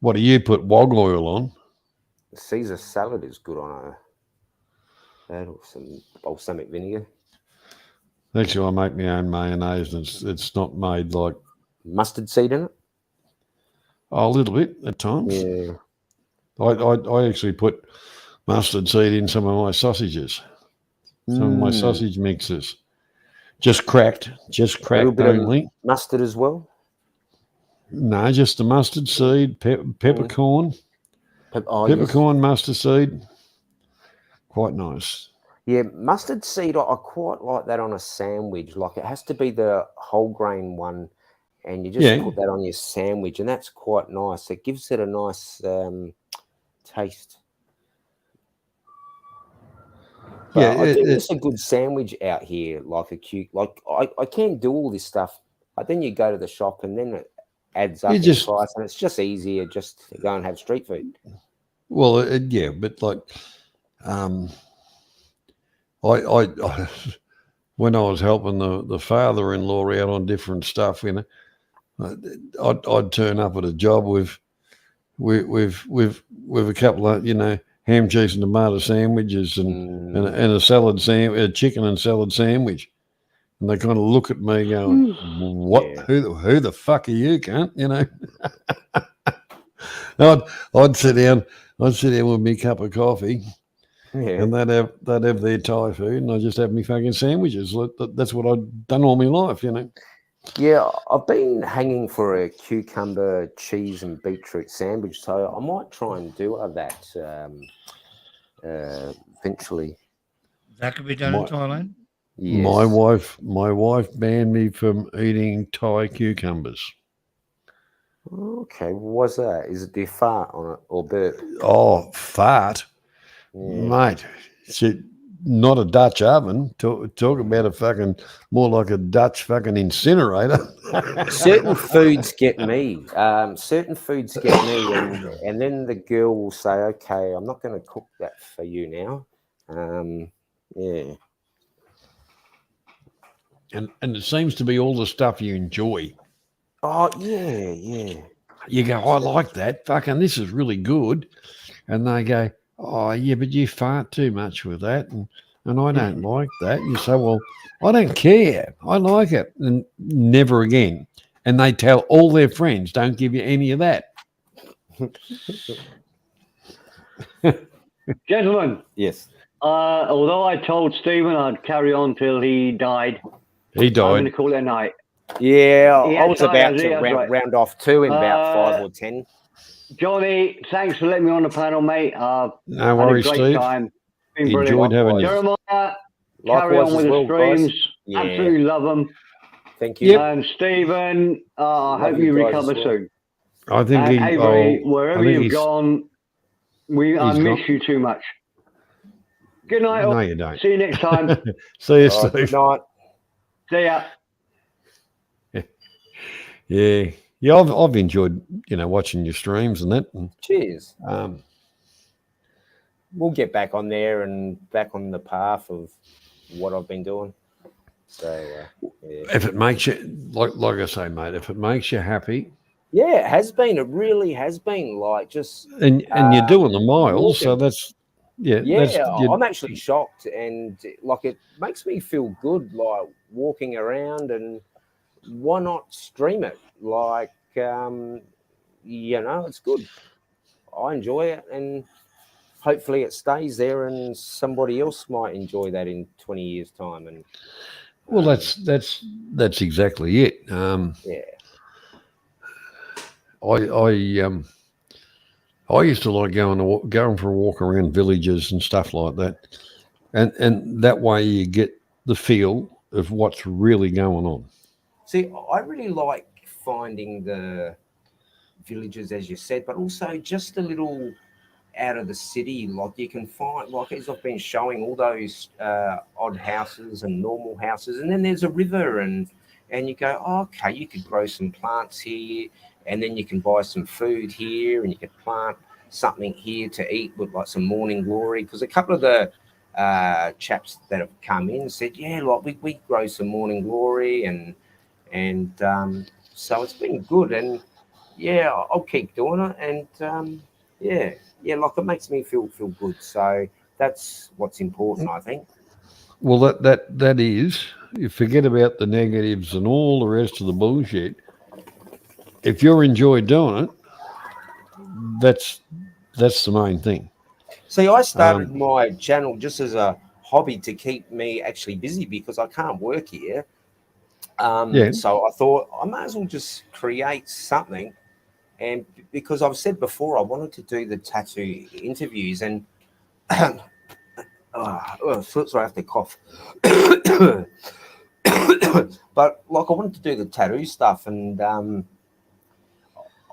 Speaker 4: What do you put wog oil on?
Speaker 15: Caesar salad is good on that, or some balsamic vinegar.
Speaker 4: Actually, I make my own mayonnaise, and it's not made like
Speaker 15: mustard seed in it.
Speaker 4: A little bit at times.
Speaker 15: Yeah.
Speaker 4: I actually put mustard seed in some of my sausages, some of my sausage mixes. Just cracked only.
Speaker 15: Mustard as well?
Speaker 4: No, just the mustard seed, peppercorn. Peppercorn, mustard seed. Quite nice.
Speaker 15: Yeah, mustard seed, I quite like that on a sandwich. Like, it has to be the whole grain one, and you just put that on your sandwich, and that's quite nice. It gives it a nice taste. But I think it's a good sandwich out here, like a cute. Like, I can do all this stuff, but then you go to the shop, and then it adds up in price, and it's just easier just to go and have street food.
Speaker 4: Well, yeah, but like, I when I was helping the father-in-law out on different stuff, you know, I'd turn up at a job with a couple of, you know, ham, cheese, and tomato sandwiches and a salad a chicken and salad sandwich, and they kind of look at me going, "What? Yeah. Who the fuck are you, cunt?" You know. I'd sit down with me cup of coffee. Yeah. And they'd have their Thai food, and I just have me fucking sandwiches. That's what I've done all my life, you know.
Speaker 15: Yeah, I've been hanging for a cucumber, cheese, and beetroot sandwich, so I might try and do that eventually.
Speaker 5: That could be done in Thailand.
Speaker 15: Yes.
Speaker 4: My wife banned me from eating Thai cucumbers.
Speaker 15: Okay, what's that? Is it the fart on it or burp?
Speaker 4: Oh, fart. Yeah. Mate, not a Dutch oven. Talk about a fucking more like a Dutch fucking incinerator.
Speaker 15: Certain foods get me. And then the girl will say, "Okay, I'm not going to cook that for you now." Yeah.
Speaker 4: And it seems to be all the stuff you enjoy.
Speaker 15: Oh yeah.
Speaker 4: You go, "I like that. Fucking, this is really good," and they go, "Oh, yeah, but you fart too much with that, and I don't like that." You say, "Well, I don't care. I like it." And never again. And they tell all their friends, "Don't give you any of that."
Speaker 10: Gentlemen.
Speaker 15: Yes.
Speaker 10: Although I told Stephen I'd carry on till he died.
Speaker 4: He died.
Speaker 10: I'm going to call it a night.
Speaker 15: Yeah, I was about to round off too in about 5 or 10.
Speaker 10: Johnny, thanks for letting me on the panel, mate.
Speaker 4: No worries,
Speaker 10: had a great
Speaker 4: Steve.
Speaker 10: time. Been
Speaker 4: Enjoyed having you.
Speaker 10: Jeremiah, carry on with the streams.
Speaker 15: Yeah.
Speaker 10: Absolutely love them.
Speaker 15: Thank you.
Speaker 10: And Stephen, I hope you recover soon.
Speaker 4: I think
Speaker 10: Avery, wherever you've gone, I miss you too much. Good night.
Speaker 4: No, you don't.
Speaker 10: See you next time.
Speaker 4: See you, Steve.
Speaker 15: Good night.
Speaker 10: See ya.
Speaker 4: Yeah. Yeah, I've enjoyed, you know, watching your streams and that. And,
Speaker 15: cheers. We'll get back on there and back on the path of what I've been doing. So, yeah.
Speaker 4: If it makes you, like I say, mate, if it makes you happy.
Speaker 15: Yeah, it has been. It really has been. Like, just
Speaker 4: and you're doing the miles,
Speaker 15: walking.
Speaker 4: So that's
Speaker 15: I'm actually shocked, and like it makes me feel good, like walking around, and why not stream it? Like, you know, it's good. I enjoy it, and hopefully it stays there, and somebody else might enjoy that in 20 years' time. And
Speaker 4: well, that's exactly it.
Speaker 15: Yeah.
Speaker 4: I used to like going for a walk around villages and stuff like that, and that way you get the feel of what's really going on.
Speaker 15: See, I really like finding the villages, as you said, but also just the little out of the city. Like you can find, like as I've been showing, all those odd houses and normal houses, and then there's a river, and you go, oh, okay, you could grow some plants here, and then you can buy some food here, and you could plant something here to eat with like some morning glory. Because a couple of the chaps that have come in said, yeah, like we grow some morning glory, and so it's been good, and yeah, I'll keep doing it, and yeah, like it makes me feel good. So that's what's important, I think.
Speaker 4: Well, that is, you forget about the negatives and all the rest of the bullshit. If you enjoy doing it, that's the main thing.
Speaker 15: See, I started my channel just as a hobby to keep me actually busy because I can't work here. So I thought I might as well just create something. And because I've said before, I wanted to do the tattoo interviews, and sorry, I have to cough. But like I wanted to do the tattoo stuff, and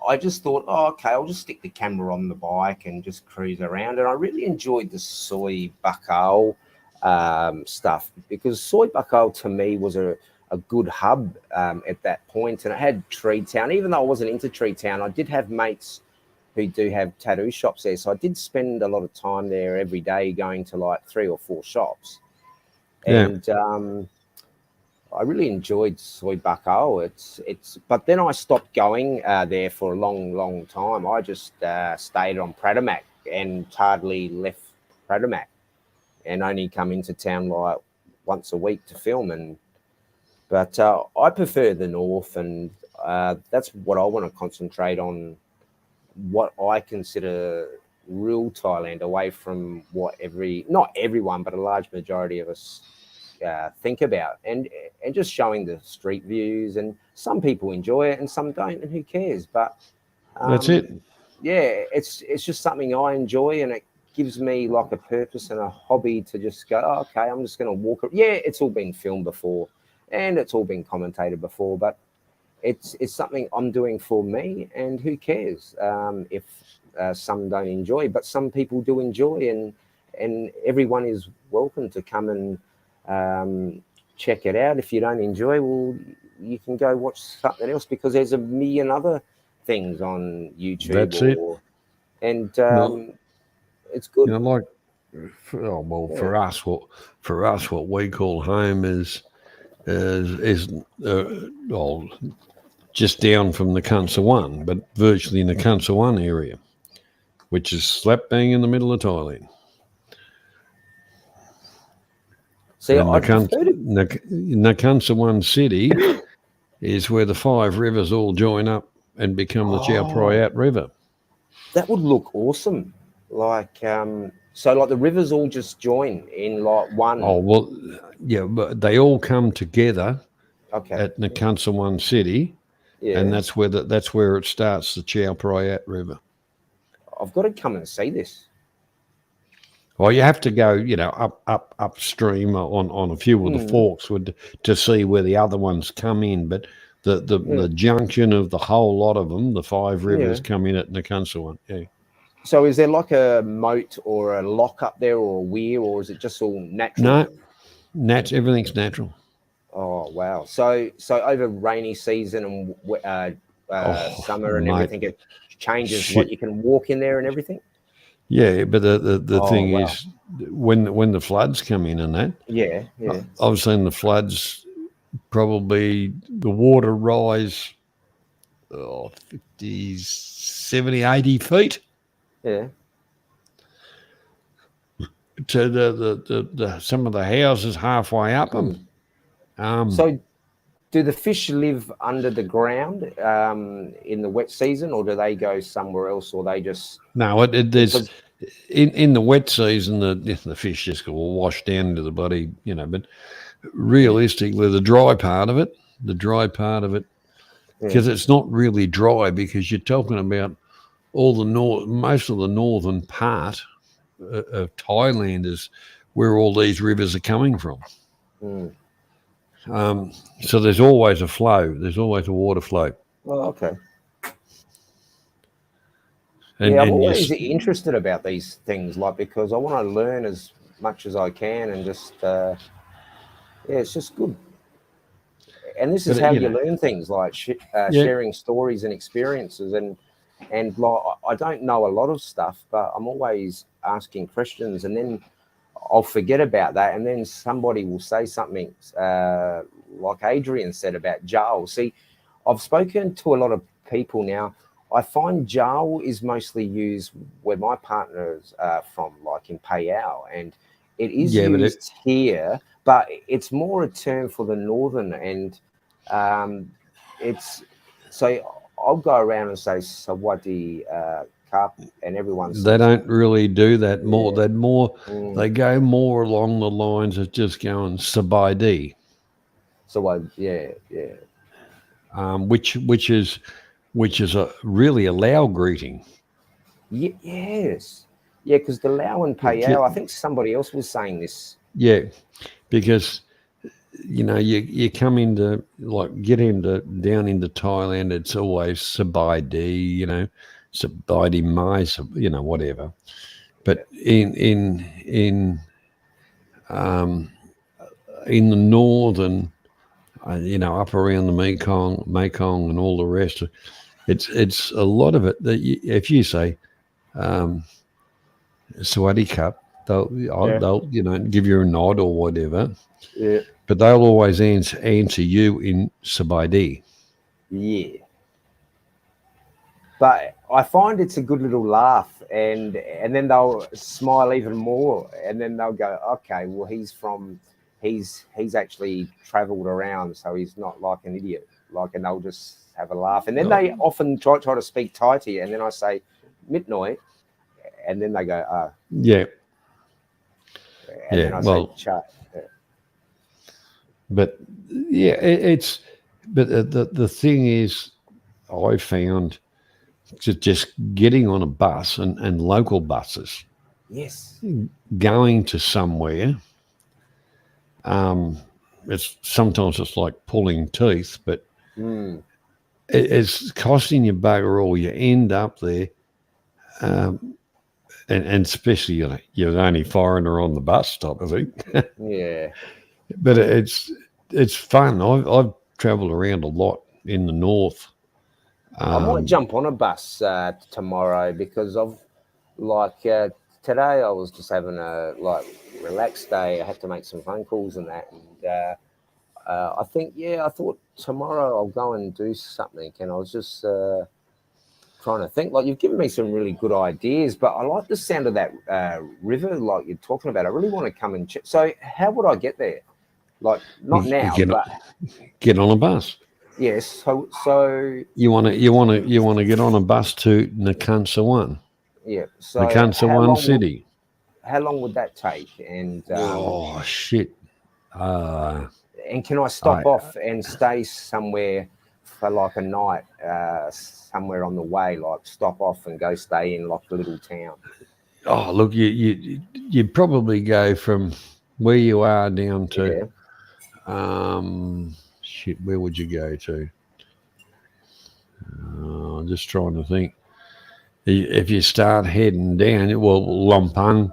Speaker 15: I just thought, oh, okay, I'll just stick the camera on the bike and just cruise around. And I really enjoyed the Soy Buckle stuff, because Soy Buckle to me was a good hub at that point, and it had Tree Town. Even though I wasn't into Tree Town, I did have mates who do have tattoo shops there, so I did spend a lot of time there every day, going to like 3 or 4 shops. And I really enjoyed Soy Buckle. It's but then I stopped going there for a long time. I just stayed on Pratamac and hardly left Pratamac, and only come into town like once a week to film. But I prefer the north, and that's what I want to concentrate on, what I consider real Thailand, away from what not everyone, but a large majority of us think about, and just showing the street views. And some people enjoy it and some don't, and who cares? But
Speaker 4: that's it.
Speaker 15: Yeah, it's just something I enjoy, and it gives me like a purpose and a hobby to just go, oh, okay, I'm just going to walk. Yeah, it's all been filmed before, and it's all been commentated before, but it's something I'm doing for me, and who cares if some don't enjoy, but some people do enjoy, and everyone is welcome to come and check it out. If you don't enjoy, well, you can go watch something else, because there's a million other things on YouTube.
Speaker 4: That's it.
Speaker 15: And it's good.
Speaker 4: You know, like, for us, what we call home is just down from the Kunsa One, but virtually in the Kunsa One area, which is slap bang in the middle of Thailand.
Speaker 15: See,
Speaker 4: Nakunsa One city is where the 5 rivers all join up and become the Chao Phraya River.
Speaker 15: That would look awesome. Like, so like the rivers all just join in like one.
Speaker 4: Oh, well, yeah, but they all come together at Nakunsa One city, and that's where it starts, the Chao Phraya River.
Speaker 15: I've got to come and see this.
Speaker 4: Well, you have to go, upstream on a few of the forks to see where the other ones come in. But the junction of the whole lot of them, the 5 rivers, come in at Nakunsa One. Yeah.
Speaker 15: So is there like a moat or a lock up there, or a weir, or is it just all natural?
Speaker 4: No, everything's natural.
Speaker 15: Oh, wow. So over rainy season and summer and everything, it changes. What, you can walk in there and everything?
Speaker 4: Yeah, but the thing is, when the floods come in and that, I've seen the floods, probably the water rise 50, 70, 80 feet.
Speaker 15: Yeah.
Speaker 4: To the some of the houses halfway up them.
Speaker 15: So do the fish live under the ground in the wet season, or do they go somewhere else, or they just...
Speaker 4: No, there's in the wet season, the fish just go wash down into the bloody, but realistically, the dry part of it, because it's not really dry, because you're talking about most of the northern part of Thailand is where all these rivers are coming from. So there's always a flow. There's always a water flow.
Speaker 15: Oh, okay.
Speaker 4: And,
Speaker 15: I'm
Speaker 4: and you,
Speaker 15: always interested about these things, like, because I want to learn as much as I can, and just it's just good. And this is
Speaker 4: But,
Speaker 15: how
Speaker 4: you
Speaker 15: you
Speaker 4: know.
Speaker 15: learn things, like
Speaker 4: Yeah.
Speaker 15: sharing stories and experiences. And like, I don't know a lot of stuff, but I'm always asking questions, and then I'll forget about that, and then somebody will say something like Adrian said about Joel. See, I've spoken to a lot of people now. I find Joel is mostly used where my partner's from, like in Payal, and it is
Speaker 4: Yeah, but
Speaker 15: used here, but it's more a term for the northern, and it's so I'll go around and say Sawadi Cup, and everyone
Speaker 4: they
Speaker 15: says
Speaker 4: don't really do that more.
Speaker 15: Yeah.
Speaker 4: They go more along the lines of just going Sabaidi.
Speaker 15: So
Speaker 4: which is a really a Lao greeting.
Speaker 15: Yes. Yeah, because the Lao and Payal, I think somebody else was saying this.
Speaker 4: Yeah, because you come into down into Thailand, it's always Sabaidi, Sabaidi Mai, whatever. But in the northern, up around the Mekong and all the rest, it's a lot of it that if you say Sawadi Cup, they'll give you a nod or whatever.
Speaker 15: Yeah.
Speaker 4: But they'll always answer you in Sabaidi.
Speaker 15: Yeah. But I find it's a good little laugh, and then they'll smile even more, and then they'll go, okay, well, he's actually travelled around, so he's not like an idiot. And they'll just have a laugh. And then they often try to speak Thai to you, and then I say, Mitnoi, and then they go, oh.
Speaker 4: Yeah.
Speaker 15: And then I say, Chat.
Speaker 4: But yeah, but the thing is, I found just getting on a bus and local buses.
Speaker 15: Yes.
Speaker 4: Going to somewhere. Sometimes it's like pulling teeth, but it's costing you bugger all. You end up there, and especially you're the only foreigner on the bus stop, I think.
Speaker 15: Yeah.
Speaker 4: But it's fun. I've travelled around a lot in the north.
Speaker 15: I might jump on a bus tomorrow, because of today I was just having a relaxed day. I had to make some phone calls and that, and I thought tomorrow I'll go and do something. And I was just trying to think. You've given me some really good ideas, but I like the sound of that river, like you're talking about. I really want to come and check. So how would I get there? Not now, but
Speaker 4: get on a bus.
Speaker 15: Yes. So
Speaker 4: you want to get on a bus to Nakhon
Speaker 15: Yeah. So
Speaker 4: Nakhon City.
Speaker 15: How long would that take? And
Speaker 4: shit.
Speaker 15: And can I stop off and stay somewhere for like a night, somewhere on the way? Like stop off and go stay in like a little town.
Speaker 4: Oh, look, you probably go from where you are down to where would you go to? I'm just trying to think. If you start heading down, Lompang.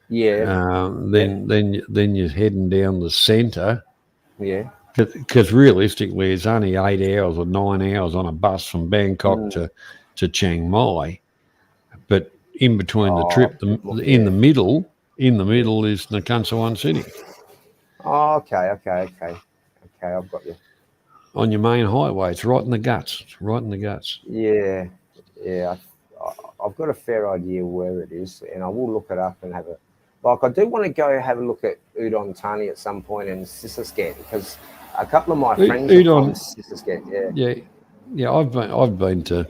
Speaker 15: Yeah.
Speaker 4: Then you're heading down the centre.
Speaker 15: Yeah.
Speaker 4: Because realistically, it's only 8 hours or 9 hours on a bus from Bangkok to Chiang Mai. But in between the trip, in the middle is Nakhon City.
Speaker 15: Oh, okay, I've got you.
Speaker 4: On your main highway, it's right in the guts.
Speaker 15: Yeah. I've got a fair idea where it is, and I will look it up and have a. I do want to go have a look at Udon Thani at some point in Sisasket, because a couple of my friends are from Sisasket.
Speaker 4: Yeah. I've been to.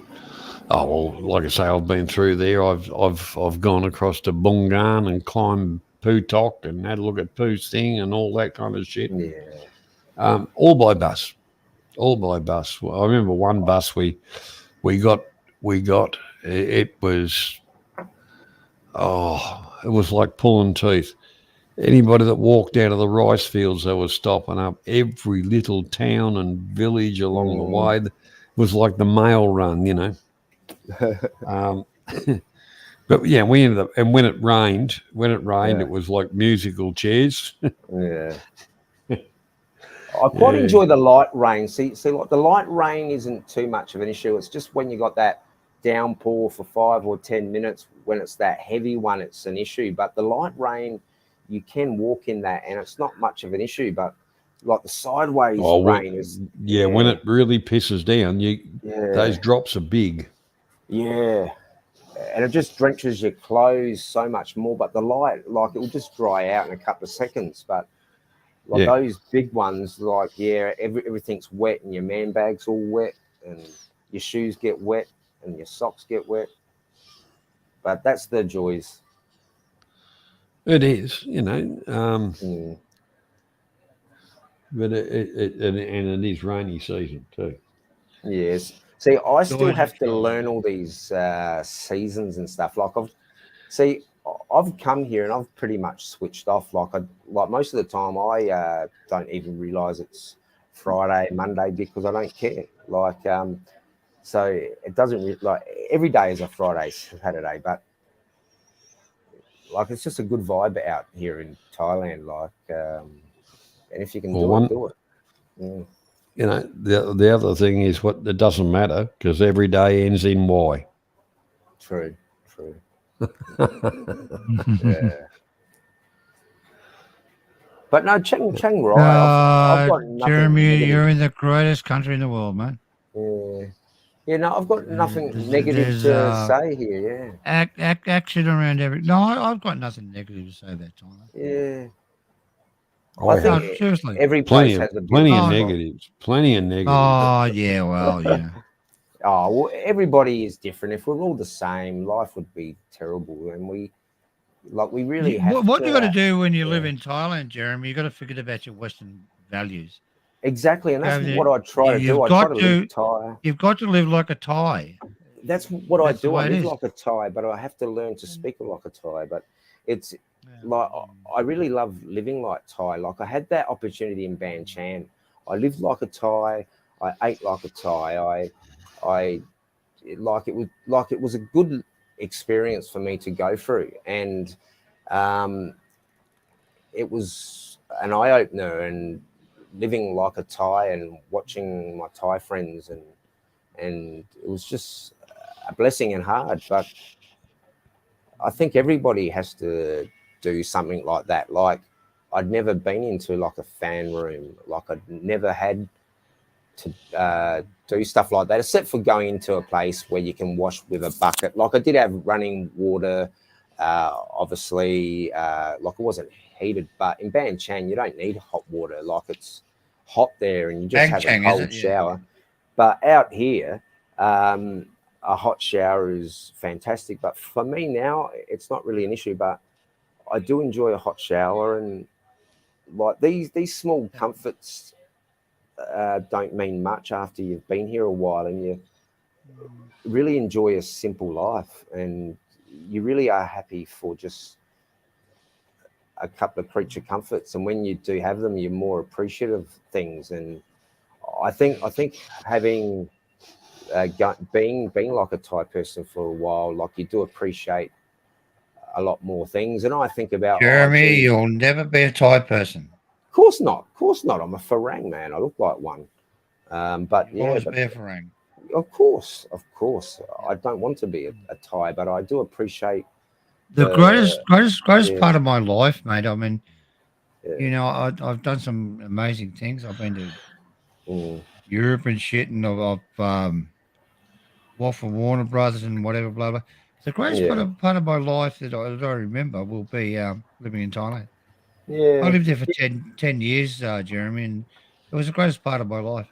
Speaker 4: Oh well, like I say, I've been through there. I've gone across to Bungan and climbed Putok and had a look at Poo Sing and all that kind of shit.
Speaker 15: Yeah.
Speaker 4: All by bus. I remember one bus we got. It was. It was like pulling teeth. Anybody that walked out of the rice fields, they were stopping up. Every little town and village along the way. It was like the mail run, But yeah, we ended up, and when it rained,
Speaker 15: Yeah.
Speaker 4: it was like musical chairs.
Speaker 15: Yeah. I quite
Speaker 4: Yeah.
Speaker 15: enjoy the light rain. See, like the light rain isn't too much of an issue. It's just when you got that downpour for 5 or 10 minutes, when it's that heavy one, it's an issue. But the light rain, you can walk in that, and it's not much of an issue. But like the sideways
Speaker 4: Oh,
Speaker 15: rain is,
Speaker 4: yeah, when it really pisses down,
Speaker 15: Yeah.
Speaker 4: those drops are big.
Speaker 15: yeah, and it just drenches your clothes so much more. But the light, like, it will just dry out in a couple of seconds. But like
Speaker 4: Yeah.
Speaker 15: those big ones, like, yeah, everything's wet, and your man bag's all wet, and your shoes get wet, and your socks get wet. But that's the joys.
Speaker 4: It is, but it is rainy season too.
Speaker 15: Yes. See, I still
Speaker 4: Joys
Speaker 15: have
Speaker 4: of
Speaker 15: to
Speaker 4: travel.
Speaker 15: learn all these seasons and stuff. Like I've come here and I've pretty much switched off. Like most of the time, I don't even realize it's Friday, Monday, because I don't care. Like, so it doesn't like every day is a Friday, Saturday, but like it's just a good vibe out here in Thailand. Like, and if you can do it. Mm.
Speaker 4: The other thing is it doesn't matter because every day ends in Y.
Speaker 15: True. Yeah. But no, Chiang Rai, I've got nothing
Speaker 5: Jeremy,
Speaker 15: negative.
Speaker 5: you're in the greatest country in the world, man.
Speaker 15: Yeah, no, I've got nothing negative to say here.
Speaker 5: Action around every. No, I've got nothing negative to say that time.
Speaker 15: Yeah.
Speaker 4: I
Speaker 15: think
Speaker 5: No, seriously.
Speaker 15: every
Speaker 4: Plenty
Speaker 15: place
Speaker 4: of
Speaker 15: has a
Speaker 4: plenty of
Speaker 15: beautiful-
Speaker 4: negatives. Plenty of negatives.
Speaker 5: Oh yeah, well, yeah.
Speaker 15: Oh, well, everybody is different. If we're all the same, life would be terrible, and we really have.
Speaker 5: What you got to do when you live in Thailand, Jeremy? You got to forget about your Western values.
Speaker 15: Exactly, and that's
Speaker 5: You-
Speaker 15: what I try to do.
Speaker 5: you've
Speaker 15: I try
Speaker 5: got
Speaker 15: to live Thai.
Speaker 5: You've got to live like a Thai.
Speaker 15: That's what I
Speaker 5: That's the
Speaker 15: do.
Speaker 5: way
Speaker 15: I
Speaker 5: it
Speaker 15: live
Speaker 5: is.
Speaker 15: like a Thai, but I have to learn to speak like a Thai. But it's like I really love living like Thai. Like I had that opportunity in Ban Chan. I lived like a Thai. I ate like a Thai. I it was a good experience for me to go through, and it was an eye opener. And living like a Thai and watching my Thai friends, and it was just a blessing and hard. But I think everybody has to do something like that. Like I'd never been into like a fan room. Like I'd never had to do stuff like that, except for going into a place where you can wash with a bucket. Like I did have running water, obviously, like it wasn't heated, but in Ban Chan you don't need hot water. Like it's hot there and you just
Speaker 5: Ban
Speaker 15: have
Speaker 5: Chang,
Speaker 15: a
Speaker 5: is
Speaker 15: cold
Speaker 5: it? Yeah.
Speaker 15: shower. But out here, a hot shower is fantastic. But for me now, it's not really an issue, but I do enjoy a hot shower, and like these small comforts don't mean much after you've been here a while, and you really enjoy a simple life, and you really are happy for just a couple of creature comforts. And when you do have them, you're more appreciative of things. And I think having being like a Thai person for a while, like you do appreciate a lot more things. And I think about
Speaker 5: Jeremy, you'll never be a Thai person.
Speaker 15: Of course not. I'm a Farang man. I look like one. But
Speaker 5: You'll
Speaker 15: yeah,
Speaker 5: always
Speaker 15: but
Speaker 5: be a Farang.
Speaker 15: of course. I don't want to be a Thai, but I do appreciate
Speaker 5: The greatest
Speaker 15: yeah.
Speaker 5: part of my life, mate. I mean,
Speaker 15: Yeah.
Speaker 5: you know, I've done some amazing things. I've been to
Speaker 15: Mm.
Speaker 5: Europe and shit, and I've worked for Warner Brothers and whatever, blah blah. The greatest
Speaker 15: Yeah.
Speaker 5: part of my life that I remember will be living in Thailand.
Speaker 15: Yeah.
Speaker 5: I lived there for 10 years, Jeremy, and it was the greatest part of my life.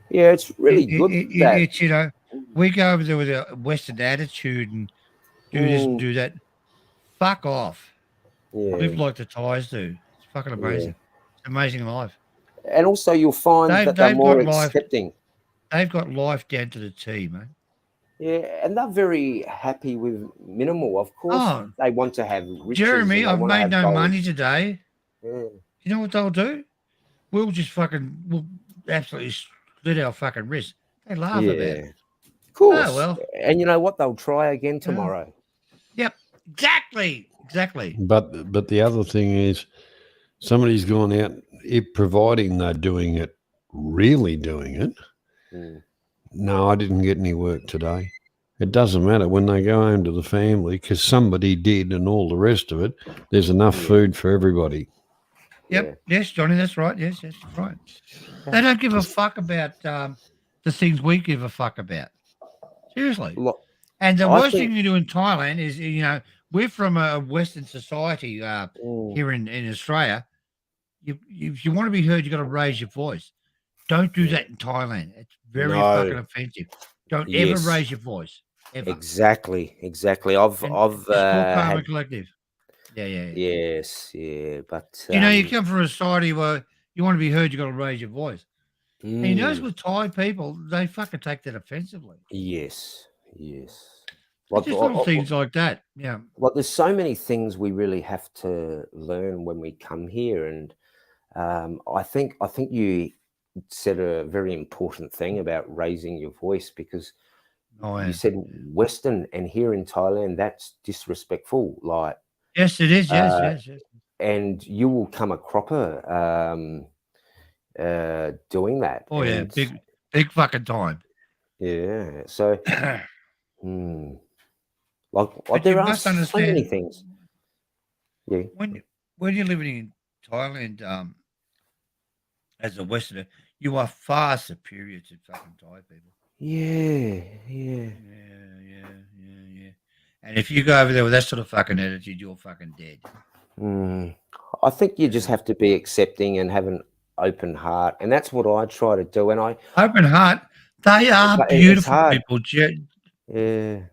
Speaker 15: Yeah, it's really good that
Speaker 5: It's, you know, we go over there with a Western attitude and do this and do that. Fuck off.
Speaker 15: Yeah.
Speaker 5: Live like the Thais do. It's fucking amazing. It's an amazing life.
Speaker 15: and also you'll find that they're
Speaker 5: They've
Speaker 15: more
Speaker 5: got life.
Speaker 15: accepting.
Speaker 5: They've got life down to the T, man.
Speaker 15: Yeah, and they're very happy with minimal. Of course,
Speaker 5: Oh.
Speaker 15: they want to have riches.
Speaker 5: Jeremy,
Speaker 15: and they
Speaker 5: I've
Speaker 15: want to
Speaker 5: made
Speaker 15: have
Speaker 5: no
Speaker 15: gold.
Speaker 5: money today.
Speaker 15: Yeah.
Speaker 5: You know what they'll do? We'll absolutely slit our fucking wrists. They laugh about it.
Speaker 15: Of course.
Speaker 5: Oh, well.
Speaker 15: And you know what? They'll try again tomorrow.
Speaker 5: Yep. Exactly.
Speaker 4: But the other thing is, somebody's gone out, providing they're doing it, really doing it.
Speaker 15: Mm.
Speaker 4: No, I didn't get any work today. It doesn't matter when they go home to the family because somebody did and all the rest of it. There's enough food for everybody.
Speaker 5: Yep. Yes, Johnny, that's right. Yes, that's right. They don't give a fuck about the things we give a fuck about. Seriously. And the worst thing you do in Thailand is, we're from a Western society here in Australia. If you want to be heard, you got to raise your voice. Don't do that in Thailand. It's very fucking offensive. Don't ever raise your voice. Ever.
Speaker 15: Exactly. I've
Speaker 5: Karma Collective. Yeah.
Speaker 15: Yes, yeah, but
Speaker 5: you come from a society where you want to be heard, you got to raise your voice. And you notice with Thai people, they fucking take that offensively.
Speaker 15: Yes.
Speaker 5: Just little things like that. Yeah.
Speaker 15: Like there's so many things we really have to learn when we come here, and I think you said a very important thing about raising your voice because you said Western, and here in Thailand that's disrespectful. Like
Speaker 5: yes, it is. Yes.
Speaker 15: And you will come a cropper doing that.
Speaker 5: Oh yeah, big fucking time.
Speaker 15: Yeah. So. Like there are so many things. Yeah.
Speaker 5: When you're living in Thailand, as a Westerner, you are far superior to fucking Thai people.
Speaker 15: Yeah.
Speaker 5: And if you go over there with that sort of fucking attitude, you're fucking dead.
Speaker 15: I think you just have to be accepting and have an open heart, and that's what I try to do. And
Speaker 5: open heart. They are beautiful people.
Speaker 15: Yeah.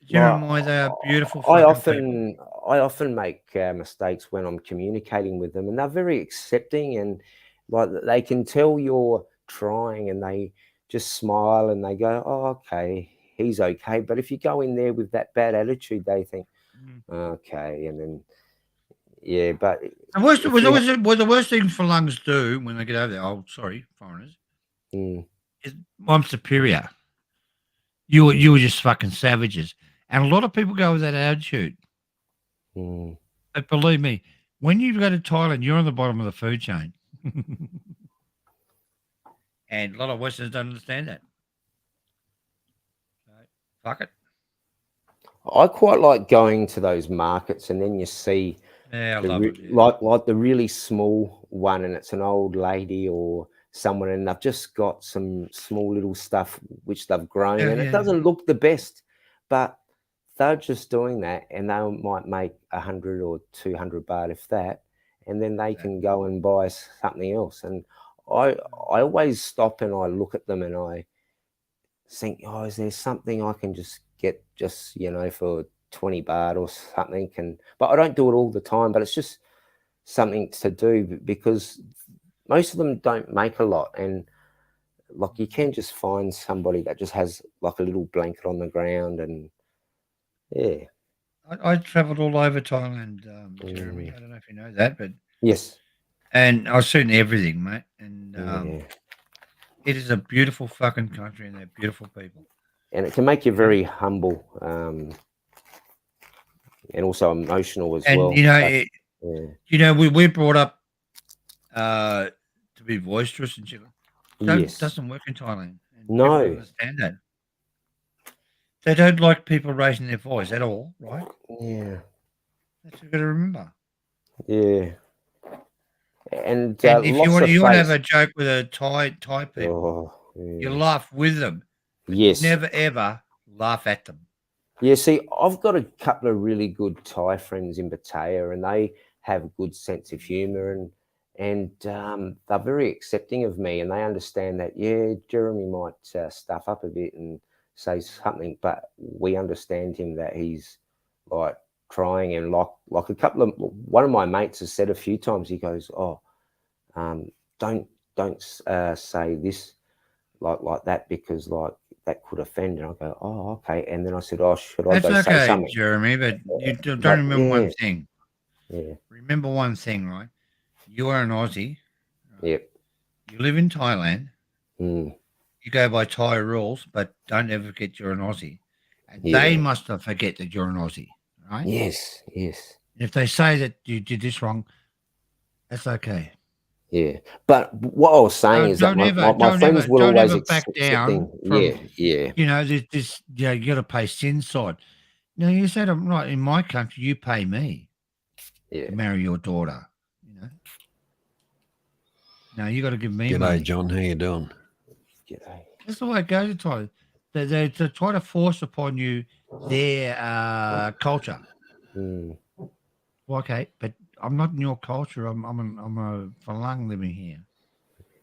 Speaker 5: Jeremiah, they are beautiful.
Speaker 15: I often make mistakes when I'm communicating with them, and they're very accepting, and like they can tell you're trying, and they just smile and they go, "Oh, okay, he's okay." But if you go in there with that bad attitude, they think, "Okay," and then But
Speaker 5: the worst thing for lungs do when they get over there? Oh, sorry, foreigners. Is I'm superior. You were just fucking savages. And a lot of people go with that attitude. But believe me, when you go to Thailand, you're on the bottom of the food chain. And a lot of Westerners don't understand that. So, fuck it.
Speaker 15: I quite like going to those markets, and then you see like the really small one, and it's an old lady or someone, and they've just got some small little stuff which they've grown, and it doesn't look the best, but they're just doing that, and they might make 100 or 200 baht, if that, and then they can go and buy something else. And I always stop and I look at them and I think, oh, is there something I can just get for 20 baht or something? But I don't do it all the time, but it's just something to do, because most of them don't make a lot, and like you can just find somebody that just has like a little blanket on the ground. And
Speaker 5: I traveled all over Thailand, Jeremy. I don't know if you know that, but
Speaker 15: yes,
Speaker 5: and I've seen everything, mate. And it is a beautiful fucking country, and they're beautiful people.
Speaker 15: And it can make you very humble, and also emotional as well.
Speaker 5: And we're brought up to be boisterous and shit. It doesn't work in Thailand. And
Speaker 15: no,
Speaker 5: people understand that. They don't like people raising their voice at all, right?
Speaker 15: Yeah,
Speaker 5: that's what you've got to remember.
Speaker 15: Yeah. And
Speaker 5: if you want to have a joke with a Thai people, you laugh with them.
Speaker 15: Yes.
Speaker 5: Never ever laugh at them.
Speaker 15: Yeah, see, I've got a couple of really good Thai friends in Pattaya, and they have a good sense of humour, and they're very accepting of me, and they understand that, Jeremy might stuff up a bit and say something, but we understand him, that he's like trying. And like one of my mates has said a few times, he goes, don't say this like that, because like that could offend. And I go, oh, okay. And then I said, should I go say something?
Speaker 5: Jeremy, but you don't remember one thing.
Speaker 15: Yeah.
Speaker 5: Remember one thing, right? You are an Aussie.
Speaker 15: Yep.
Speaker 5: You live in Thailand. you go by Thai rules, but don't ever forget you're an Aussie. And
Speaker 15: Yeah.
Speaker 5: they must not forget that you're an Aussie, right?
Speaker 15: Yes, yes.
Speaker 5: If they say that you did this wrong, that's okay.
Speaker 15: Yeah, but what I was saying is that my friends will always
Speaker 5: back down.
Speaker 15: accepting. Yeah.
Speaker 5: You know, this you got to pay sin side. Now you said I'm right. In my country, you pay me to marry your daughter. You know. No, you got to give me money.
Speaker 4: G'day, John. How you doing?
Speaker 15: G'day.
Speaker 5: That's the way it goes. They try to force upon you their culture.
Speaker 15: Mm.
Speaker 5: Well, okay, but I'm not in your culture. I'm a Falang living here.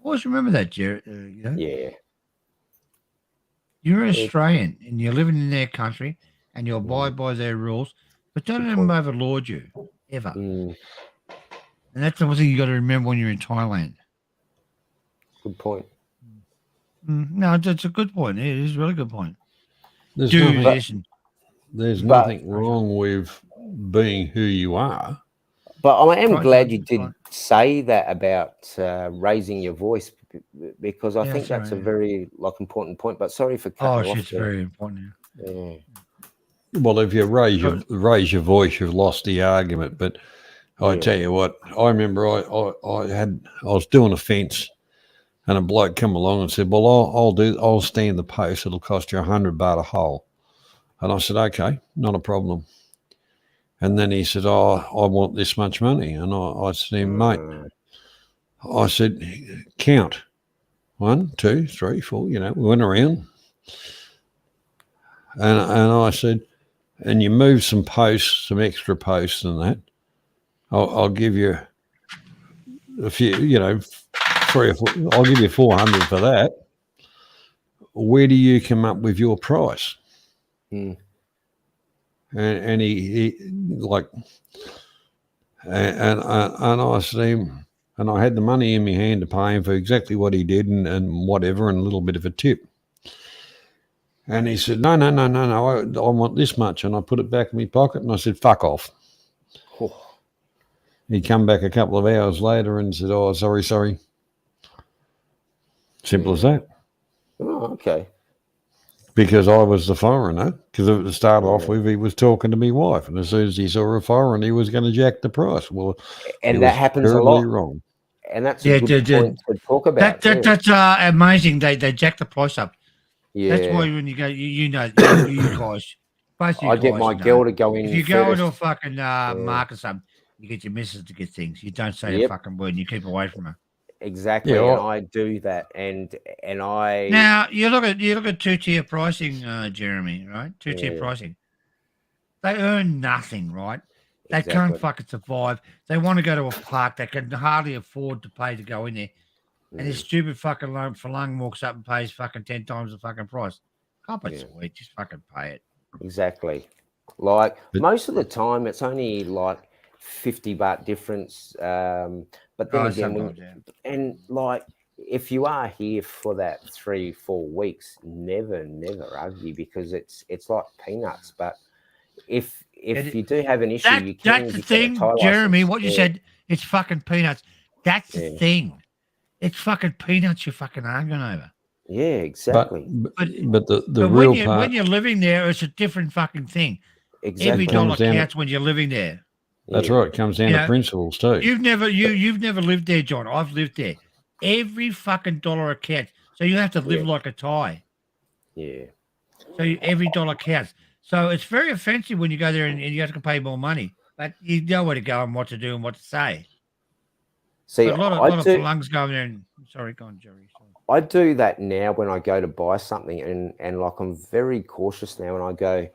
Speaker 5: Always remember that, Jared. You know?
Speaker 15: Yeah.
Speaker 5: You're an Australian and you're living in their country and you abide by their rules, but don't let them overlord you ever.
Speaker 15: Mm.
Speaker 5: And that's the one thing you got to remember when you're in Thailand.
Speaker 15: Good point.
Speaker 5: No, it's a good point. It is a really good point.
Speaker 4: There's
Speaker 5: Dude,
Speaker 4: nothing,
Speaker 5: listen.
Speaker 4: there's nothing wrong with being who you are.
Speaker 15: But I am glad you did say that about raising your voice, because I think that's a very important point. But sorry for cutting off.
Speaker 5: It's very important.
Speaker 15: Yeah.
Speaker 4: Well, if you raise your voice, you've lost the argument. But I tell you what, I remember I was doing a fence, and a bloke come along and said, "Well, I'll stand the post. It'll cost you $100 a hole." And I said, "Okay, not a problem." And then he said, "Oh, I want this much money." And I said, "Mate," I said, "Count. 1, 2, 3, 4." You know, we went around, and I said, "And you move some posts, some extra posts, and that. I'll give you a few. You know, 3 or 4. I'll give you 400 for that. Where do you come up with your price?"
Speaker 15: Mm.
Speaker 4: And he like, and I said him, and I had the money in my hand to pay him for exactly what he did and whatever, and a little bit of a tip. And he said, no, I want this much. And I put it back in my pocket, and I said, "Fuck off."
Speaker 15: Oh.
Speaker 4: He come back a couple of hours later and said, "Oh, sorry. Simple as that.
Speaker 15: Oh, okay.
Speaker 4: Because I was the foreigner. Because to start off with, he was talking to my wife, and as soon as he saw a foreigner, he was going to jack the price. Well,
Speaker 15: and that happens a lot.
Speaker 4: Wrong.
Speaker 15: And that's a good point to talk about.
Speaker 5: That's amazing. They jack the price up.
Speaker 15: Yeah.
Speaker 5: That's why when you go, you know, you guys.
Speaker 15: I get my girl to go in.
Speaker 5: If you go into a fucking market or something, you get your missus to get things. You don't say a fucking word, and you keep away from her.
Speaker 15: Exactly, and I do that, and I
Speaker 5: now you look at 2-tier pricing, Jeremy, right? 2-tier pricing. They earn nothing, right? They can't fucking survive. They want to go to a park. They can hardly afford to pay to go in there, and this stupid fucking Falang walks up and pays fucking 10 times the fucking price. Can't be sweet. Just fucking pay it.
Speaker 15: Exactly. Like most of the time, it's only like $50 difference. But then again, and like if you are here for that 3-4 weeks, never argue, because it's like peanuts. But if you do have an issue, you can.
Speaker 5: That's the thing, Jeremy. What you said, it's fucking peanuts. That's the thing. It's fucking peanuts. You're fucking arguing over.
Speaker 15: Yeah, exactly.
Speaker 4: But the real part,
Speaker 5: when you're living there, it's a different fucking thing.
Speaker 15: Exactly.
Speaker 5: Every dollar counts when you're living there.
Speaker 4: That's right. It comes down to principles too.
Speaker 5: You've never lived there, John. I've lived there. Every fucking dollar counts. So you have to live like a Thai.
Speaker 15: Yeah.
Speaker 5: So every dollar counts. So it's very offensive when you go there and you have to pay more money. But you know where to go and what to do and what to say.
Speaker 15: See,
Speaker 5: but a lot of Falangs go there and sorry, go on, Jerry. Sorry.
Speaker 15: I do that now when I go to buy something, and like I'm very cautious now, and I go,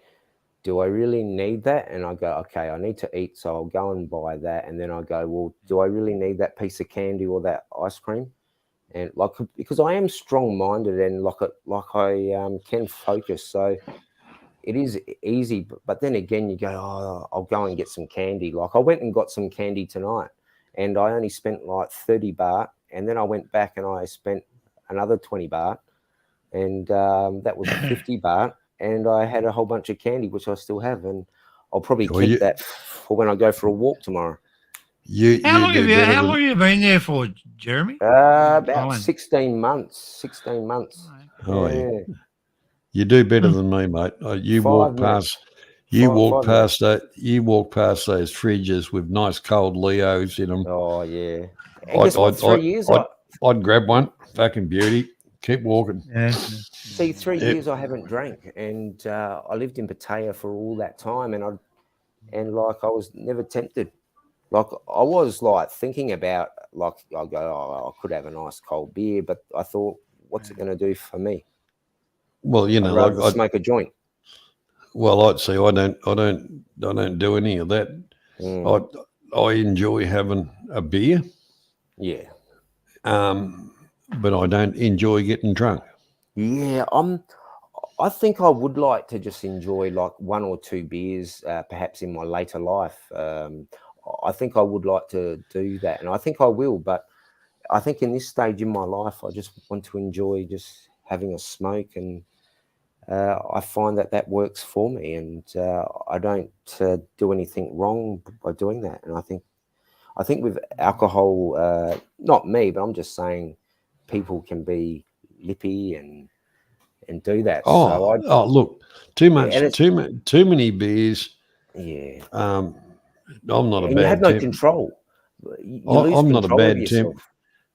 Speaker 15: do I really need that? And I go, okay, I need to eat, so I'll go and buy that. And then I go, well, do I really need that piece of candy or that ice cream? And like, because I am strong-minded and like I can focus, so it is easy. But then again, you go, oh, I'll go and get some candy. Like I went and got some candy tonight, and I only spent like 30 baht, and then I went back and I spent another 20 baht, and that was 50 baht. And I had a whole bunch of candy, which I still have, and I'll probably keep that for when I go for a walk tomorrow.
Speaker 5: How long have you been there for, Jeremy?
Speaker 15: About 16 months. 16 months.
Speaker 4: Oh,
Speaker 15: Yeah.
Speaker 4: you do better than me, mate. You
Speaker 15: 5
Speaker 4: walk
Speaker 15: minutes.
Speaker 4: past. You
Speaker 15: Five-
Speaker 4: walk
Speaker 15: 5 minutes.
Speaker 4: past that. You walk past those fridges with nice cold Leos in them.
Speaker 15: Oh yeah. And guess what? 3 years.
Speaker 4: I'd grab one. Fucking beauty. Keep walking.
Speaker 5: Yeah.
Speaker 15: See, 3
Speaker 4: Yeah.
Speaker 15: years I haven't drank, and I lived in Pattaya for all that time, and I was never tempted. Like I was like thinking about like I go, oh, I could have a nice cold beer, but I thought, what's it going to do for me?
Speaker 4: Well, you
Speaker 15: I'd
Speaker 4: know,
Speaker 15: rather smoke a joint.
Speaker 4: Well, I'd say I don't do any of that. I enjoy having a beer.
Speaker 15: Yeah.
Speaker 4: But I don't enjoy getting drunk.
Speaker 15: Yeah, I think I would like to just enjoy like 1 or 2 beers, perhaps in my later life. I think I would like to do that, and I think I will. But I think in this stage in my life, I just want to enjoy just having a smoke, and I find that works for me, and I don't do anything wrong by doing that. And I think with alcohol, not me, but I'm just saying, people can be lippy and do that.
Speaker 4: Look, too much,
Speaker 15: Yeah, and
Speaker 4: too many beers.
Speaker 15: Yeah.
Speaker 4: I'm not a
Speaker 15: and
Speaker 4: bad.
Speaker 15: you have no
Speaker 4: temp-
Speaker 15: control. You lose
Speaker 4: I'm not a
Speaker 15: control
Speaker 4: bad
Speaker 15: of yourself.
Speaker 4: temp.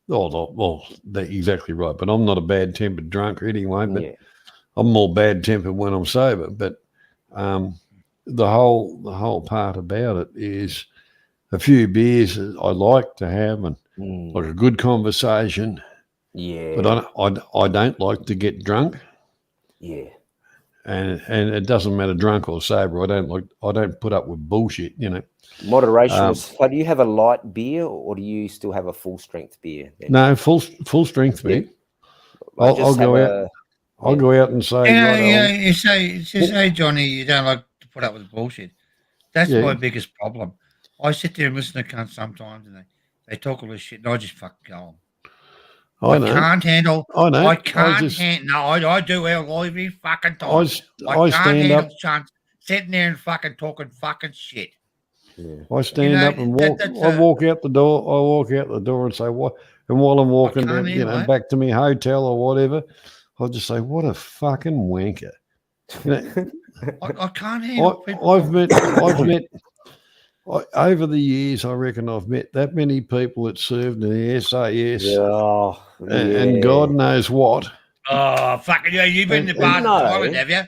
Speaker 4: Well, that's exactly right. But I'm not a bad tempered drunk anyway. But
Speaker 15: Yeah.
Speaker 4: I'm more bad tempered when I'm sober. But the whole part about it is a few beers I like to have, and like a good conversation.
Speaker 15: Yeah.
Speaker 4: But I don't like to get drunk.
Speaker 15: Yeah.
Speaker 4: And it doesn't matter drunk or sober. I don't put up with bullshit, you know.
Speaker 15: Moderation is. So do you have a light beer, or do you still have a full strength beer? Then?
Speaker 4: No, full strength beer. I'll go out. I'll go out and say,
Speaker 5: You say, Johnny, you don't like to put up with bullshit. That's
Speaker 4: Yeah.
Speaker 5: my biggest problem. I sit there and listen to cunts sometimes, and they talk all this shit, and I just fucking go on.
Speaker 4: I know.
Speaker 5: Can't handle.
Speaker 4: I know.
Speaker 5: I can't
Speaker 4: just-
Speaker 5: handle. No, I do every fucking time.
Speaker 4: I
Speaker 5: I can't
Speaker 4: stand
Speaker 5: handle
Speaker 4: up.
Speaker 5: chunks sitting there and fucking talking fucking shit.
Speaker 4: I stand up and walk. I walk out the door. I walk out the door and say what. And while I'm walking,
Speaker 5: can't handle that.
Speaker 4: back to my hotel or whatever, I'll just say, "What a fucking wanker." You know,
Speaker 5: I can't handle people.
Speaker 4: I've met over the years. I reckon I've met that many people that served in the SAS, and God knows what.
Speaker 5: Oh, fucking yeah! You've been in the bar in Thailand, have you?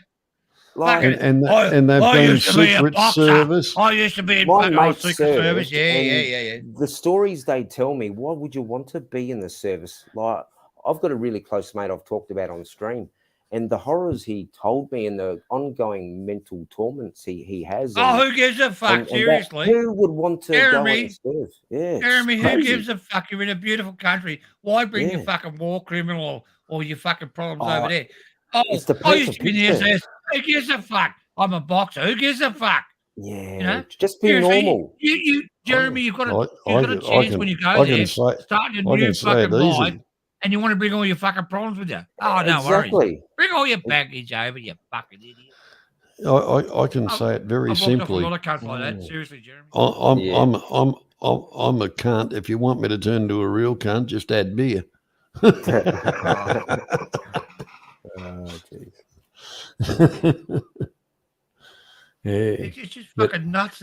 Speaker 15: Like,
Speaker 4: and they've
Speaker 5: I
Speaker 4: been
Speaker 5: used to be a
Speaker 4: secret
Speaker 5: boxer.
Speaker 4: service.
Speaker 5: I used to be in
Speaker 15: My
Speaker 5: fucking
Speaker 15: mate
Speaker 5: secret
Speaker 15: served,
Speaker 5: service. Yeah.
Speaker 15: and the stories they tell me, why would you want to be in the service? Like, I've got a really close mate I've talked about on stream, and the horrors he told me and the ongoing mental torments he has.
Speaker 5: Oh, who gives a fuck?
Speaker 15: and that-
Speaker 5: Seriously,
Speaker 15: who would want to go
Speaker 5: Jeremy,
Speaker 15: and serve? Yeah, it's
Speaker 5: Jeremy, who
Speaker 15: crazy.
Speaker 5: gives a fuck? You're in a beautiful country. Why bring your
Speaker 15: Yeah.
Speaker 5: fucking war criminal or your fucking problems
Speaker 15: Oh,
Speaker 5: over there? Oh,
Speaker 15: it's the
Speaker 5: I
Speaker 15: paper
Speaker 5: used to be in the
Speaker 15: picture.
Speaker 5: SS. Who gives a fuck? I'm a boxer. Who gives a fuck?
Speaker 15: Yeah,
Speaker 5: You know?
Speaker 15: just be
Speaker 5: Seriously,
Speaker 15: normal.
Speaker 5: You, Jeremy, you've got a
Speaker 4: I
Speaker 5: chance
Speaker 4: can-
Speaker 5: when you
Speaker 4: I
Speaker 5: go
Speaker 4: can
Speaker 5: there,
Speaker 4: say-
Speaker 5: starting a
Speaker 4: I
Speaker 5: new
Speaker 4: can say
Speaker 5: fucking
Speaker 4: it easy.
Speaker 5: life, and you want to bring all your fucking problems with you. Oh, no worries.
Speaker 15: Exactly.
Speaker 5: Bring all your baggage over, you fucking idiot.
Speaker 4: I can say it very
Speaker 5: I've walked off a
Speaker 4: simply.
Speaker 5: lot of cunts like that. Seriously, Jeremy.
Speaker 4: I'm a cunt. If you want me to turn into a real cunt, just add beer. Yeah.
Speaker 5: It's just fucking nuts.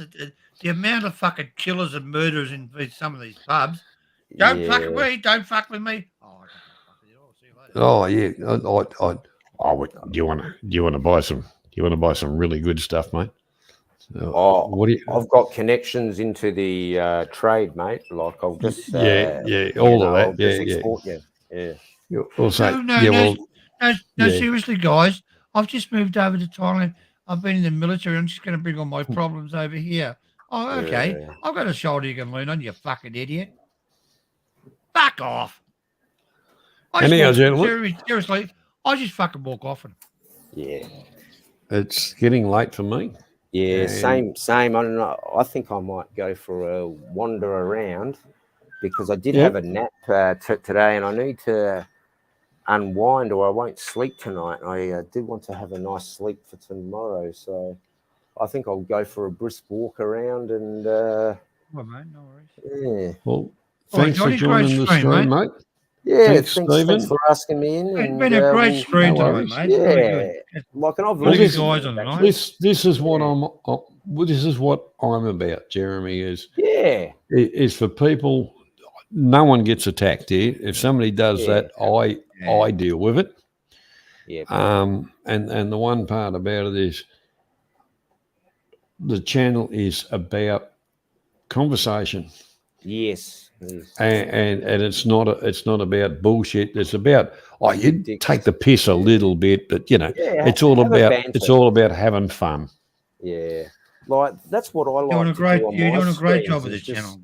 Speaker 5: The amount of fucking killers and murderers in some of these pubs. Don't fuck with me. Don't fuck with me.
Speaker 4: Oh yeah. Do you want to buy some? You want to buy some really good stuff, mate? What do you?
Speaker 15: I've got connections into the trade, mate. Like I'll just
Speaker 4: all of that.
Speaker 15: I'll just export you. Yeah.
Speaker 4: Also,
Speaker 5: No, seriously, guys. I've just moved over to Thailand. I've been in the military. I'm just going to bring all my problems over here. Oh, okay.
Speaker 15: Yeah.
Speaker 5: I've got a shoulder you can lean on, you fucking idiot. Fuck off.
Speaker 4: Anyhow, gentlemen.
Speaker 5: Seriously, I just fucking walk off.
Speaker 15: Yeah.
Speaker 4: It's getting late for me.
Speaker 15: Yeah,
Speaker 4: And-
Speaker 15: same. I don't know. I think I might go for a wander around because I did
Speaker 4: Yeah.
Speaker 15: have a nap today, and I need to unwind, or I won't sleep tonight. I did want to have a nice sleep for tomorrow, so I think I'll go for a brisk walk around and.
Speaker 5: Well, mate, no worries.
Speaker 15: Yeah.
Speaker 4: Well,
Speaker 5: All right,
Speaker 4: thanks for
Speaker 5: Johnny,
Speaker 4: joining
Speaker 5: great
Speaker 4: the
Speaker 5: stream,
Speaker 4: stream, mate.
Speaker 15: Yeah,
Speaker 4: Thanks,
Speaker 15: thanks
Speaker 4: Stephen.
Speaker 15: for asking me in.
Speaker 5: It's
Speaker 15: And,
Speaker 5: been a great
Speaker 15: we'll-
Speaker 5: stream
Speaker 4: no
Speaker 5: tonight,
Speaker 4: worries.
Speaker 5: mate. Really
Speaker 15: yeah,
Speaker 5: good.
Speaker 15: like, and I've
Speaker 5: Really
Speaker 15: learned
Speaker 5: good guys on the
Speaker 15: something,
Speaker 5: line.
Speaker 4: This is what
Speaker 15: Yeah.
Speaker 4: this is what I'm about, Jeremy.
Speaker 15: Yeah,
Speaker 4: Is for people. No one gets attacked here. If somebody does
Speaker 15: Yeah.
Speaker 4: that, I deal with it.
Speaker 15: yeah,
Speaker 4: And the one part about it is the channel is about conversation,
Speaker 15: yes.
Speaker 4: and it's not about bullshit. It's about you
Speaker 15: Dicks.
Speaker 4: take the piss a little bit, but
Speaker 15: Yeah,
Speaker 4: it's all
Speaker 15: have a
Speaker 4: about
Speaker 15: banter.
Speaker 4: having fun.
Speaker 15: Yeah, like that's what I like
Speaker 5: Doing a
Speaker 15: to
Speaker 5: great,
Speaker 15: do on
Speaker 5: you're
Speaker 15: my
Speaker 5: doing a great
Speaker 15: streams
Speaker 5: job with
Speaker 15: is
Speaker 5: this
Speaker 15: just,
Speaker 5: channel.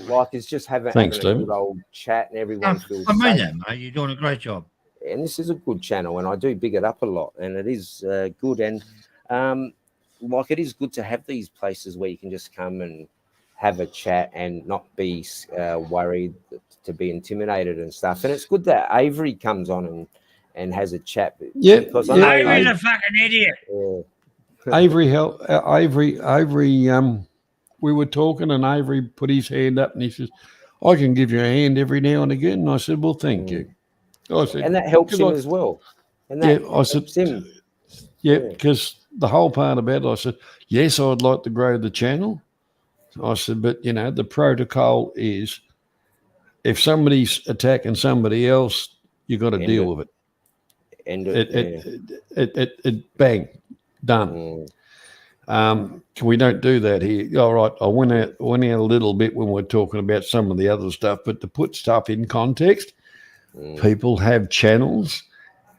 Speaker 15: Like it's just having
Speaker 4: Thanks,
Speaker 15: a
Speaker 4: Stephen.
Speaker 15: good old chat and everyone feels
Speaker 5: I mean
Speaker 15: safe.
Speaker 5: that, mate. You're doing a great job.
Speaker 15: And this is a good channel, and I do big it up a lot, and it is good. And like it is good to have these places where you can just come and have a chat and not be worried to be intimidated and stuff. And it's good that Avery comes on and has a chat.
Speaker 4: Yeah,
Speaker 15: because I
Speaker 4: yeah.
Speaker 15: know
Speaker 7: Avery's a fucking idiot.
Speaker 4: Avery, we were talking, and Avery put his hand up, and he says, "I can give you a hand every now and again." And I said, "Well, thank you." I said,
Speaker 15: and that helps him
Speaker 4: "Because
Speaker 15: as well. And that
Speaker 4: I said,
Speaker 15: helps him.
Speaker 4: yeah, because the whole part about it, I said, yes, I'd like to grow the channel. I said, but the protocol is if somebody's attacking somebody else, you got to
Speaker 15: End
Speaker 4: deal
Speaker 15: it.
Speaker 4: with it.
Speaker 15: And
Speaker 4: It bang, done. We don't do that here. All right, I went out a little bit when we're talking about some of the other stuff, but to put stuff in context, people have channels,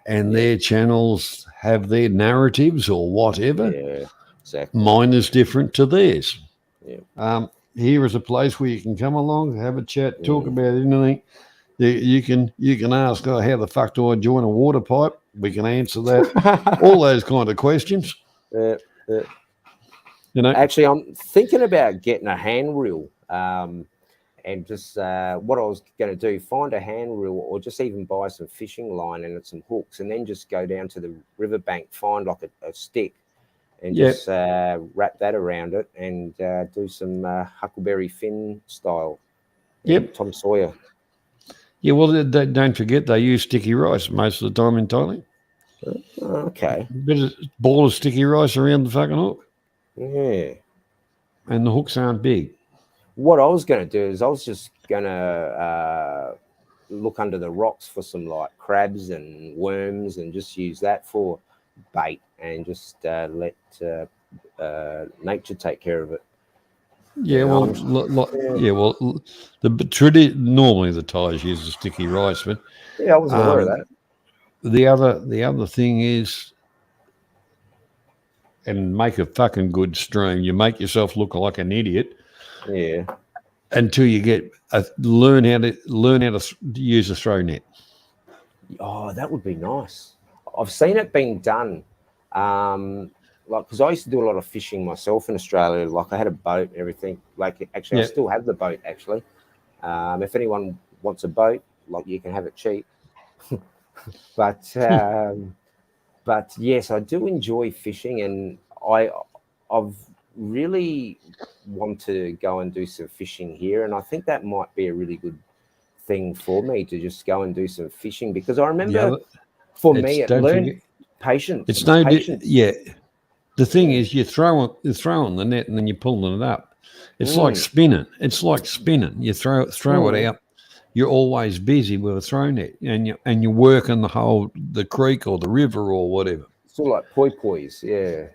Speaker 4: and their channels have their narratives or whatever.
Speaker 15: Yeah, exactly.
Speaker 4: Mine is different to theirs.
Speaker 15: Yeah.
Speaker 4: Here is a place where you can come along, have a chat, talk about anything. You can ask, how the fuck do I join a water pipe? We can answer that. All those kind of questions.
Speaker 15: Actually, I'm thinking about getting a hand reel, and just what I was going to do, find a hand reel, or just even buy some fishing line and some hooks, and then just go down to the riverbank, find like a stick, and just wrap that around it, and do some Huckleberry Finn style.
Speaker 4: Yep.
Speaker 15: Tom Sawyer.
Speaker 4: Yeah, well, don't forget they use sticky rice most of the time in Thailand.
Speaker 15: Okay.
Speaker 4: Bit of ball of sticky rice around the fucking hook.
Speaker 15: Yeah.
Speaker 4: And the hooks aren't big.
Speaker 15: What I was going to do is I was just going to look under the rocks for some like crabs and worms and just use that for bait and just let nature take care of it.
Speaker 4: Yeah, well, normally the Thais use the sticky rice, but
Speaker 15: I wasn't aware of that.
Speaker 4: The other thing is, and make a fucking good stream. You make yourself look like an idiot.
Speaker 15: Yeah.
Speaker 4: Until you get learn how to use a throw net.
Speaker 15: Oh, that would be nice. I've seen it being done. Like, because I used to do a lot of fishing myself in Australia. Like, I had a boat and everything. Like, actually, I still have the boat. Actually, if anyone wants a boat, like, you can have it cheap. But yes, I do enjoy fishing, and I've really want to go and do some fishing here, and I think that might be a really good thing for me to just go and do some fishing, because I remember for me it learned patience.
Speaker 4: It's no the thing is you're throwing the net and then you're pulling it up. It's like spinning. You throw it out. You're always busy with a throw net, and you're working the creek or the river or whatever.
Speaker 15: Sort of like poi pois, yeah.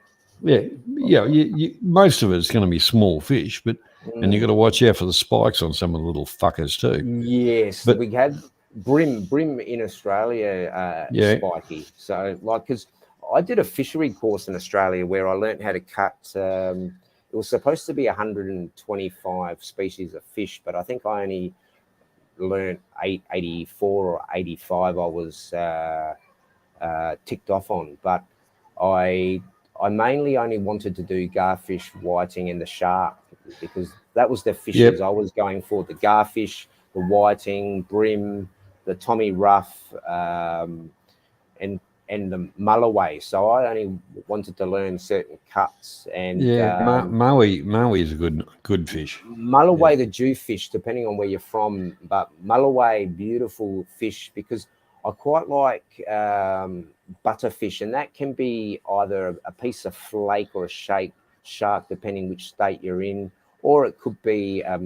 Speaker 4: You most of it's going to be small fish, but and you got to watch out for the spikes on some of the little fuckers too.
Speaker 15: Yes, but we had brim in Australia, spiky. So like, because I did a fishery course in Australia where I learned how to cut. It was supposed to be 125 species of fish, but I think I only learned 84 or 85. I was ticked off on, but I mainly only wanted to do garfish, whiting, and the shark, because that was the fishes I was going for: the garfish, the whiting, brim, the Tommy Rough, and and the Mulloway. So I only wanted to learn certain cuts and
Speaker 4: Maui is a good fish.
Speaker 15: Mulloway, the Jewfish, depending on where you're from, but Mulloway, beautiful fish because I quite like butterfish, and that can be either a piece of flake or a shark, depending which state you're in, or it could be a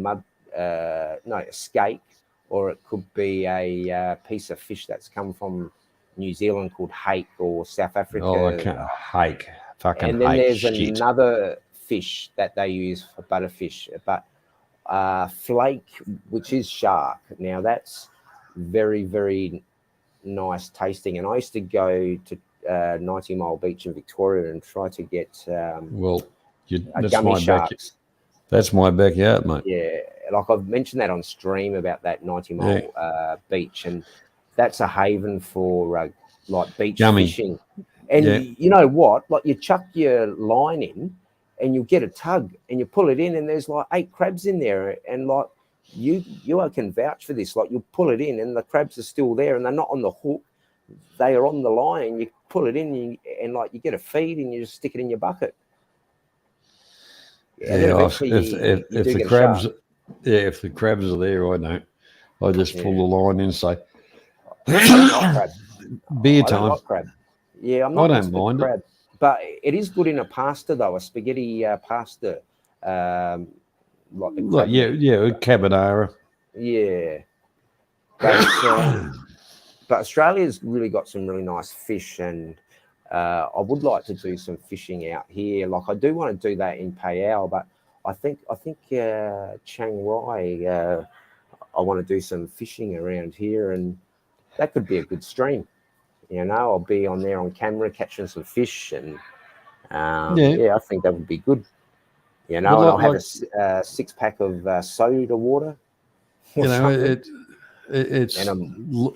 Speaker 15: skate, or it could be a piece of fish that's come from New Zealand called hake, or South Africa.
Speaker 4: Oh, I can't hake. Fucking
Speaker 15: and then
Speaker 4: hake
Speaker 15: there's
Speaker 4: shit.
Speaker 15: another fish that they use for butterfish, but flake, which is shark. Now that's very, very nice tasting. And I used to go to 90 Mile Beach in Victoria and try to get gummy sharks.
Speaker 4: That's my backyard, mate.
Speaker 15: Yeah, like I've mentioned that on stream about that 90 Mile beach, and that's a haven for like beach fishing. And you know what? Like you chuck your line in, and you'll get a tug, and you pull it in, and there's like 8 crabs in there, and like you can vouch for this. Like you pull it in, and the crabs are still there, and they're not on the hook; they are on the line. You pull it in, and like you get a feed, and you just stick it in your bucket.
Speaker 4: If the crabs, if the crabs are there, I don't. I just pull the line in and say, beer time.
Speaker 15: Like crab. Yeah, I'm not.
Speaker 4: I don't mind
Speaker 15: crab, but it is good in a pasta though, a spaghetti pasta. Like
Speaker 4: carbonara.
Speaker 15: Yeah, but Australia's really got some really nice fish, and I would like to do some fishing out here. Like I do want to do that in Payao, but I think Chiang Rai. I want to do some fishing around here, and that could be a good stream. You know, I'll be on there on camera catching some fish, and I think that would be good. You know, and I'll have a 6-pack of soda water.
Speaker 4: You know, it's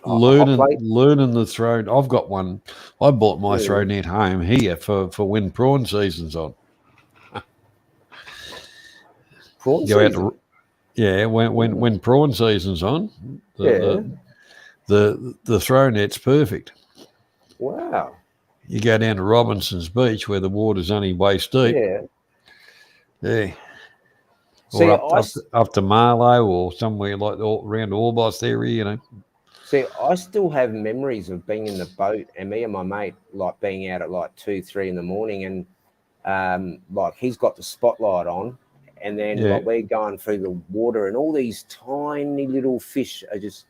Speaker 4: learning the throw. I've got one. I bought my throw net home here for when prawn season's on.
Speaker 15: Prawn season?
Speaker 4: When prawn season's on, the throw net's perfect.
Speaker 15: Wow.
Speaker 4: You go down to Robinson's Beach where the water's only waist deep. Yeah.
Speaker 15: See,
Speaker 4: or up to Marlow or somewhere like around Orbost area, you know.
Speaker 15: See, I still have memories of being in the boat and me and my mate like being out at like 2-3 in the morning, and like he's got the spotlight on, and then like we're going through the water, and all these tiny little fish are just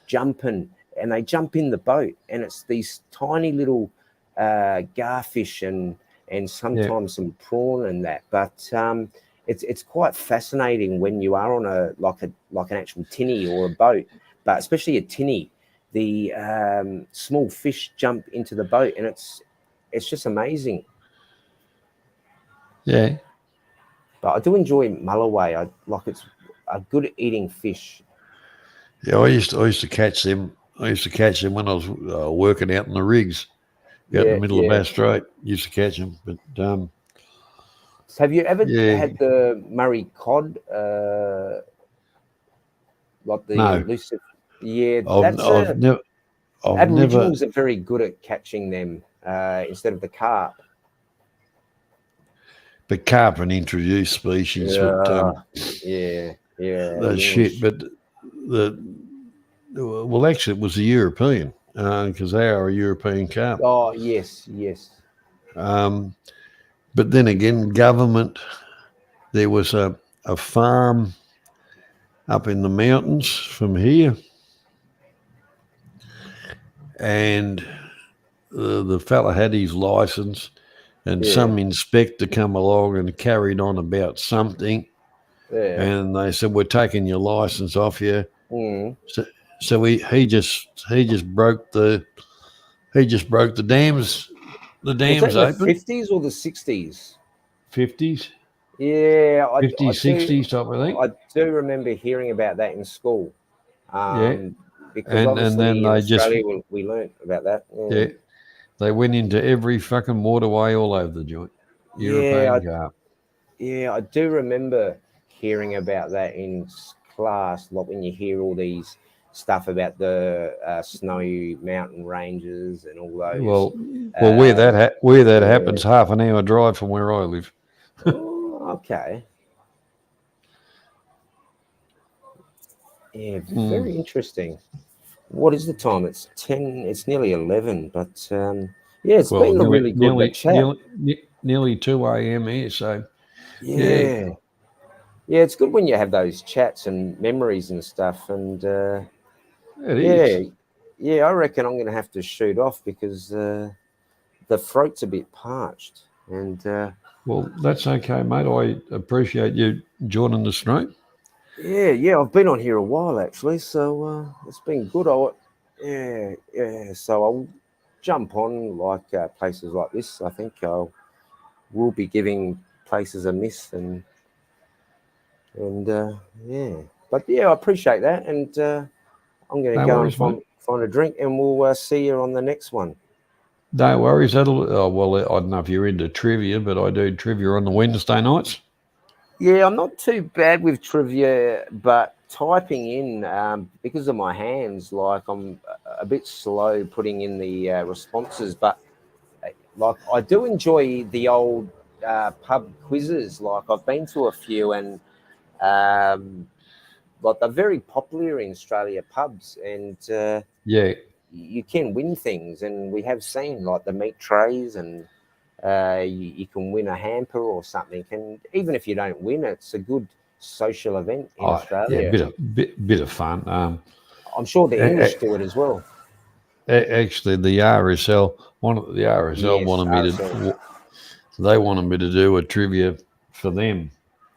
Speaker 15: jumping, and they jump in the boat, and it's these tiny little garfish and sometimes some prawn and that, but it's quite fascinating when you are on an actual tinny or a boat, but especially a tinny, the small fish jump into the boat, and it's just amazing.
Speaker 4: Yeah.
Speaker 15: But I do enjoy mulloway. It's a good eating fish.
Speaker 4: Yeah, I used to catch them. I used to catch them when I was working out in the rigs, out in the middle of Bass Strait. Used to catch them, but
Speaker 15: have you ever had the Murray cod? Like the elusive? Yeah, Aboriginals are very good at catching them instead of the carp.
Speaker 4: But carp an introduced species. That's shit. But actually, it was the European because they are a European carp.
Speaker 15: Oh yes.
Speaker 4: But then again, government. There was a farm up in the mountains from here, and the fella had his license, and some inspector come along and carried on about something, and they said, "We're taking your license off you." So he just broke the dams. The dams
Speaker 15: was that
Speaker 4: open.
Speaker 15: The 50s or the 60s?
Speaker 4: 50s.
Speaker 15: Yeah,
Speaker 4: 50s, 60s type of thing.
Speaker 15: I do remember hearing about that in school. Because
Speaker 4: and then
Speaker 15: in
Speaker 4: they
Speaker 15: Australia, we learnt about that.
Speaker 4: Yeah, they went into every fucking waterway all over the joint. European carp.
Speaker 15: Yeah, I do remember hearing about that in class. Like when you hear all these stuff about the snowy mountain ranges and all those.
Speaker 4: Well, where that happens, half an hour drive from where I live.
Speaker 15: Oh, okay. Yeah, very interesting. What is the time? It's 10. It's nearly 11. But yeah, it's been a really good chat.
Speaker 4: Nearly 2 a.m. here. So
Speaker 15: yeah, it's good when you have those chats and memories and stuff. And
Speaker 4: it is.
Speaker 15: Yeah, I reckon I'm going to have to shoot off because the throat's a bit parched. And
Speaker 4: well, that's okay, mate. I appreciate you joining the stream.
Speaker 15: Yeah, I've been on here a while actually, so it's been good. So I'll jump on like places like this. I think we'll be giving places a miss, and yeah. But yeah, I appreciate that, and I'm going to go and find a drink, and we'll see you on the next one.
Speaker 4: No worries. Well, I don't know if you're into trivia, but I do trivia on the Wednesday nights.
Speaker 15: Yeah, I'm not too bad with trivia, but typing in, because of my hands, like I'm a bit slow putting in the responses, but like I do enjoy the old pub quizzes. Like I've been to a few, and like they're very popular in Australia pubs, and you can win things, and we have seen like the meat trays, and you can win a hamper or something, and even if you don't win, it's a good social event in Australia.
Speaker 4: Yeah, bit of fun.
Speaker 15: I'm sure the English do it as well.
Speaker 4: Actually, the RSL wanted me to. They wanted me to do a trivia for them.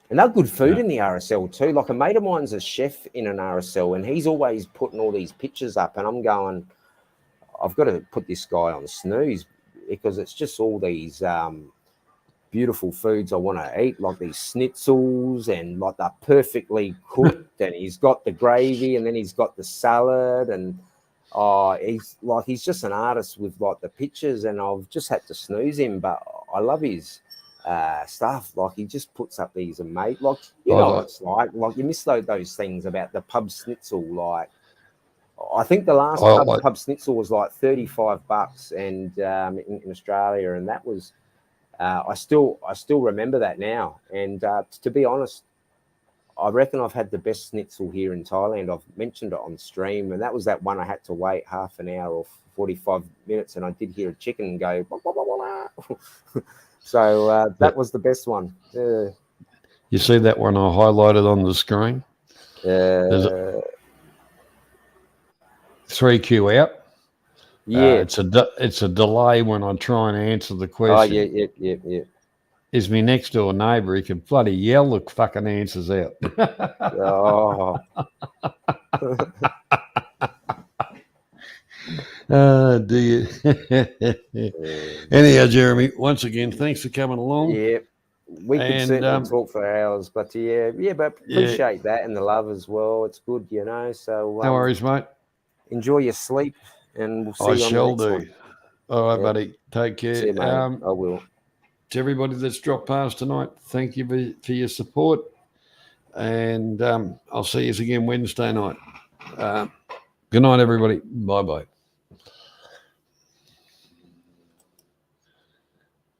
Speaker 15: And they're good food in the RSL too. Like a mate of mine's a chef in an RSL, and he's always putting all these pictures up, and I'm going, I've got to put this guy on snooze, because it's just all these beautiful foods I want to eat, like these schnitzels, and like they're perfectly cooked, and he's got the gravy, and then he's got the salad, and he's just an artist with like the pictures, and I've just had to snooze him, but I love his stuff. Like he just puts up these amazing, like you know what it's like you miss those things about the pub schnitzel. Like I think the last pub schnitzel was like $35, and in Australia, and that was I still remember that now. And to be honest, I reckon I've had the best schnitzel here in Thailand. I've mentioned it on stream, and that was that one I had to wait half an hour or 45 minutes, and I did hear a chicken go. Blah, blah, blah, blah. So that was the best one.
Speaker 4: You see that one I highlighted on the screen? 3Q out.
Speaker 15: Yeah,
Speaker 4: it's a delay when I try and answer the question.
Speaker 15: Oh yeah.
Speaker 4: Is me next door neighbour? He can bloody yell the fucking answers out.
Speaker 15: Oh.
Speaker 4: Dear. Anyhow, Jeremy, once again, thanks for coming along.
Speaker 15: Yeah, we could certainly talk for hours, but but appreciate that and the love as well. It's good, you know. So
Speaker 4: no worries, mate.
Speaker 15: Enjoy your sleep, and we'll see you on
Speaker 4: shall
Speaker 15: the next
Speaker 4: do.
Speaker 15: one.
Speaker 4: All right, buddy. Take care.
Speaker 15: See you, mate. I will.
Speaker 4: To everybody that's dropped past tonight, thank you for your support, and I'll see you again Wednesday night. Good night, everybody. Bye-bye.